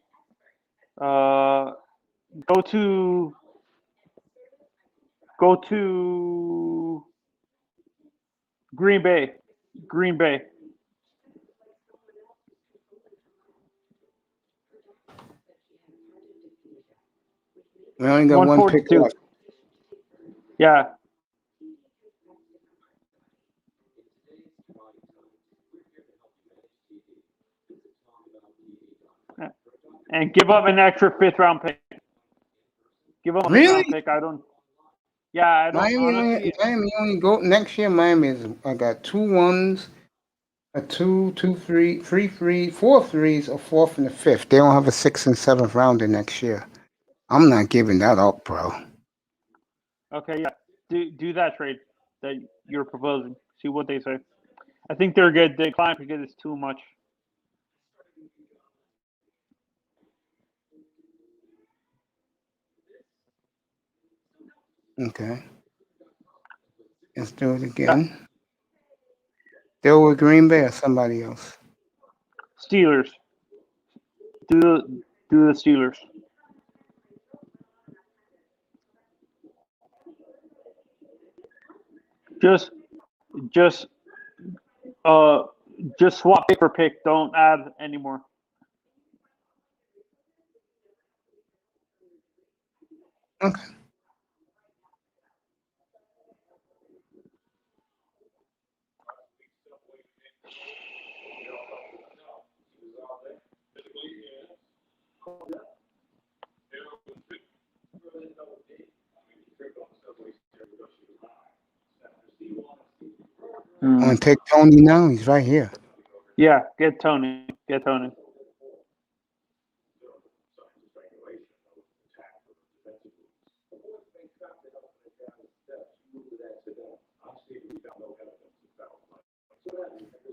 Go to Green Bay. Green Bay. We only got one pick 142. left. Yeah. And give up an extra 5th round pick. Give up a 5th round pick. I don't. Yeah, I don't. Honestly, Miami only go next year. Miami is. I got 2 1s, a 2, 2, 3, 3 3, 4 3s, a 4th and a 5th. They don't have a 6th and 7th rounder next year. I'm not giving that up, bro. Okay, yeah. Do that trade that you're proposing. See what they say. I think they're good. They decline because it's too much. Okay. Let's do it again. Still with Green Bay or somebody else? Steelers. Do the Steelers. Just swap pick for pick. Don't add anymore. Okay. Want to take Tony now? He's right here. Yeah, get Tony. Get Tony.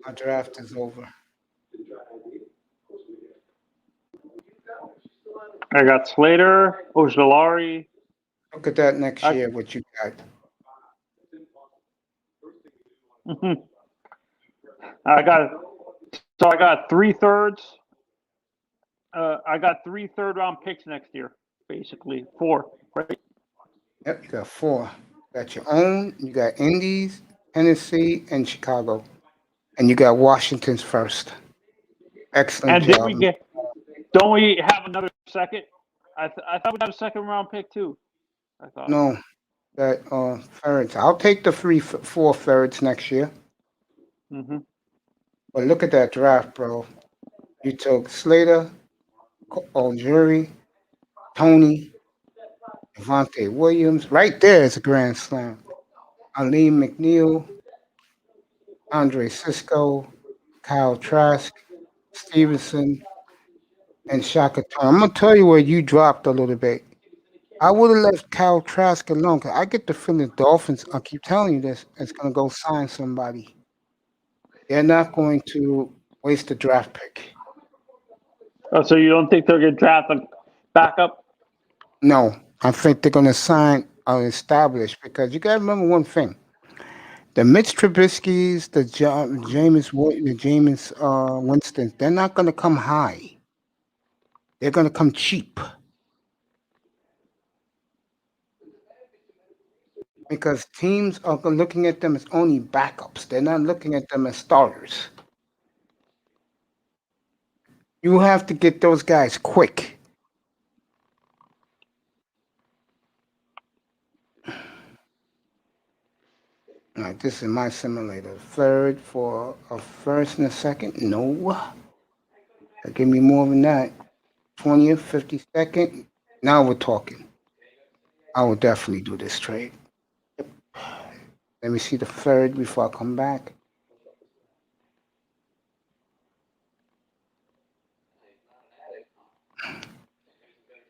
Our draft is over. I got Slater, Ojolari. Look at that next year, what you got. I got 3 thirds. I got 3 third-round picks next year, basically 4, right? Yep, you got 4. You got your own. You got Indies, Tennessee, and Chicago, and you got Washington's first. Excellent And job. Don't we have another second? I thought we got a second round pick too. I thought. No, that ferrets. I'll take the four ferrets next year. Hmm. But look at that draft, bro. You took Slater, Algieri, Tony, Devontae Williams. Right there is a grand slam. Aleem McNeil, Andre Cisco, Kyle Trask, Stevenson, and Shaka Khan. I'm gonna tell you where you dropped a little bit. I would have left Kyle Trask alone because I get the feeling Dolphins. I keep telling you this. It's gonna go sign somebody. They're not going to waste a draft pick. Oh, so you don't think they're gonna draft a backup? No, I think they're gonna sign established because you gotta remember one thing: the Mitch Trubisky's, the Jameis Winston, they're not gonna come high. They're gonna come cheap. Because teams are looking at them as only backups. They're not looking at them as starters. You have to get those guys quick. All right, this is my simulator. Third for a first and a second? No. Give me more than that. 20th, 52nd? Now we're talking. I will definitely do this trade. Let me see the third before I come back.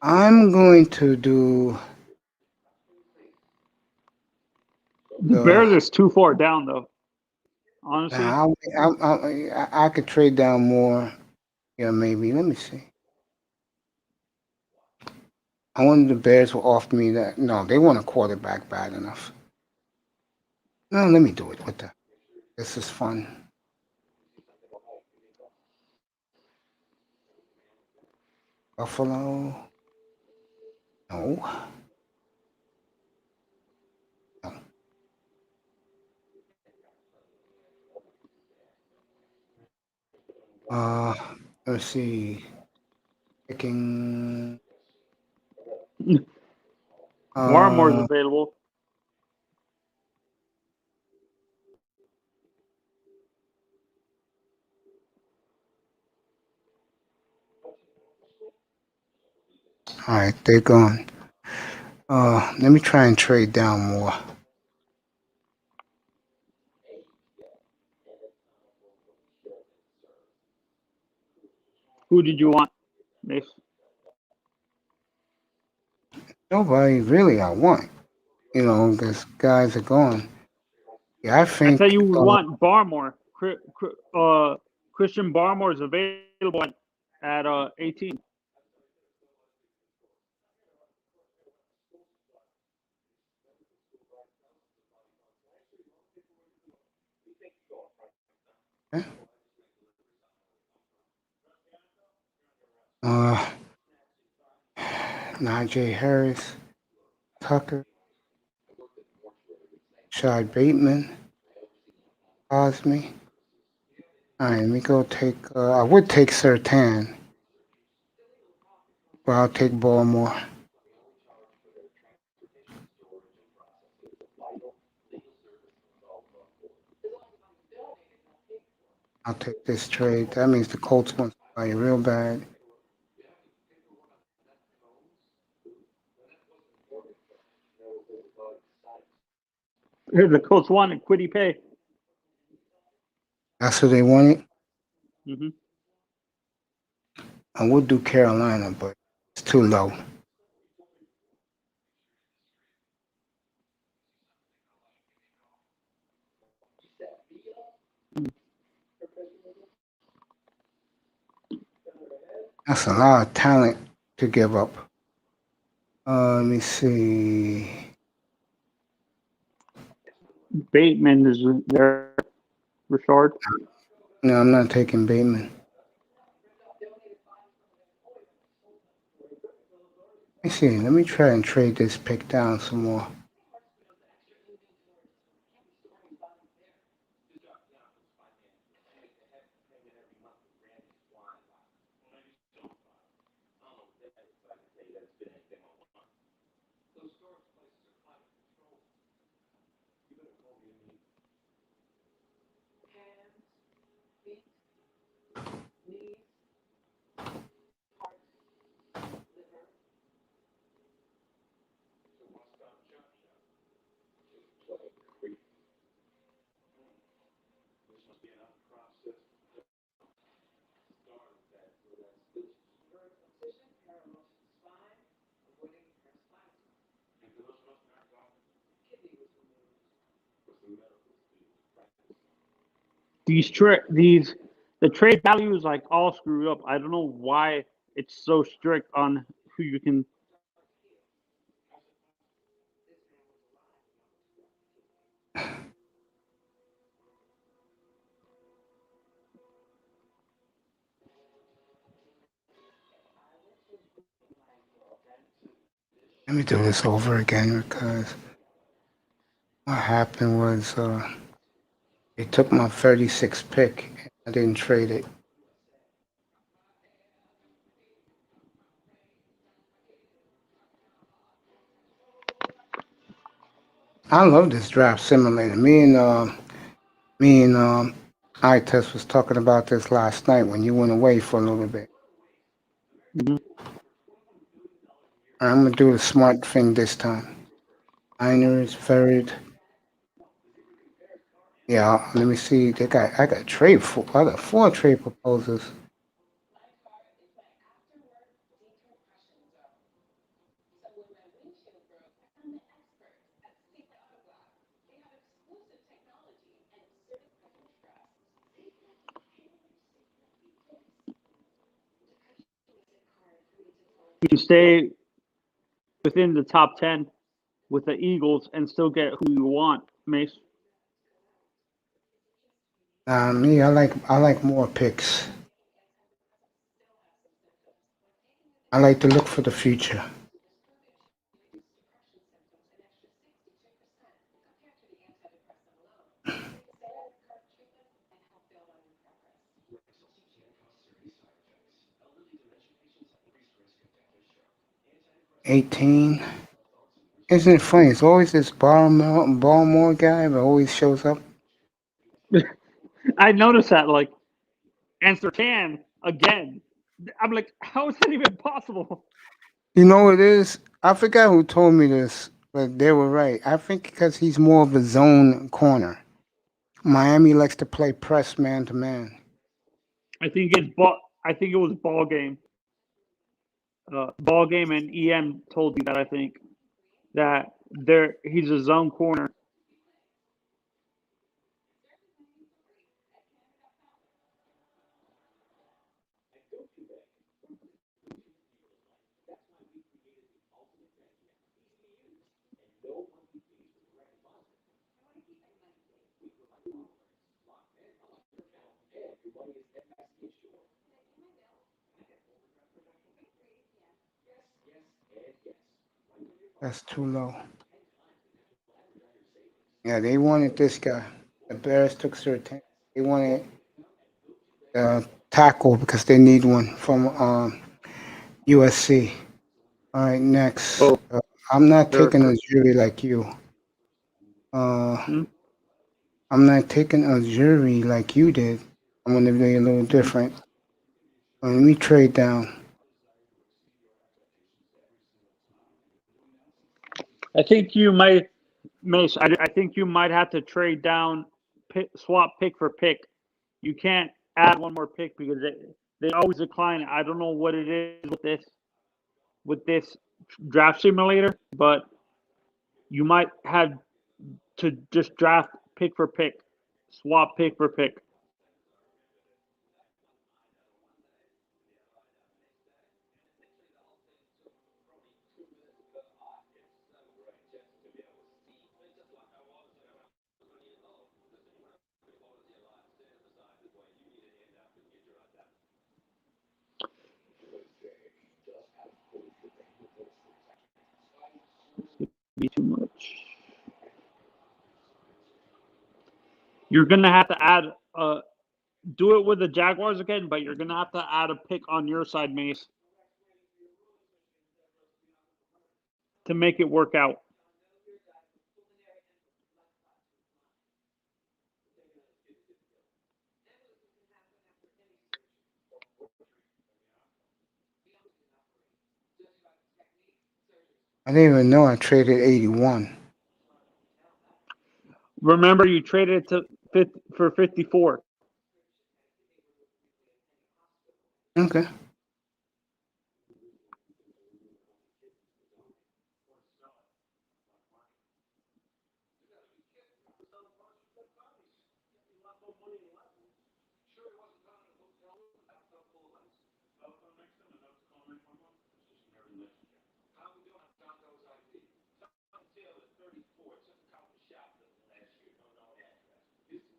I'm going to do The the. Bears is too far down though. Honestly, I could trade down more. Yeah, maybe. Let me see. I wonder the Bears will offer me that. No, they want a quarterback bad enough. No, let me do it. What the? This is fun. Buffalo. No. No. Uh, let's see. Picking. Barmore's Uh, available. all right, they're gone. Let me try and trade down more. Who did you want, Mace? Nobody really I want. Because guys are gone. Yeah, I I thought think. you would want Barmore. Christian Barmore is available at 18. Uh, Najee Harris, Tucker, Shad Bateman, Cosme. All right, let me go take. I would take Sertan, but I'll take Baltimore. I'll take this trade. That means the Colts want somebody real bad. Here's the Colts wanted Quiddy Pay. That's who they wanted. Hmm. I would do Carolina, but it's too low. That's a lot of talent to give up. Let me see. Bateman is there. Richard. No, I'm not taking Bateman. Let me see. Let me try and trade this pick down some more. these the trade value is like all screwed up. I don't know why it's so strict on who you can. Let me do this over again because what happened was they took my 36 pick and I didn't trade it. I love this draft simulator. Me and iTest was talking about this last night when you went away for a little bit. Mhm. I'm gonna do the smart thing this time. Niners, third. Yeah, let me see. I got I got 4 trade proposals. You can stay within the top 10 with the Eagles and still get who you want, Mace. Me, I like more picks. I like to look for the future. 18. Isn't it funny? It's always this Baltimore guy that always shows up. I noticed that, like, answer can again. I'm like, how is that even possible? You know what it is? I forgot who told me this, but they were right. I think because he's more of a zone corner. Miami likes to play press man to man. I think it's ball. I think it was ball game. Ball game and EM told me that. I think that he's a zone corner. That's too low. Yeah, they wanted this guy. The Bears took Sertan. They wanted tackle because they need one from USC. All right, next. Oh, I'm not they're taking a jury like you. Uh, hmm? I'm not taking a jury like you did. I'm gonna be a little different. Let me trade down. I think you might, Mace. I think you might have to trade down, swap pick for pick. You can't add one more pick because they always decline. I don't know what it is with this draft simulator, but you might have to just draft pick for pick, swap pick for pick. Be too much. You're gonna have to add do it with the Jaguars again, but you're gonna have to add a pick on your side, Mace, to make it work out. I didn't even know I traded 81. Remember, you traded it for 54. Okay.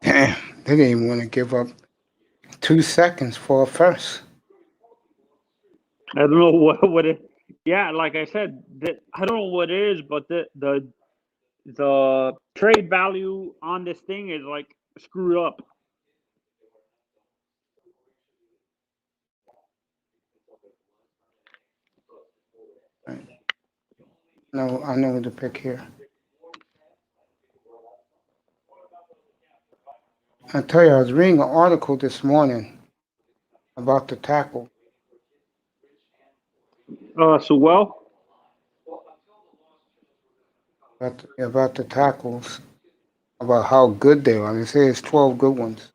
Damn, they didn't even want to give up 2 seconds for a first. I don't know what it. Yeah, like I said, I don't know what it is, but the trade value on this thing is like screwed up. Right. No, I know what to pick here. I tell you, I was reading an article this morning about the tackle. So well, About the tackles, about how good they are. They say it's 12 good ones.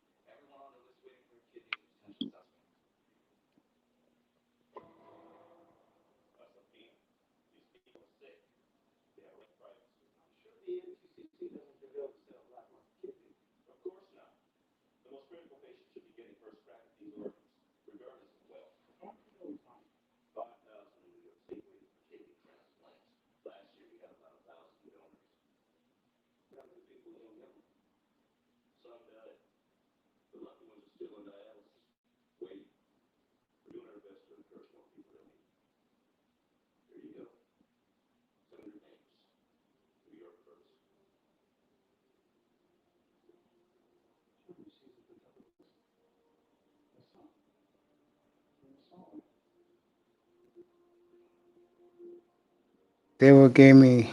They will give me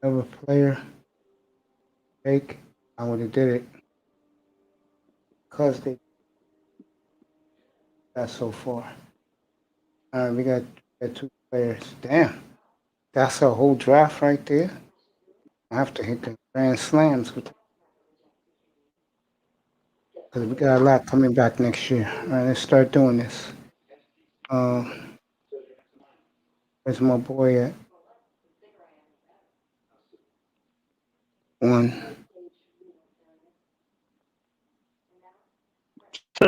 another player take. I would have did it because they got so far. All right, we got 2 players. Damn, that's a whole draft right there. I have to hit the grand slams because we got a lot coming back next year. All right, let's start doing this. Where's my boy at? One.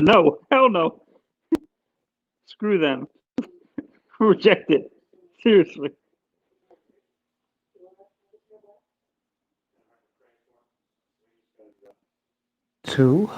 no, hell no, screw them, reject it. Seriously. 2.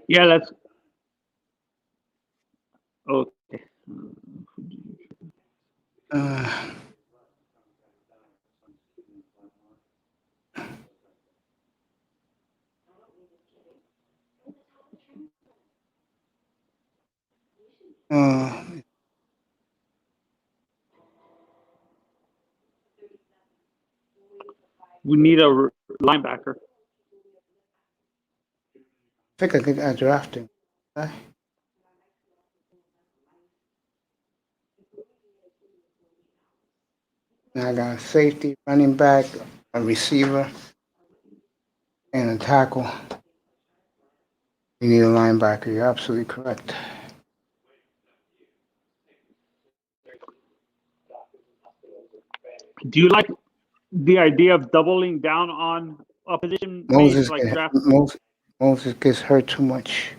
Yeah, that's okay. Uh, uh, We need a linebacker. I think I could draft him. Okay. Now I got a safety, running back, a receiver, and a tackle. You need a linebacker. You're absolutely correct. Do you like the idea of doubling down on a position, Mace, Moses like get draft? Moses gets hurt too much.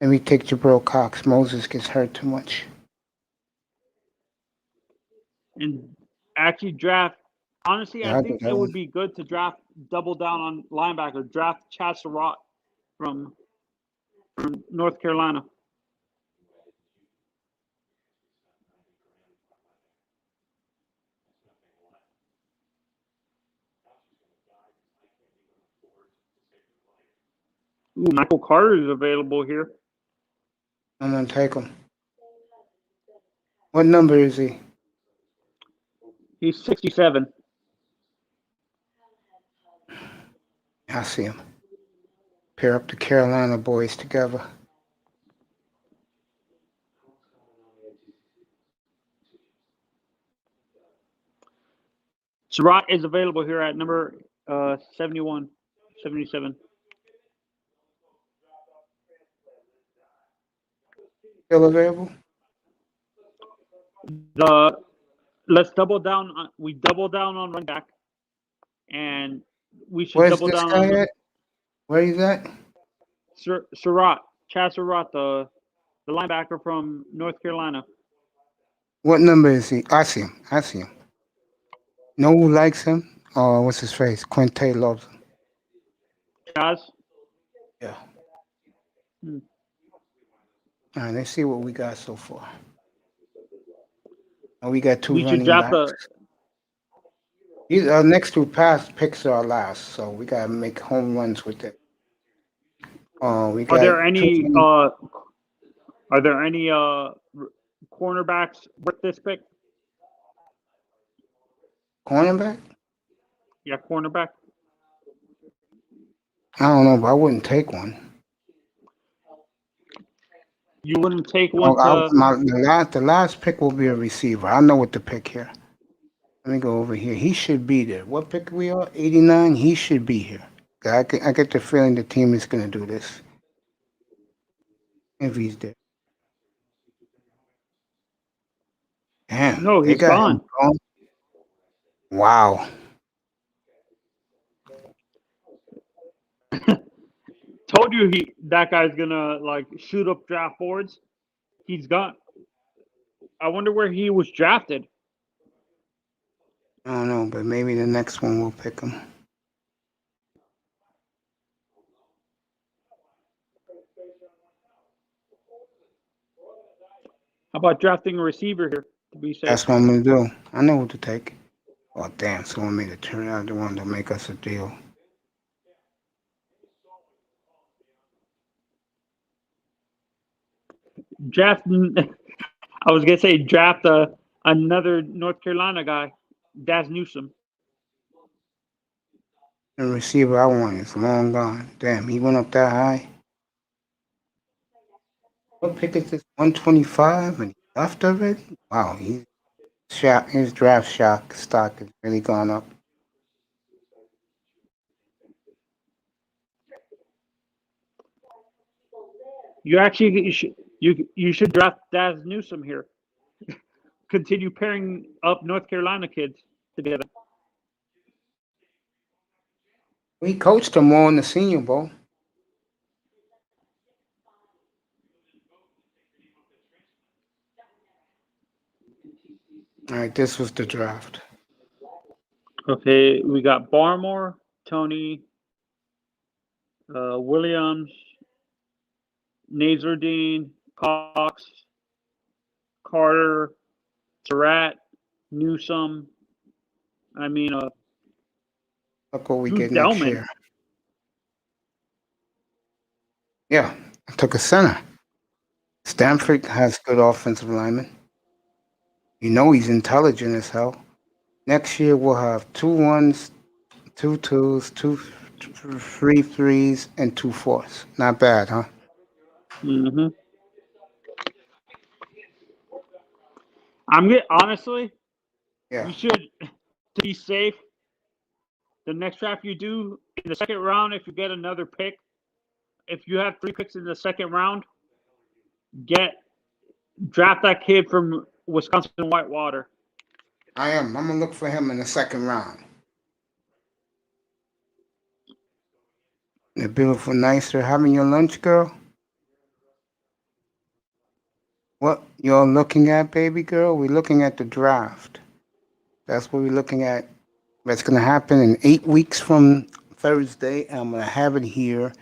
Let me take Jabril Cox. Moses gets hurt too much. And actually draft. Honestly, I Yeah, I did think that it one. would be good to draft, double down on linebacker. Draft Chad Surratt from North Carolina. Ooh, Michael Carter is available here. I'm gonna take him. What number is he? He's 67. I see him. Pair up the Carolina boys together. Surratt is available here at number 71, 77. Still available? The let's double down. We double down on running back, and we should Where's double this down guy on at? Where he's at? Surratt, Chad Surratt, the linebacker from North Carolina. What number is he? I see him. I see him. Know who likes him? Oh, what's his face? Quinte loves him. Chaz. Yeah. Hmm. All right, let's see what we got so far. Oh, we got two We should running draft backs. These our next two pass picks are our last, so we gotta make home runs with it. We Are got there two any running- cornerbacks worth this pick? cornerback. Yeah, cornerback. I don't know, but I wouldn't take one. You wouldn't take Oh, one to. the last pick will be a receiver. I know what to pick here. Let me go over here. He should be there. What pick we are? 89. He should be here. I get the feeling the team is gonna do this if he's there. Damn, No, they he's got him gone. gone. Wow. Told you that guy's gonna like shoot up draft boards. He's gone. I wonder where he was drafted. I don't know, but maybe the next one will pick him. How about drafting a receiver here to be safe? That's what I'm gonna do. I know what to take. Oh damn! Someone made it turn out the one to make us a deal. Draft. I was gonna say draft another North Carolina guy, Daz Newsome. The receiver I want is long gone. Damn, he went up that high. What pick is this? 125 and he left already? Wow, his draft stock has really gone up. You should draft Daz Newsome here. Continue pairing up North Carolina kids together. We coached him more in the Senior Bowl. All right, this was the draft. Okay, we got Barmore, Tony, Williams, Nazardine, Cox, Carter, Surratt, Newsome. I mean, Look what we Drew get next Delman. year. Yeah, I took a center. Stanford has good offensive linemen. You know he's intelligent as hell. Next year we'll have 2 1s, 2 2s, 3 3s, and 2 4s. Not bad, huh? Mm-hmm. Honestly, Yeah. you should, to be safe, the next draft you do in the second round, if you get another pick, if you have 3 picks in the second round, draft that kid from Wisconsin Whitewater. I am. I'm gonna look for him in the second round. The beautiful nicer having your lunch, girl. What you're looking at, baby girl? We're looking at the draft. That's what we're looking at. That's gonna happen in 8 weeks from Thursday. I'm gonna have it here,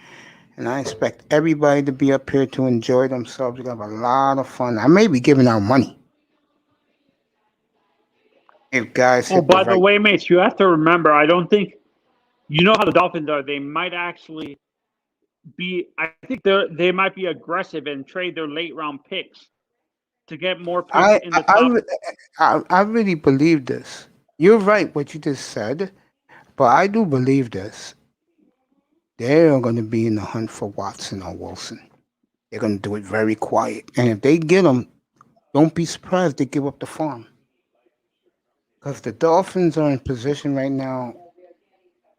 and I expect everybody to be up here to enjoy themselves. We're gonna have a lot of fun. I may be giving out money if guys Oh, hit the by the right. way, mates, you have to remember, I don't think, you know how the Dolphins are. They might actually I think they might be aggressive and trade their late round picks to get more picks I in I, the top. I really believe this. You're right what you just said, but I do believe this. They're going to be in the hunt for Watson or Wilson. They're going to do it very quiet, and if they get them, don't be surprised they give up the farm. Because the Dolphins are in position right now.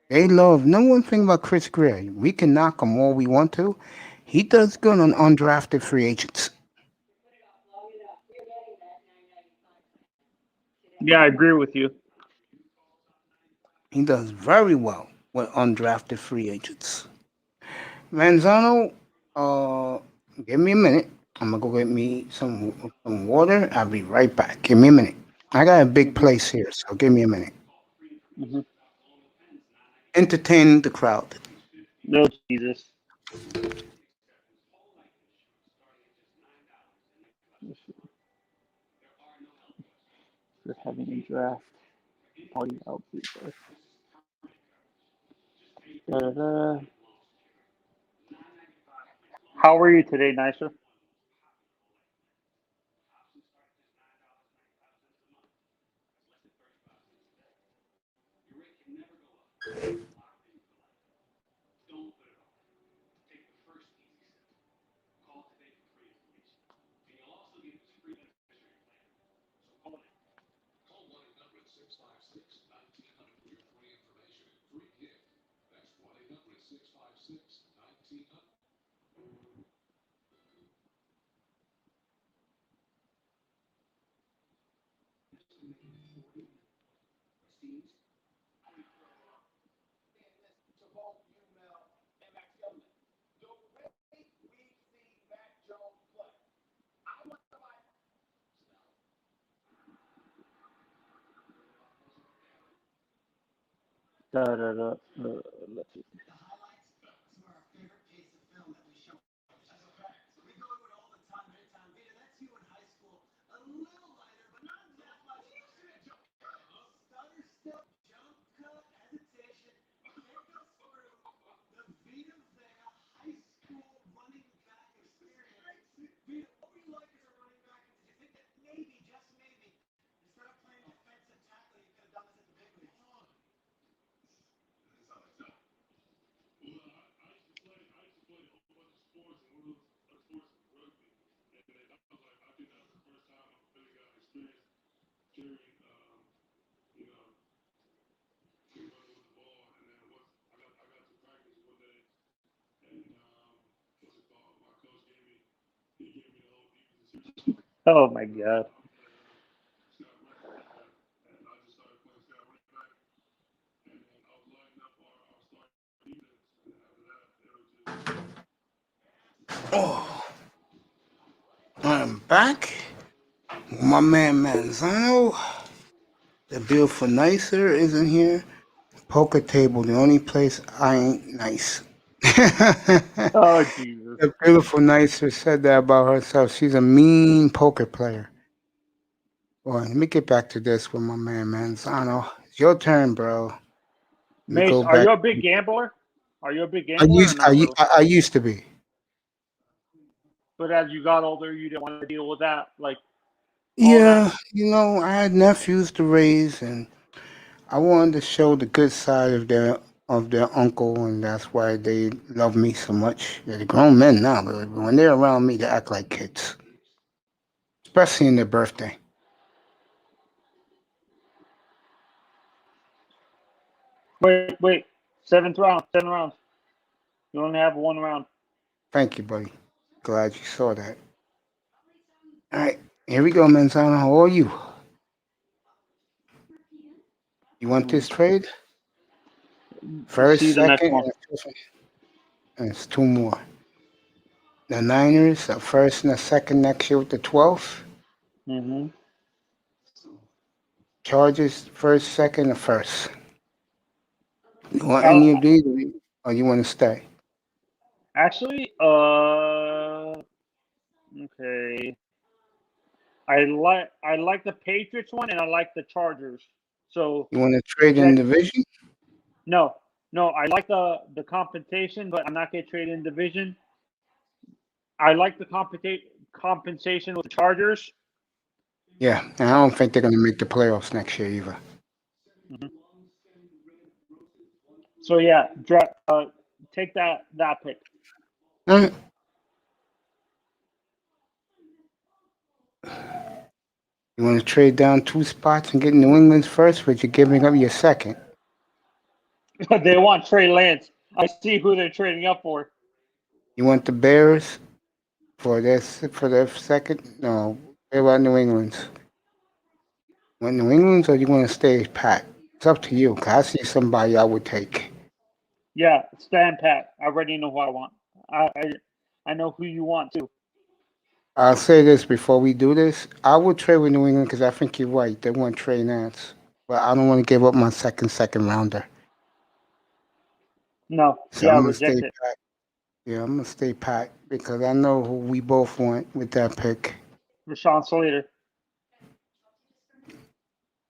They love. Know one thing about Chris Greer. We can knock him all we want to. He does good on undrafted free agents. Yeah, I agree with you. He does very well with undrafted free agents. Manzano, uh, give me a minute. I'm gonna go get me some water. I'll be right back. Give me a minute. I got a big Hmm. place here, so give me a minute. Hmm. Entertain the crowd. No, Jesus. We're having a draft party outfit. Da-da-da. How are you today, Nicer? Da-da-da. Let's see. Oh my god. Oh, I'm back. My man Manzano. The bill for nicer isn't here. Poker table, the only place I ain't nice. Oh Jesus. The beautiful nicer said that about herself. She's a mean poker player. Boy, let me get back to this with my man Manzano. It's your turn, bro. Let me Mace, go are back. you a big gambler? Are you a big gambler or not really? I used to be. But as you got older, you didn't want to deal with that, like all that. Yeah, I had nephews to raise, and I wanted to show the good side of their uncle, and that's why they love me so much. They're grown men now, but when they're around me, they act like kids, especially in their birthday. Wait. Seventh round. 7 rounds. You only have one round. Thank you, buddy. Glad you saw that. All right, here we go, Manzano. How are you? You want Hmm. this trade? See First, the next second, one. and fifth one. And it's two more. The Niners, a first and a second next year with the 12th. Hmm. Chargers, first, second, and first. You want Uh, any of these, or you want to stay? actually, okay. I like the Patriots one, and I like the Chargers. So You want to trade in that division? no, no, I like the compensation, but I'm not gonna trade in division. I like the compensation with the Chargers. Yeah, and I don't think they're going to make the playoffs next year either. Hmm. So yeah, take that pick. All right. You want to trade down two spots and get New England's first, but you're giving up your second. They want Trey Lance. I see who they're trading up for. You want the Bears for their second? No, what about New England's? Want New England or you want to stay pat? It's up to you. 'Cause I see somebody I would take. Yeah, stand pat. I already know who I want. I know who you want too. I'll say this before we do this. I would trade with New England because I think you're right. They want Trey Nance, but I don't want to give up my second rounder. No, So yeah, I'm gonna reject stay it. pat. Yeah, I'm gonna stay pat because I know who we both want with that pick, Rashawn Slater.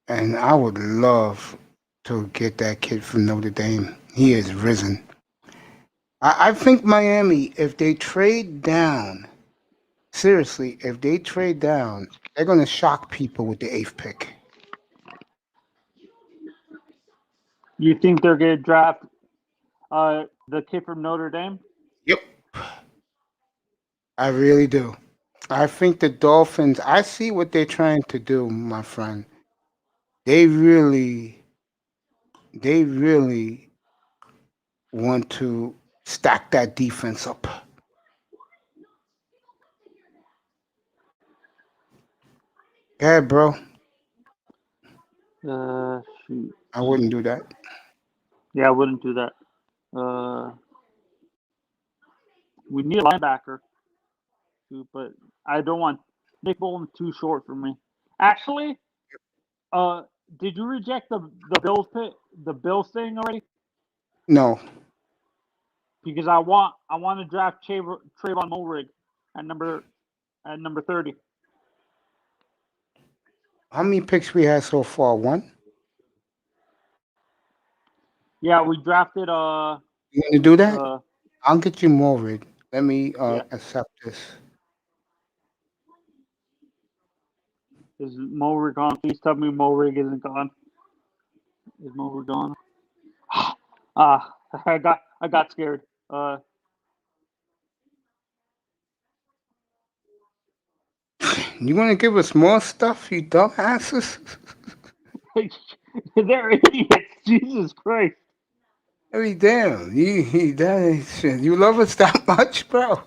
and I would love to get that kid from Notre Dame. He has risen. I think Miami, if they trade down, seriously, if they trade down, they're gonna shock people with the eighth pick. You think they're gonna draft the kid from Notre Dame? Yep, I really do. I think the Dolphins. I see what they're trying to do, my friend. They really, they really want to stack that defense up. Yeah, bro. Shoot. I wouldn't do that. Yeah, I wouldn't do that. Uh, we need a linebacker too, but I don't want Nick Bolton too short for me. Actually, uh, did you reject the Bills thing already? No. Because I want to draft Trayvon Mulrig at number 30. How many picks we had so far? One. Yeah, we drafted You want to do that? uh I'll get you more of it. Let me yeah. accept this. Is Mulrig gone? Please tell me Mulrig isn't gone. Is Mulrig gone? I got scared. You want to give us more stuff, you dumbasses? They're idiots. Jesus Christ. I mean, damn, you love us that much, bro?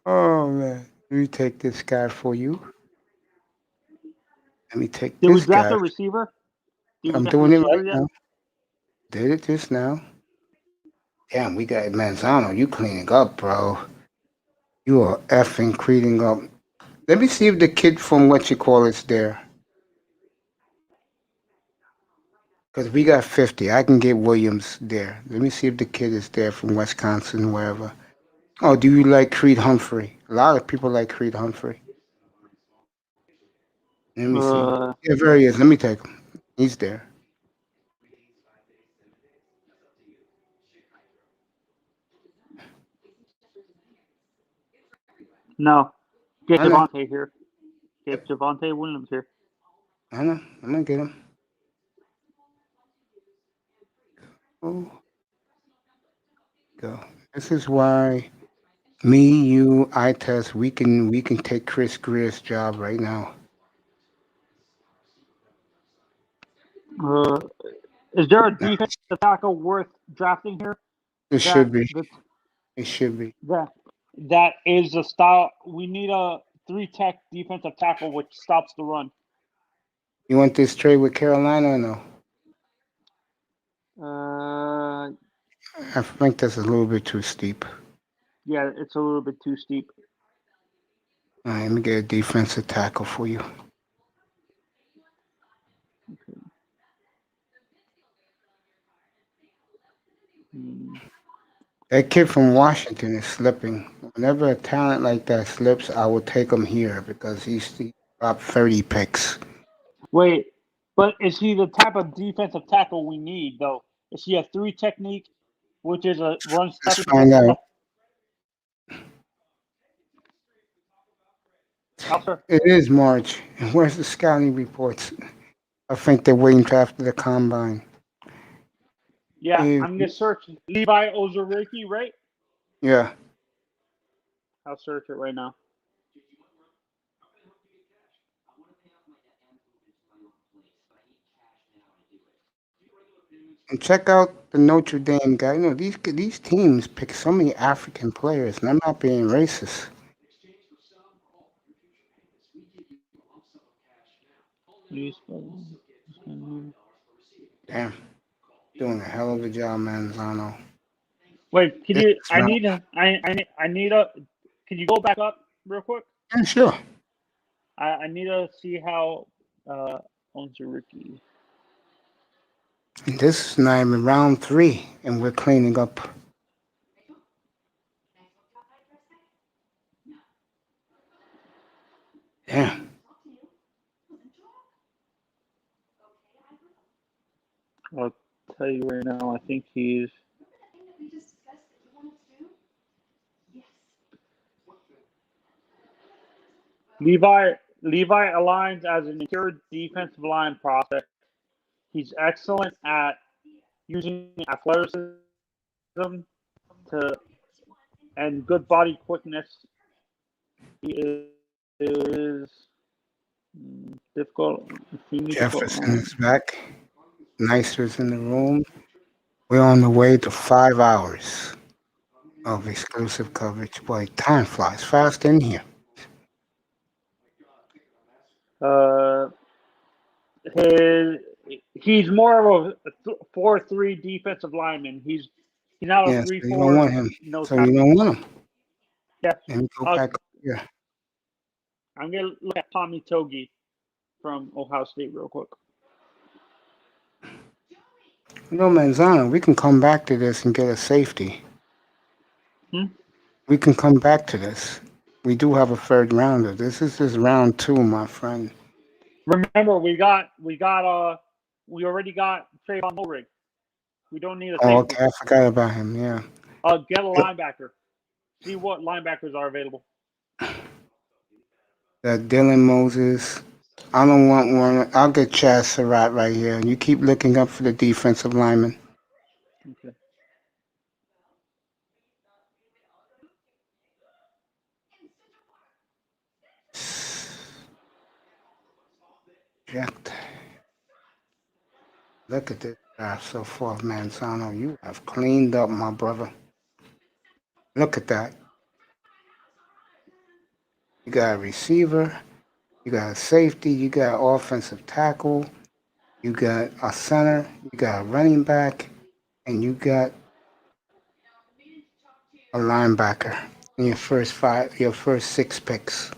Oh man, let me take this guy for you. Let me take Did we this draft guy. a receiver? Did we I'm draft a doing it receiver right yet? now. Did it just now? Damn, we got Manzano. You cleaning up, bro. You are effing cleaning up. Let me see if the kid from what you call it's there. Because we got 50. I can get Williams there. Let me see if the kid is there from Wisconsin, wherever. Oh, do you like Creed Humphrey? A lot of people like Creed Humphrey. Let me see. Uh, Yeah, there he is. Let me take him. He's there. no. Get I know. Javante here. Get Javante Williams here. I know. I'm going to get him. Oh, go. This is why me, you, I test. We can take Chris Greer's job right now. Uh, is there a Nah, defensive tackle worth drafting here? it That should be. that It should be. that that is a style. We need a three tech defensive tackle which stops the run. You want this trade with Carolina or no? Uh, I think that's a little bit too steep. yeah, it's a little bit too steep. All right, let me get a defensive tackle for you. Hmm. That kid from Washington is slipping. Whenever a talent like that slips, I will take him here because he dropped 30 picks. Wait, but is he the type of defensive tackle we need though? Is he a three technique, which is a run Let's stuffing find defensive out. tackle? Sir? It is March. And where's the scouting reports? I think they're waiting till after the combine. Yeah, If, I'm gonna search Levi Ozariki, right? yeah. I'll search it right now. And check out the Notre Dame guy. You know, these teams pick so many African players, and I'm not being racist. Damn, doing a hell of a job, Manzano. Wait, can This you? is I round. need a. I need a. Can you go back up real quick? Yeah, sure. I need to see how. Owns Ricky. And this is not even round 3, and we're cleaning up. Damn. I'll tell you right now. I think he's. Levi aligns as an interior defensive line prospect. He's excellent at using athleticism to and good body quickness. He is difficult. Jefferson is back. Nicer's in the room. We're on the way to 5 hours of exclusive coverage. Boy, time flies fast in here. Uh, he's more of a 4-3 defensive lineman. He's not a Yeah, three so you don't four want him. nose So you tackle. don't want him. Yeah, Let me go back up here. I'm gonna look at Tommy Togi from Ohio State real quick. You know, Manzano, we can come back to this and get a safety. We can come back to this. We do have a third rounder. This is just round 2, my friend. Remember, we already got Trayvon Mulrig. We don't need a Oh, safety. okay. I forgot about him. Yeah. Get a linebacker. See what linebackers are available. That Dylan Moses. I don't want one. I'll get Chaz Surratt right here. You keep looking up for the defensive lineman. Okay. Jacked. Look at this draft so far, Manzano. You have cleaned up, my brother. Look at that. You got a receiver. You got a safety. You got offensive tackle. You got a center. You got a running back. And you got a linebacker in your first 6 picks.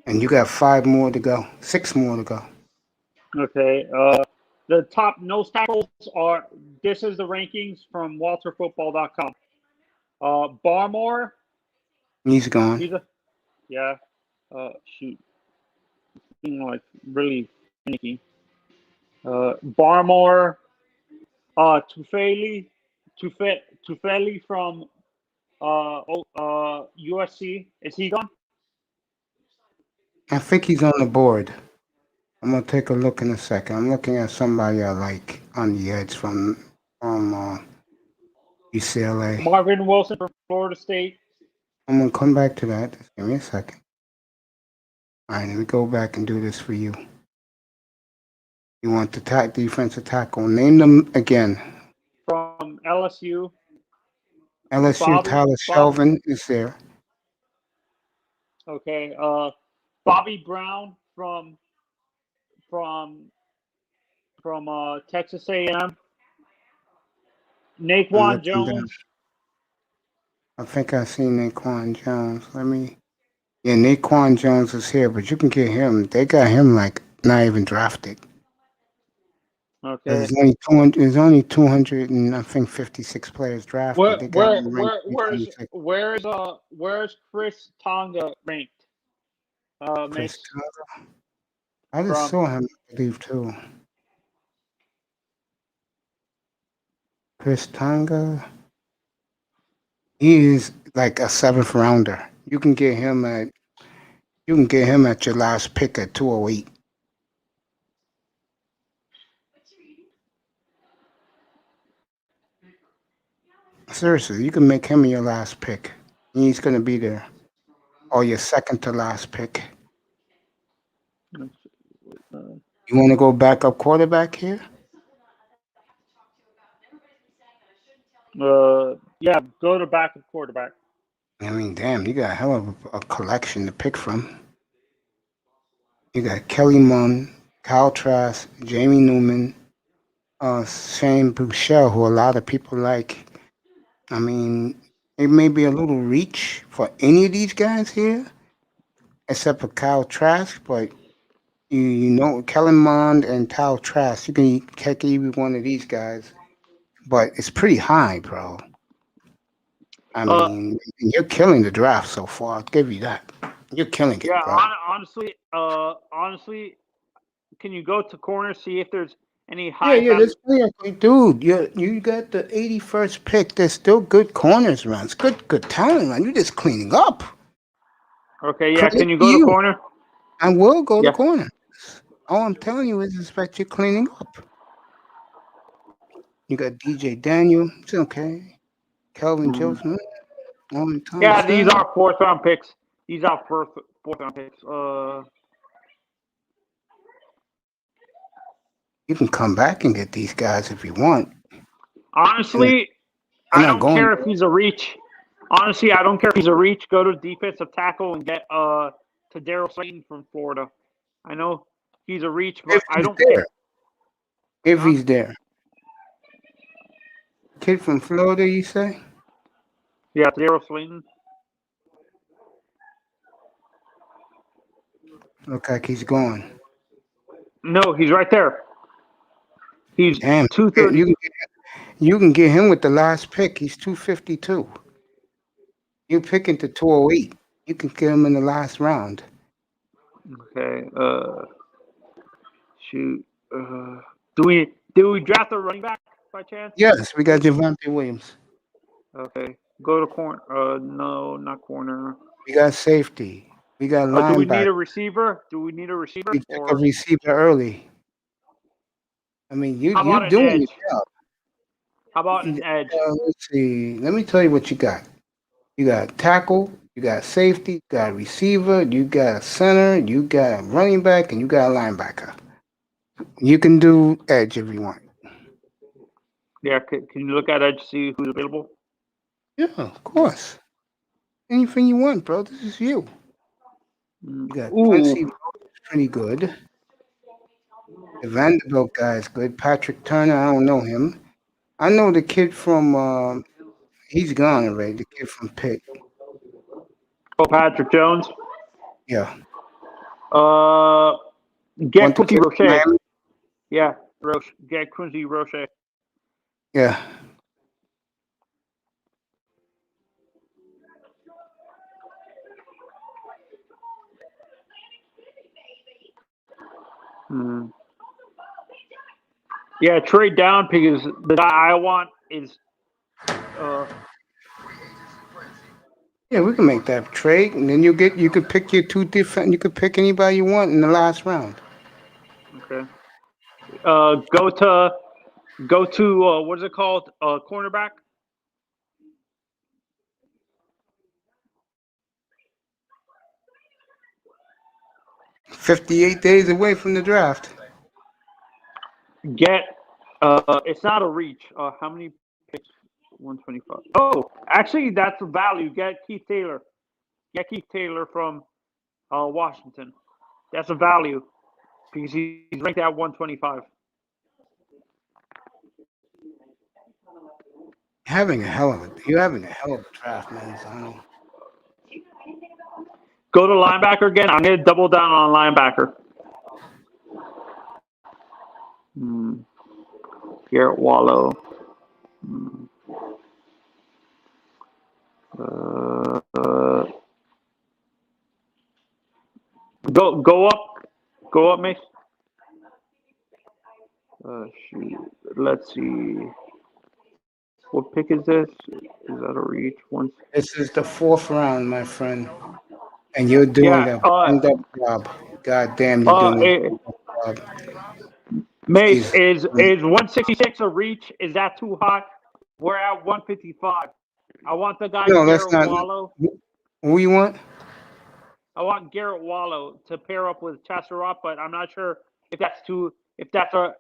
And you got 5 more to go. 6 more to go. Okay. The top nose tackles are. This is the rankings from WalterFootball.com. Barmore. He's gone. He's a. Yeah. Shoot. Like really finicky. Barmore. Tufeli. Tufeli from USC. Is he gone? I think he's on the board. I'm gonna take a look in a second. I'm looking at somebody I like on the edge from UCLA. Marvin Wilson from Florida State. I'm gonna come back to that. Just give me a second. All right, let me go back and do this for you. You want the defensive tackle? Name them again. From LSU. LSU Tyler Shelvin is there. Okay. Bobby Brown from Texas A&M. Naquan Jones. I think I seen Naquan Jones. Yeah, Naquan Jones is here, but you can get him. They got him like not even drafted. Okay. There's only 200 and I think 56 players drafted. They got him ranked Where's Chris Tonga ranked? Chris Tonga. I just saw him, I believe, too. Chris Tonga. He is like a 7th rounder. You can get him at your last pick at 208. Seriously, you can make him your last pick. He's gonna be there. Or your second to last pick. You wanna go backup quarterback here? Yeah, go to backup quarterback. I mean, damn, you got a hell of a collection to pick from. You got Kelly Mond, Kyle Trask, Jamie Newman, Shane Bouchel, who a lot of people like. I mean, it may be a little reach for any of these guys here, except for Kyle Trask, but you know Kellen Mond and Kyle Trask, you can take either one of these guys, but it's pretty high, bro. I Uh, mean, you're killing the draft so far. I'll give you that. You're killing yeah. it, bro. Honestly, can you go to corner see if there's any Yeah, high yeah, value? that's clear. Dude, you got the 81st pick. There's still good corners around. It's good talent, man. You're just cleaning up. Okay, yeah. Credit Can you to go to you. corner? I will go to Yeah. corner. All I'm telling you is that you're cleaning up. You got DJ Daniel. It's okay. Kelvin Mm. Joseph. Norman Yeah, these Thompson. are fourth round picks. These are fourth round picks. You can come back and get these guys if you want. They're Honestly, they're I not don't going. care if he's a reach. Honestly, I don't care if he's a reach. Go to defensive tackle and get to Daryl Slayton from Florida. I know he's a reach, If but I he's don't care. there. If Huh? he's there. Kid from Florida, you say? Yeah, Daryl Slayton. Look like he's gone. No, he's right there. He's Damn. 230. You can get him with the last pick. He's 252. You picking to 208. You can get him in the last round. Okay. Shoot. Do we draft a running back by chance? Yes, we got Javante Williams. Okay. Go to corner. No, not corner. We got safety. We got Do we need linebacker. a receiver? Do we need a receiver? We took a Or receiver early. I mean, how you're about an doing your edge? job. How about an edge? Let's see. Let me tell you what you got. You got tackle, you got safety, you got receiver, you got center, you got running back, and you got linebacker. You can do edge if you want. Yeah. Can you look at edge see who's available? Yeah, of course. Anything you want, bro. This is you. Mm. You got Ooh. Quincy, pretty good. The Vanderbilt guy is good. Patrick Turner, I don't know him. I know the kid from he's gone already. The kid from Pitt. Oh, Patrick Jones. Yeah. Get Want the Quincy kid from Roche. Miami? Yeah, Roche. Get Quincy Roche. Yeah. Hmm. Yeah, trade down because the guy I want is Yeah, we can make that trade, and then you could pick your two different. You could pick anybody you want in the last round. okay. Go to what is it called? Cornerback. 58 days away from the draft. Get it's not a reach. How many picks? 125. Oh, actually, that's a value. Get Keith Taylor. Get Keith Taylor from Washington. That's a value because he's ranked at 125. You're having a hell of a draft, man. Zano. Go to linebacker again. I'm going to double down on linebacker. Garrett Wallow. Go up, Mace. Shoot. Let's see. What pick is this? Is that a reach? One. This is the fourth round, my friend, and you're doing Yeah. a banged up job. God damn, you're doing a banged up job. Mace, Jeez. is 166 a reach? Is that too hot? We're at 155. I want the guy No, that's Garrett not. Wallow. Who you want? I want Garrett Wallow to pair up with Chasserot, but I'm not sure if that's a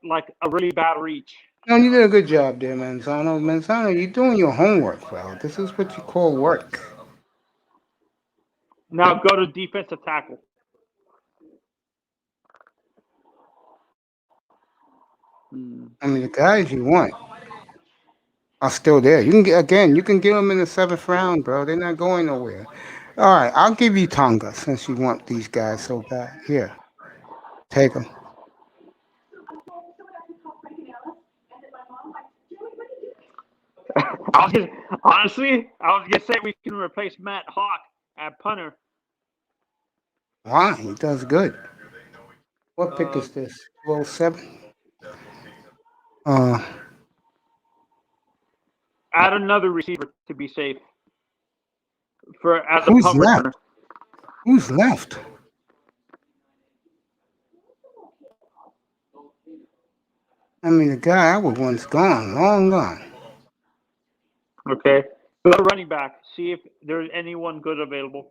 really bad reach. No, you did a good job there, Manzano. Manzano, you're doing your homework, bro. This is what you call work. Now go to defensive tackle. I mean, the guys you want are still there. You can get them in the 7th round, bro. They're not going nowhere. All right, I'll give you Tonga since you want these guys so bad. Here, take them. Honestly, I was gonna say we can replace Matt Hawk at punter. Why? He does good. What pick is this? 207? Uh, Add another receiver to be safe for as a who's punt left? returner. Who's left? I mean, the guy I would want's gone, long gone. Okay. Go to running back. See if there's anyone good available.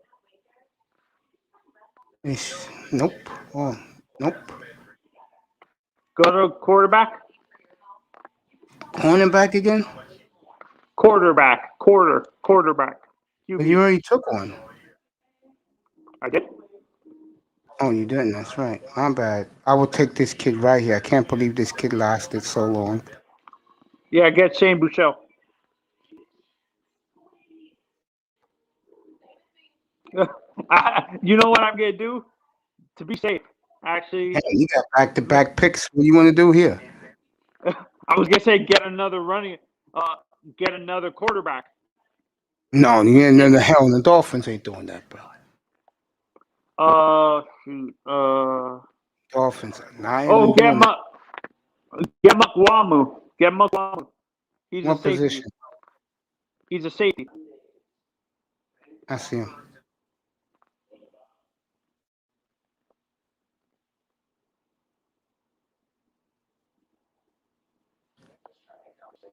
Nope. Oh, nope. Go to quarterback. Cornerback again? Quarterback. Quarterback. But you QB. already took one. I did. Oh, you didn't. That's right. My bad. I will take this kid right here. I can't believe this kid lasted so long. Yeah, get Shane Buechele. You know what I'm gonna do to be safe? Actually, Hey, you got back-to-back picks. What do you want to do here? I was gonna say get another get another quarterback. No, the hell, the Dolphins ain't doing that, bro. Shoot. Dolphins are not Oh, even doing that. Get Mukwamu. Get Mukwamu. He's a What safety. position? He's a safety. I see him.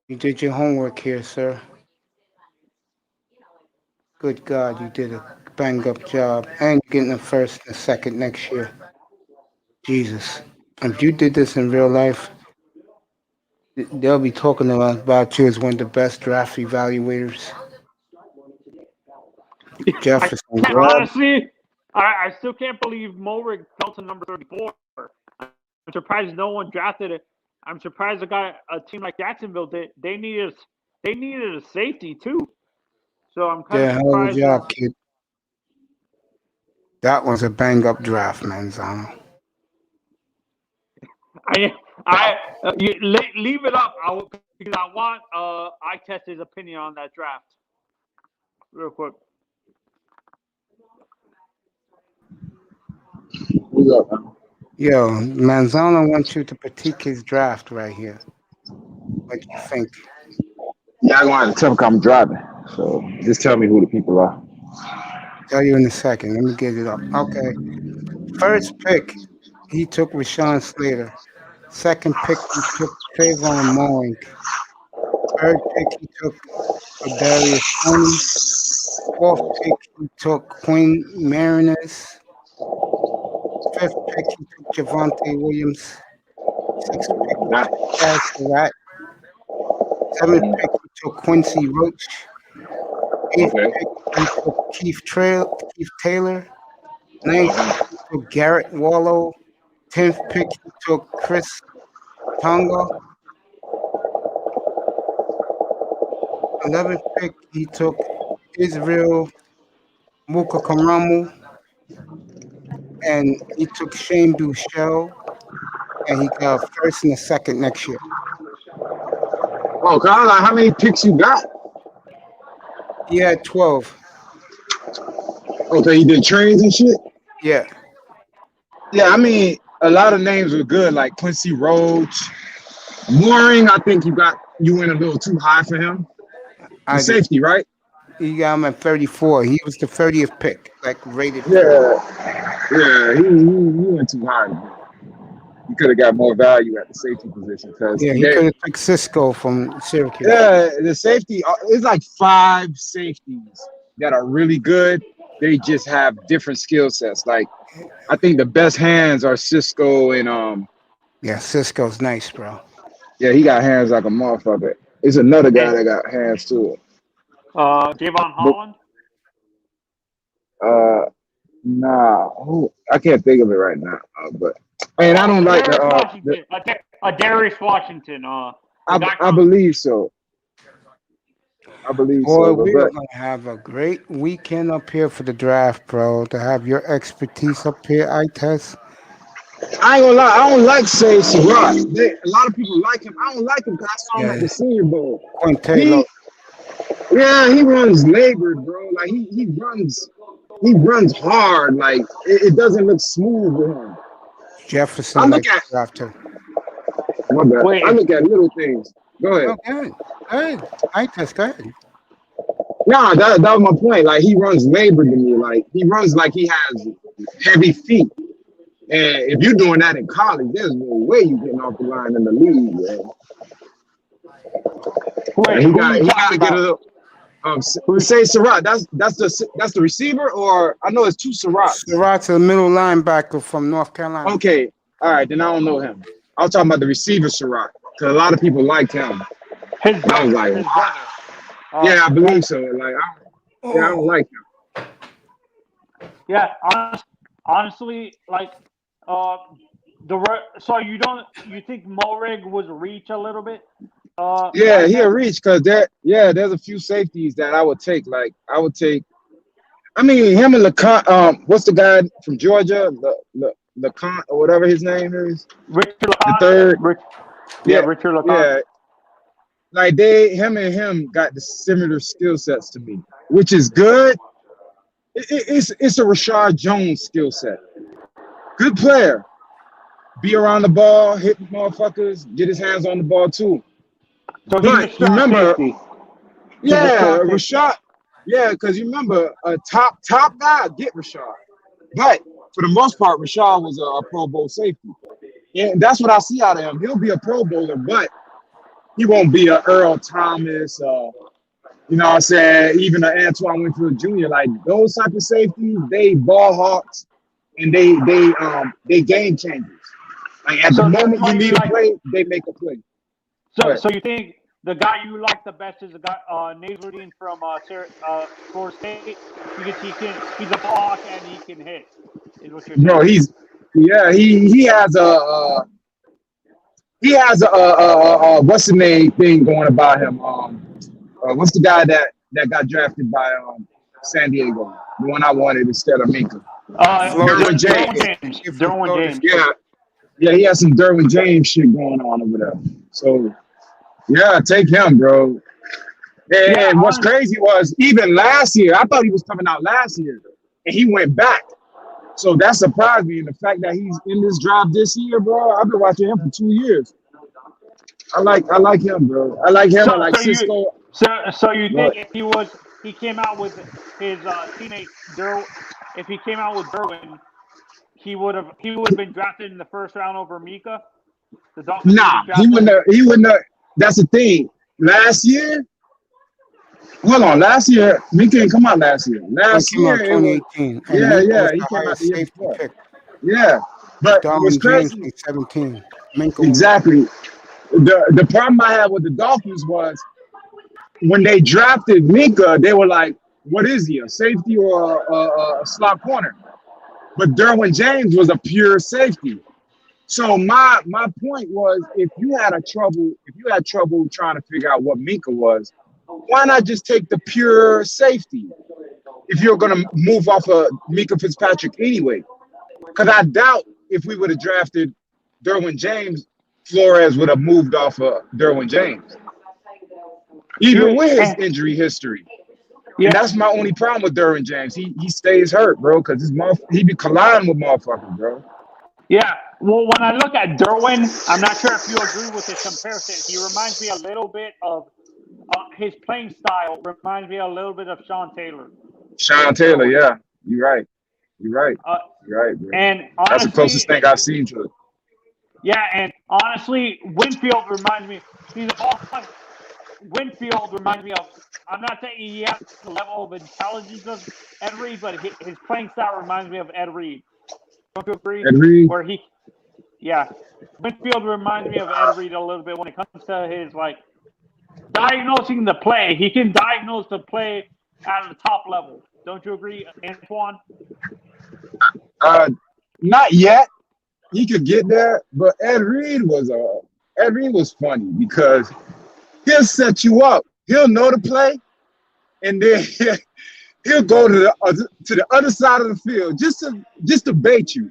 You did your homework here, sir. Good God, you did a bang-up job. And you're getting a first and a second next year. Jesus. If you did this in real life, they'll be talking about you as one of the best draft evaluators. I Jefferson can't Grubb. honestly. I still can't believe Mulrig fell to number 34. I'm surprised no one drafted it. I'm surprised a team like Jacksonville did. They needed a safety too. So I'm kind Did of a hell of a surprised. job, kid. That was a bang-up draft, man, Zano. Leave it up. Because I want I test his opinion on that draft real quick. What's up, man? Yo, Manzano wants you to critique his draft right here. What do you think? Yeah, I'm gonna have to tell him I'm driving. So just tell me who the people are. Tell you in a second. Let me get it up. Okay. First pick, he took Rashawn Slater. Second pick, he took Trayvon Mullen. Third pick, he took Darius Tony. Fourth pick, he took Quinn Mariners. Fifth pick, he took Javante Williams. Sixth pick, he Nah. took Chaz Surratt. Seventh pick, he took Quincy Roach. Eighth Okay. pick, he took Keith Taylor. Ninth pick, he took Garrett Wallow. 10th pick, he took Chris Tonga. 11th pick, he took Israel Mukakaramu. And he took Shane Buechele. And he got a first and a second next year. Oh, Kyle, like, how many picks you got? He had 12. Okay, you did trains and shit? Yeah. Yeah, I mean, a lot of names were good, like Quincy Roach. Mooring, I think you went a little too high for him. The I did. safety, right? He got him at 34. He was the 30th pick, like rated. Yeah, he went too high. You could have got more value at the safety position because Yeah, he could have took Cisco from Syracuse. yeah, the safety it's like 5 safeties that are really good. They just have different skill sets. Like I think the best hands are Cisco and Yeah, Cisco's nice, bro. yeah, he got hands like a motherfucker. There's another guy that got hands too. Javon Holland. Nah, I can't think of it right now. But and I don't like Darius Washington. I believe so. I believe Boy, so. we are But gonna have a great weekend up here for the draft, bro. To have your expertise up here, I test. I ain't gonna lie, I don't like Say Surratt. A lot of people like him. I don't like him because I saw him Yeah, at the Senior Bowl. Quintelo, He, yeah, he runs labored, bro. Like he runs hard. Like it doesn't look smooth with him. I Jefferson look like at draft too. my bad. I Wait, look at little things. Go ahead. Oh, good, good. I test, good. Nah, that was my point. Like he runs labored to me. Like he runs like he has heavy feet. And if you're doing that in college, there's no way you're getting off the line in the league, man. wait, And who are you he got talking to get a about? little. Who? Say Surratt. That's the receiver, or I know it's two Surratts. Surratt's a middle linebacker from North Carolina. Okay, all right, then I don't know him. I was talking about the receiver Surratt, because a lot of people liked him. His And I was brother. like, His brother. yeah, I Yeah, believe so. Like, I don't like him. yeah. Honestly, like, so you think Mulrig was reach a little bit? Yeah, Back he'll then. reach because there's a few safeties that I would take. Like, I would take. I mean, him and LeCon. What's the guy from Georgia? LeCon or whatever his name is. Richard The LeConte. third. Yeah, Richard LeConte. yeah. Like him and him got the similar skill sets to me, which is good. It's a Rashad Jones skill set. Good player. Be around the ball, hit motherfuckers, get his hands on the ball too. So he's a But strong remember, safety. He's a yeah, strong safety. Rashad. Yeah, because you remember a top guy get Rashad. But for the most part, Rashad was a Pro Bowl safety. And that's what I see out of him. He'll be a Pro Bowler, but he won't be a Earl Thomas, you know what I'm saying, even an Antoine Winfield Jr. Like those type of safeties, they ball hawks and they game changers. Like at the So that's moment why you you need a like. play, they make a play. Go ahead. So you think the guy you like the best is the guy Nasruddin from Florida State because he's a block and he can hit. Is what you're saying? No, he has a what's the name thing going about him? What's the guy that got drafted by San Diego? The one I wanted instead of Minka. Derwin James. Derwin James. Yeah, he has some Derwin James shit going on over there. So yeah, take him, bro. And what's crazy was even last year, I thought he was coming out last year, and he went back. So that surprised me. And the fact that he's in this draft this year, bro, I've been watching him for 2 years. I like him, bro. I like him. I like Cisco. So you think if he came out with his teammate if he came out with Derwin, he would have been drafted in the first round over Mika? The Dolphins Nah, he wouldn't have. That's the thing. Last year, Mika didn't come out last year. Last Came out year, it was, 2018. yeah, he the came out highest the year safety before. pick. Yeah, but what's Darwin James crazy? in 17. Minka was Exactly. The problem I had with the Dolphins was when they drafted Mika, they were like, "What is he? A safety or a slot corner?" But Derwin James was a pure safety. So my point was, if you had trouble trying to figure out what Minka was, why not just take the pure safety if you're gonna move off of Minka Fitzpatrick anyway? Because I doubt if we would have drafted Derwin James, Flores would have moved off of Derwin James, even with his injury history. Yeah. And that's my only problem with Derwin James. He stays hurt, bro, because he be colliding with motherfuckers, bro. Yeah. Well, when I look at Derwin, I'm not sure if you agree with this comparison. He reminds me a little bit of his playing style. Reminds me a little bit of Sean Taylor. Sean Taylor, yeah, you're right. You're right, bro. And honestly, that's the closest thing I've seen to it. Yeah, and honestly, Winfield reminds me. Winfield reminds me of. I'm not saying he has the level of intelligence of Ed Reed, but his playing style reminds me of Ed Reed. Don't you agree? Ed Reed. Winfield reminds me of Ed Reed a little bit when it comes to his diagnosing the play. He can diagnose the play at the top level. Don't you agree, Antoine? Not yet. He could get there, but Ed Reed was Ed Reed was funny because he'll set you up. He'll know the play, and then he'll go to the other side of the field just to bait you,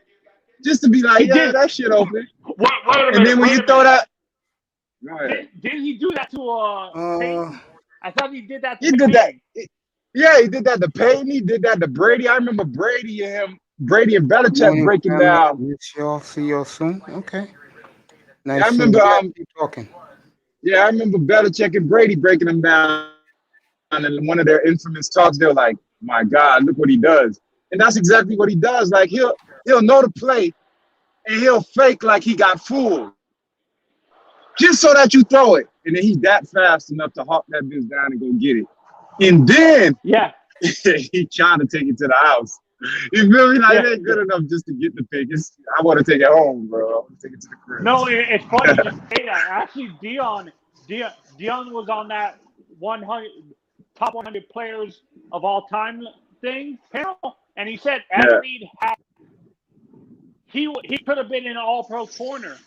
just to be like, He yeah, did. that shit open. Wait a And minute. then when Wait you a throw minute. that, Did he do that to Peyton? I thought he did that to he did that. Peyton. Yeah, he did that to Peyton. He did that to Brady. I remember Brady and Belichick Morning, breaking family. down. We'll see y'all soon. Okay. Yeah, I Nice seeing remember. you. Yeah, keep talking. Yeah, I remember Belichick and Brady breaking them down. And in one of their infamous talks, they're like, "My God, look what he does." And that's exactly what he does. Like he'll know the play, and he'll fake like he got fooled, just so that you throw it. And then he's that fast enough to hawk that bitch down and go get it. And then Yeah. he trying to take it to the house. You feel me? Like Yeah. it ain't good enough just to get the pick. I want to take it home, bro. I want to take it to the crib. No, it's funny you say that. Actually, Dion was on that 100 top 100 players of all time panel, and he said Ed Reed had he could have been in an All-Pro corner,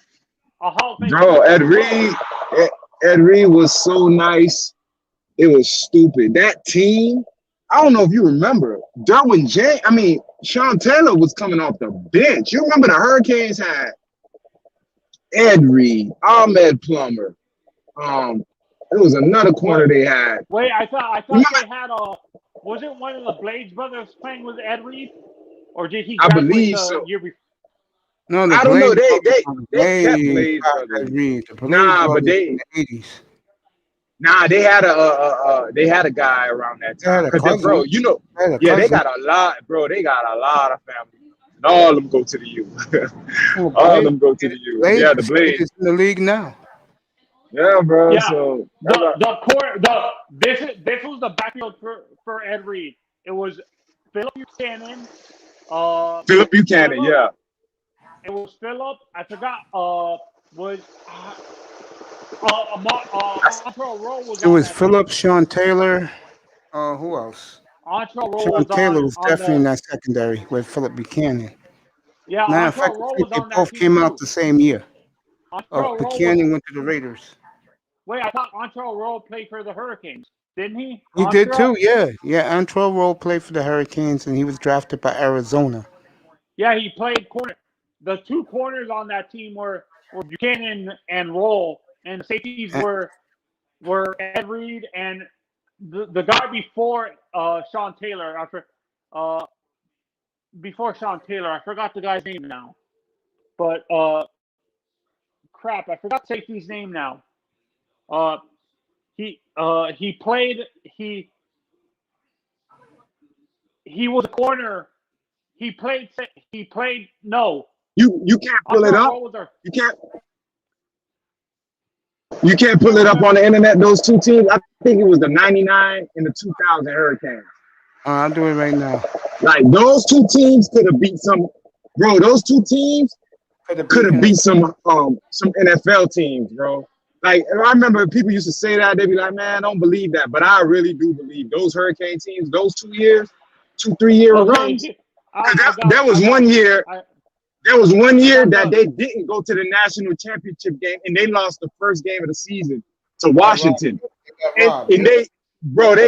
a Hall of Fame. Bro, Ed Reed was so nice. It was stupid. That team, I don't know if you remember, Sean Taylor was coming off the bench. You remember the Hurricanes had Ed Reed, Ahmed Plummer. It was another corner they had. Wait, I thought they had was it one of the Blades brothers playing with Ed Reed, or did he graduate believe the so. year before? No, I don't know. They kept Blades Blades brothers. Reed. The Blades Nah, but brothers in the 80s. Nah, they had a guy around that They had time. a Cause cousin. bro, They had a they cousin. got a lot, bro. They got a lot of family, and all of them go to the U. Oh, All of them go to the U. Blades Yeah, the Blades. is in the league now. Yeah, bro. Yeah, So this was the backfield for Ed Reed. It was Philip Buchanan. Philip Buchanan, yeah. It was Philip. I forgot. Antrell Rowe was. It was Philip, Sean Taylor. Who else? Antrell Rowe Sean was Taylor was on definitely in that secondary with Philip Buchanan. Yeah, Matter of fact, Antrell Rowe I think was they on that both team came too. out the same year. Antrell Rowe Buchanan went to the Raiders. Wait, I thought Antrell Rowe played for the Hurricanes, didn't he? He did too, yeah. Yeah, Antrell Rowe played for the Hurricanes, and he was drafted by Arizona. Yeah, he played corner. The two corners on that team were Buchanan and Rowe, and the safeties were Ed Reed and the guy before Sean Taylor. Before Sean Taylor, I forgot the guy's name now. But crap, I forgot safety's name now. He was a corner. He played no. You can't pull it up. You can't pull it up on the internet. Those two teams. I think it was the '99 and the 2000 Hurricanes. I'll do it right now. Like those two teams could have beat some. Bro, those two teams could have beat some NFL teams, bro. Like, and I remember people used to say that. They'd be like, man, I don't believe that. But I really do believe those Hurricane teams, those 2 years, 2-3 year runs. There was one year that they didn't go to the national championship game and they lost the first game of the season to Washington. And they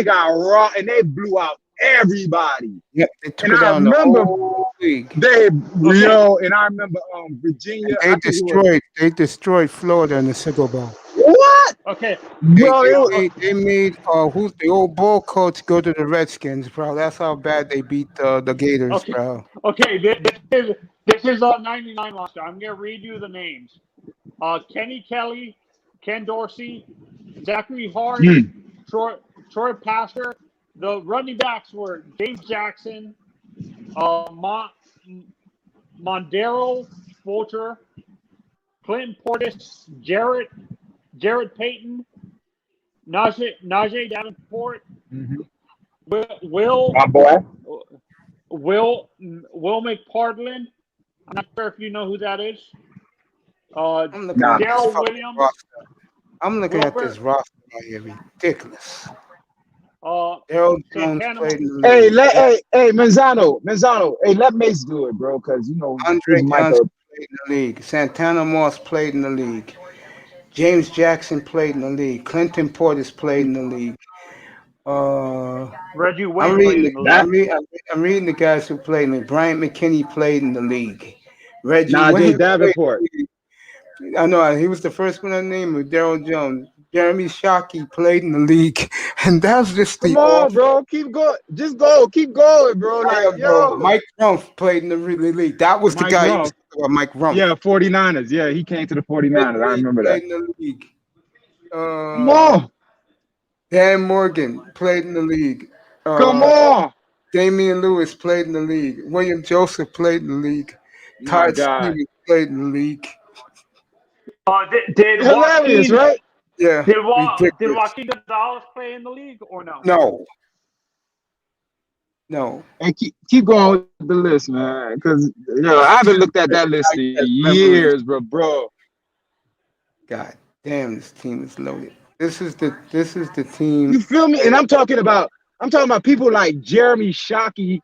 got raw and they blew out everybody. Yeah, they took and it I down remember the whole league. and I remember Virginia. And they destroyed Florida in the Super Bowl. What? Okay. Bro, they made who's the old ball coach go to the Redskins, bro. That's how bad they beat the Gators, bro. Okay, this is our 99 roster. I'm gonna read you the names. Kenny Kelly, Ken Dorsey, Zachary Hart, Troy Pastor. The running backs were James Jackson, Mondero Fulcher, Clinton Portis, Jared Payton, Najee Davenport, Will McPartland. I'm not sure if you know who that is. Daryl Williams. I'm looking at this roster right here. Ridiculous. Daryl Jones played in the league. Hey, Manzano. Hey, let Mace do it, bro, because Andre Johnson played in the league. Santana Moss played in the league. James Jackson played in the league. Clinton Portis played in the league. Uh, Reggie I'm White reading played the in the That league. I'm reading the guys who played in the league. Bryant McKinney played in the league. Reggie Najee Wayne played in Davenport. the league. I know he was the first one I named with Daryl Jones. Jeremy Shockey played in the league, and that's just the Come on, off. bro. Keep going. Just go. Keep going, bro. Like, Yeah, bro. yo. Mike Rumpf played in the league. That was the Mike guy you was Ruff. talking about, Mike Rumpf. Yeah, 49ers. Yeah, he came to the Ed 49ers. I Reed remember that. played in the league. Come Uh, on. Dan Morgan played in the league. Come Uh, on. Damian Lewis played in the league. William Joseph played in the league. My Todd God. Stevens played in the league. Did Hilarious, Joaquin right? Yeah, did ridiculous. Joaquin Gonzalez play in the league or no? No, no. And keep going with the list, man. Because I haven't looked at that list in Yes, memories. years, bro. God damn, this team is loaded. This is the You team. feel me? And I'm talking about people like Jeremy Shockey.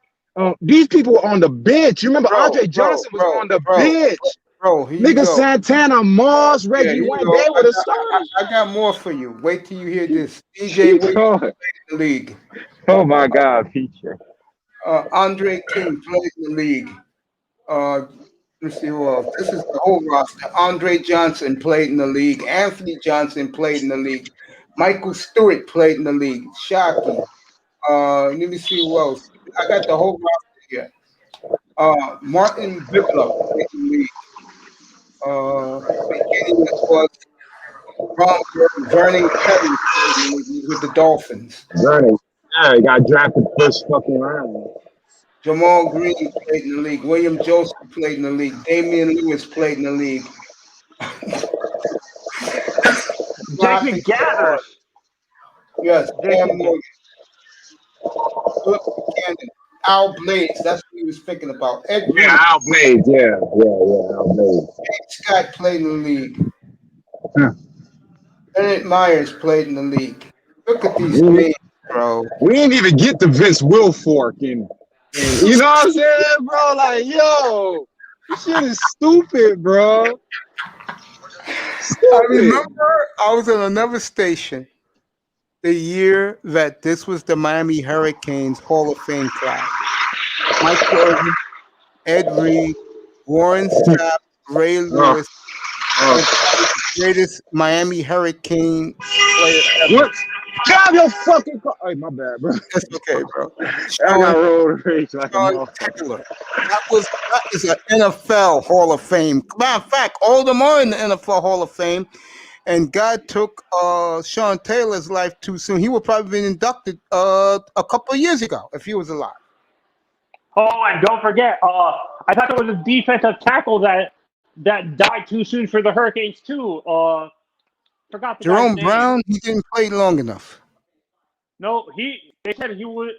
These people were on the bench. You remember Bro, Andre bro, Johnson was bro, on the bro, bench. bro. Here you Nigga go. Santana, Moss, Yeah, Reggie here you White, go. they were the starters. I got more for you. Wait till you hear this. DJ Keep Williams going. played in the league. Oh my God, feature. Andre King played in the league. Let's see who else. This is the whole roster. Andre Johnson played in the league. Anthony Johnson played in the league. Michael Stewart played in the league. Shockey. Let me see who else. I got the whole roster here. Martin Bibler played in the league. Beginning was Ron Vernon Kelly played in the league with the Dolphins. Vernon. Yeah, he got drafted first fucking round. Jamal Green played in the league. William Joseph played in the league. Damian Lewis played in the league. Jason Gathers. Yes, Jason Cam Morgan. Philip Buchanan. Al Blades, that's what he was thinking about. Ed Reed. Yeah, Al Blades. Yeah, Al Blades. Scott played in the league. Huh. Bennett Myers played in the league. Look at these Really? names, bro. We didn't even get to Vince Wilfork and you know what I'm saying, bro? Like, yo, this shit is stupid, bro. Stupid. I remember I was on another station the year that this was the Miami Hurricanes Hall of Fame class. Mike Irvin, Ed Reed, Warren Sapp, Ray Lewis, and the greatest Miami Hurricane player ever. What? Drive your fucking car. Hey, my bad, bro. That's okay, bro. I got road rage like a Sean motherfucker. Taylor. That is an NFL Hall of Fame. Matter of fact, all of them are in the NFL Hall of Fame. And God took Sean Taylor's life too soon. He would probably been inducted a couple of years ago if he was alive. Oh, and don't forget, I thought there was a defensive tackle that died too soon for the Hurricanes too. Forgot the Jerome guy's name. Brown, he didn't play long enough. No, they said he would.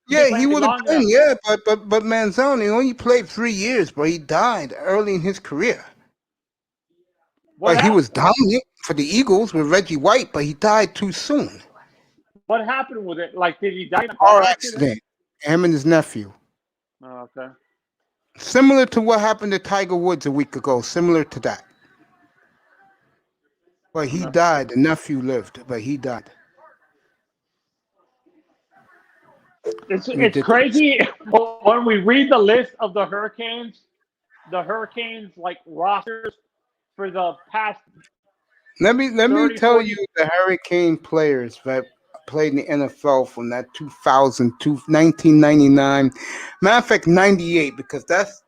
Yeah, he played would have long been. enough. Yeah, but Manzoni only played 3 years, but he died early in his career. What But he was happened? dominant for the Eagles with Reggie White, but he died too soon. What happened with it? Like, did he die in a Car car accident? accident. Him and his nephew. Oh, okay. Similar to what happened to Tiger Woods a week ago. Similar to that. But he died. The nephew lived, but he died. It's Ridiculous. crazy when we read the list of the Hurricanes like rosters for the past. Let me 30, tell 40 you the Hurricane players that played in the NFL from that 1999. Matter of fact, 98, because that's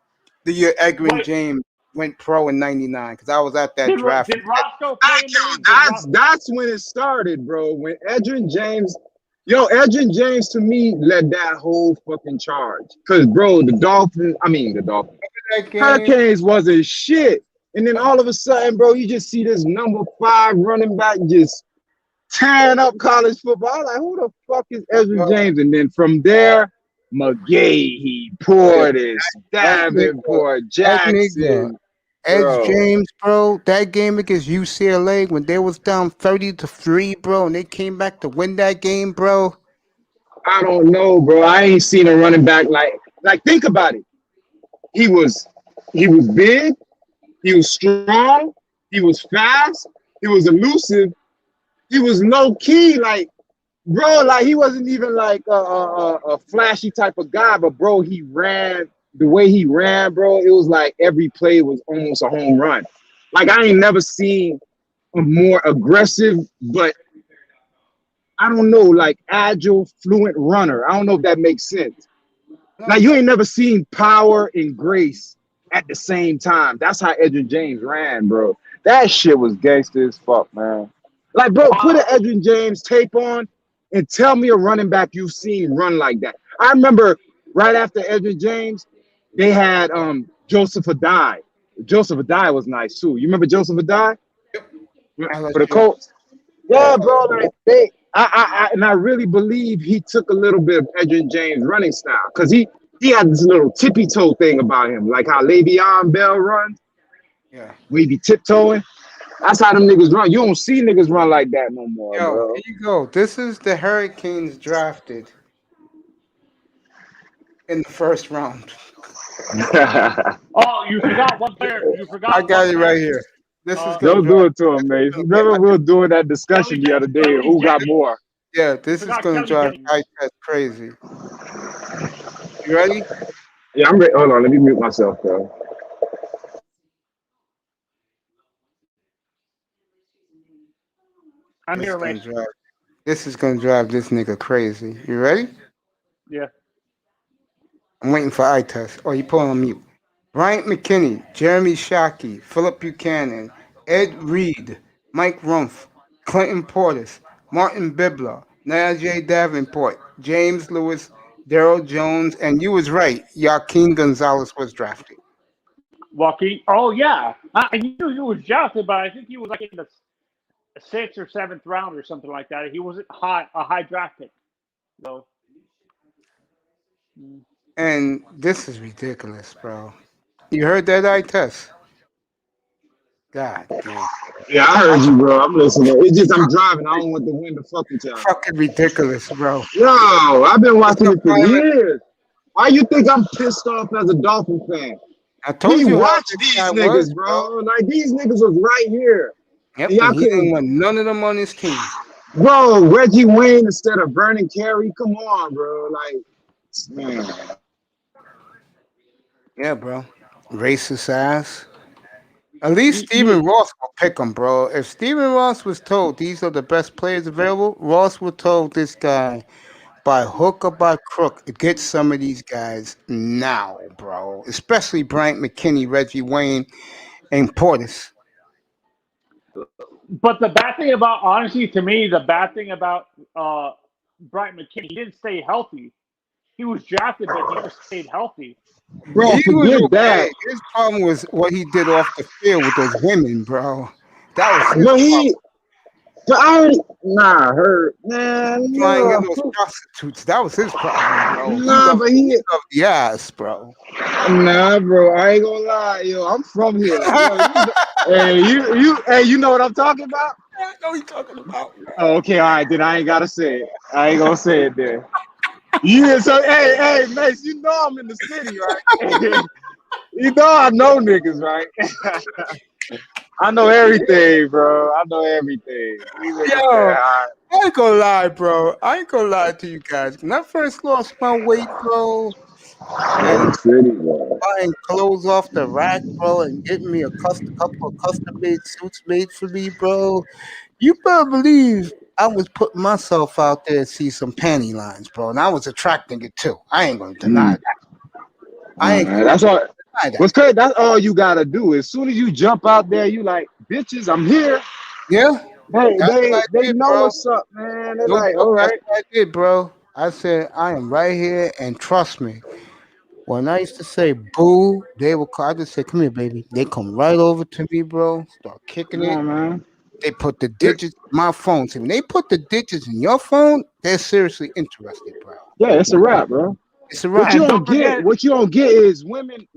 the year Edwin Wait, James went pro in 99, because I was at that draft. did Roscoe play in the league? That's when it started, bro. When Edgerrin James, Edgerrin James to me led that whole fucking charge. Cause bro, the That game, Hurricanes wasn't shit. And then all of a sudden, bro, you just see this number 5 running back just tearing up college football. I'm like, who the fuck is Edgerrin James? And then from there, McGahee, Portis, Davenport, Jackson. Ed James, bro, that game against UCLA when they was down 30-3, bro, and they came back to win that game, bro. I don't know, bro. I ain't seen a running back like think about it. He was big, he was strong, he was fast, He was elusive. He was low key, like, bro, like he wasn't even like a flashy type of guy, but bro, he ran the way he ran, bro. It was like every play was almost a home run. Like I ain't never seen a more aggressive, but I don't know, like agile, fluent runner. I don't know if that makes sense. Now you ain't never seen power and grace at the same time. That's how Edwin James ran, bro. That shit was gangster as fuck, man. Like, bro, put an Edwin James tape on and tell me a running back you've seen run like that. I remember right after Edwin James, they had Joseph Adai. Joseph Adai was nice too. You remember Joseph Adai for the LSU. Colts? Yeah, bro. Like and I really believe he took a little bit of Edwin James' running style because he had this little tippy toe thing about him, like how Le'Veon Bell runs, Yeah. where he be tiptoeing. That's how them niggas run. You don't see niggas run like that no more, Yo, bro. here you go. This is the Hurricanes drafted in the first round. Oh, you forgot one player. You I forgot got one it player. right here. This is gonna Don't drive. do it to him, This is man. gonna get Remember we were doing that discussion the other day. Kelly Who got Jennings. more? Yeah, You this is forgot gonna Kelly drive Jennings. I test crazy. You ready? Yeah, I'm ready. Hold on, let me mute myself, bro. I'm This is here, gonna Race. drive. This is gonna drive this nigga crazy. You ready? Yeah. I'm waiting for eye test. Oh, you pulling on mute. Bryant McKinney, Jeremy Shockey, Philip Buchanan, Ed Reed, Mike Rumpf, Clinton Portis, Martin Bibler, Najee Davenport, James Lewis, Daryl Jones, and you was right. Joaquin Gonzalez was drafted. Joaquin. Oh yeah. I knew he was drafted, but I think he was like in the sixth or seventh round or something like that. He wasn't a high draft pick. So. And this is ridiculous, bro. You heard that eye test? God damn. Yeah, I heard you, bro. I'm listening. It's just I'm driving. I don't want the wind to fuck with y'all. Fucking ridiculous, bro. No, I've been It's watching a it for violent. years. Why you think I'm pissed off as a Dolphin fan? I We told you how watched this these guy was, niggas, bro. bro. Like these niggas was right here. Yep, and Y'all he didn't couldn't, want none of them on his team. bro. Reggie Wayne instead of Vernon Carey. Come on, bro. Like, man. Yeah, bro. Racist ass. At least You, Stephen Ross will pick him, bro. If Stephen Ross was told these are the best players available, Ross would told this guy by hook or by crook, get some of these guys now, bro. Especially Bryant McKinney, Reggie Wayne, and Portis. but the bad thing about, honestly, to me, the bad thing about Bryant McKinney, he didn't stay healthy. He was drafted, but he never stayed healthy. Bro, He was forget that. okay. His problem was what he did off the field with those women, bro. That was his But problem. but I already, nah, heard, man, Flying in no. those prostitutes. That was his problem, bro. Nah, but He loved the ass, bro. nah, bro, I ain't gonna lie, yo, I'm from here, yo, hey, you know what I'm talking about? I know what you're talking about. Oh, okay, all right, then I ain't gotta say it. I ain't gonna say it then. Yeah, so hey, Mace, you know I'm in the city, right? You know I know niggas, right? I know everything, bro. I know everything. These niggas say, Yo, all I ain't gonna lie, bro. I ain't gonna lie to you guys. When I first lost my weight, bro, right, and in the city, bro. buying clothes off the rack, bro, and getting me a couple of custom made suits made for me, bro. You better believe I was putting myself out there to see some panty lines, bro, and I was attracting it too. I ain't gonna deny Mm, that. I ain't gonna that's all. deny that. What's crazy? That's all you gotta do. As soon as you jump out there, you like, bitches, I'm here. Yeah, They that's they what I they did, know bro. what's up, man. They're No like, joke, all that's right. what I did, bro. I said I am right here, and trust me. When I used to say boo, they would call. I just say, "Come here, baby." They come right over to me, bro. Start kicking Come it. on, man. They put the digits in my phone. See, when they put the digits in your phone, they're seriously interested, bro. Yeah, it's a wrap, bro. It's a What you wrap. And don't don't get, forget, what you don't get is women,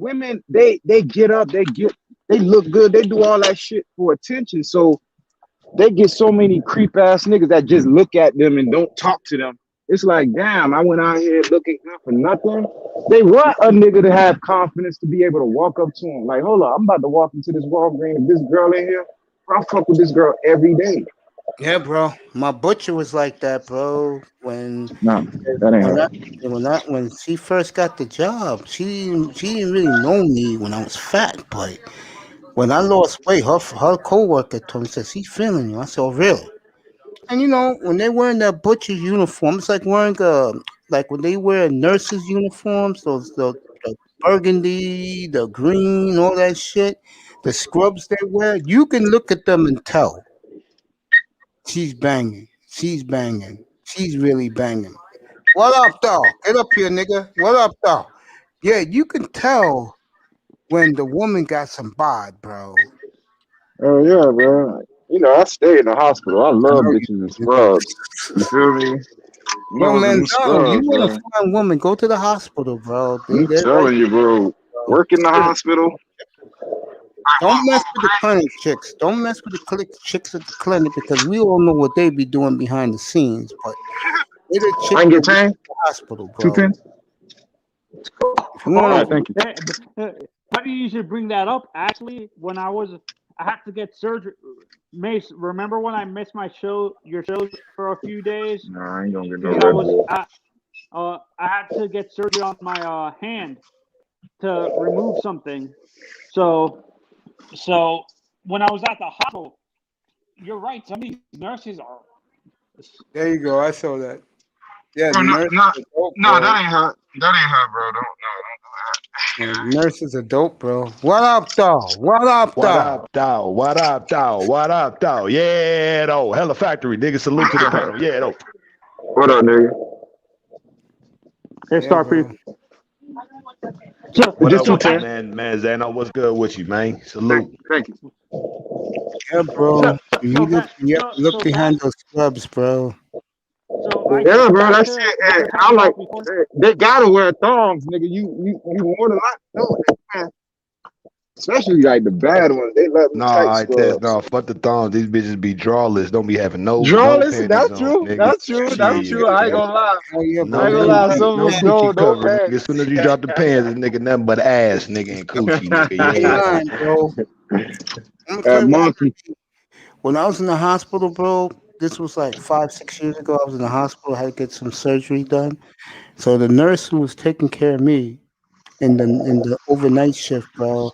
they get up, they look good, they do all that shit for attention. So they get so many creep ass niggas that just look at them and don't talk to them. It's like, damn, I went out here looking good for nothing. They want a nigga to have confidence to be able to walk up to him. Like, hold up, I'm about to walk into this Walgreens. This girl in here. I fuck with this girl every day. Yeah, bro. My butcher was like that, bro. Nah, that ain't When her. I when she first got the job, she didn't really know me when I was fat, but when I lost weight, her coworker told me, says, "He's feeling you." I said, "Oh, really?" And when they wearing that butcher's uniform, it's like wearing like when they wear nurses' uniforms, those the burgundy, the green, all that shit, the scrubs they wear. You can look at them and tell she's banging. She's banging. She's really banging. What up, though? Get up here, nigga. What up, though? Yeah, you can tell when the woman got some bod, bro. Oh yeah, bro. I stay in the hospital. I I love know bitches in you. scrubs. You feel me? Yo, Niggas man, in you scrubs, want bro. to find woman? Go to the hospital, bro. I'm They're right telling you, bro. there, Work in the bro. hospital. Don't mess with the clinic chicks. Don't mess with the clinic chicks at the clinic because we all know what they be doing behind the scenes. But they're the I chicks can that get work 10, at the hospital, two bro. pence. If you All want right, Oh, to, thank you. funny you should bring that up. Actually, I had to get surgery. Mace, remember when I missed your shows for a few days Nah, I ain't gonna get no because Red Bull. I had to get surgery on my hand to remove something. So, so when I was at the hospital, you're right. Some of these nurses are. there you go. I saw that. Yeah, Oh the no, nurses no, are dope, no, bro. that ain't her. That ain't her, bro. Don't Yeah, nurses are dope, bro. What up, though? What up, What though? up, dog? What up, dog? What up, dog? Yeah, though. Hella factory, nigga. Salute to the panel. Yeah, though. What up, nigga? Hey, Yeah, Star P. bro. So, What Just up two so, with you, ten. man? Zano, what's good with you, man? Salute. Thank you. Yeah, bro. You have to look so behind those scrubs, bro. Yeah, bro, back that to shit. what we And were I talking like. about before. They gotta wear thongs, nigga. You more than like know that, man. Especially like the bad ones. They let them tight Nah, scrubs. fuck the thongs. These bitches be drawless. Don't be having no Drawless, panties that's on, true. nigga. That's true. That's Shit, true. I ain't man. gonna lie. Hell yeah, I bro. ain't No gonna Them lie. them Some no of them pants, coochie don't. No covering, nigga. As pants. soon as you drop the pants, this nigga nothing but ass, nigga, and coochie, nigga. ain't Yeah, though. lying, bro. I'm gonna tell you what Monkey. happened. When I was in the hospital, bro, this was like 5, 6 years ago. I was in the hospital, I had to get some surgery done. So the nurse who was taking care of me in the overnight shift, bro,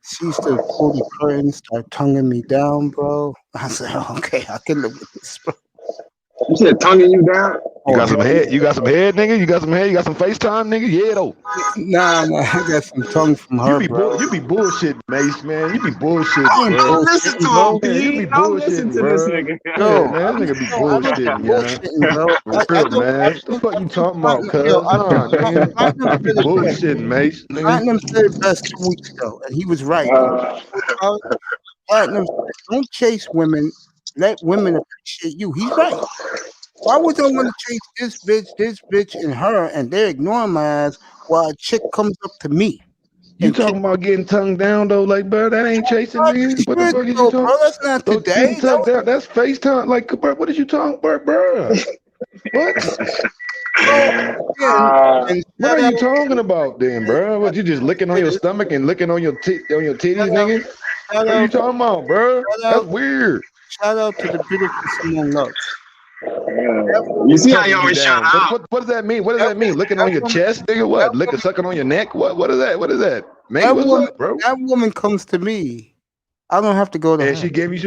she used to pull the curtain, start tonguing me down, bro. I said, okay, I can live with this, bro. You said tonguing you down? You Oh got some hell head. You yeah. got some head, nigga. You got some head. You got some FaceTime, nigga. Yeah, though. Nah, I got some tongue from her, bro. You be bullshitting, Mace, man. You be bullshitting, I ain't bro. Don't listen bullshitting, to him, bro. Yeah, you P. be Don't listen bullshitting, to this bro. nigga. Yeah, Yo, man, this nigga be I don't be bullshitting, yeah. bullshitting, bro. For real, man. The fuck I you think talking about, platinum, yo, cuz? Nah, nigga. platinum You be said it best. bullshitting, Mace, nigga. Platinum said it best 2 weeks ago, and he was right. Uh, Platinum said, "Don't chase women. Let women appreciate you." He's right. Why would I want to chase this bitch, and her, and they're ignoring my ass while a chick comes up to me You and kiss talking about getting tongue down though, like, bro? That ain't chasing, 5, nigga. 6 What the years fuck is you ago, bro? talking? That's not So getting today. That tongue was, down, that's FaceTime. Like, bro, what is you talking about, bro? What? bro. Again, and What are you talking about then, bro? What, you just licking on your stomach and licking on on your titties, shout out, nigga? shout What are you out, talking about, bro? shout That's out, weird. shout out to the beautiful Simone Lux. That you woman, see how you Tonguing you always shout down. out? What does that mean? What does that that mean? woman, Licking that on your woman, chest, nigga? that What? Licking, woman, sucking on your neck? What is that? What is that? May, that what's woman, up, bro? that woman comes to me. I don't have to go to And her. she gave you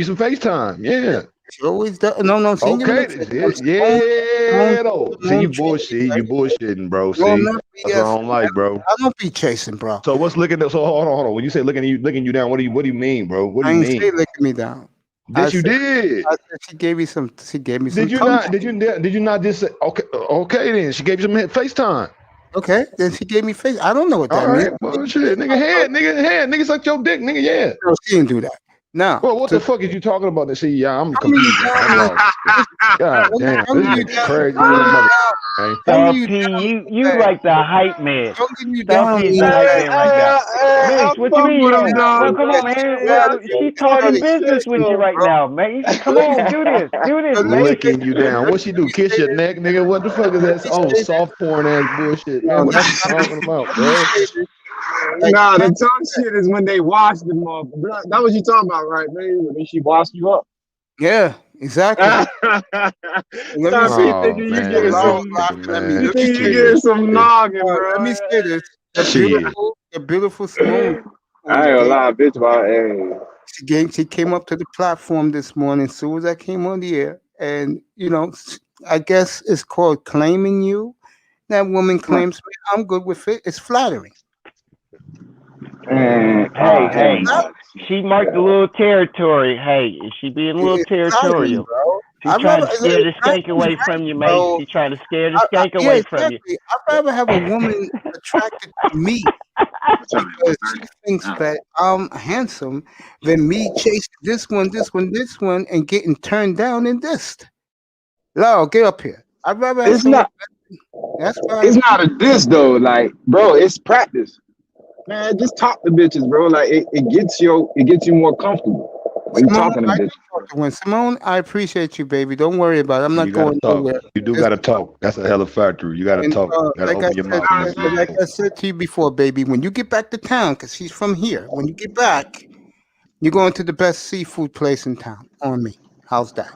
some FaceTime. Yeah. She always does. No, no, she ain't giving no Okay. face Yeah, time. yeah, though. See, Simone chasing me, you right? bullshitting, bro. No, I'm See, not that's what I BS. don't like, bro. I don't be chasing, bro. So what's looking at, so hold on. When you say licking you down, what do you mean, bro? What do I you ain't say mean? licking me down. I Yes, you said, did. I said she gave me some. She gave me some Did you tongue. not? Did you not just say okay? Okay, then she gave you some FaceTime. Okay, then she gave me face. I don't know what All that means. right, bullshit, nigga suck your dick, nigga. Yeah. No, she didn't do that. Now, Well, what to the fuck is you talking about? To see, yeah, I'm tonguing you confused now. down I'm means lost. God damn, this tonguing you nigga down, crazy than a mother. Man. tonguing Star you P, down you means like the hype man. that tonguing you Star down P is the means hype that man right now. I Mace, what you fuck mean you with him, don't? dog. Well, come on, man. you gotta She's you talking gotta business with you right bro. now, Mace. Come Let me on, do this. Do this, so let me Mace. say Licking you down. What she let do? me Kiss say your this. neck, nigga? What the fuck is Let that? me Oh, say this. soft porn ass bullshit, man. No, What is that's you not. talking about, Let me bro? say this. Like, Nah, the tongue shit is when they wash the motherfucker. That what you talking about, right, man? When she wash you up. yeah, exactly. Stop Let me it say Oh thinking you man, getting this Lord some. nigga, laughing at me. You man. Let me think say you this. getting some noggin, Let me bro? say this. Shit. The beautiful Simone I ain't gonna lie, bitch. About she came up to the platform this morning as soon as I came on the air. And, I guess it's called claiming you. That woman claims me. I'm good with it. It's flattering. Hey, she marked a little territory. Hey, is she being a little It's flattering, territorial? bro. She trying to scare the skank away from you, mate. Bro. She trying to scare the skank Yeah, away from you. exactly. I'd rather have a woman attracted to me because she thinks that I'm handsome than me chasing this one, and getting turned down in this. Lord, get up here. I'd rather have it's someone. not. That's why. It's not a diss though. Like, bro, it's practice. Man, just talk to bitches, bro. Like, it gets you more comfortable when you Simone, talking to I do bitches. talk to one. Simone, I appreciate you, baby. Don't worry about it. I'm not You gotta going talk. nowhere. You do This- gotta talk. That's a hell of factory. You gotta And talk. You gotta like I open your said, mouth and let people like talk. I said to you before, baby, when you get back to town, because she's from here. When you get back, you're going to the best seafood place in town. On me. How's that?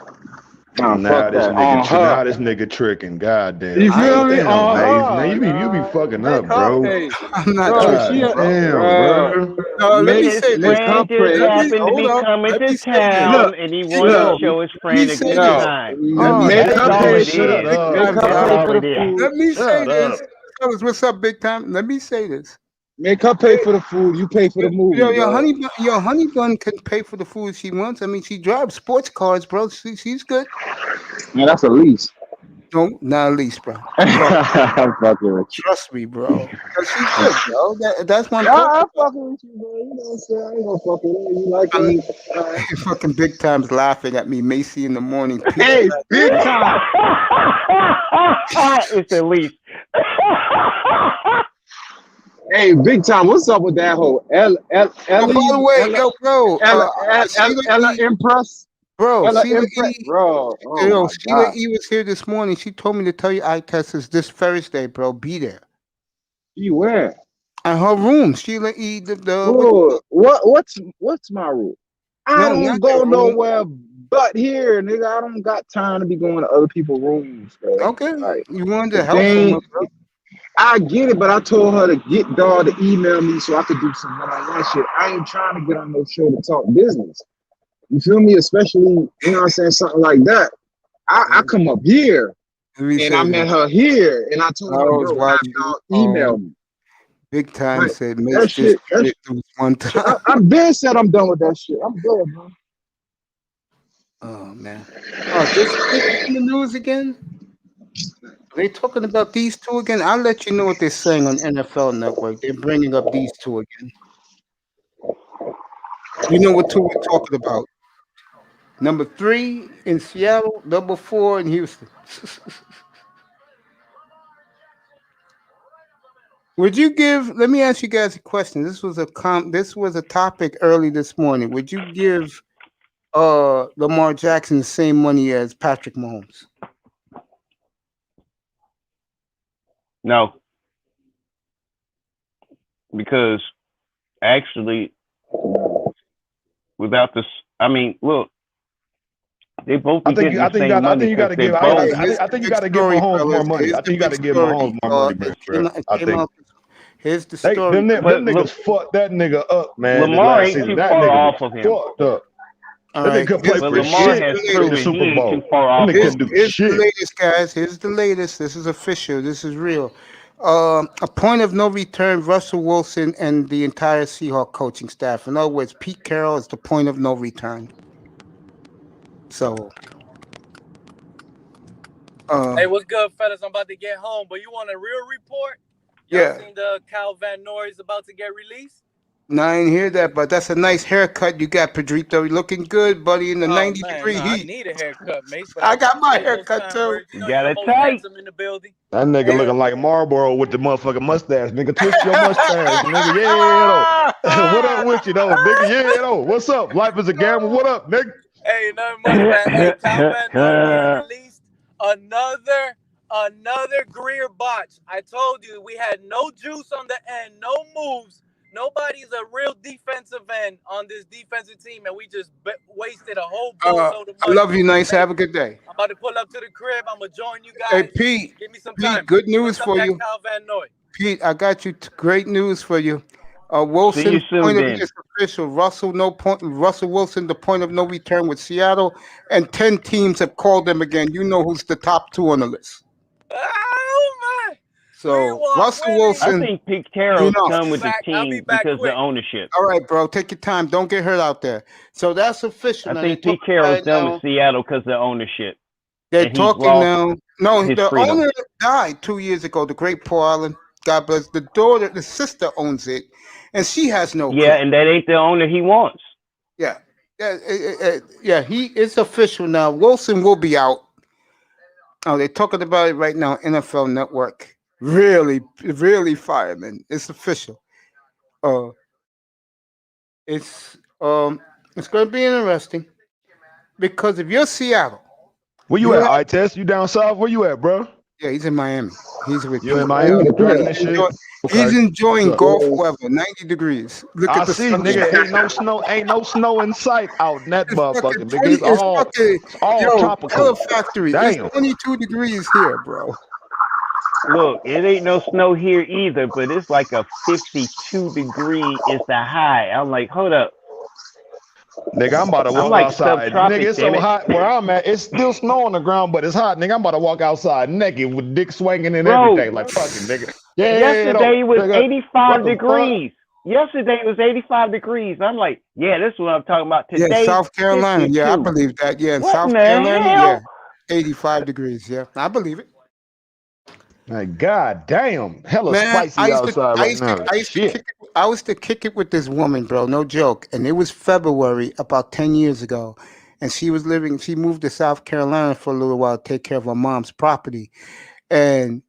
Oh, Now fuck this that. nigga, On her. now this nigga tricking. You Goddamn, I feel bro. ain't. me? Damn, On Maze, man, her. you be fucking Make up, her bro. pay. I'm not Bro, tricking, she God a, bro. damn, bro. bro. No, let me Make His say this. make her friend just pay. Let me happened to hold be up. coming Let to me say this. town, Look, and he wanted to look. Chico, show his let me friend a say good this. No, time. Let me make say her That's this. all pay it for the Shut is. Big up. make time, her That's pay y'all. for all the it is. food. Let me say Shut this. up. Fellas, what's up, big time? Let me say this. Make her pay for the food. You pay for the movie, bro. Your honey bun can pay for the food she wants. I mean, she drives sports cars, bro. She's good. Man, that's a lease. No, not at least, bro. I'm fucking with you. Trust me, bro. 'Cause she's good, bro. That's what I'm Yeah, talking I'm about. fucking with you, bro. You know what I'm saying? I ain't gonna fuck with her. You like I mean, her? fucking big time's laughing at me. Macy in the morning. Peace. Hey, big time. It's at least. Hey, big time. What's up with that whole Oh, by the way, yo, bro. Sheila Ella E. Impress? Bro, Ella Sheila Impress? E. Bro, oh Yo, my Sheila God. E. was here this morning. She told me to tell you eye test is this Thursday, bro. Be there. You where? At her room. Sheila E. The what? Bro, what's my rule? I No, don't not go your room. nowhere but here, nigga. I don't got time to be going to other people's rooms, bro. Okay. Like, You wanted the to help someone, thing, bro. I get it, but I told her to get dog to email me so I could do some one-on-one shit. I ain't trying to get on no show to talk business. You feel me? Especially, you know what I'm saying, something like that. I come up here Let me and I say this. met her here and I I told her, was bro, have watching. y'all email me. Big time Like, said, that Mace, just shit, turn it through one time. I've been said I'm done with that shit. I'm good, bro. Oh man. Oh, this in the news again? Are they talking about these two again? I'll let you know what they're saying on NFL Network. They're bringing up these two again. You know what two we're talking about? Number 3 in Seattle, number 4 in Houston. Would you give? Let me ask you guys a question. This was a topic early this morning. Would you give Lamar Jackson the same money as Patrick Mahomes? No, because actually, without this, I mean, look, they both I be think getting you. I the think same that. I money think you got since to they give. All right, both. here's I the think you big got to give story, Mahomes more fellas. money. Here's I the think you got big to give story. Mahomes more money, It bro. I came think out. Here's the they story, them fellas. But niggas look, fucked that nigga up, man. This Lamar last ain't season, too that far nigga was off of him. fucked up. All That nigga right, could play But for Lamar here's shit has the in the latest. proven he Super ain't too Bowl. far That off nigga of Here's, him. couldn't do here's the shit. latest, guys. Here's the latest. This is official. This is real. A point of no return. Russell Wilson and the entire Seahawk coaching staff. In other words, Pete Carroll is the point of no return. So, Hey, what's good, fellas? I'm about to get home, but you want a real report? Y'all yeah. seen the Cal Van Noy is about to get released? No, I didn't hear that, but that's a nice haircut you got, Pedrito. You looking good, buddy, in the Oh 90 man, degree no, I heat. need a haircut, Mace, but I I got my appreciate those haircut kind too. words. You know Got you're the it most tight. handsome in the building. That nigga Hey, looking like Marlboro with the motherfucking mustache. Nigga, twist your mustache, nigga. Yeah, though. What up with you, though, nigga? Yeah, though. What's up? Life is a gamble. What up, nigga? hey, nothing much, man. Hey, Cal Van Noy being released. Another Greer botch. I told you we had no juice on the end, no moves, Nobody's a real defensive end on this defensive team, and we just wasted a whole boatload of I money. love you, nice. Hey, Have a good day. I'm about to pull up to the crib. I'm gonna join you Hey, guys. Pete. Give me some Pete, time. good news What's up, for that you. Cal Van Noy? Pete, I got you great news for you. See you Wilson, soon point of then. it's official. Russell Wilson, the point of no return with Seattle, and 10 teams have called him again. You know who's the top 2 on the list. Oh my! We So want Russell winning. I Wilson, think Pete you Carroll's know. done with the I'll be team back because of the quick. ownership. All right, bro, take your time. Don't get hurt out there. So that's official I now. They're think Pete talking about Carroll's it done now. with Seattle because of the ownership, They're and he's talking lost now. No, his the freedom. owner died 2 years ago. The great Paul Allen. God bless. The daughter, the sister owns it, and she has no Yeah, clue. and that ain't the owner he wants. Yeah, yeah. He is official now. Wilson will be out. Oh, they're talking about it right now. NFL Network. Really, fireman. It's official. Uh, it's it's going to be interesting because if you're Seattle, Where you you at, have I-Test? You down south? Where you at, bro? yeah. He's in Miami. He's with You in Pete. Miami grinding this He's, shit? enjoy, he's Okay. enjoying So, golf weather, 90 degrees. Look I at the see, sunshine. nigga. Ain't no snow in sight out in that It's fucking motherfucker, nigga. 20. It's fucking It's all yo. Tell tropical. a factory. It's Damn. 22 degrees here, bro. Look, it ain't no snow here either, but it's like a 52-degree is the high. I'm like, hold up. Nigga, I'm about to I'm walk like outside. Nigga, subtropic, it's damn so it. hot where I'm at. It's still snow on the ground, but it's hot, nigga. I'm about to walk outside naked with dick swinging and Bro, everything. Like, fuck it, nigga. Yeah, yesterday was nigga. 85 What the fuck? degrees. Yesterday was 85 degrees. I'm like, yeah, this is what I'm talking about. Yeah, Today, South Carolina. Yeah, I 52. believe that. Yeah, in What in South the Carolina. hell? Yeah, 85 degrees. Yeah, I believe it. Like, god damn. Hella Man, spicy outside right now. I used to Shit. kick it. I used to kick it with this woman, bro. No joke. And it was February about 10 years ago, and she was living. She moved to South Carolina for a little while to take care of her mom's property, and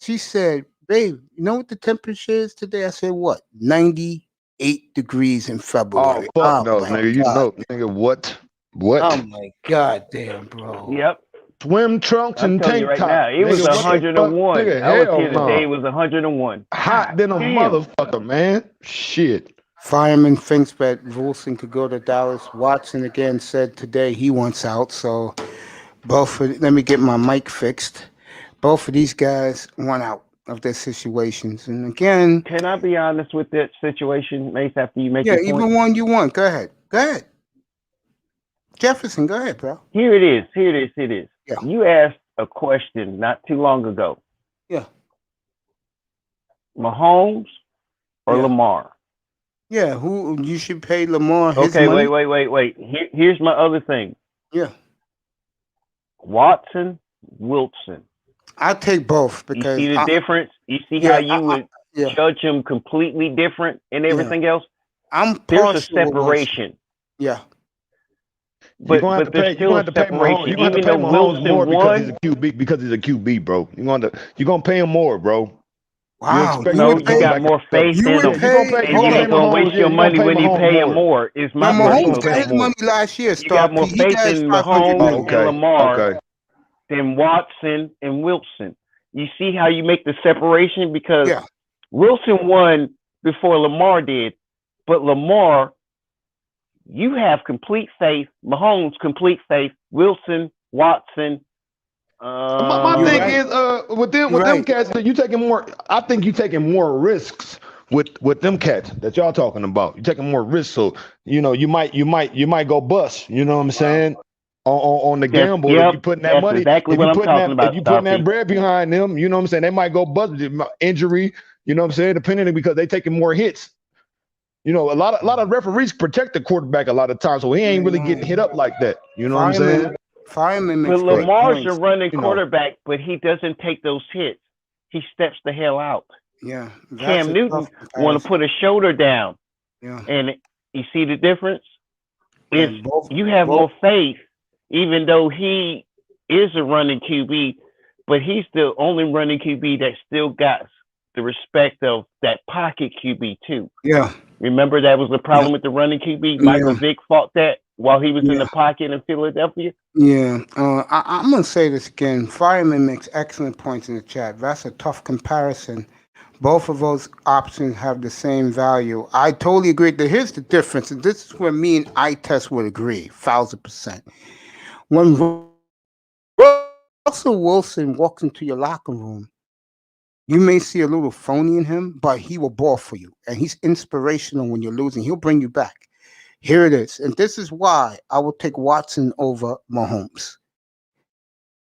she said, "Babe, you know what the temperature is today?" I said, "What? 98 degrees in Oh, February." fuck Oh no, my nigga. You god. know, nigga, what? Oh What? my god, damn, bro. Yep. Swim trunks I'm and telling you tank right top. now, it was Nigga, what the fuck? 101. Nigga, I was hell here today, it no. was 101. Hot God than a damn. motherfucker, man. Shit. Fireman thinks that Wilson could go to Dallas. Watson again said today he wants out. So let me get my mic fixed. Both of these guys want out of their situations. And again, Can I be honest with that situation, Mace, after you make yeah, your point? even one you want. Go ahead. Go ahead. Jefferson, go ahead, bro. Here it is. Yeah. You asked a question not too long ago. Yeah. Mahomes or Yeah. Lamar? Yeah, who you should pay Lamar his Okay, money? wait. Here's my other thing. Yeah. Watson, Wilson. I'll take both You because see the difference? You see yeah, how you would yeah. judge them completely different and everything else? I'm There's a partial with Wilson. separation. Yeah. You're gonna have to there's pay. You're still gonna a have to pay Mahomes. separation. You're gonna have to Even pay though Mahomes Wilson more because he's won, a QB. Because he's a QB, bro. You're gonna pay him more, bro. You Wow. expect You him no, would to you come pay got back and more stuff. faith you in would Yeah, him, you're gonna pay pay. and You're you hold gonna on. pay ain't gonna waste Mahomes. Yeah, your you're gonna money pay when he Mahomes pay him more. more. It's No, my Yeah, you're Mahomes gonna personal got pay him his opinion. more. money last year, You got Star more P. He faith got his in 500 Mahomes Oh, million. and okay. Lamar Okay. than Watson and Wilson. You see how you make the separation? Because Yeah. Wilson won before Lamar did, but Lamar, you have complete faith. Mahomes, complete faith. Wilson, Watson. My You're thing right. is, with You're them right. cats, you taking more. I think you taking more risks with them cats that y'all talking about. You taking more risks, so you might go bust. You know what I'm saying? On the gamble, if you putting that That's money, exactly what I'm talking if about, you Star putting that P. bread behind them, you know what I'm saying? They might go bust, injury. You know what I'm saying? Depending because they taking more hits. A lot of referees protect the quarterback a lot of times, so he ain't really getting hit up like that. You know what I'm saying? Fireman But makes great Lamar's a points. running quarterback, but he doesn't take those hits. He steps the hell out. Yeah. That's Cam a Newton tough want to comparison. put a shoulder down, Yeah. and you see the difference. If And both you have both more faith, even though he is a running QB, but he's the only running QB that still got the respect of that pocket QB too. yeah. Remember that was the problem with the running QB. Michael Vick fought that while he was in the pocket in Philadelphia. Yeah, I'm gonna say this again. Fireman makes excellent points in the chat. That's a tough comparison, Both of those options have the same value. I totally agree. Here's the difference, and this is where me and I test would agree, 1,000%. When Russell Wilson walks into your locker room, you may see a little phony in him, but he will ball for you, and he's inspirational when you're losing. He'll bring you back. Here it is, and this is why I will take Watson over Mahomes.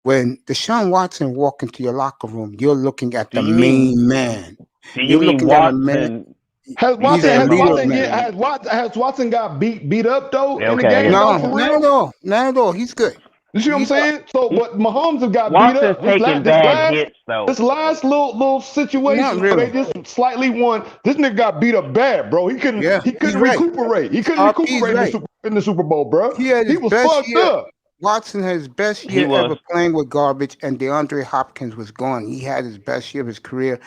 When Deshaun Watson walk into your locker room, you're looking at Do the you mean main man. do you You're mean looking at a man. Watson Has He's Watson a than leader of Mahomes? men. has Watson got beat up though Yeah, in the okay, I game got you. though No, for not at real? all. Not at all. He's good. You see what I'm He's up. saying? So, but Mahomes have got beat Watson's up. taking bad hits This though. last little Not situation where they really. just slightly won. This nigga got beat up bad, bro. He couldn't Yeah, he he's couldn't right. recuperate. He couldn't RP's recuperate right. in the Super Bowl, bro. He had He his was best fucked year. up. Watson had his best He year was. ever playing with garbage, and DeAndre Hopkins was gone. He had his best year of his career.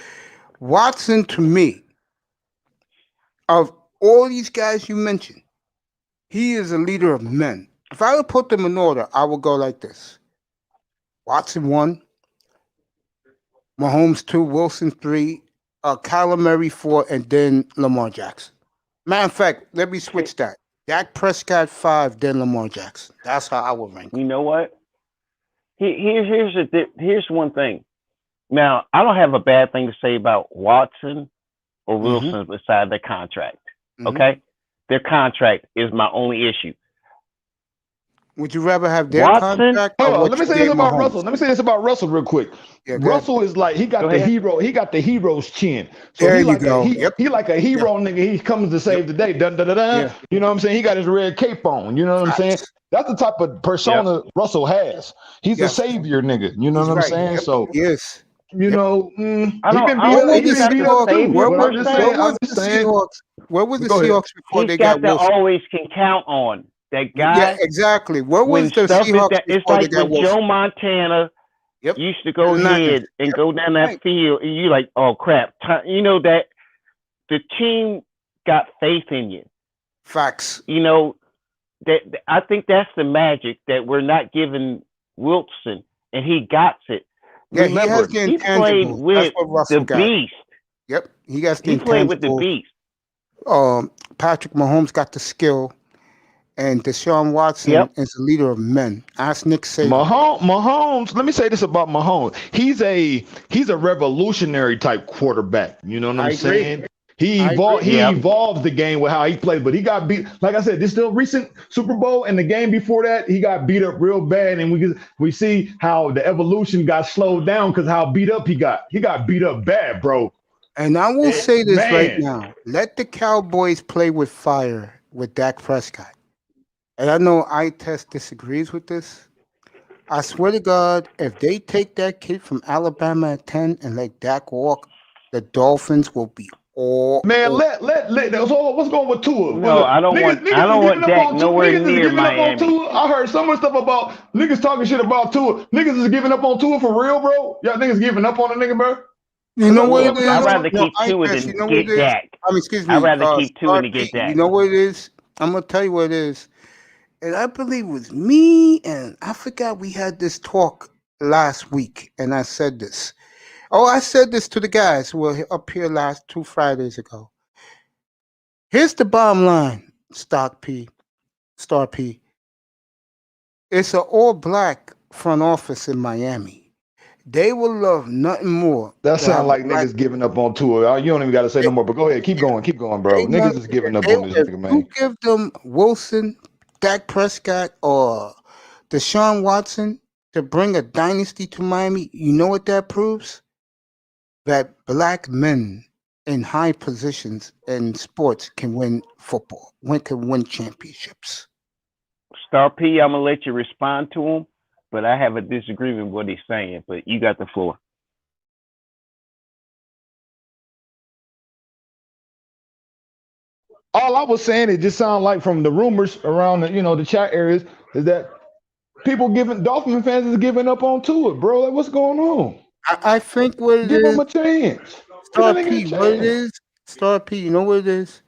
Watson, to me, of all these guys you mentioned, he is a leader of men. If I would put them in order, I would go like this: Watson 1, Mahomes 2, Wilson 3, Kyler Murray 4, and then Lamar Jackson. Matter of fact, let me switch that. Dak Prescott 5, then Lamar Jackson. That's how I would rank You them. know what? Here's one thing. Now, I don't have a bad thing to say about Watson or Mm-hmm. Wilson beside their contract. Mm-hmm. Okay? Their contract is my only issue. Would you rather have their Watson, contract or Hold on, what let me you say this gave about Mahomes? Russell. Let me say this about Russell real quick. Yeah, go ahead. Russell is like he got Go the ahead. hero. He got the hero's chin. So There he you like a go. Yep. he like a hero nigga. He comes to save Yep. the day. Dun, dun, dun, dun. Yeah. You know what I'm saying? He got his red cape on. You know what I'm saying? Facts. That's the type of persona Russell has. He's a Yes. savior nigga. You know He's what I'm right. saying? Yep. So Yes. you Yep. know, I he don't been I beat don't up. Where He was think the he's been got beat the up Seahawks? too. savior But per I'm just se. Where saying. I'm was the just saying. Seahawks? Where was the Go ahead. Seahawks before He's they got got the Wilson? always can count on. That Yeah, guy, exactly. Where when was the stuff is Seahawks that, it's before they like got when Joe Wilson? Montana Yep. used to And go the Niners. ahead and Yep. go down that Right. field, and you like, oh crap, you know that the team got faith in you. Facts. You know that I think that's the magic that we're not giving Wilson, and he got it. Yeah, he has Remember, the he played intangibles. That's with what the Russell got. beast. Yep. He got the He played with the intangibles. beast. Patrick Mahomes got the skill, and Deshaun Watson Yep. is a leader of men. Ask Nick Saban. Mahomes, let me say this about Mahomes. He's a revolutionary type quarterback. You know what I I'm agree. saying? He I evolved agree. he Yep. evolved the game with how he played, but he got beat. Like I said, this still recent Super Bowl and the game before that, he got beat up real bad. And we see how the evolution got slowed down because how beat up he got. He got beat up bad, bro. And I will say this right Man. now. Let the Cowboys play with fire with Dak Prescott. And I know iTest disagrees with this. I swear to God, if they take that kid from Alabama at 10 and let Dak walk, the Dolphins will be all Man, over. so what's going with Tua? No, I don't Niggas want is giving up Dak on Tua. nowhere Niggas is near giving up on Miami. Tua. I heard so much stuff about niggas talking shit about Tua. Niggas is giving up on Tua for real, bro. Y'all niggas giving up on a nigga, bro. You know What's what up it with I'd is? y'all? rather No, keep Tua iTest, you than know what it get is? Dak. Excuse I'd me, rather keep Tua Star than get P, you Dak. know what it is? I'm going to tell you what it is. And I believe it was me, and I forgot we had this talk last week, and I said this. Oh, I said this to the guys who were up here last 2 Fridays ago. Here's the bottom line, Star P. It's an all-black front office in Miami. They will love nothing more That to have sound a like black. niggas giving up on Tua. You don't even got to say no more. But go ahead, keep going, bro. They know Niggas is giving up they, on this if nigga, you man. give them Wilson, Dak Prescott, or Deshaun Watson to bring a dynasty to Miami, you know what that proves? That black men in high positions in sports can win football, can win championships. Star P, I'm gonna let you respond to him, but I have a disagreement with what he's saying. But you got the floor. All I was saying, it just sound like from the rumors around the chat areas is that Dolphin fans is giving up on Tua, bro. Like, what's going on? I think what it Give him is, a chance. Give Star that nigga P, a what it chance. is, Star P, you know what it is?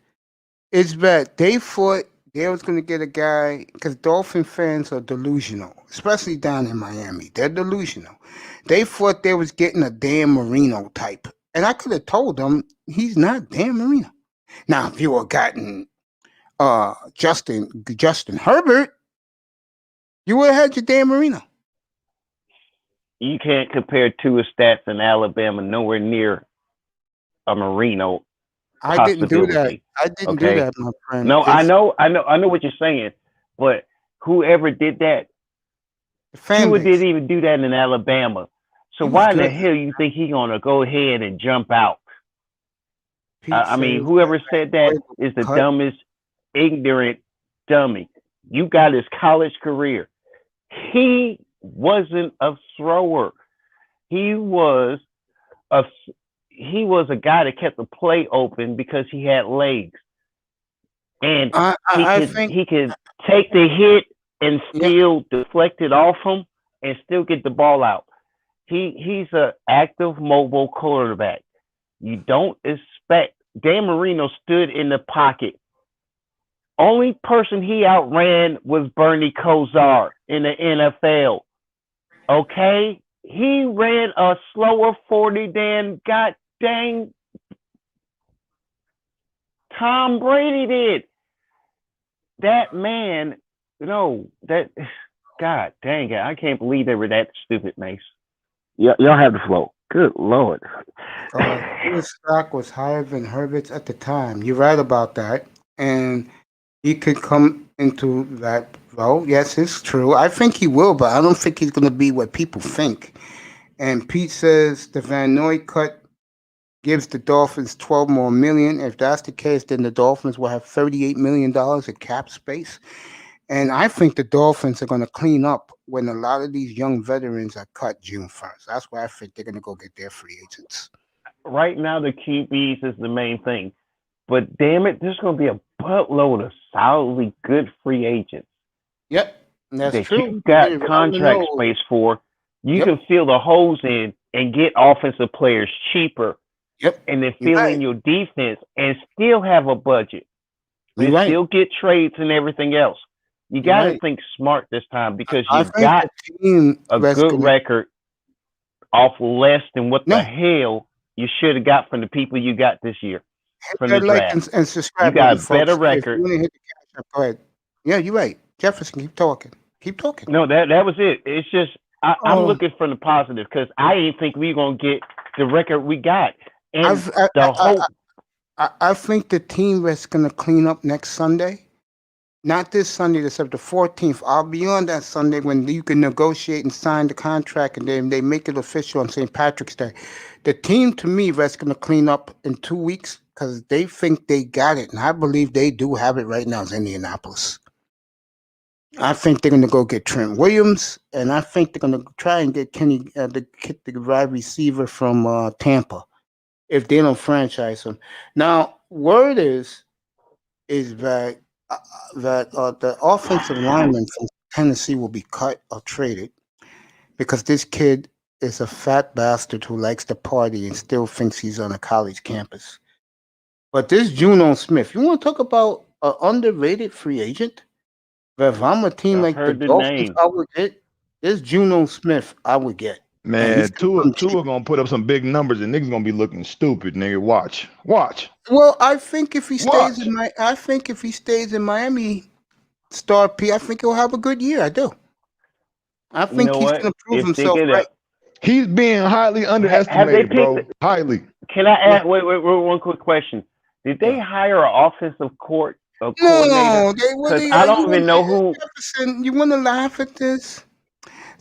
It's that they thought they was going to get a guy, because Dolphin fans are delusional, especially down in Miami. They're delusional. They thought they was getting a Dan Marino type. And I could have told him he's not Dan Marino. Now, if you would have gotten Justin Herbert, you would have had your Dan Marino. You can't compare Tua's stats in Alabama nowhere near a Marino I didn't do that. possibility. I didn't do Okay. that, my friend. No, I It's know what you're saying, but whoever did that, the fan Tua base. didn't even do that in Alabama. So He was why in the good. hell you think he's gonna go ahead and jump out? Pete I mean, says whoever said that Boyd is the cut. dumbest, ignorant dummy. You got his college career. He wasn't a thrower. He was a guy that kept the play open because he had legs, and I think he could take the hit and yeah, still deflect it off him and still get the ball out. He's an active, mobile quarterback. You don't expect Dan Marino stood in the pocket. Only person he outran was Bernie Kosar in the NFL. Okay? He ran a slower 40 than god dang Tom Brady did. That man, that God dang it. I can't believe they were that stupid, Mace. Y'all have the flow. Good Lord. his stock was higher than Herbert's at the time. You're right about that, and he could come into that role. Yes, it's true. I think he will, but I don't think he's going to be what people think. And Pete says the Van Noy cut gives the Dolphins 12 more million. If that's the case, then the Dolphins will have $38 million of cap space. And I think the Dolphins are going to clean up when a lot of these young veterans are cut June 1st. That's why I think they're going to go get their free agents. Right now, the QBs is the main thing. But damn it, there's going to be a buttload of solidly good free agents. Yep, that's that true. you got Really, contract space for. You Yep. can fill the holes in and get offensive players cheaper. Yep. And then You're fill right. in your defense and still have a budget. You're And right. still get trades and everything else. You You're got to right. think smart this time because I you think got the team a that's good gonna record off less than what the no hell you should have got from the people you got this year hit from the that like draft. and You subscribe got a button, folks. better If record. you want to hit the cash up, go ahead. Yeah, you're right. Jefferson, keep talking. Keep talking. No, that was it. It's just I'm Oh, looking for the positive because I didn't think we were gonna get the record we got, and I've, I, the I, whole I think the team that's gonna clean up next Sunday. Not this Sunday, except the 14th. I'll be on that Sunday when you can negotiate and sign the contract, and then they make it official on St. Patrick's Day. The team, to me, that's going to clean up in 2 weeks because they think they got it, and I believe they do have it right now. Is Indianapolis. I think they're going to go get Trent Williams, and I think they're going to try and get the wide receiver from Tampa if they don't franchise him. Now, word is that the offensive lineman from Tennessee will be cut or traded because this kid is a fat bastard who likes to party and still thinks he's on a college campus. But this Juno Smith, you want to talk about an underrated free agent? But if I'm a team I've like the heard the Dolphins, name. I would get this Juno Smith. I would get. And he's Man, Tua cheap. gonna put up some big numbers and niggas gonna be looking stupid, nigga. Watch. Well, I think if he stays Watch. in Miami, star P, I think he'll have a good year. I do. I You think know he's what? going to prove If they himself get right. He's being highly have they underestimated, picked? bro. Highly. Can I Yeah. ask? Wait, one quick question. Did they Yeah. hire an offensive coordinator? No, Because I don't even know who. Jefferson, you want to laugh at this?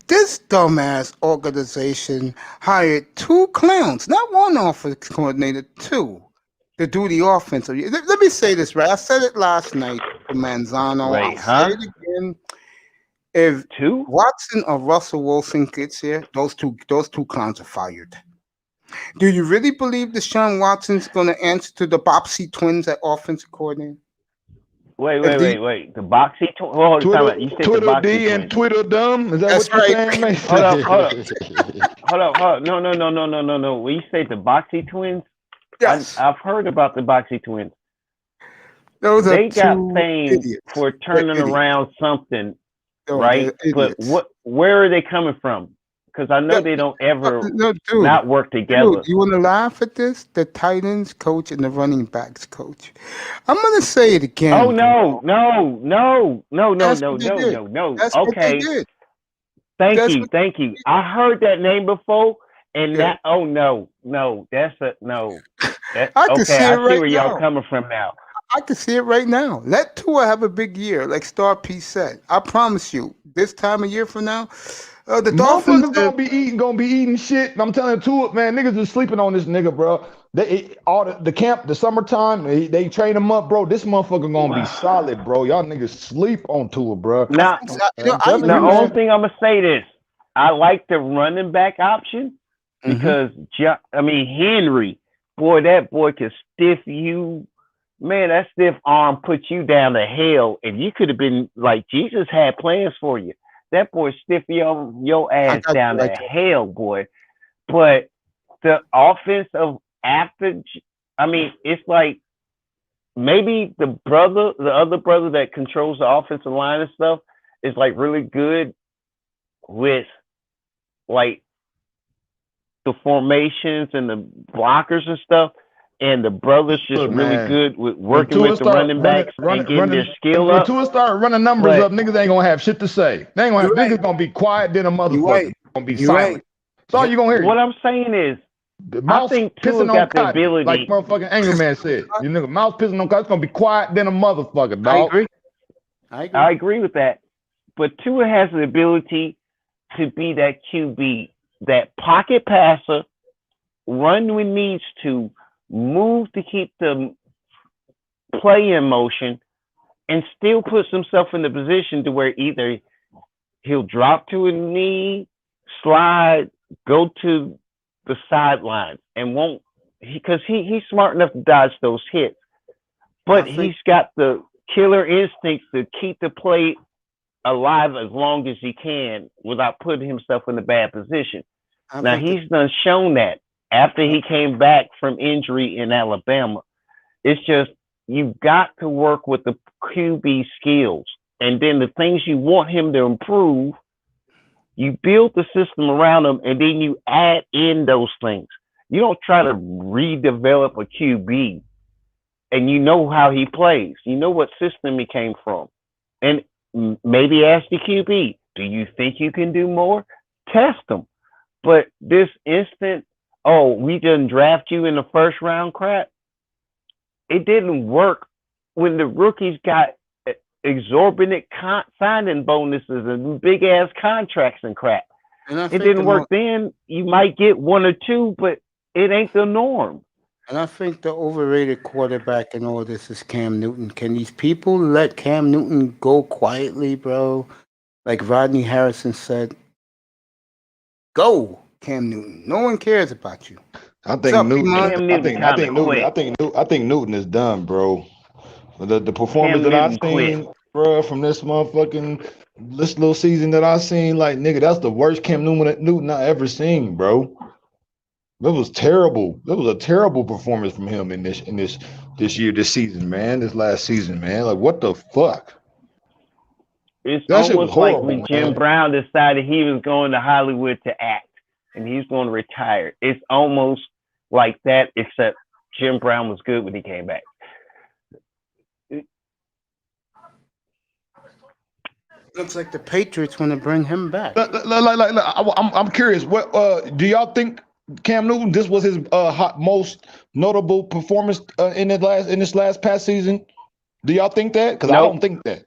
This dumbass organization hired two clowns, not one offensive coordinator, two, to do the offensive. Let me say this right. I said it last night to Manzano. Wait, I'll huh? say it again. If Two? Watson or Russell Wilson gets here, those two clowns are fired. Do you really believe Deshaun Watson's going to answer to the Bopsy twins at offensive coordinator? Wait. If the The Boxy twins. Hold on, Twitter, you said the Twitter Boxy D and twins. Twitter dumb. Is that That's what you're right. saying, Mason? Hold up. No. When you say the Boxy twins, Yes, I've heard about the Boxy twins. those are They got two fame idiots. for They're turning idiots. around something, No, right? they're But idiots. where are they coming from? because I know they don't ever No, dude. not work together. Dude, you want to laugh at this? The tight ends coach and the running backs coach. I'm gonna say it again. Oh no, bro. no, no, no, no, That's no, what they no, did. no, no. That's what they Okay, did. thank That's you, what. thank you. I heard that name before, and Yeah. that. Oh no, no, that's a no. That I can okay. see it I see right where y'all now. coming from now. I can see it right now. Let Tua have a big year, like Star P said. I promise you, this time a year from now, the Dolphins. Motherfuckers gonna be eating shit. And I'm telling you, to it, man, niggas is sleeping on this nigga, bro. They all the camp, the summertime, they train him up, bro. This motherfucker gonna be solid, bro. Y'all niggas sleep on to it, bro. Now, I'm I telling the you, agree. only man. thing I'm gonna say this: I like the running back option because Henry, boy, that boy could stiff you. Man, that stiff arm put you down to hell, and you could have been like Jesus had plans for you. That boy stiff your I ass got you down right to there. hell, boy. But the offense of after, it's like maybe the other brother that controls the offensive line and stuff is like really good with like the formations and the blockers and stuff. And the brother's just Look, really man. good with When working Tua with the start running backs and getting their skill when up. Tua start running numbers But up, niggas ain't gonna have shit to say. They ain't gonna You're have, right. niggas gonna be quiet than a You're motherfucker. right. Gonna be You're right. silent. That's all you gonna hear. what I'm saying is, The I mouse think Tua pissing on got the cotton, like ability. motherfucking Angry Man said. You nigga mouse pissing on cotton, it's gonna be quiet than a motherfucker, I dog. agree. I agree. I agree with that. But Tua has the ability to be that QB, that pocket passer, run when needs to, move to keep the play in motion, and still puts himself in the position to where either he'll drop to a knee, slide, go to the sideline, and won't because he's smart enough to dodge those hits. But he's got the killer instincts to keep the play alive as long as he can without putting himself in a bad position. Now he's done shown that after he came back from injury in Alabama. It's just you've got to work with the QB skills, and then the things you want him to improve, you build the system around him, and then you add in those things. You don't try to redevelop a QB, and you know how he plays. You know what system he came from, and maybe ask the QB, do you think you can do more? Test them. But this instant, oh, we didn't draft you in the first round crap, it didn't work when the rookies got exorbitant signing bonuses and big ass contracts and crap. It didn't work then. You might get one or two, but it ain't the norm. And I think the overrated quarterback in all this is Cam Newton. Can these people let Cam Newton go quietly, bro? Like Rodney Harrison said, go, Cam Newton. No one cares about you. I think Newton. I think Newton is done, bro. The performance Cam that I Newton seen, quit. bro, from this motherfucking this little season that I seen, like nigga, that's the worst Cam Newton I ever seen, bro. That was terrible. That was a terrible performance from him in this season, man. This last season, man. Like what the fuck? It's That shit was almost like horrible, when Jim man. Brown decided he was going to Hollywood to act and he's going to retire. It's almost like that, except Jim Brown was good when he came back. Looks like the Patriots want to bring him back. I'm curious. What do y'all think? Cam Newton, this was his most notable performance in this last past season. Do y'all think that? Because I don't think that.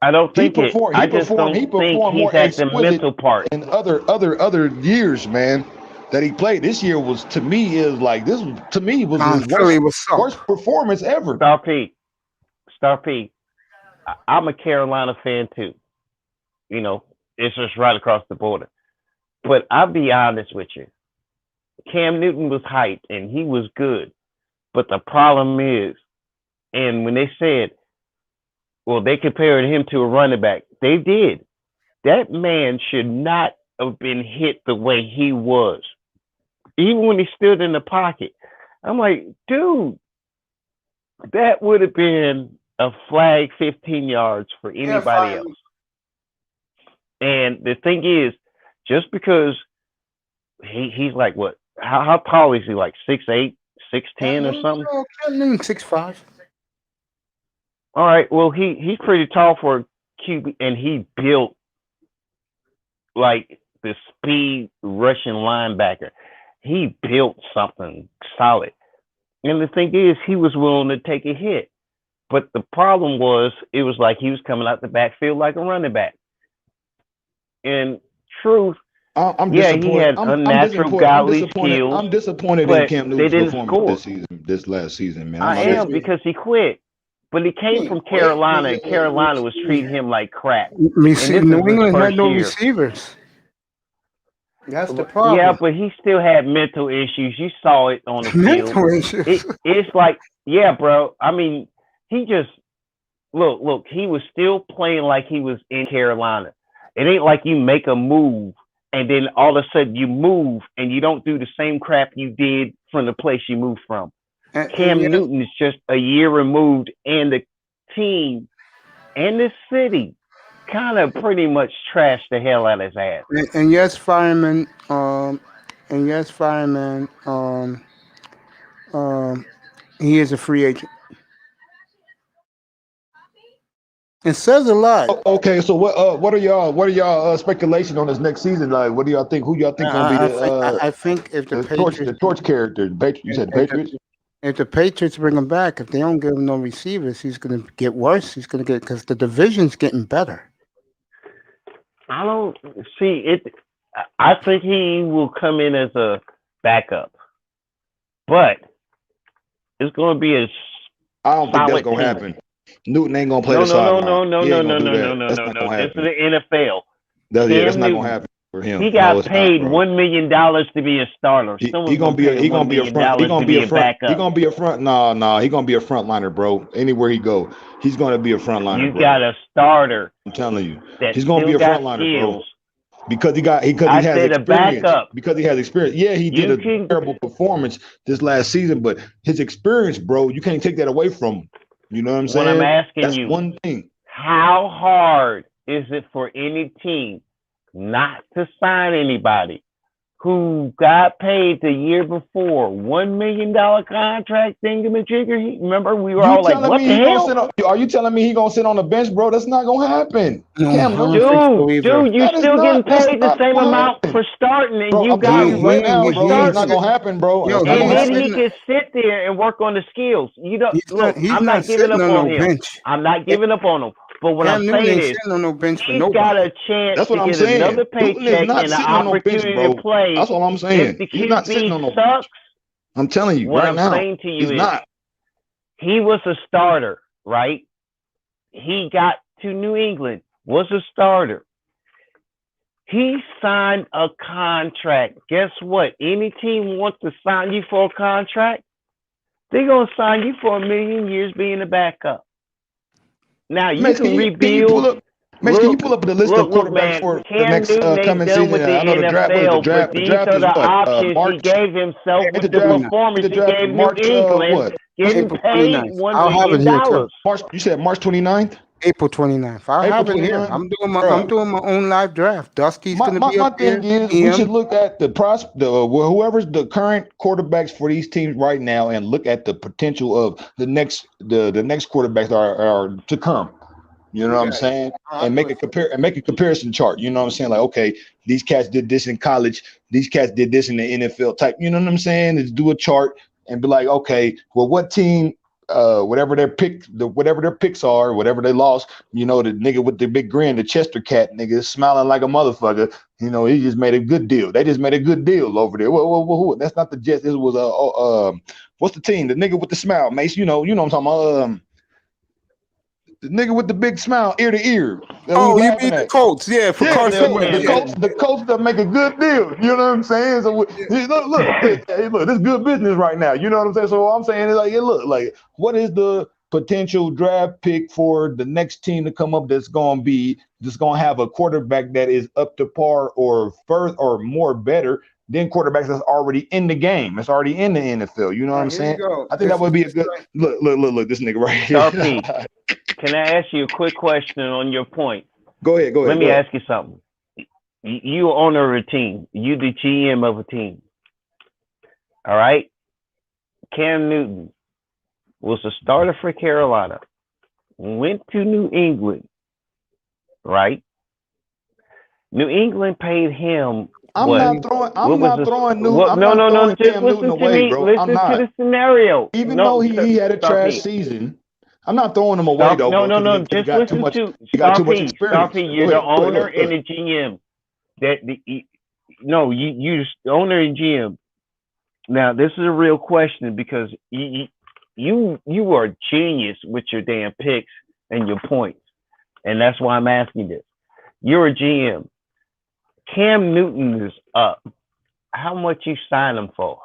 I don't think He it. I just don't think performed he's more at the exquisite mental part. in other years, man. That he played this year was to me his worst performance ever. Star P. I'm a Carolina fan too. You know, it's just right across the border. But I'll be honest with you. Cam Newton was hyped and he was good. But the problem is, and when they said, well, they compared him to a running back, they did. That man should not have been hit the way he was. Even when he stood in the pocket. I'm like, dude, that would have been a flag 15 yards for anybody else. And the thing is, just because he's like what? How tall is he? Like 6'8", 6'10", or something? Cam Newton 6'5". All right. Well, he's pretty tall for a QB, and he built like the speed rushing linebacker. He built something solid. And the thing is, he was willing to take a hit. But the problem was, it was like he was coming out the backfield like a running back. In truth, I'm yeah, disappointed. he had I'm unnatural disappointed. I'm godly disappointed. skills, I'm disappointed in but Cam they Newton's didn't performance score. this last season, man. I'm I not am, disappointed. because he quit. But he came from Carolina, and Carolina was treating him like crap. And this is New his England had first no year. receivers. That's the Yeah, problem. but he still had mental issues. You saw it on the field. Mental issues. It's like, yeah, bro. I mean, he just look. He was still playing like he was in Carolina. It ain't like you make a move and then all of a sudden you move and you don't do the same crap you did from the place you moved from. Cam yes, Newton is just a year removed, and the team and the city kind of pretty much trashed the hell out of his ass. and yes, fireman. He is a free agent. It says a lot. Okay, so what are y'all speculation on this next season? Like, what do y'all think? Who y'all think gonna be I think if the Patriots, torch character? You said the Patriots. if the Patriots bring him back, if they don't give him no receivers, he's going to get worse. He's going to get, because the division's getting better. I don't see it. I think he will come in as a backup, but it's going to be a I don't think that's solid gonna team. happen. Newton ain't gonna play No, the no, no, sideline. no, no, He no, ain't no, gonna do no, that. no, no, That's no, not no. gonna This is happen. the NFL. That's Cam not Newton, gonna happen for him. he No, got it's not, paid bro. $1 million to be a starter. He Someone's gonna gonna be pay him $1 a million front. He gonna to be be a a front. He backup. gonna be a front. Nah. He gonna be a frontliner, bro. Anywhere he go, he's gonna be a frontliner, You bro. got a starter I'm telling you, that he's gonna be still a got frontliner, bro. skills. Because he I has said a experience. backup. Because he has experience. Yeah, he did You a can. terrible performance this last season, but his experience, bro, you can't take that away from him. You know what I'm What I'm saying? asking That's you, one thing. how hard is it for any team not to sign anybody who got paid the year before $1 million contract thingamajigger? Remember, we were You all like, telling "What me the he gonna hell?" sit on? Are you telling me he gonna sit on the bench, bro? That's not gonna happen. No, Cam I don't Newton, think so either. Dude, you that is still getting not. That's paid the not same gonna amount happen, for starting, and bro. you I'm got telling you right now, one bro. That's not starting. gonna happen, bro. Yo, That's not And gonna then happen. he can sit there and work on the skills. You don't look. He's I'm not not giving sitting up on on no him. bench. I'm not giving up on him. But what I'm Cam Newton saying ain't is, sitting on no bench for he's got nobody. a chance That's what to I'm get saying. another Newton is paycheck not and an sitting on no bench, opportunity to bro. play. That's all I'm If saying. the He's not sitting QB on no bench. sucks, I'm telling you what right I'm now, saying to you he's is, not. he was a starter, right? He got to New England, was a starter. He signed a contract. Guess what? Any team wants to sign you for a contract, they're going to sign you for 1 million years being a backup. Now, you Mace, can can you pull rebuild. up? Mace, can you pull up the list of Look, quarterbacks man. for the Cam next Newton ain't coming done season? with the I know the draft. What is the NFL, but draft? The these draft are is the what? options he March. gave himself Ain't with the the draft? performance The he draft gave is New March. England, What? getting April paid 29th. $1 I'll have it million. here too. March. You said March 29th. April 29th. I'll April have it here. 29th. I'm doing my own live draft. Dusty's My, gonna my, be my up there. thing is, we should look at whoever's the current quarterbacks for these teams right now, and look at the potential of the next quarterbacks are to come. You know what I'm saying? And make a comparison chart. You know what I'm saying? Like, okay, these cats did this in college. These cats did this in the NFL type. You know what I'm saying? Is do a chart and be like, okay, well, what team, whatever their picks are, whatever they lost, the nigga with the big grin, the Chester cat nigga smiling like a motherfucker. He just made a good deal. They just made a good deal over there. Who? That's not the Jets. This was what's the team? The nigga with the smile, Mace. You know what I'm talking about. The nigga with the big smile, ear to ear. That we Oh, you laughing mean the at. Colts? Yeah, for Yeah, Carson Look, Wentz. man, Yeah. the Colts that make a good deal. You know what I'm saying? So look, hey, look, this is good business right now. You know what I'm saying? So what I'm saying is like, hey, look, like, what is the potential draft pick for the next team to come up that's gonna have a quarterback that is up to par or further or more better than quarterbacks that's already in the game. It's already in the NFL. You know what I'm Here you saying? go. I think that would be a good look. This nigga right Star here. P, can I ask you a quick question on your point? Go ahead. Let me ask you something. You owner of a team. You the GM of a team. All right. Cam Newton was a starter for Carolina. Went to New England. Right. New England paid him I'm what? not throwing. What I'm was not the? throwing new. What? I'm No, not no, no. throwing Just Cam Newton listen to away, me. bro. I'm Listen to not. the scenario. Even though No, he had a Star trash P. season, I'm not throwing him away Star. though, No, bro, no, because no. he Just got too listen much. to He got Star too much P. Star experience. P. Go You're the ahead. Go ahead. Go owner ahead. Go and ahead. the GM. No, you the owner and GM. Now this is a real question because you are a genius with your damn picks and your points, and that's why I'm asking this. You're a GM. Cam Newton is up. How much you sign him for?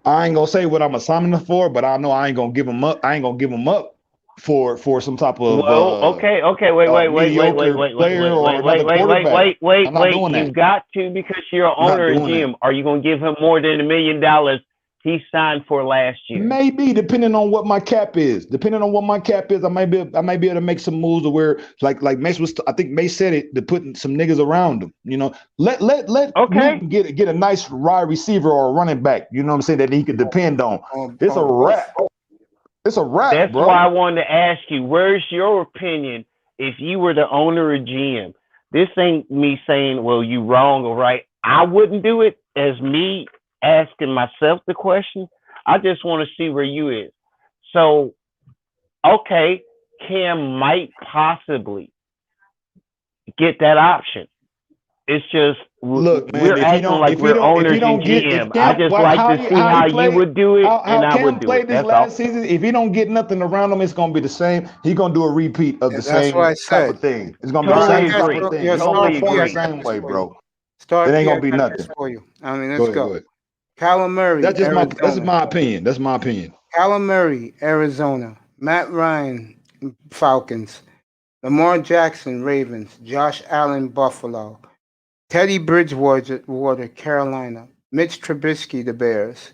I ain't gonna say what I'm assigning him for, but I know I ain't gonna give him up. I ain't gonna give him up for some type of Well, okay, mediocre player or another quarterback. I'm not wait. doing You that. got to because you're an I'm not owner and doing that. GM. Are you going to give him more than $1 million he signed for last year? Maybe depending on what my cap is. Depending on what my cap is, I might be able to make some moves to where like Mace was. I think Mace said it to putting some niggas around him. You know, let Okay. Newton get a nice wide receiver or a running back. You know what I'm saying, that he could depend on. It's a Both. wrap. It's a wrap, That's bro. why I wanted to ask you, where's your opinion if you were the owner or GM? This ain't me saying, well, you wrong or right. I wouldn't do it as me asking myself the question. I just want to see where you is. So, okay, Cam might possibly get that option. It's just Look, man, we're acting like we're if he owners and don't get if GM. I Cam just like to see how he how you played would do it, how and I Cam would do it. played this That's all. last season, if he don't get nothing around him, it's gonna be the same. He's gonna do a repeat of the And that's what same I type said. of thing. It's gonna be the All right, I Totally same got type agree. of thing. yeah, He's gonna Star Totally P, perform I the agree. got same this way, for you. bro. Star It ain't P, I gonna be got this nothing. for you. Go Let's ahead, go. go ahead. Kyler Murray, That's Arizona. my opinion. That's my opinion. Kyler Murray, Arizona. Matt Ryan, Falcons. Lamar Jackson, Ravens. Josh Allen, Buffalo. Teddy Bridgewater, Carolina. Mitch Trubisky, the Bears.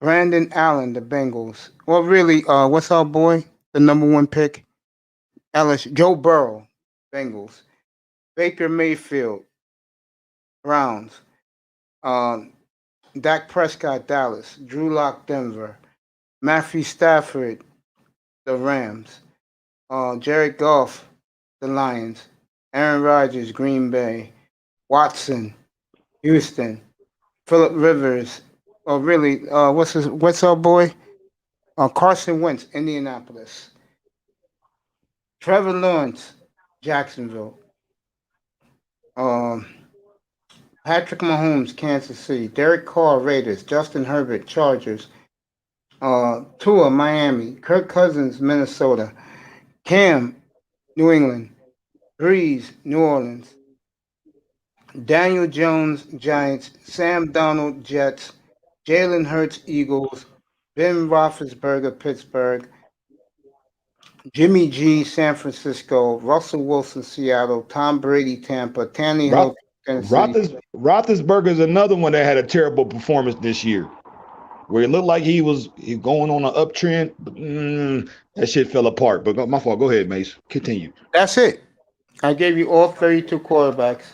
Brandon Allen, the Bengals. Well, really, what's our boy? The number one pick? LSU. Joe Burrow, Bengals. Baker Mayfield, Browns. Um, Dak Prescott, Dallas. Drew Lock, Denver. Matthew Stafford, the Rams. Jared Goff, the Lions. Aaron Rodgers, Green Bay. Watson, Houston. Philip Rivers. Oh, really? What's our boy? Carson Wentz, Indianapolis. Trevor Lawrence, Jacksonville. Um, Patrick Mahomes, Kansas City. Derek Carr, Raiders. Justin Herbert, Chargers. Tua, Miami. Kirk Cousins, Minnesota. Cam, New England. Breeze, New Orleans. Daniel Jones, Giants. Sam Donald, Jets. Jalen Hurts, Eagles. Ben Roethlisberger, Pittsburgh. Jimmy G, San Francisco. Russell Wilson, Seattle. Tom Brady, Tampa. Tannehill, Roth, Kansas City. Roethlisberger is another one that had a terrible performance this year, where it looked like he going on an uptrend. But, that shit fell apart. But my fault. Go ahead, Mace. Continue. That's it. I gave you all 32 quarterbacks.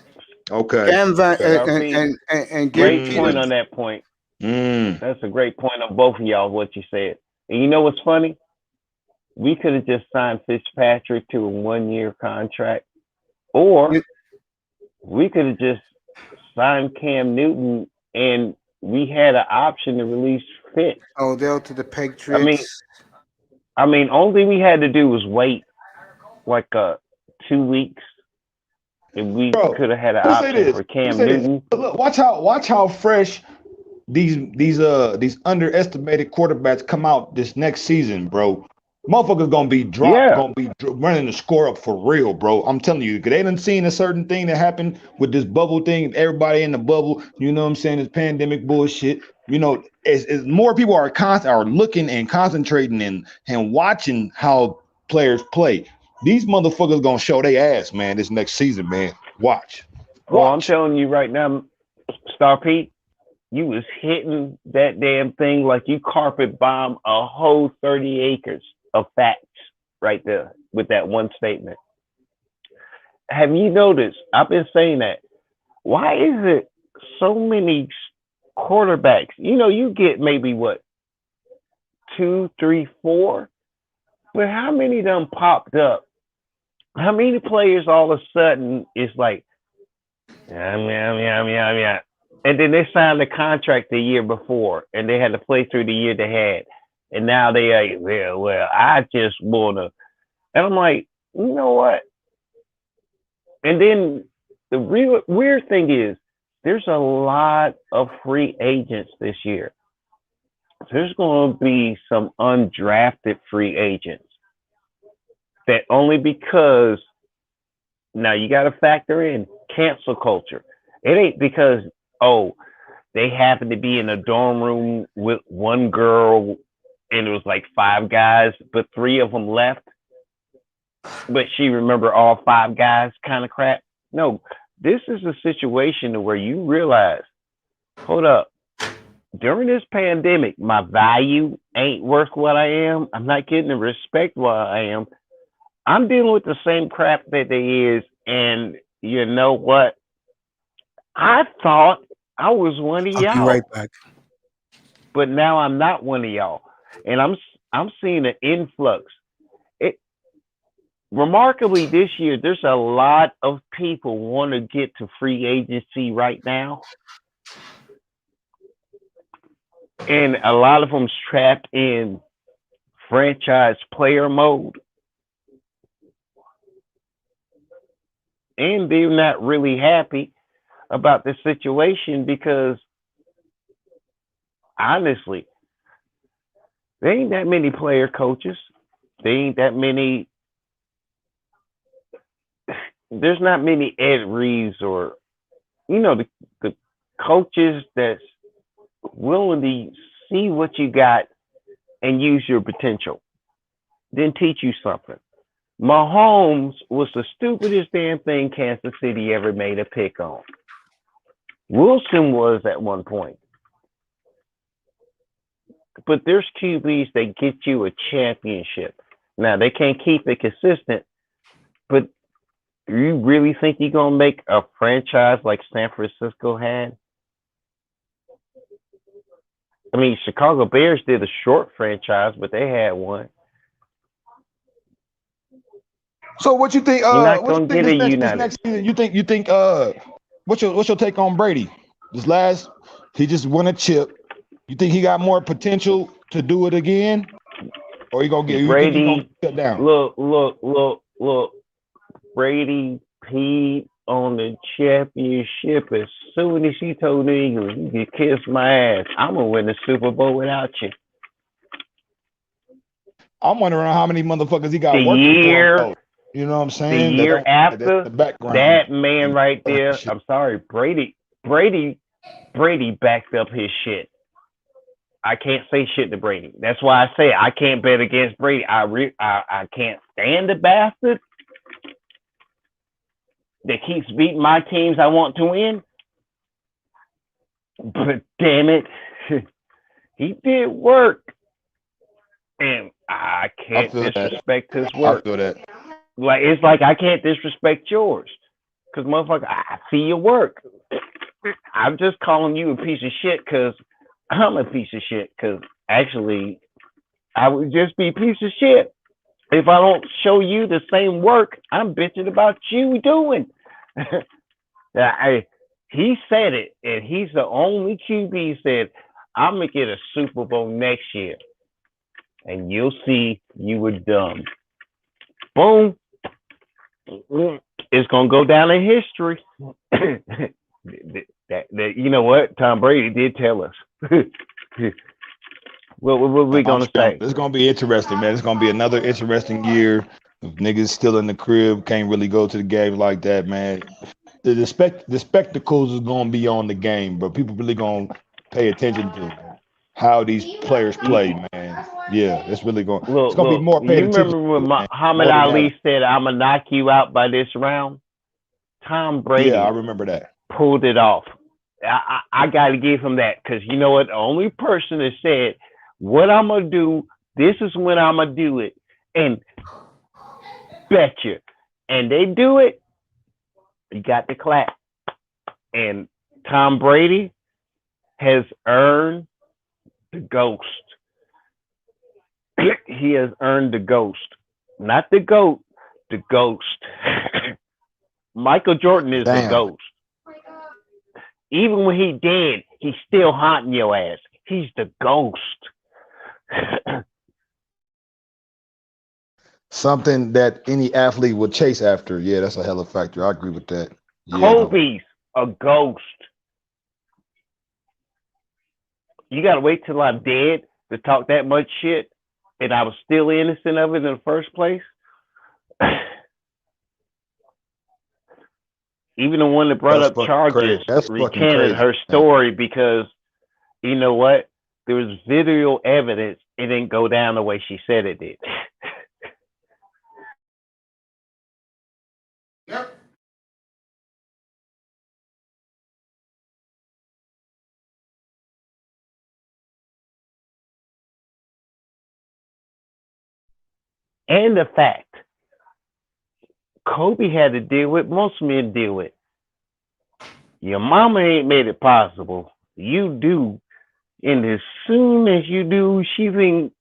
Okay. Cam Van Okay. and give Great Peter. point on that point. Mm. That's a great point on both of y'all, what you said. And you know what's funny? We could have just signed Fitzpatrick to a 1 year contract, or we could have just signed Cam Newton and we had an option to release Fitz. Odell to the I mean, Patriots. only thing we had to do was wait like 2 weeks, and we Bro, could have had an let's say option this. for Let's Cam say this. Newton. Look, watch how fresh these underestimated quarterbacks come out this next season, bro. Motherfuckers Yeah. gonna be running the score up for real, bro. I'm telling you, because they done seen a certain thing that happened with this bubble thing. Everybody in the bubble, you know what I'm saying? This pandemic bullshit. You know, as more people are looking and concentrating and watching how players play. These motherfuckers gonna show their ass, man. This next season, man. Watch. Oh, I'm Watch. telling you right now, Star Pete, you was hitting that damn thing like you carpet bomb a whole 30 acres of facts right there with that one statement. have you noticed? I've been saying that. Why is it so many quarterbacks? You get maybe what, two, three, four, but how many of them popped up? How many players all of a sudden is like, yeah, yeah, yeah, yeah, yeah, and then they signed the contract the year before, and they had to play through the year they had, and now they like, well, I just wanna, and I'm like, you know what? And then the real weird thing is, there's a lot of free agents this year. There's going to be some undrafted free agents that only because now you got to factor in cancel culture. It ain't because, oh, they happen to be in a dorm room with one girl and it was like five guys, but three of them left. But she remember all five guys kind of crap. No, this is a situation where you realize, hold up, during this pandemic, my value ain't worth what I am. I'm not getting the respect what I am. I'm dealing with the same crap that they is. And you know what? I thought I was one of I'll be y'all, right back. but now I'm not one of y'all. And I'm seeing an influx. It remarkably this year, there's a lot of people want to get to free agency right now. And a lot of them trapped in franchise player mode. And they're not really happy about the situation because honestly, there ain't that many player coaches. There ain't that many. There's not many Ed Reeves or, the coaches that's willing to see what you got and use your potential, then teach you something. Mahomes was the stupidest damn thing Kansas City ever made a pick on. Wilson was at one point. But there's QBs that get you a championship. Now, they can't keep it consistent, but you really think you're going to make a franchise like San Francisco had? I mean, Chicago Bears did a short franchise, but they had one. So what you think? You're not What you going to think get a this United. next season? You think? What's your take on Brady? He just won a chip. You think he got more potential to do it again, or you think he gonna Brady, cut down? look. Brady peed on the championship as soon as he told the Eagles, "You can kiss my ass. I'm gonna win the Super Bowl without you." I'm wondering how many motherfuckers he got The working for him. year, Though. You know what I'm the saying? year after The background. that man right there. I'm sorry, Brady backed up his shit. I can't say shit to Brady. That's why I say I can't bet against Brady. I can't stand the bastard that keeps beating my teams I want to win. But damn it, he did work. And I can't disrespect his work. I feel that. Like it's like I can't disrespect yours. Cause motherfucker, I see your work. I'm just calling you a piece of shit because I'm a piece of shit. Cause actually I would just be a piece of shit if I don't show you the same work I'm bitching about you doing. He said it, and he's the only QB said, I'm gonna get a Super Bowl next year. And you'll see you were dumb. Boom. It's gonna go down in history. that you know what? Tom Brady did tell us. What we gonna say? It's gonna be interesting, man. It's gonna be another interesting year. If niggas still in the crib, can't really go to the game like that, man. The spectacles is gonna be on the game, but people really gonna pay attention to how these players play, man. Yeah, it's really going. It's gonna be more paid You attention. remember when Muhammad Ali said, "I'm gonna knock you out by this round"? Tom Brady. Yeah, I remember that. Pulled it off. I got to give him that because you know what? The only person that said, "What I'm gonna do, this is when I'm gonna do it," and bet you, and they do it. You got to clap. And Tom Brady has earned the ghost. He has earned the ghost. Not the GOAT, the ghost. Michael Jordan is the Damn. ghost. Even when he dead, he's still haunting your ass. He's the ghost. Something that any athlete would chase after. Yeah, that's a hell of a factor. I agree with that. Yeah, no. Kobe's a ghost. You gotta wait till I'm dead to talk that much shit, and I was still innocent of it in the first place. Even the one that brought That's up fucking charges crazy. That's fucking recanted crazy. her story because you know what? There was video evidence. It didn't go down the way she said it did. Yep. And the fact Kobe had to deal with, most men deal with. Your mama ain't made it possible. You do. And as soon as you do, she think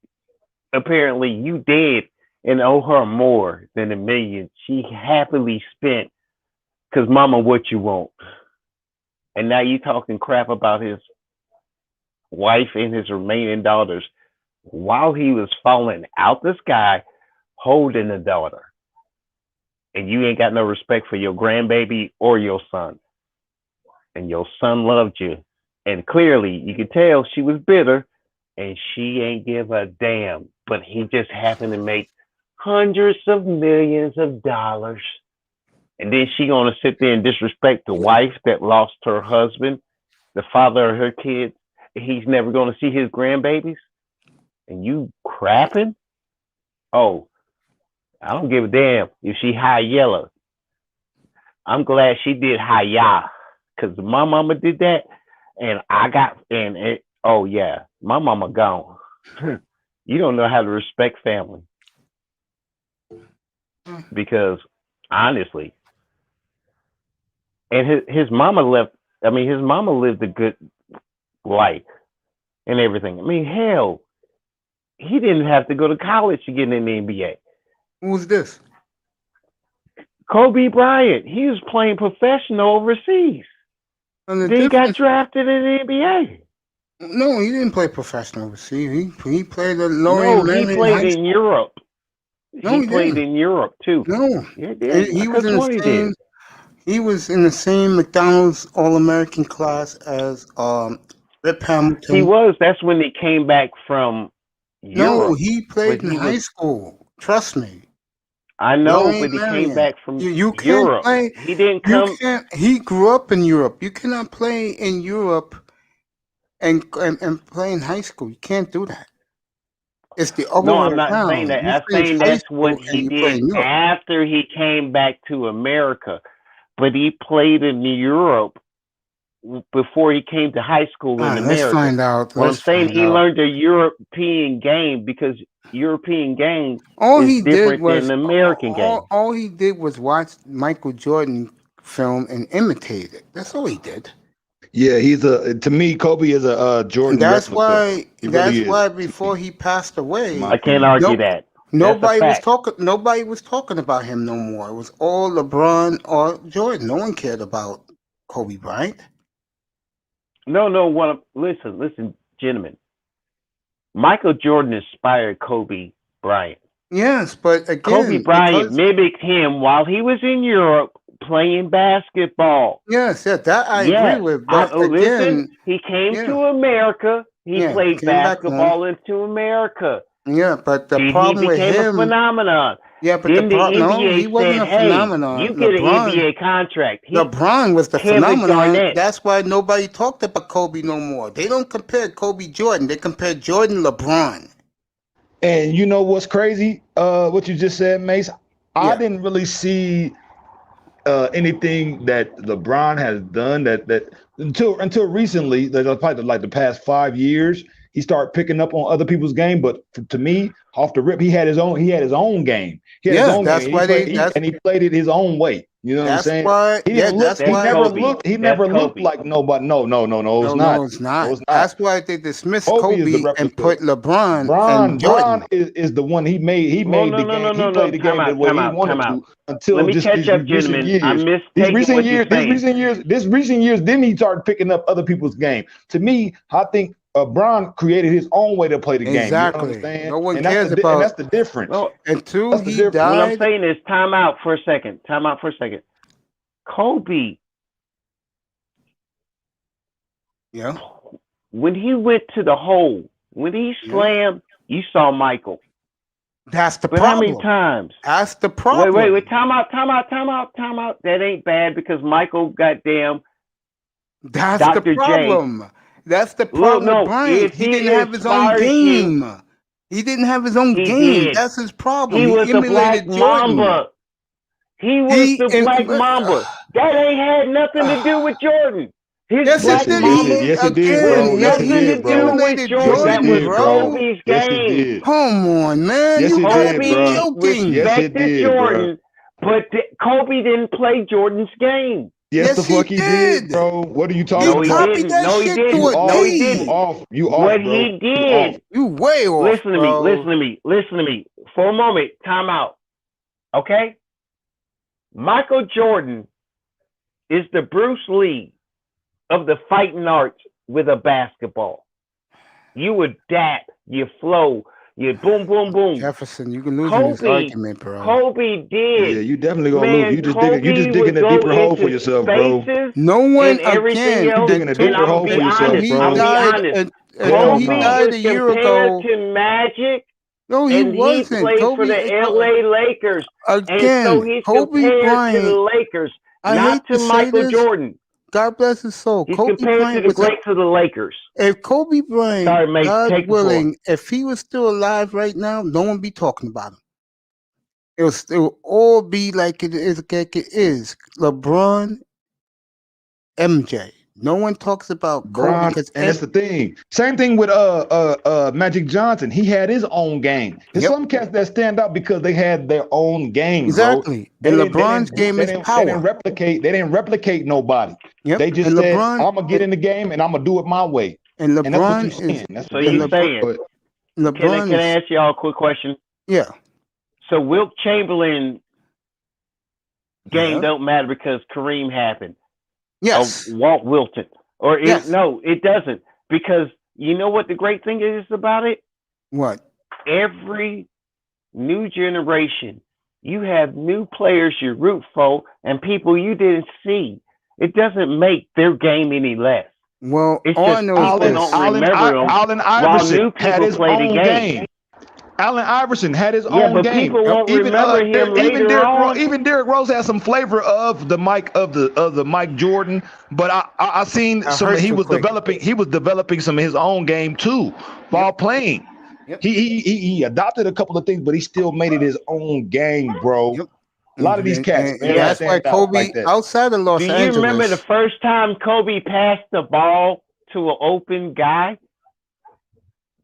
apparently you dead and owe her more than $1 million. She happily spent because mama, what you want? And now you talking crap about his wife and his remaining daughters while he was falling out the sky holding the daughter. And you ain't got no respect for your grandbaby or your son. And your son loved you. And clearly you could tell she was bitter and she ain't give a damn. But he just happened to make hundreds of millions of dollars. And then she gonna sit there and disrespect the wife that lost her husband, the father of her kids. He's never gonna see his grandbabies. And you crapping? Oh, I don't give a damn if she high yellow. I'm glad she did high ya, because my mama did that, and I got and it. Oh yeah, my mama gone. You don't know how to respect family because honestly, and his mama left. I mean, his mama lived a good life and everything. I mean, hell, he didn't have to go to college to get in the NBA. Who's this? Kobe Bryant, he was playing professional overseas. And the Then he got difference, drafted in the NBA. no, he didn't play professional overseas. He played at Lorraine No, he Marion played High in School. Europe. No, He he played didn't. in Europe too. No, Yeah, he did. he I was could in have sworn he the did. same. He was in the same McDonald's All-American class as Rip He Hamilton. was. That's when he came back from No, Europe. he But played in he was. high school. Trust me. I know, Lorraine but he came Marion. back from You can't Europe. play. He didn't You come. can't. He grew up in Europe. You cannot play in Europe and play in high school. You can't do that. It's the other No, way I'm not saying around. that. You I'm finish saying high that's what school and he you play did in Europe. after he came back to America. But he played in Europe before he came to high school in Let's America. find out. What I'm Let's saying, find he out. learned the European game because European game All is he did different than was the American game. all he did was watch Michael Jordan film and imitate it. That's all he did. Yeah, to me, Kobe is a And Jordan that's replica. why He really is, to before me, he passed in my away, I can't opinion. argue no that. That's a fact. nobody was talking about him no more. It was all LeBron or Jordan. No one cared about Kobe Bryant. No, listen, gentlemen. Michael Jordan inspired Kobe Bryant. Yes, but Kobe again, Bryant because mimicked him while he was in Europe playing basketball. yes, yeah, that I agree Yes, with. But listen. again, He came yeah, to America. He yeah, played came back home. basketball into America. Yeah, but the Then he problem with became a him, phenomenon. yeah, but Then the no, NBA he wasn't said, a "Hey, phenomenon. you get an NBA contract." LeBron was the Kevin phenomenon. Garnett. That's why nobody talked about Kobe no more. They don't compare Kobe Jordan. They compare Jordan LeBron. And you know what's crazy? What you just said, Mace. I Yeah. didn't really see anything that LeBron has done that until recently, probably like the past 5 years, he started picking up on other people's game. But to me, off the rip, he had his own game. He had his Yeah, own game, that's and why he played it his own way. You know what I'm That's saying? why. He Yeah, didn't look. that's He That's why. never Kobe. looked. He That's never looked Kobe. like nobody. No, it's No, not. no, it's not. It's not. That's why they dismissed Kobe is the Kobe and replica. put LeBron and Bron Jordan. is the one he made. He Well, made no, the no, game. no, He no, played no. the Time game the out, way time he out, time wanted out. to Let until me just catch up, recent gentlemen. I'm years. mistaking what you're saying. This recent years, then he started picking up other people's game. To me, I think Bron created his own way to play the game. You know what I'm Exactly. saying? No one And that's cares and about that's the difference. No, until That's the he difference. what I'm died. saying is time out for a second. Time out for a second. Kobe, Yeah, when he went to the hole, when he yeah. slammed, you saw Michael. That's the But how many problem. times? That's the Wait, problem. time out, time out, time out, time out. That ain't bad because Michael, goddamn, That's the Dr. J. problem. That's the Look, problem with no, Bryant. if He he didn't have his own inspired you, game. He didn't have his own he game. did. That's his problem. He He was the Black emulated Jordan. Mamba. He was He the and Black Mamba. That ain't had nothing to do with Jordan. His yes, it Black did. Mamba Yes, it did, was bro. Again. Yes, it nothing to did, He bro. do with emulated Yes, Jordan. it That Jordan, was did, bro. bro. Kobe's Yes, it game. did. Come on, man. Yes, You it gotta did, be bro. Kobe joking. Yes, it respected did, bro. Jordan, but Kobe didn't play Jordan's game. Yes, the Yes, he fuck he did, did. bro. What are you He talking No, he about? copied didn't. that No, he shit to You a didn't. No, off. he You T. didn't. off. You off, What bro. he You off. did, You way off, listen to me, bro. listen to me, listen to me. For a moment, time out. Okay? Michael Jordan is the Bruce Lee of the fighting arts with a basketball. You adapt, you flow, you boom, boom, boom. Jefferson, you can lose in this Kobe, argument, bro. Kobe Yeah, did. you definitely gonna lose. Man, You just Kobe digging would a go deeper hole for into yourself, bro. spaces No one and everything again You else. digging a And deeper I'm until gonna hole for be until yourself, honest. he I'm gonna bro. be died honest. until Hell he Kobe no. died was a year compared ago. to Magic, No, he and he wasn't. played for the LA Lakers, and so Again, he's Kobe compared to the Bryant. Lakers, I hate not to to say Michael this. Jordan. God bless his soul. He's Kobe compared to Bryant the was a. greats of the Lakers. If Kobe Bryant, Sorry, Mace, God take the floor. willing, if he was still alive right now, no one be talking about him. It will all be like it is. LeBron, MJ. No one talks about Kobe Bron, because and that's the thing. Same thing with Magic Johnson. He had his own game. There's yep, some cats that stand out because they had their own game, bro. exactly. And LeBron's game is They didn't power. replicate nobody. Yep. They just And said, LeBron I'm gonna get in the game and I'm gonna do it my way. and And that's what LeBron you're is saying. That's So the and you difference. LeBron, saying? LeBron Can I is ask y'all a quick question? yeah, So Wilt Chamberlain game yeah. don't matter because Kareem happened. Yes. Walt Wilton. Yes. No, it doesn't. Because you know what the great thing is about it? What? Every new generation, you have new players you root for and people you didn't see. It doesn't make their game any less. Well, It's all I just know is people this. don't remember them Allen while Iverson new had people his play the own game. game. Allen Iverson had his Yeah, own but game. people won't Even remember him later on. Even Derrick Rose had some flavor of the Mike Jordan. But I seen I some. heard too quick. He was developing some of his own game too while playing. Yep. He adopted a couple of things, but he still made it his own game, bro. Yep. A lot of these cats, man, And don't Yes. that's why stand out Kobe like that. outside of Los Do you remember the Angeles. first time Kobe passed the ball to an open guy?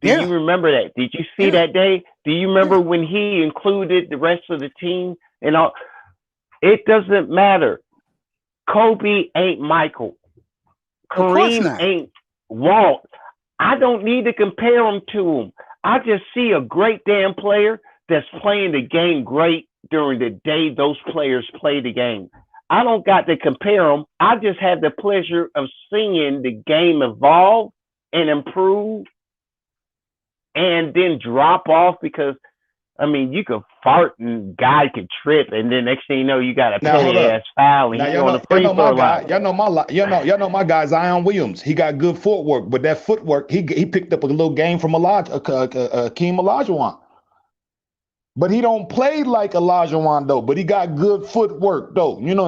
Do Yeah. you remember that? Did you see Yeah. that day? Do you remember when he included the rest of the team and all? It doesn't matter. Kobe ain't Michael. Of course Kareem not. ain't Walt. I don't need to compare them to him. I just see a great damn player that's playing the game great during the day those players play the game. I don't got to compare them. I just had the pleasure of seeing the game evolve and improve and then drop off because I mean you could fart and guy could trip and then next thing you know you got a Now hold petty up. ass foul and Now he's on the free throw line. y'all know my guy Zion Williams. He got good footwork, but that footwork he picked up a little game from Akeem Olajuwon. But he don't play like Olajuwon though. But he got good footwork though. You know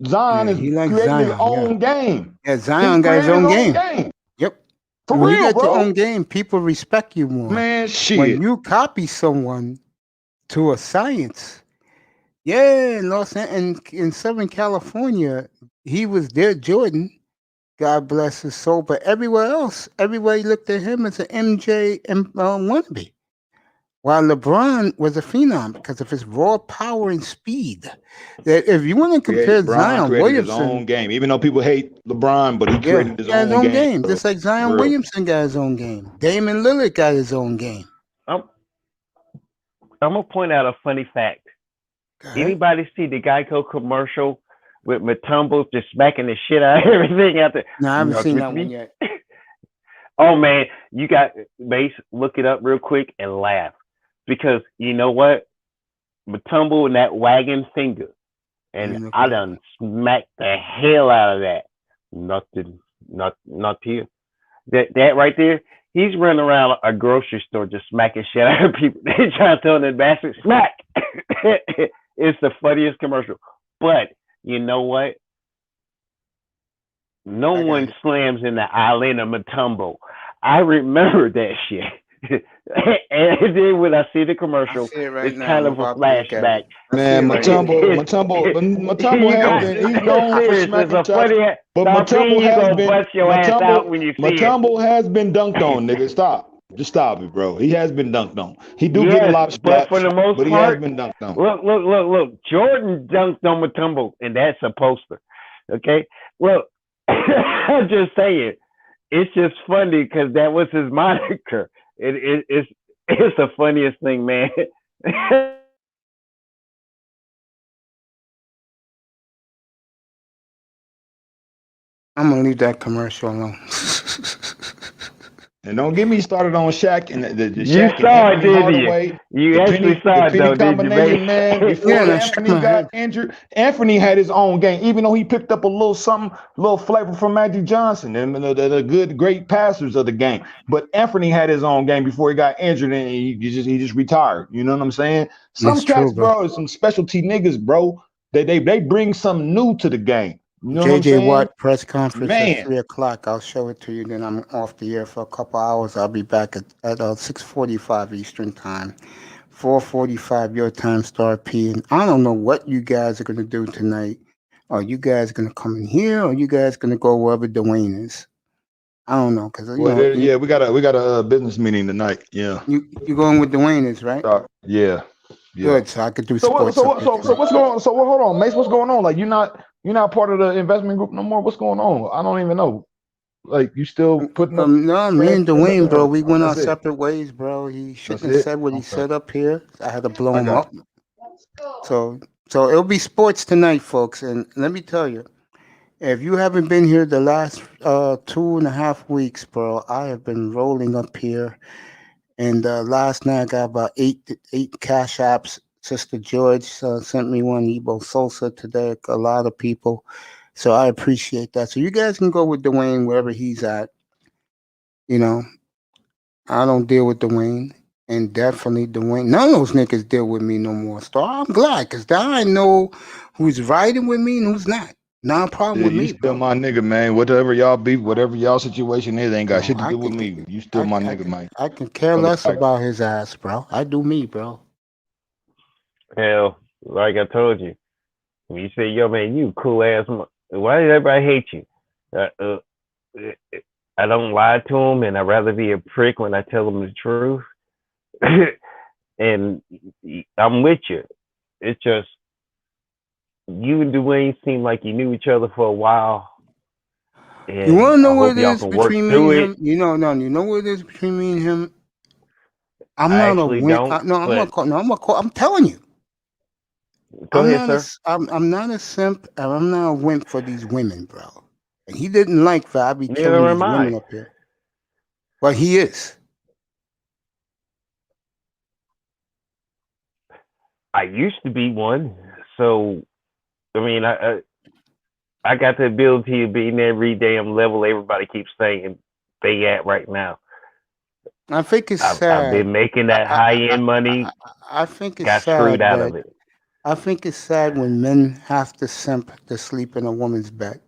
Zion Yeah, is he likes creating his Zion. own game. Yeah, He's Zion got his creating own his own game. game. Yep. For And when you real, got your bro. own game, people respect you more. Man, When shit. you copy someone to a science, yeah, in Southern California, he was their Jordan. God bless his soul. But everywhere else, everybody looked at him as an MJ and wannabe. while LeBron was a phenom because of his raw power and speed. That if you want to compare Bron Zion created his own Williamson, game. Even though people hate LeBron, but he yeah, created he his got his own own game. game, So just like Zion for real. Williamson got his own game. Damon Lillard got his own game. I'm gonna point out a funny fact. Go ahead. Anybody see the Geico commercial with Matumbo just smacking the shit out of everything out there? No, I haven't Not seen with that one me. yet. Oh man, you got Mace. Look it up real quick and laugh because you know what? Matumbo and that wagging finger, and look I it up. done smacked the hell out of that. Nothing, not here. That right there. He's running around a grocery store just smacking shit out of people. They trying to tell the bastard smack. It's the funniest commercial. But you know what? No I got one it. slams in the island of Matumbo. I remember that shit. And then when I see the I commercial, see it right it's now. kind I'm of a about to look at flashback. it. I see Man, it right here. Matumbo You has got been. He's known for serious. It's smacking a shots, funny. but Star P, Matumbo you has gonna been bust your ass out when you see it. Matumbo has been dunked on, nigga. Stop. Just stop it, bro. He has been dunked on. He do get a Yes, lot of but for slaps, the most but he has part, been dunked on. look. Jordan dunked on Matumbo, and that's a poster. Okay, look, I'm just saying, it's just funny because that was his moniker. It's the funniest thing, man. I'm gonna leave that commercial alone. And don't get me started on Shaq and the You Shaq and saw it, Anthony didn't you? Hardaway. You actually The saw it penny though, did you, combination, man. mate? Yeah, Before no, shook Anthony my got head. injured, Anthony had his own game, even though he picked up a little something, little flavor from Magic Johnson and the good, great passers of the game. But Anthony had his own game before he got injured and he just retired. You know what I'm saying? Some That's true, cats, bro. bro, some specialty niggas, bro. They bring something new to the game. You know what I'm JJ saying? Watt press conference at Man. 3 o'clock. I'll show it to you. Then I'm off the air for a couple hours. I'll be back at 6:45 Eastern time, 4:45 your time, Star P. And I don't know what you guys are gonna do tonight. Are you guys gonna come in here, or you guys gonna go wherever Dwayne is? I don't know, cause Well, yeah, we got a business meeting tonight. Yeah. you going with Dwayne is right. Yeah. Good, so I could do So sports up there what's tonight. going on? So hold on, Mace, what's going on? Like you're not part of the investment group no more. What's going on? I don't even know. Like you still putting up No, me and Dwayne, bro, we went our That's it. separate ways, bro. He shouldn't That's have it? said what he Okay. said up here. I had to blow I him got up. So it'll be sports tonight, folks. And let me tell you, if you haven't been here the last 2.5 weeks, bro, I have been rolling up here. And last night I got about eight cash apps. Sister George sent me one. Ebo Sosa today. A lot of people. So I appreciate that. So you guys can go with Dwayne wherever he's at. You know, I don't deal with Dwayne. And definitely Dwayne. None of those niggas deal with me no more. So I'm glad because now I know who's riding with me and who's not. Not a problem Yeah, with you me, still bro. my nigga, man. Whatever y'all beef, whatever y'all situation is, ain't got No, shit to do with me. You still my nigga, man. I can care Brother less Mike. about his ass, bro. I do me, bro. Hell, like I told you, when you say, "Yo, man, you cool ass," why did everybody hate you? Uh, I don't lie to them, and I'd rather be a prick when I tell them the truth. And I'm with you. It's just you and Dwayne seem like you knew each other for a while, You want and to know I what hope it y'all is can work between me and through it. him? You know, no, you know what it is between me and him? I'm I not a actually win. don't, No, I'm but gonna call. No, I'm gonna call. I'm telling you, go I'm ahead, not a. sir. I'm not a simp, and I'm not a wimp for these women, bro. And he didn't like that I be killing Neither these am I. women up here, but he is. I used to be one, so I mean, I got the ability of being every damn level everybody keeps saying they at right now. I think it's I've sad. been making that high end money, I think it's got screwed sad out that of it. I think it's sad when men have to simp to sleep in a woman's bed.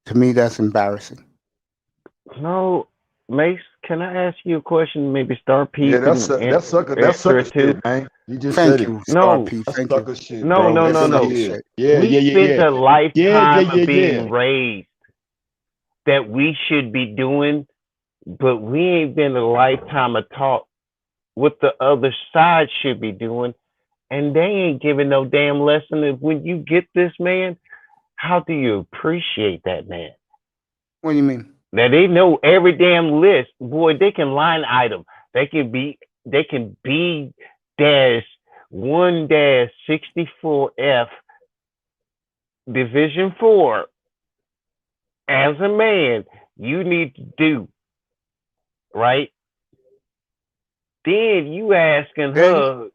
To me, that's embarrassing. No, Mace, can I ask you a question? Maybe Star P Yeah, can that's answer sucker it too. shit, man. You just said Thank it. you, Star No, P. That's Thank you. sucker shit, no, bro. no, That no, That's really sucker no. is. shit. Yeah, We yeah, yeah, spent yeah. a Yeah, yeah, lifetime yeah, of being yeah. raised that we should be doing, but we ain't been a lifetime of taught what the other side should be doing, and they ain't giving no damn lesson of when you get this man, how do you appreciate that man? What do you mean? Now they know every damn list. Boy, they can line item. They can be dash 1-64F Division 4. As a man, you need to do right. Then you asking her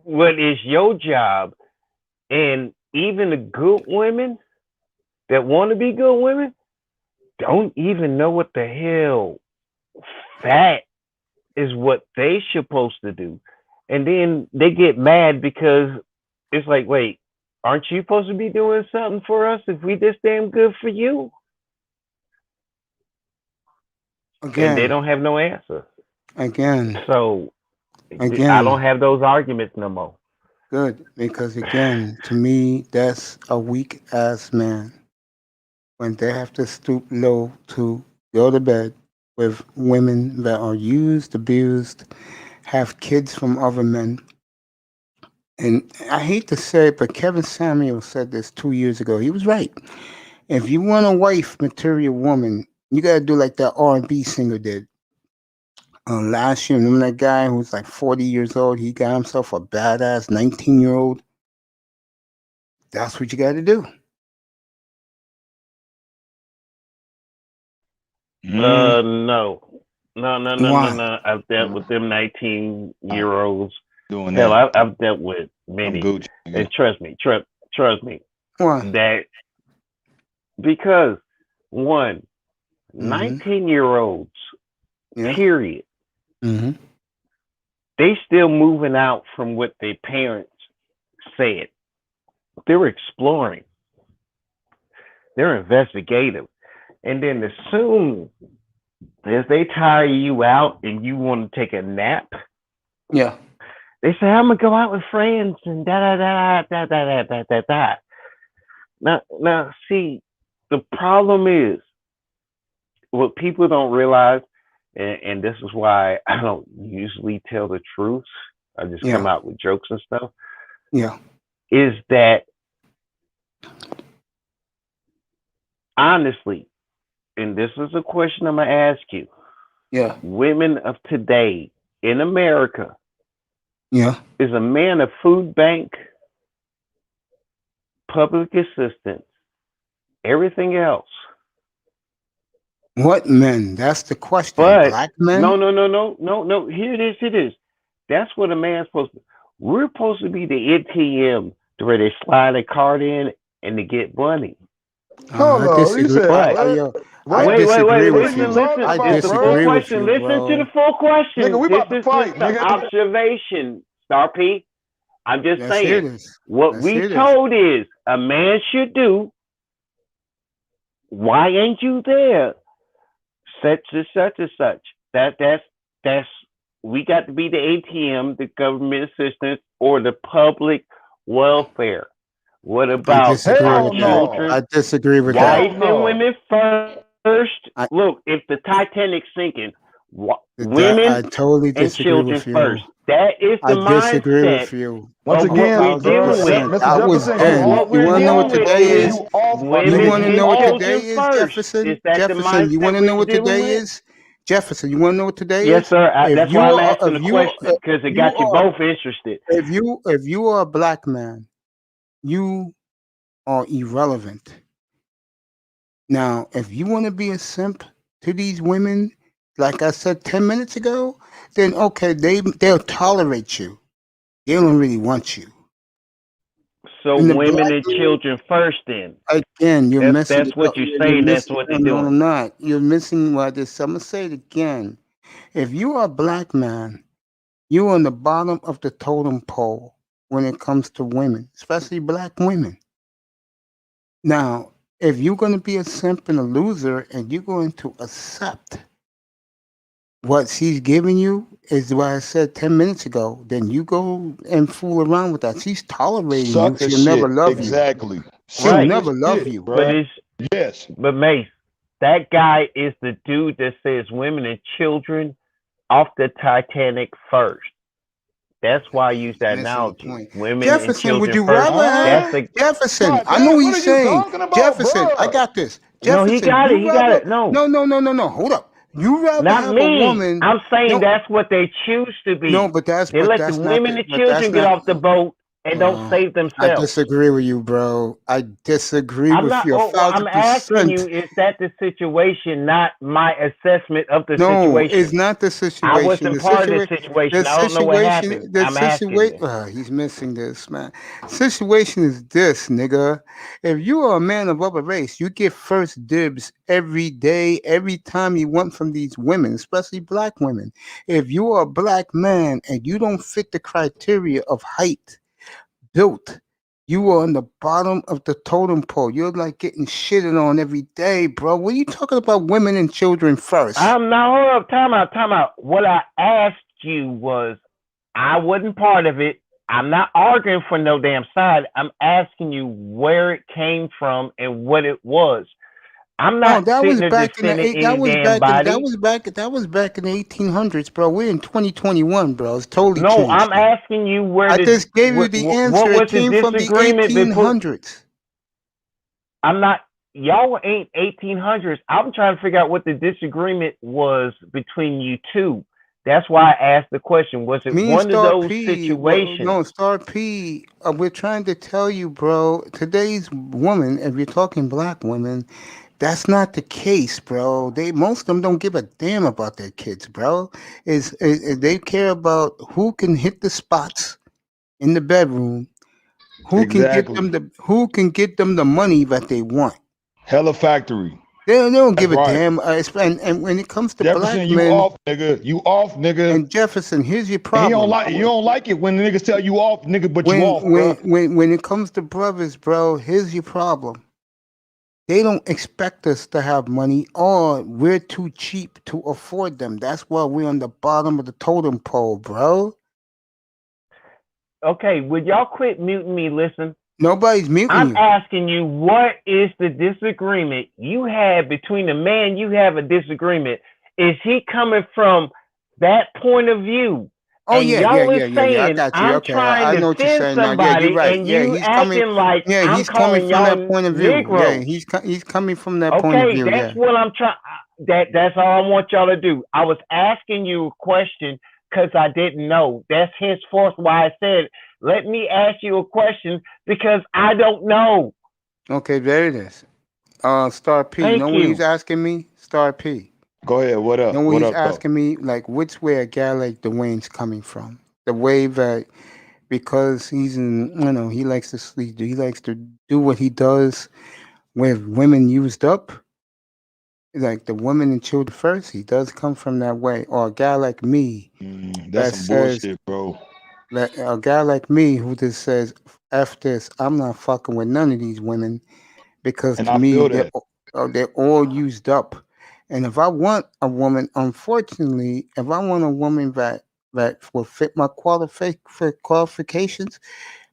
what is your job, and even the good women that want to be good women don't even know what the hell that is what they supposed to do. And then they get mad because it's like, wait, aren't you supposed to be doing something for us if we this damn good for you? Again. And they don't have no answer. Again. So Again. I don't have those arguments no more. Good, because again, to me, that's a weak ass man. When they have to stoop low to go to bed with women that are used, abused, have kids from other men. And I hate to say it, but Kevin Samuel said this 2 years ago. He was right. If you want a wife material woman, you gotta do like that R&B singer did. Last year, remember that guy who was like 40 years old? He got himself a badass 19-year-old. That's what you got to do. No. Why? I've dealt with them 19-year-olds. Doing Hell, that. I've dealt with I'm many. Gucci. And trust me, Why? that because one, Mm-hmm. 19-year-olds, Yes. period, Mm-hmm. they still moving out from what their parents said. They're exploring. They're investigative. And then as soon as they tire you out and you want to take a nap, Yeah. they say, I'm gonna go out with friends and da da da da da da da da. Now, see, the problem is what people don't realize, and this is why I don't usually tell the truth. I just come Yeah. out with jokes and stuff. Yeah. Is that honestly, and this is a question I'm gonna ask you, Yeah. women of today in America, Yeah. is a man a food bank, public assistance, everything else? What men? That's the question. But Black men? no. Here it is. That's what a man's supposed to. We're supposed to be the ATM to where they slide a card in and to get money. Hold I on. You disagree. said But Yo, I what? disagree wait. with What are you you. talking Listen. I It's about, the full disagree bro? with question. you, Listen to bro. the full Nigga, question. we This about to is fight, just the nigga. observation, Star P. I'm just Let's hear saying. this. What Let's we hear this. told is a man should do. Why ain't you there? Such and such and such. That's we got to be the ATM, the government assistance, or the public welfare. What I about disagree our Hell with that. no. children? I disagree with Hell that. Wives and no. women first. I Look, if the Titanic's sinking, I women totally and disagree children with you. first. That is the I disagree mindset with you. Once of what again, we're dealing with. 1,000%. Mr. That was Jefferson, Of you then. what off, You we're want you to know off, what dealing with today bro. is is? You off, my You women want to nigga. You know and what off. today children is, first. Jefferson? Is that the Jefferson, you want mindset to know we're what dealing today with? is? Jefferson, you want to know what today Yes, is? sir. If That's you why I'm are, asking the question because it got you both interested. if you are a black man, you are irrelevant. Now, if you want to be a simp to these women, like I said 10 minutes ago, then okay, they'll tolerate you. They don't really want you. So And the women black and man, children first. Then again, you're missing that's what you're you're saying. That's missing. what they're No, doing. I'm not. You're missing what this. I'm gonna say it again. If you are a black man, you're on the bottom of the totem pole when it comes to women, especially black women. Now, if you're going to be a simp and a loser and you're going to accept what she's giving you, is what I said 10 minutes ago, then you go and fool around with that. She's tolerating you. Sucker She'll never shit. love you. Exactly. She'll Right. Sucker never love shit, you. But bruh. Yes. Mace, that guy is the dude that says women and children off the Titanic first. That's why I use that Missing the analogy. point. Women and Jefferson, would children you first. rather have That's the Jefferson? God I know damn, what what he's are you saying. talking about, Jefferson, I bruh? got this. no. He Jefferson, got it. you He got rather it. No, no. Hold up. You rather not have a me. woman? I'm saying No, that's what they choose to no, be. but They let the not women the, and but that's children get not. off the boat and don't Well, save I themselves. disagree with you, bro. I disagree I'm with not. you a Oh, well, I'm thousand asking you: percent. is that the situation, not my assessment of the No, it's situation? not the I situation. wasn't part of the situation. I don't know what happened. I'm asking you. He's missing this, man. Situation is this, nigga. If you are a man of other race, you get first dibs every day, every time you want from these women, especially black women. If you are a black man and you don't fit the criteria of height, built, you are on the bottom of the totem pole. You're like getting shitted on every day, bro. What are you talking about women and children first? I'm now hold up. Time out. Time out. What I asked you was, I wasn't part of it. I'm not arguing for no damn side. I'm asking you where it came from and what it was. I'm Oh, not that sitting was there back in the defending eight. any damn body. That was back in the 1800s, bro. We're in 2021, bro. It's totally No, changed I'm now. asking you where I the just gave you the what answer. It was the came from the disagreement before. 1800s. I'm not. Y'all ain't 1800s. I'm trying to figure out what the disagreement was between you two. That's why I asked the question. Was it Me and one of Star those P, well, situations? no, Star P, we're trying to tell you, bro, today's woman, if you're talking black women, that's not the case, bro. Most of them don't give a damn about their kids, bro. They care about who can hit the spots in the bedroom, Exactly. who can get them the money that they want. Hella factory. They don't That's give a right. damn. And when it comes to Jefferson, black you men off, nigga. You off, nigga. and Jefferson, here's your And he don't problem. like you don't like it when the niggas tell you off, nigga, but you off, bruh. When it comes to brothers, bro, here's your problem. They don't expect us to have money, or we're too cheap to afford them. That's why we're on the bottom of the totem pole, bro. Okay, would y'all quit muting me? Listen, Nobody's muting I'm you. asking you, what is the disagreement you had between the man you have a disagreement? Is he coming from that point of view? Oh And y'all is yeah. I saying got you. I'm Okay, trying I to know what you're send saying now. Yeah, you're somebody, right. and Yeah, you he's coming. acting like Yeah, I'm he's coming calling from that y'all point of view. Yeah, Negroes. he's coming from that point of Okay, view. that's Yeah. what I'm trying. That's all I want y'all to do. I was asking you a question because I didn't know. That's henceforth why I said, let me ask you a question because I don't know. Okay, there it is. Star P. You know Thank what he's you. asking me? Star P. Go ahead. What You know up? what What he's up though? asking me? Like, which way a guy like Dwayne's coming from? The way that because he's in, he likes to sleep. He likes to do what he does with women used up, like the women and children first. He does come from that way. Or a guy like me That's that some says, bullshit, bro. that a guy like me who just says, "F this, I'm not fucking with none of these women," because And to I me feel that. they're all used up. And if I want a woman, unfortunately, if I want a woman that will fit my qualifications,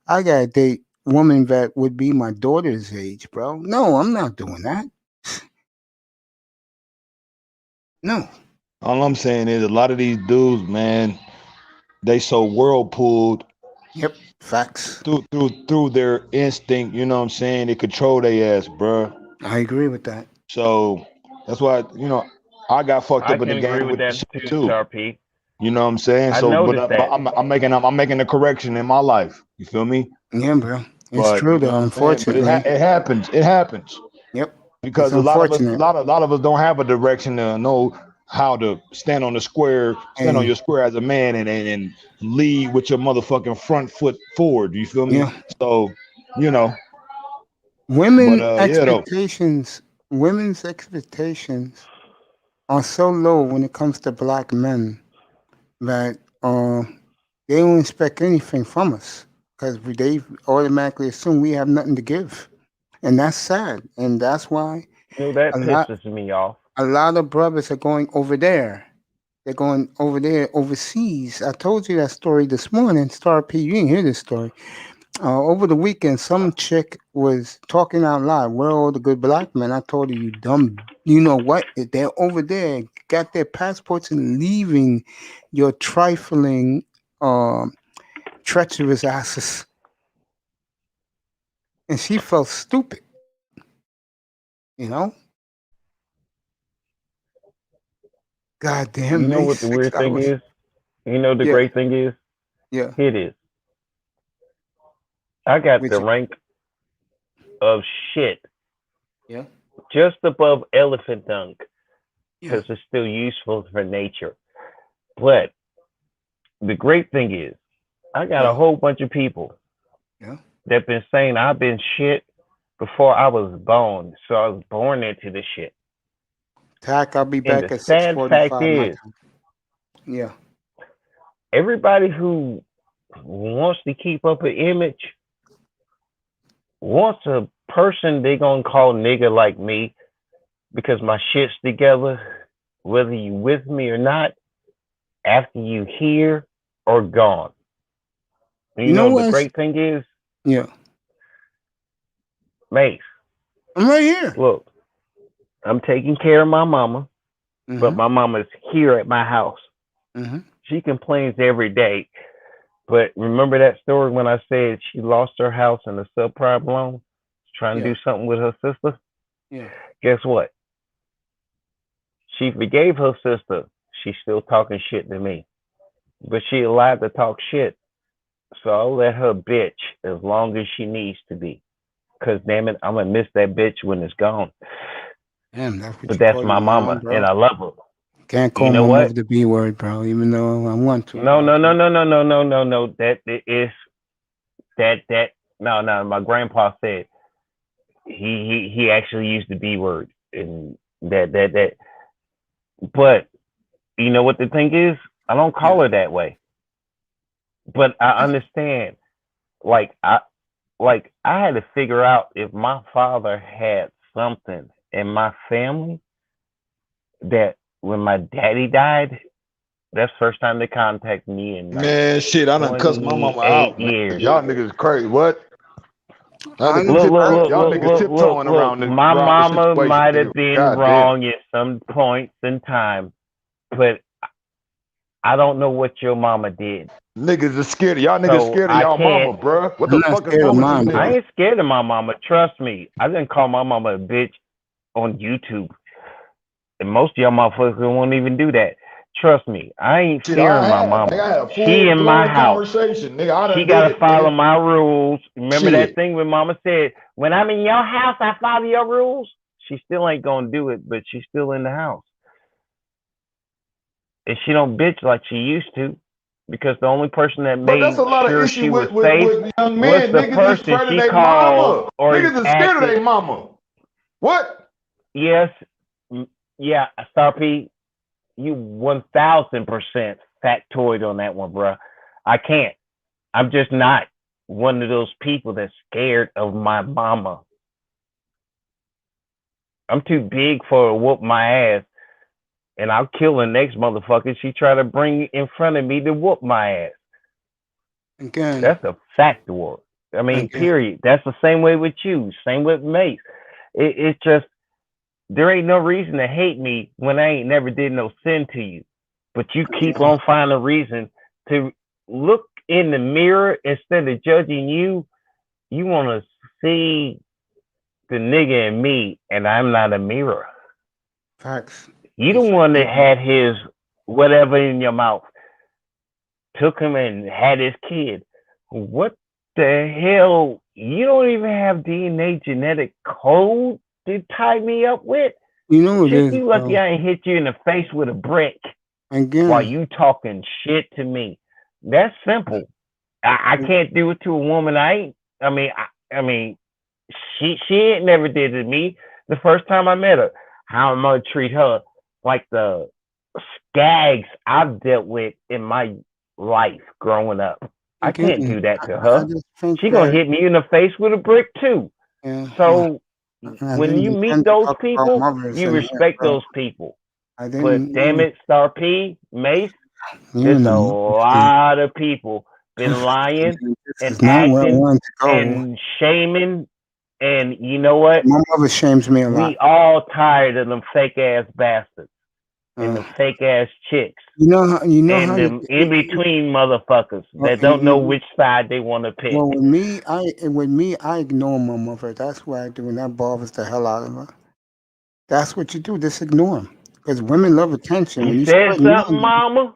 I gotta date woman that would be my daughter's age, bro. No, I'm not doing that. No. All I'm saying is a lot of these dudes, man, they so whirlpooled Yep. Facts. through their instinct, you know what I'm saying? They control their ass, bruh. I agree with that. So that's why, I got fucked I up in the can agree game with with that this shit too, too. Star P. You know what I'm saying? I So, but, noticed but that. I'm making a correction in my life. You feel me? Yeah, bro. It's But true you know though, what I'm saying? But unfortunately. it happens. It happens Yep. It's because a lot of us, unfortunate. a lot of us don't have a direction to know how to stand on And your square as a man, and lead with your motherfucking front foot forward. You feel me? yeah. So, you know. But Women yeah, though. expectations women's expectations are so low when it comes to black men that they don't expect anything from us because they automatically assume we have nothing to give, and that's sad. And that's why That a lot pisses me off. a lot of brothers are going over there. They're going over there overseas. I told you that story this morning, Star P. You didn't hear this story. Over the weekend, some chick was talking out loud. Where are all the good black men? I told her, you dumb. You know what? They're over there, got their passports and leaving your trifling treacherous asses. And she felt stupid. You know? Goddamn, You know May what the 6 weird thing hours. is? You know the Yeah, great thing is? yeah. It is. I got Which, the rank of shit yeah, just above elephant dung yeah, because it's still useful for nature. But the great thing is, I got a yeah, whole bunch of people yeah. that been saying I've been shit before I was born. So I was born into the shit. Tack, I'll be And back the at sad fact 6:45 my is, time. Yeah, everybody who wants to keep up an image wants a person they gonna call nigga like me because my shit's together, whether you with me or not, after you here or gone. And you you know know the what? great thing is, Yeah, Mace, I'm right here. look, I'm taking care of my mama, but Mm-hmm. my mama's here at my house. Mm-hmm. She complains every day. But remember that story when I said she lost her house in a subprime loan, trying to Yeah, do something with her sister? yeah. Guess what? She forgave her sister. She's still talking shit to me. But she allowed to talk shit. So I'll let her bitch as long as she needs to be. Cause damn it, I'm gonna miss that bitch when it's gone. Damn, that's what But you that's call my your mom, mama, and bro. I love her. Can't You call know my mother what? the B word, bro. Even though I want to, No, but I no, no, can't. no, no, no, no, no, no. That is that. No, no. My grandpa said he actually used the B word, and that. But you know what the thing is? I don't call Yeah, her that way. But I understand. Like I had to figure out if my father had something in my family that when my daddy died, that's the first time they contacted me in like Man, shit, I done cussed my mama 28 out, man. years. Y'all niggas crazy. What? Y'all I niggas, I y'all niggas tiptoeing Look. around My the mama situation, might nigga. have been God damn. wrong at some points in time, but I don't know what your mama did. Niggas are scared. Y'all niggas So scared of I y'all can't. mama, bruh. What I'm the not fuck is scared of wrong with you mine, I bro. niggas? ain't scared of my mama. Trust me. I didn't call my mama a bitch on YouTube. And most of y'all motherfuckers won't even do that. Trust me, I ain't Shit, I fearing my have. mama. Nigga, I had a She in my full-blown house. conversation. Nigga, I She done did gotta it, follow nigga. my rules. Remember that Shit. thing when mama said, when I'm in your house, I follow your rules? She still ain't gonna do it, but she's still in the house. And she don't bitch like she used to. Because the only person that But that's made a lot of sure issue she was with, with, safe with young was men. the Niggas is person scared of she their called mama. or Niggas is scared of acted. their mama. What? Yes, yeah, Star P, you 1000% factoid on that one, bro. I can't. I'm just not one of those people that's scared of my mama. I'm too big for her to whoop my ass, and I'll kill the next motherfucker she try to bring in front of me to whoop my ass. Again, That's a factor. I mean, again. period. That's the same way with you. Same with Mace. It's just there ain't no reason to hate me when I ain't never did no sin to you. But you keep Yeah. on finding a reason to look in the mirror instead of judging you. You want to see the nigga in me, and I'm not a mirror. Facts. You the It's one that crazy. had his whatever in your mouth, took him and had his kid. What the hell? You don't even have DNA genetic code to tie me up with. You know what it Shit, is, you bro. lucky I ain't hit you in the face with a brick while Again, you talking shit to me. That's simple. I can't do it to a woman. I mean, she ain't never did it to me. The first time I met her, how am I gonna treat her like the skags I've dealt with in my life growing up? I can't again, do that to I her. just think She gonna that, hit me in the face with a brick too. yeah, So I when didn't you meet intend to those talk about people, mothers you in here, respect bro. those people. I But didn't, damn it, Star P, Mace, you're there's in the a mother state. lot of people been lying This and is not where I acting wanted to go. and shaming. And you know what? My mother shames me a lot. We all tired of them fake ass bastards. and the Uh, fake ass chicks you know and how the in between motherfuckers that and don't know which side they want to pick. well, with me, I ignore my mother. That's what I do, and that bothers the hell out of her. That's what you do. Just ignore them, because women love attention. You When you said spread something, money, mama.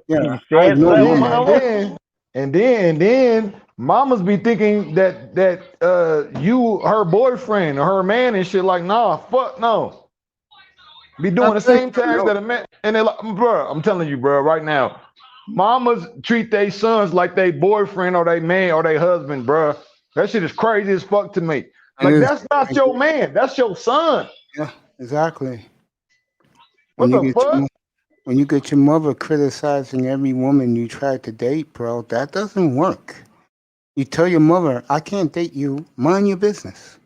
yeah, You I said ignore my something, mother. mama. And then mamas be thinking that you her boyfriend or her man and shit, like, nah, fuck no. Be I doing the bet same you tags know. that a man, and they like, bro, I'm telling you, bro, right now, mamas treat their sons like they boyfriend or they man or they husband, bro. That shit is crazy as fuck to me. It Like, is. that's not your man, that's your son. Yeah, exactly. When What you the get fuck? when you get your mother criticizing every woman you try to date, bro, that doesn't work. You tell your mother, I can't date you. Mind your business.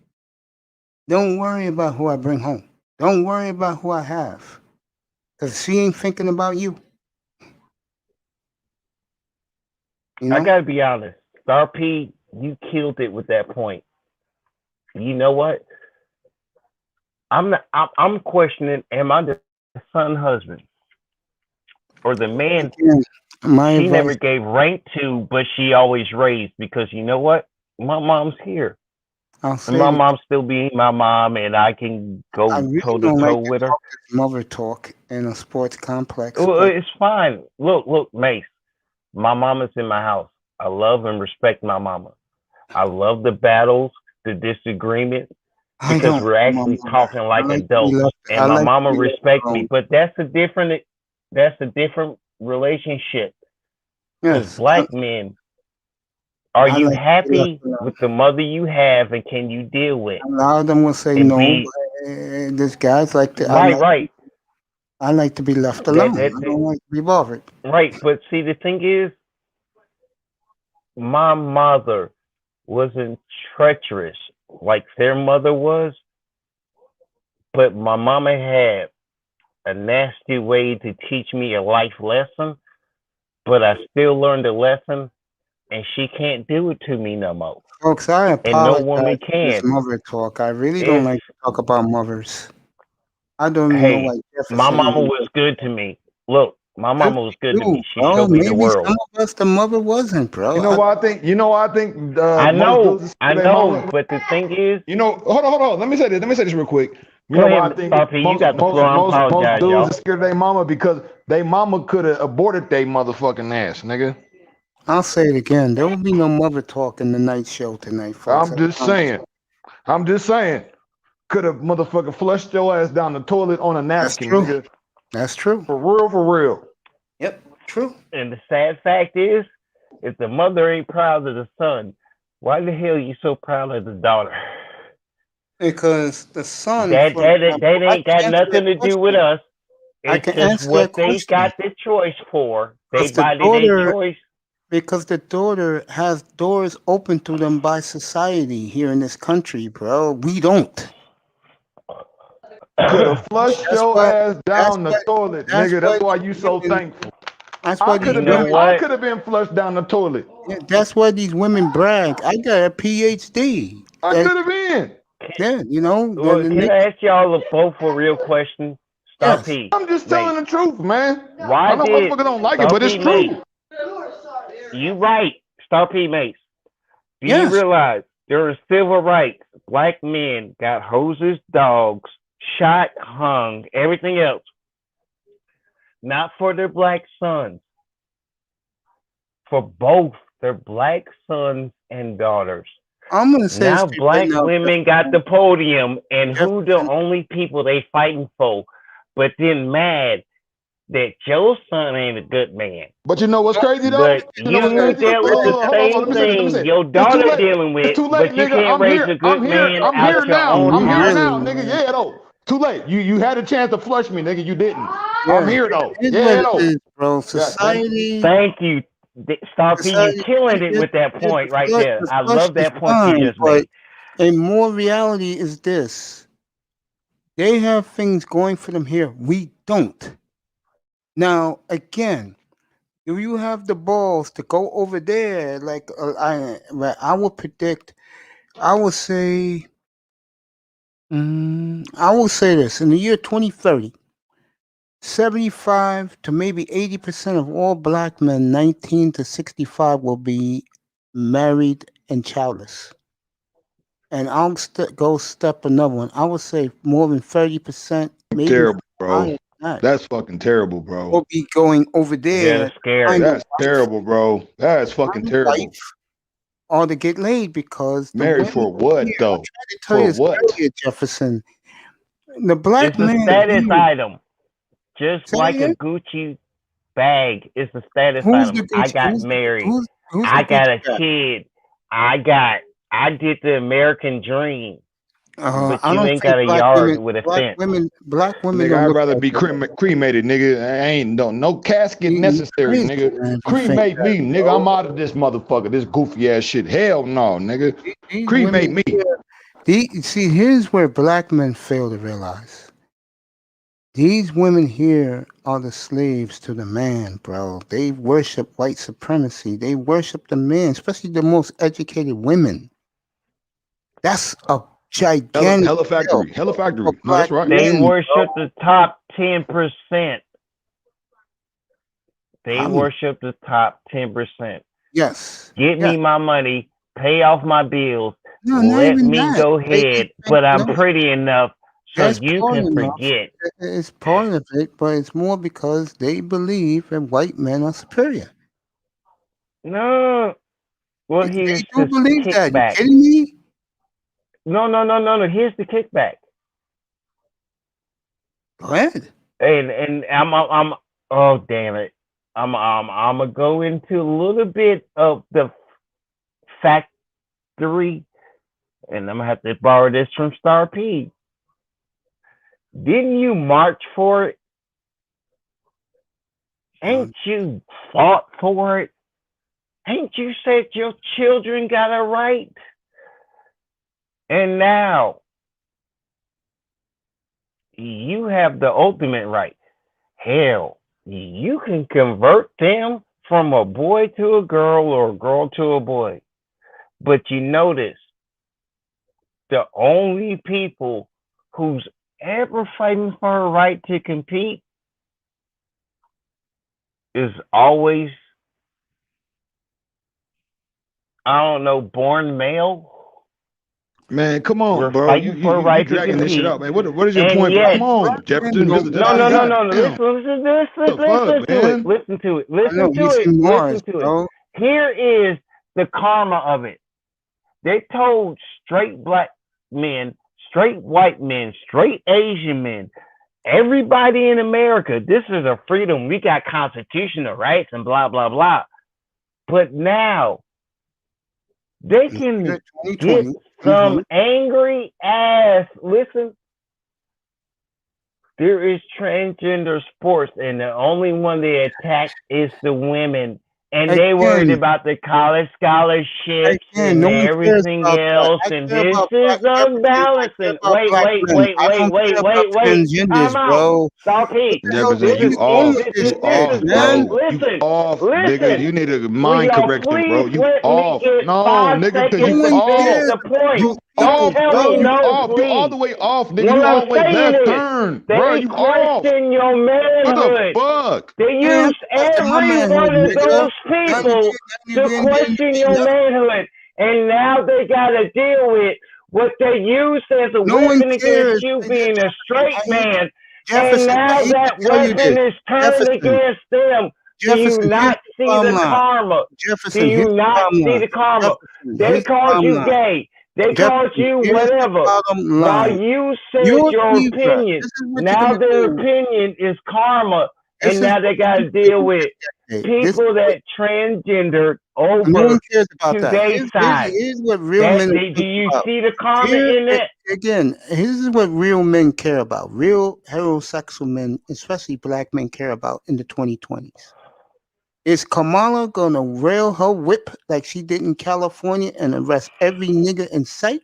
Don't worry about who I bring home. Don't worry about who I have. Because she ain't thinking about you. You I know? gotta be honest. Star P, you killed it with that point. You know what? I'm not. I'm questioning. Am I the son husband or the man Again, my she never advice, gave rank to, but she always raised? Because you know what? My mom's here, I'll and say my this. mom still being my mom, and I can I go toe really to don't toe like to with her. talk this mother talk in a sports complex, Well, but it's fine. Look, Mace. My mama's in my house. I love and respect my mama. I love the battles, the disagreements, I because don't like we're my actually mother. talking like adults. I And my like to mama be left respects me. alone. But that's a different relationship. Because Yes, black men, are I you like to be left happy alone. with the mother you have and can you deal with A lot of them will say and no, be but this guy's like to. right. I like to be left That alone. I don't like to be bothered. right. But see the thing is, my mother wasn't treacherous like their mother was, but my mama had a nasty way to teach me a life lesson, but I still learned the lesson, and she can't do it to me no more. Folks, I And no apologize woman for this can. mother talk. I really don't It's like to talk about mothers. I don't even know why hey, my Jefferson mama even was good to me. Look, my good mama was good for to you, me. She bro. showed me the Maybe world. some of us, the mother wasn't, bro. You know what I think? Most dudes is I their know, mama. but the thing is, You know, hold on. Let me say this. Let me say this real quick. You go know why I ahead, think Star P. You most got the most floor. I most most apologize, dudes y'all. are scared of their mama because they mama could have aborted their motherfucking ass, nigga. I'll say it again. There will be no mother talk in the night show tonight, folks. I'm just saying. I'm just saying. Could have motherfucking flushed your ass down the toilet on a That's napkin, true. nigga. That's true. For real, for real. Yep, true. And the sad fact is, if the mother ain't proud of the son, why the hell you so proud of the daughter? Because the son, That for that example, that I ain't can got answer that nothing to do with question. us. I It's can just answer that what they question got the choice for. They because the body their daughter, choice. because the daughter has doors open to them by society here in this country, bro. We don't. Could have flushed That's your why. ass That's down the what. toilet, That's nigga. why That's why these you so women. thankful. That's why these You know women. I what? could have been flushed down the toilet. Yeah, that's why these women brag. I got a PhD. I That, could have been. yeah, you know. Well, The can nigga, I ask y'all both a real question? Star yes. P, I'm just mate. telling the truth, man. Why I know did motherfuckers don't like it, Star but it's P, mate? true. You right, Star P, mate. Do you Yes. realize during civil rights, black men got hoses, dogs, shot, hung, everything else, not for their black sons, for both their black sons and daughters. I'm gonna say it Now straight right black now, women got the Jefferson. podium, and who the Jefferson. only people they fighting for? But then mad that your son ain't a good man. But you know what's crazy though? But You know what's you Jefferson, crazy? dealt wait with a the minute. Hold on. same Let me say this. Let me say thing it. your It's too daughter late. dealing It's with, too late, but you nigga. can't raise a good I'm here. man I'm out here your now. own I'm here house. now, Really, nigga. man. Yeah, though. Too late. You had a chance to flush me, nigga. You didn't. I'm Yeah. here though. Here's what Yeah, it though. is, bro. God damn it. Society, Thank you, Star P. You society. killing it Yeah, with that yeah, point right there. the I flush love is that point you fine, just but made. a more reality is this: they have things going for them here. We don't. Now, again, do you have the balls to go over there? Like I will predict. I will say. I will say this: in the year 2030, 75 to maybe 80% of all black men 19 to 65 will be married and childless. And I'll go step another one. I would say more than 30%, maybe Terrible, higher bro. than that, That's fucking terrible, bro. will be going over Yeah, there that's to scary. find a That's terrible, bro. That's fucking find a terrible. wife or to get laid because the Married women for here, what I though? tried to tell you For this what? earlier, Jefferson. The black It's a man status here, item, just say it like a again? Gucci bag. It's a status Who's item. the I Gucci? got married. Who's the I got Gucci a guy? kid. I did the American dream, but I you don't ain't think got a yard with a fence. black women Nigga, don't I'd look rather at be that. cremated, nigga. I ain't no casket You necessary, crazy, nigga. man, if you think Cremate that, me, nigga. bro. I'm out of this motherfucker. This goofy ass shit. Hell no, nigga. These Cremate women me. here, see, here's where black men fail to realize. These women here are the slaves to the man, bro. They worship white supremacy. They worship the man, especially the most educated women. That's a gigantic Hella fail factory. Hella for factory. No, black that's right. They men, worship bro. the top 10%. They I mean, worship the top 10%. yes, Get yes. me my money, pay off my bills, No, not let even me that. go They just ahead, think but I'm no. pretty enough so That's you part can enough. forget. It's part of it, but it's more because they believe that white men are superior. No. Well, They here's do the believe that. You kickback. kidding me? No. Here's the kickback. Go ahead. And I'm oh damn it. I'm gonna go into a little bit of the factory, and I'm gonna have to borrow this from Star P. Didn't you march for it? Ain't you fought for it? Ain't you said your children got a right? And now you have the ultimate right. Hell, you can convert them from a boy to a girl or a girl to a boy. But you notice the only people who's ever fighting for a right to compete is always, I don't know, born male. Man, come on, We're bro. fighting for a You right to dragging this shit compete. out, man. What is your And point, bro? yet, Come on, Black men Jefferson, don't Mr. get Daddy. out. God no. damn. What the fuck, man? Listen to it. I know he's in Mars, Listen to it. bro. Here is the karma of it. They told straight black men, straight white men, straight Asian men, everybody in America, this is a freedom. We got constitutional rights and blah, blah, blah. But now they can Year get 2020. some angry ass. Listen, there is transgender sports, and the only one they attack is the women. And they worried Again, about the college scholarships and no one cares everything about that. else, I and care this about is black Jefferson. I unbalanced. care And about black men. I don't care about wait. transgenders, Time out. bro. Stop What it. the hell Jefferson, This wrong is you is wrong off. with this You this shit, off, is great. man? bro. You Listen, off, nigga. listen. You need a Will mind y'all correction, please bro. You let me off. get No, five nigga, because No seconds you to one finish cares off. the about point? these You Don't people, off, tell bro. me bro. You no, off. You all please. the way off, nigga. What You I'm always saying left is, turn, bro. they You off. question your What the manhood. fuck? They I ain't have use to question my every manhood, one of nigga. those None of people you, to question your manhood. And now they got to deal with what they used as a no one weapon against cares. you Nigga, being a Jefferson, straight man. And I now hate to that tell you weapon this. is turned Jefferson, against them. Do you Here's not the see bottom the line. karma? Do Jefferson, here's you the not bottom see line. the karma? Jefferson, They here's the called bottom you line. gay. They called Jefferson, you here's the whatever. bottom While line. you said You're your Libra. opinion, This is what you're now gonna their do. opinion is karma. This And is now what they got to you're deal gonna with do. people that transgendered No one over cares about to that. their side. Here's what real men Do think you about. see the karma Here, in that? again, here's what real men care about. Real heterosexual men, especially black men, care about in the 2020s. Is Kamala gonna rail her whip like she did in California and arrest every nigga in sight?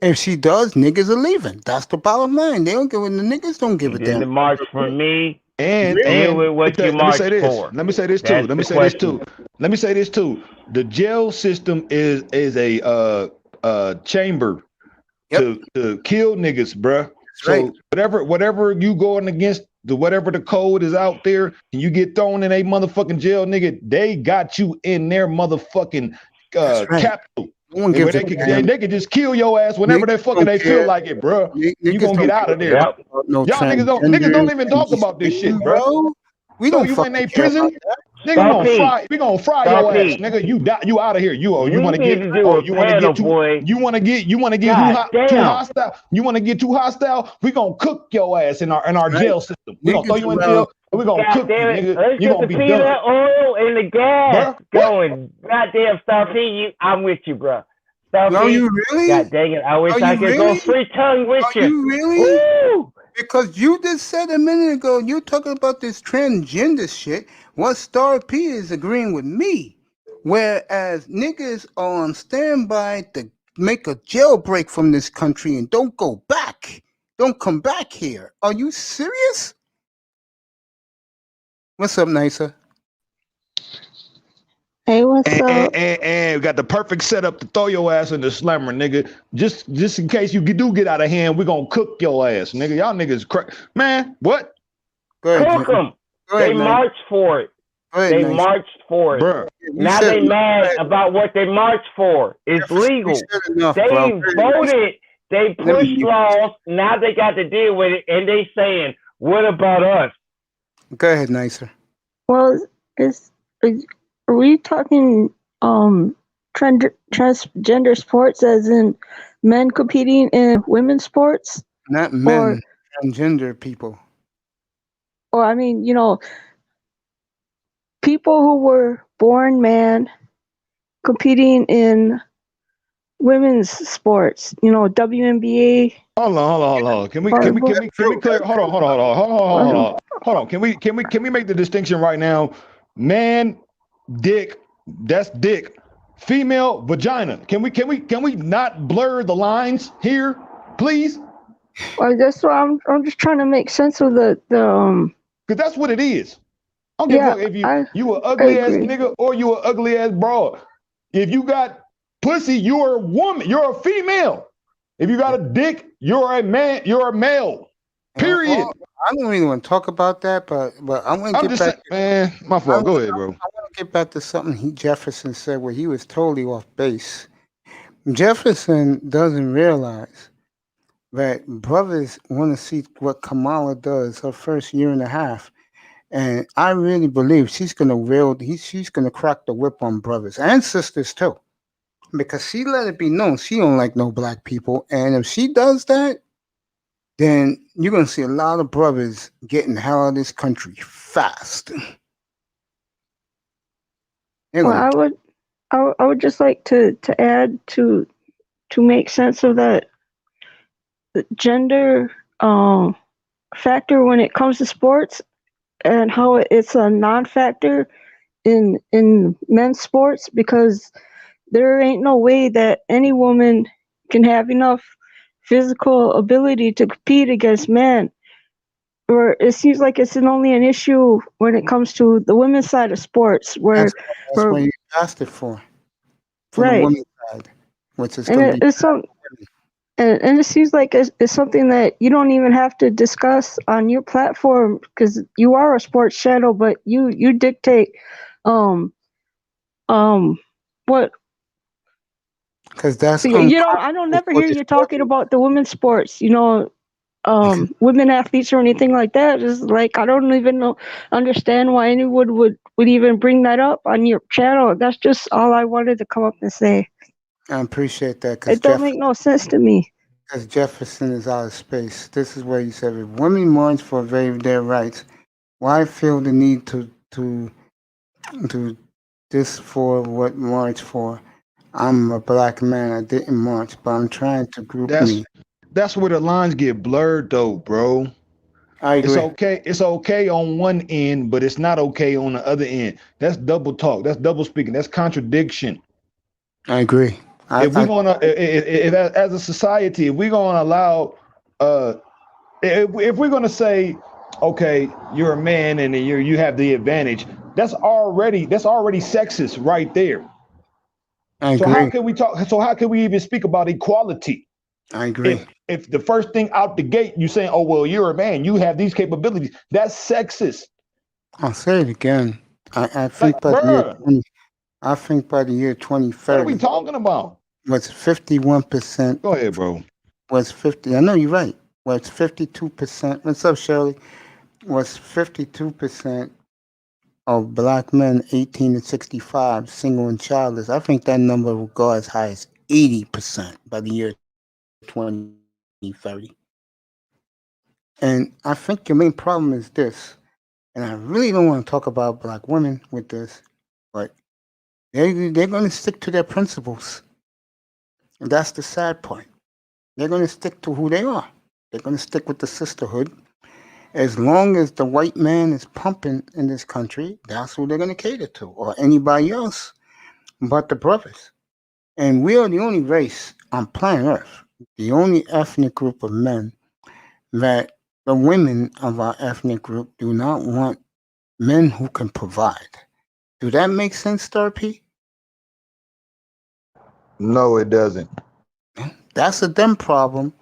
If she does, niggas are leaving. That's the bottom line. They don't give a the niggas don't give You a damn. didn't march for me. Real, Deal with Let what you me say marched this. for. Let me say this too. That's Let me the say this question. too. Let me say this too. The jail system is a chamber yep. to kill niggas, bruh. That's right. whatever you going against whatever the code is out there, and you get thrown in a motherfucking jail, nigga, they got you in their motherfucking That's right. capital. No one And where gives a damn. they could just kill your ass whenever Niggas they don't feel care. like it, bro. You Niggas gonna get don't out give of a there. fuck Yep. about no Y'all niggas don't even talk about this shit, bro. bro. We So don't you in fucking a care about prison, that. nigga, we gonna fry Star your ass, P. nigga. You out of here. You We wanna need get to do a panel, boy. you wanna get God too damn. hostile. You wanna get too hostile? We gonna cook your ass in our Right. jail system. We gonna throw Niggas you in around. jail and we gonna God cook you, damn it. nigga. Let's You get gonna the be done. peanut oil and the gas Bruh, what? going. Goddamn, Star P, I'm with you, bro. Star Are P, you really? God dang it. I wish Are I you could go really? free tongue with Are you. you really? Woo! Because you just said a minute ago, you're talking about this transgender shit. What Star P is agreeing with me. Whereas niggas are on standby to make a jailbreak from this country and don't go back. Don't come back here. Are you serious? What's up, Nisa? Hey, what's up? And we got the perfect setup to throw your ass in the slammer, nigga. Just in case you do get out of hand, we gonna cook your ass, nigga. Y'all niggas man, what? Go ahead, Cook them. Go They ahead, Nisa. marched for it. Go ahead, They Nisa. marched for it. Bruh. You Now said they mad enough. about what they marched for. It's Jefferson, you legal. said enough, They bro. Go ahead, Nisa. voted. They Let me pushed mute laws. Now they got to deal with it, and they saying, "What about us?" you. Go ahead, Nisa. Well, is are we talking transgender sports as in men competing in women's sports, Not or men, transgender people. I mean, people who were born man competing in women's sports, WNBA. Hold on. Can we clear? Hold on. Can we make the distinction right now? Man, dick, that's dick. Female vagina. Can we not blur the lines here, please? Well, that's why I'm just trying to make sense of the Because that's what it is. I don't give a yeah, fuck if I you an ugly ass agree. nigga or you an ugly ass broad. If you got pussy, you're a woman. You're a female. If you got a dick, you're a man. You're a male. Period. I don't really want to talk about that, but I want to I'm get just back. saying, man, my fault. Go ahead, bro. I want to get back to something Jefferson said where he was totally off base. Jefferson doesn't realize that brothers want to see what Kamala does her first year and a half, and I really believe she's she's gonna crack the whip on brothers and sisters too, because she let it be known she don't like no black people, and if she does that, then you're gonna see a lot of brothers getting the hell out of this country fast. Well, I would just like to add to make sense of that gender factor when it comes to sports, and how it's a non-factor in men's sports, because there ain't no way that any woman can have enough physical ability to compete against men. Or it seems like it's only an issue when it comes to the women's side of sports, where That's what you asked it for the right, women's side, which is and going to be. it's some. And it seems like it's something that you don't even have to discuss on your platform, because you are a sports channel, but you dictate what. Because that's I don't never hear you talking about the women's sports, women athletes or anything like that. It's like I don't even understand why anyone would even bring that up on your channel. That's just all I wanted to come up and say. I appreciate that. It don't make no sense to me. Because Jefferson is out of space. This is where you said, if women march for their rights, why feel the need to this for what march for? I'm a black man. I didn't march, but I'm trying to group me. That's where the lines get blurred, though, bro. I agree. It's okay on one end, but it's not okay on the other end. That's double talk. That's double speaking. That's contradiction. I agree. If we're gonna, if as a society, if we're gonna allow, if we're gonna say, okay, you're a man and you have the advantage, that's already sexist right there. I agree. So how can we talk? So how can we even speak about equality? I agree. If the first thing out the gate you saying, "Oh well, you're a man, you have these capabilities," that's sexist. I'll say it again. I Like, think by the year bruh, 20, I think by the year what are we 2030 talking about? was 51%. Go ahead, bro. Was 50. I know you're right. Was 52%. What's up, Shirley? Was 52% of black men 18 to 65 single and childless. I think that number will go as high as 80% by the year 2030. And I think your main problem is this, and I really don't want to talk about black women with this, but they're going to stick to their principles. And that's the sad part. They're going to stick to who they are. They're going to stick with the sisterhood. As long as the white man is pumping in this country, that's who they're going to cater to, or anybody else but the brothers. And we are the only race on planet Earth, the only ethnic group of men that the women of our ethnic group do not want men who can provide. Do that make sense, Star P? No, it doesn't. That's a them problem.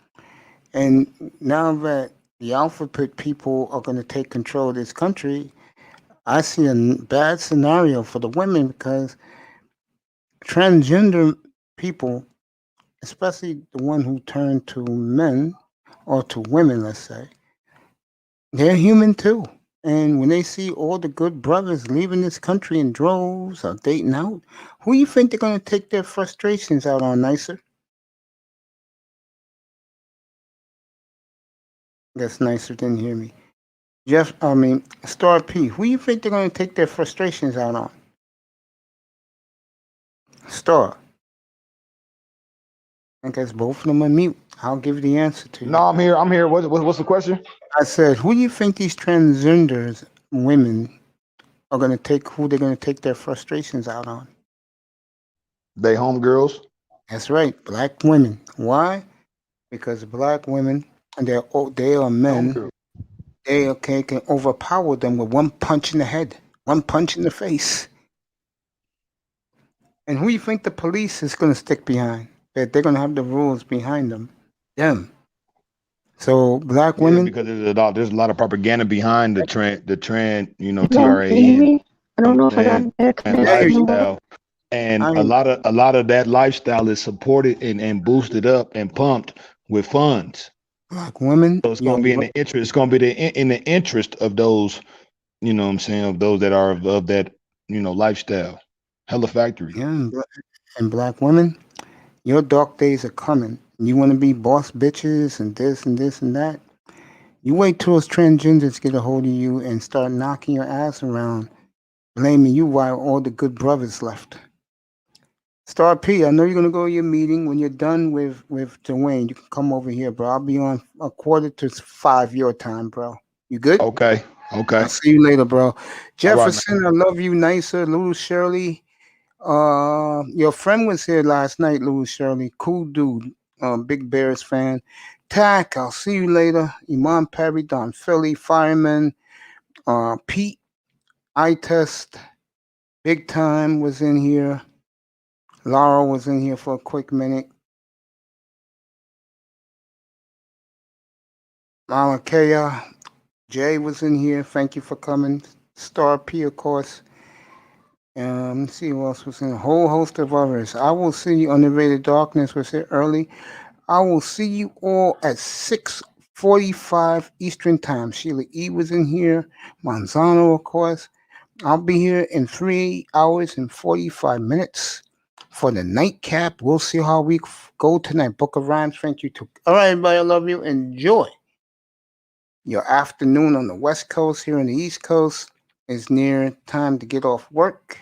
And now that the alphabet people are going to take control of this country, I see a bad scenario for the women because transgender people, especially the one who turn to men or to women, let's say, they're human too. And when they see all the good brothers leaving this country in droves or dating out, who you think they're going to take their frustrations out on, Nicer? Guess Nicer didn't hear me. Star P, who you think they're going to take their frustrations out on? Star. I guess both of them are mute. I'll give the answer to you. No, I'm here. I'm here. What's the question? I said, who do you think these transgenders women are going to take? Who they're going to take their frustrations out on? They homegirls. That's right, black women. Why? Because black women, and they are men. Homegirls. They can overpower them with one punch in the head, one punch in the face. And who do you think the police is going to stick behind? That they're going to have the rules behind them. Them. So black Yeah, women. because there's a lot of propaganda behind the trend, Hello, can you hear TRAN. me? I don't know if I got And a bad and connection. lifestyle, and I a lot of that lifestyle is supported and boosted up and pumped with funds. black women. So it's going to be in the interest. It's going to be in the interest of those, what I'm saying, of those that are of that, lifestyle. Hella factory. Yeah, and black women. Your dark days are coming. You want to be boss bitches and this and this and that. You wait till those transgenders get a hold of you and start knocking your ass around, blaming you why all the good brothers left. Star P, I know you're gonna go to your meeting. When you're done with Dwayne, you can come over here, bro. I'll be on 4:45 your time, bro. You good? Okay. I'll see you later, bro. All right, Jefferson, I love you, Nicer. Little Shirley. Your friend was here last night, Little Shirley. Cool dude. Big Bears fan. Tack, I'll see you later. Iman Perry, Don Philly, Fireman, Pete, I Test, Big Time was in here. Laura was in here for a quick minute. Mama Kea, Jay was in here. Thank you for coming. Star P, of course. Let's see who else was in. A whole host of others. I will see you. Underrated Darkness was here early. I will see you all at 6:45 Eastern Time. Sheila E. was in here. Manzano, of course. I'll be here in 3 hours and 45 minutes for the nightcap. We'll see how we go tonight. Book of Rhymes. Thank you too. All right, everybody. I love you. Enjoy your afternoon on the West Coast. Here on the East Coast is near time to get off work.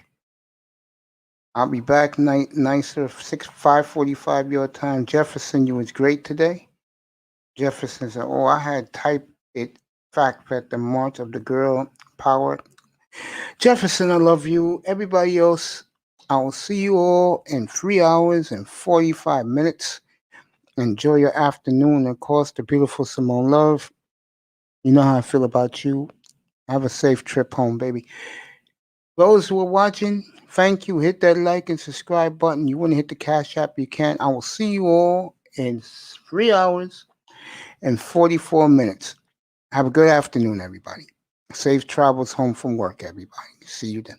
I'll be back nicer 5:45 your time. Jefferson, you was great today. Jefferson said, "Oh, I had typed it. Fact that the March of the Girl Power." Jefferson, I love you. Everybody else, I will see you all in 3 hours and 45 minutes. Enjoy your afternoon. Of course, the beautiful Simone Love. You know how I feel about you. Have a safe trip home, baby. Those who are watching, thank you. Hit that like and subscribe button. You want to hit the Cash App, you can. I will see you all in 3 hours and 44 minutes. Have a good afternoon, everybody. Safe travels home from work, everybody. See you then.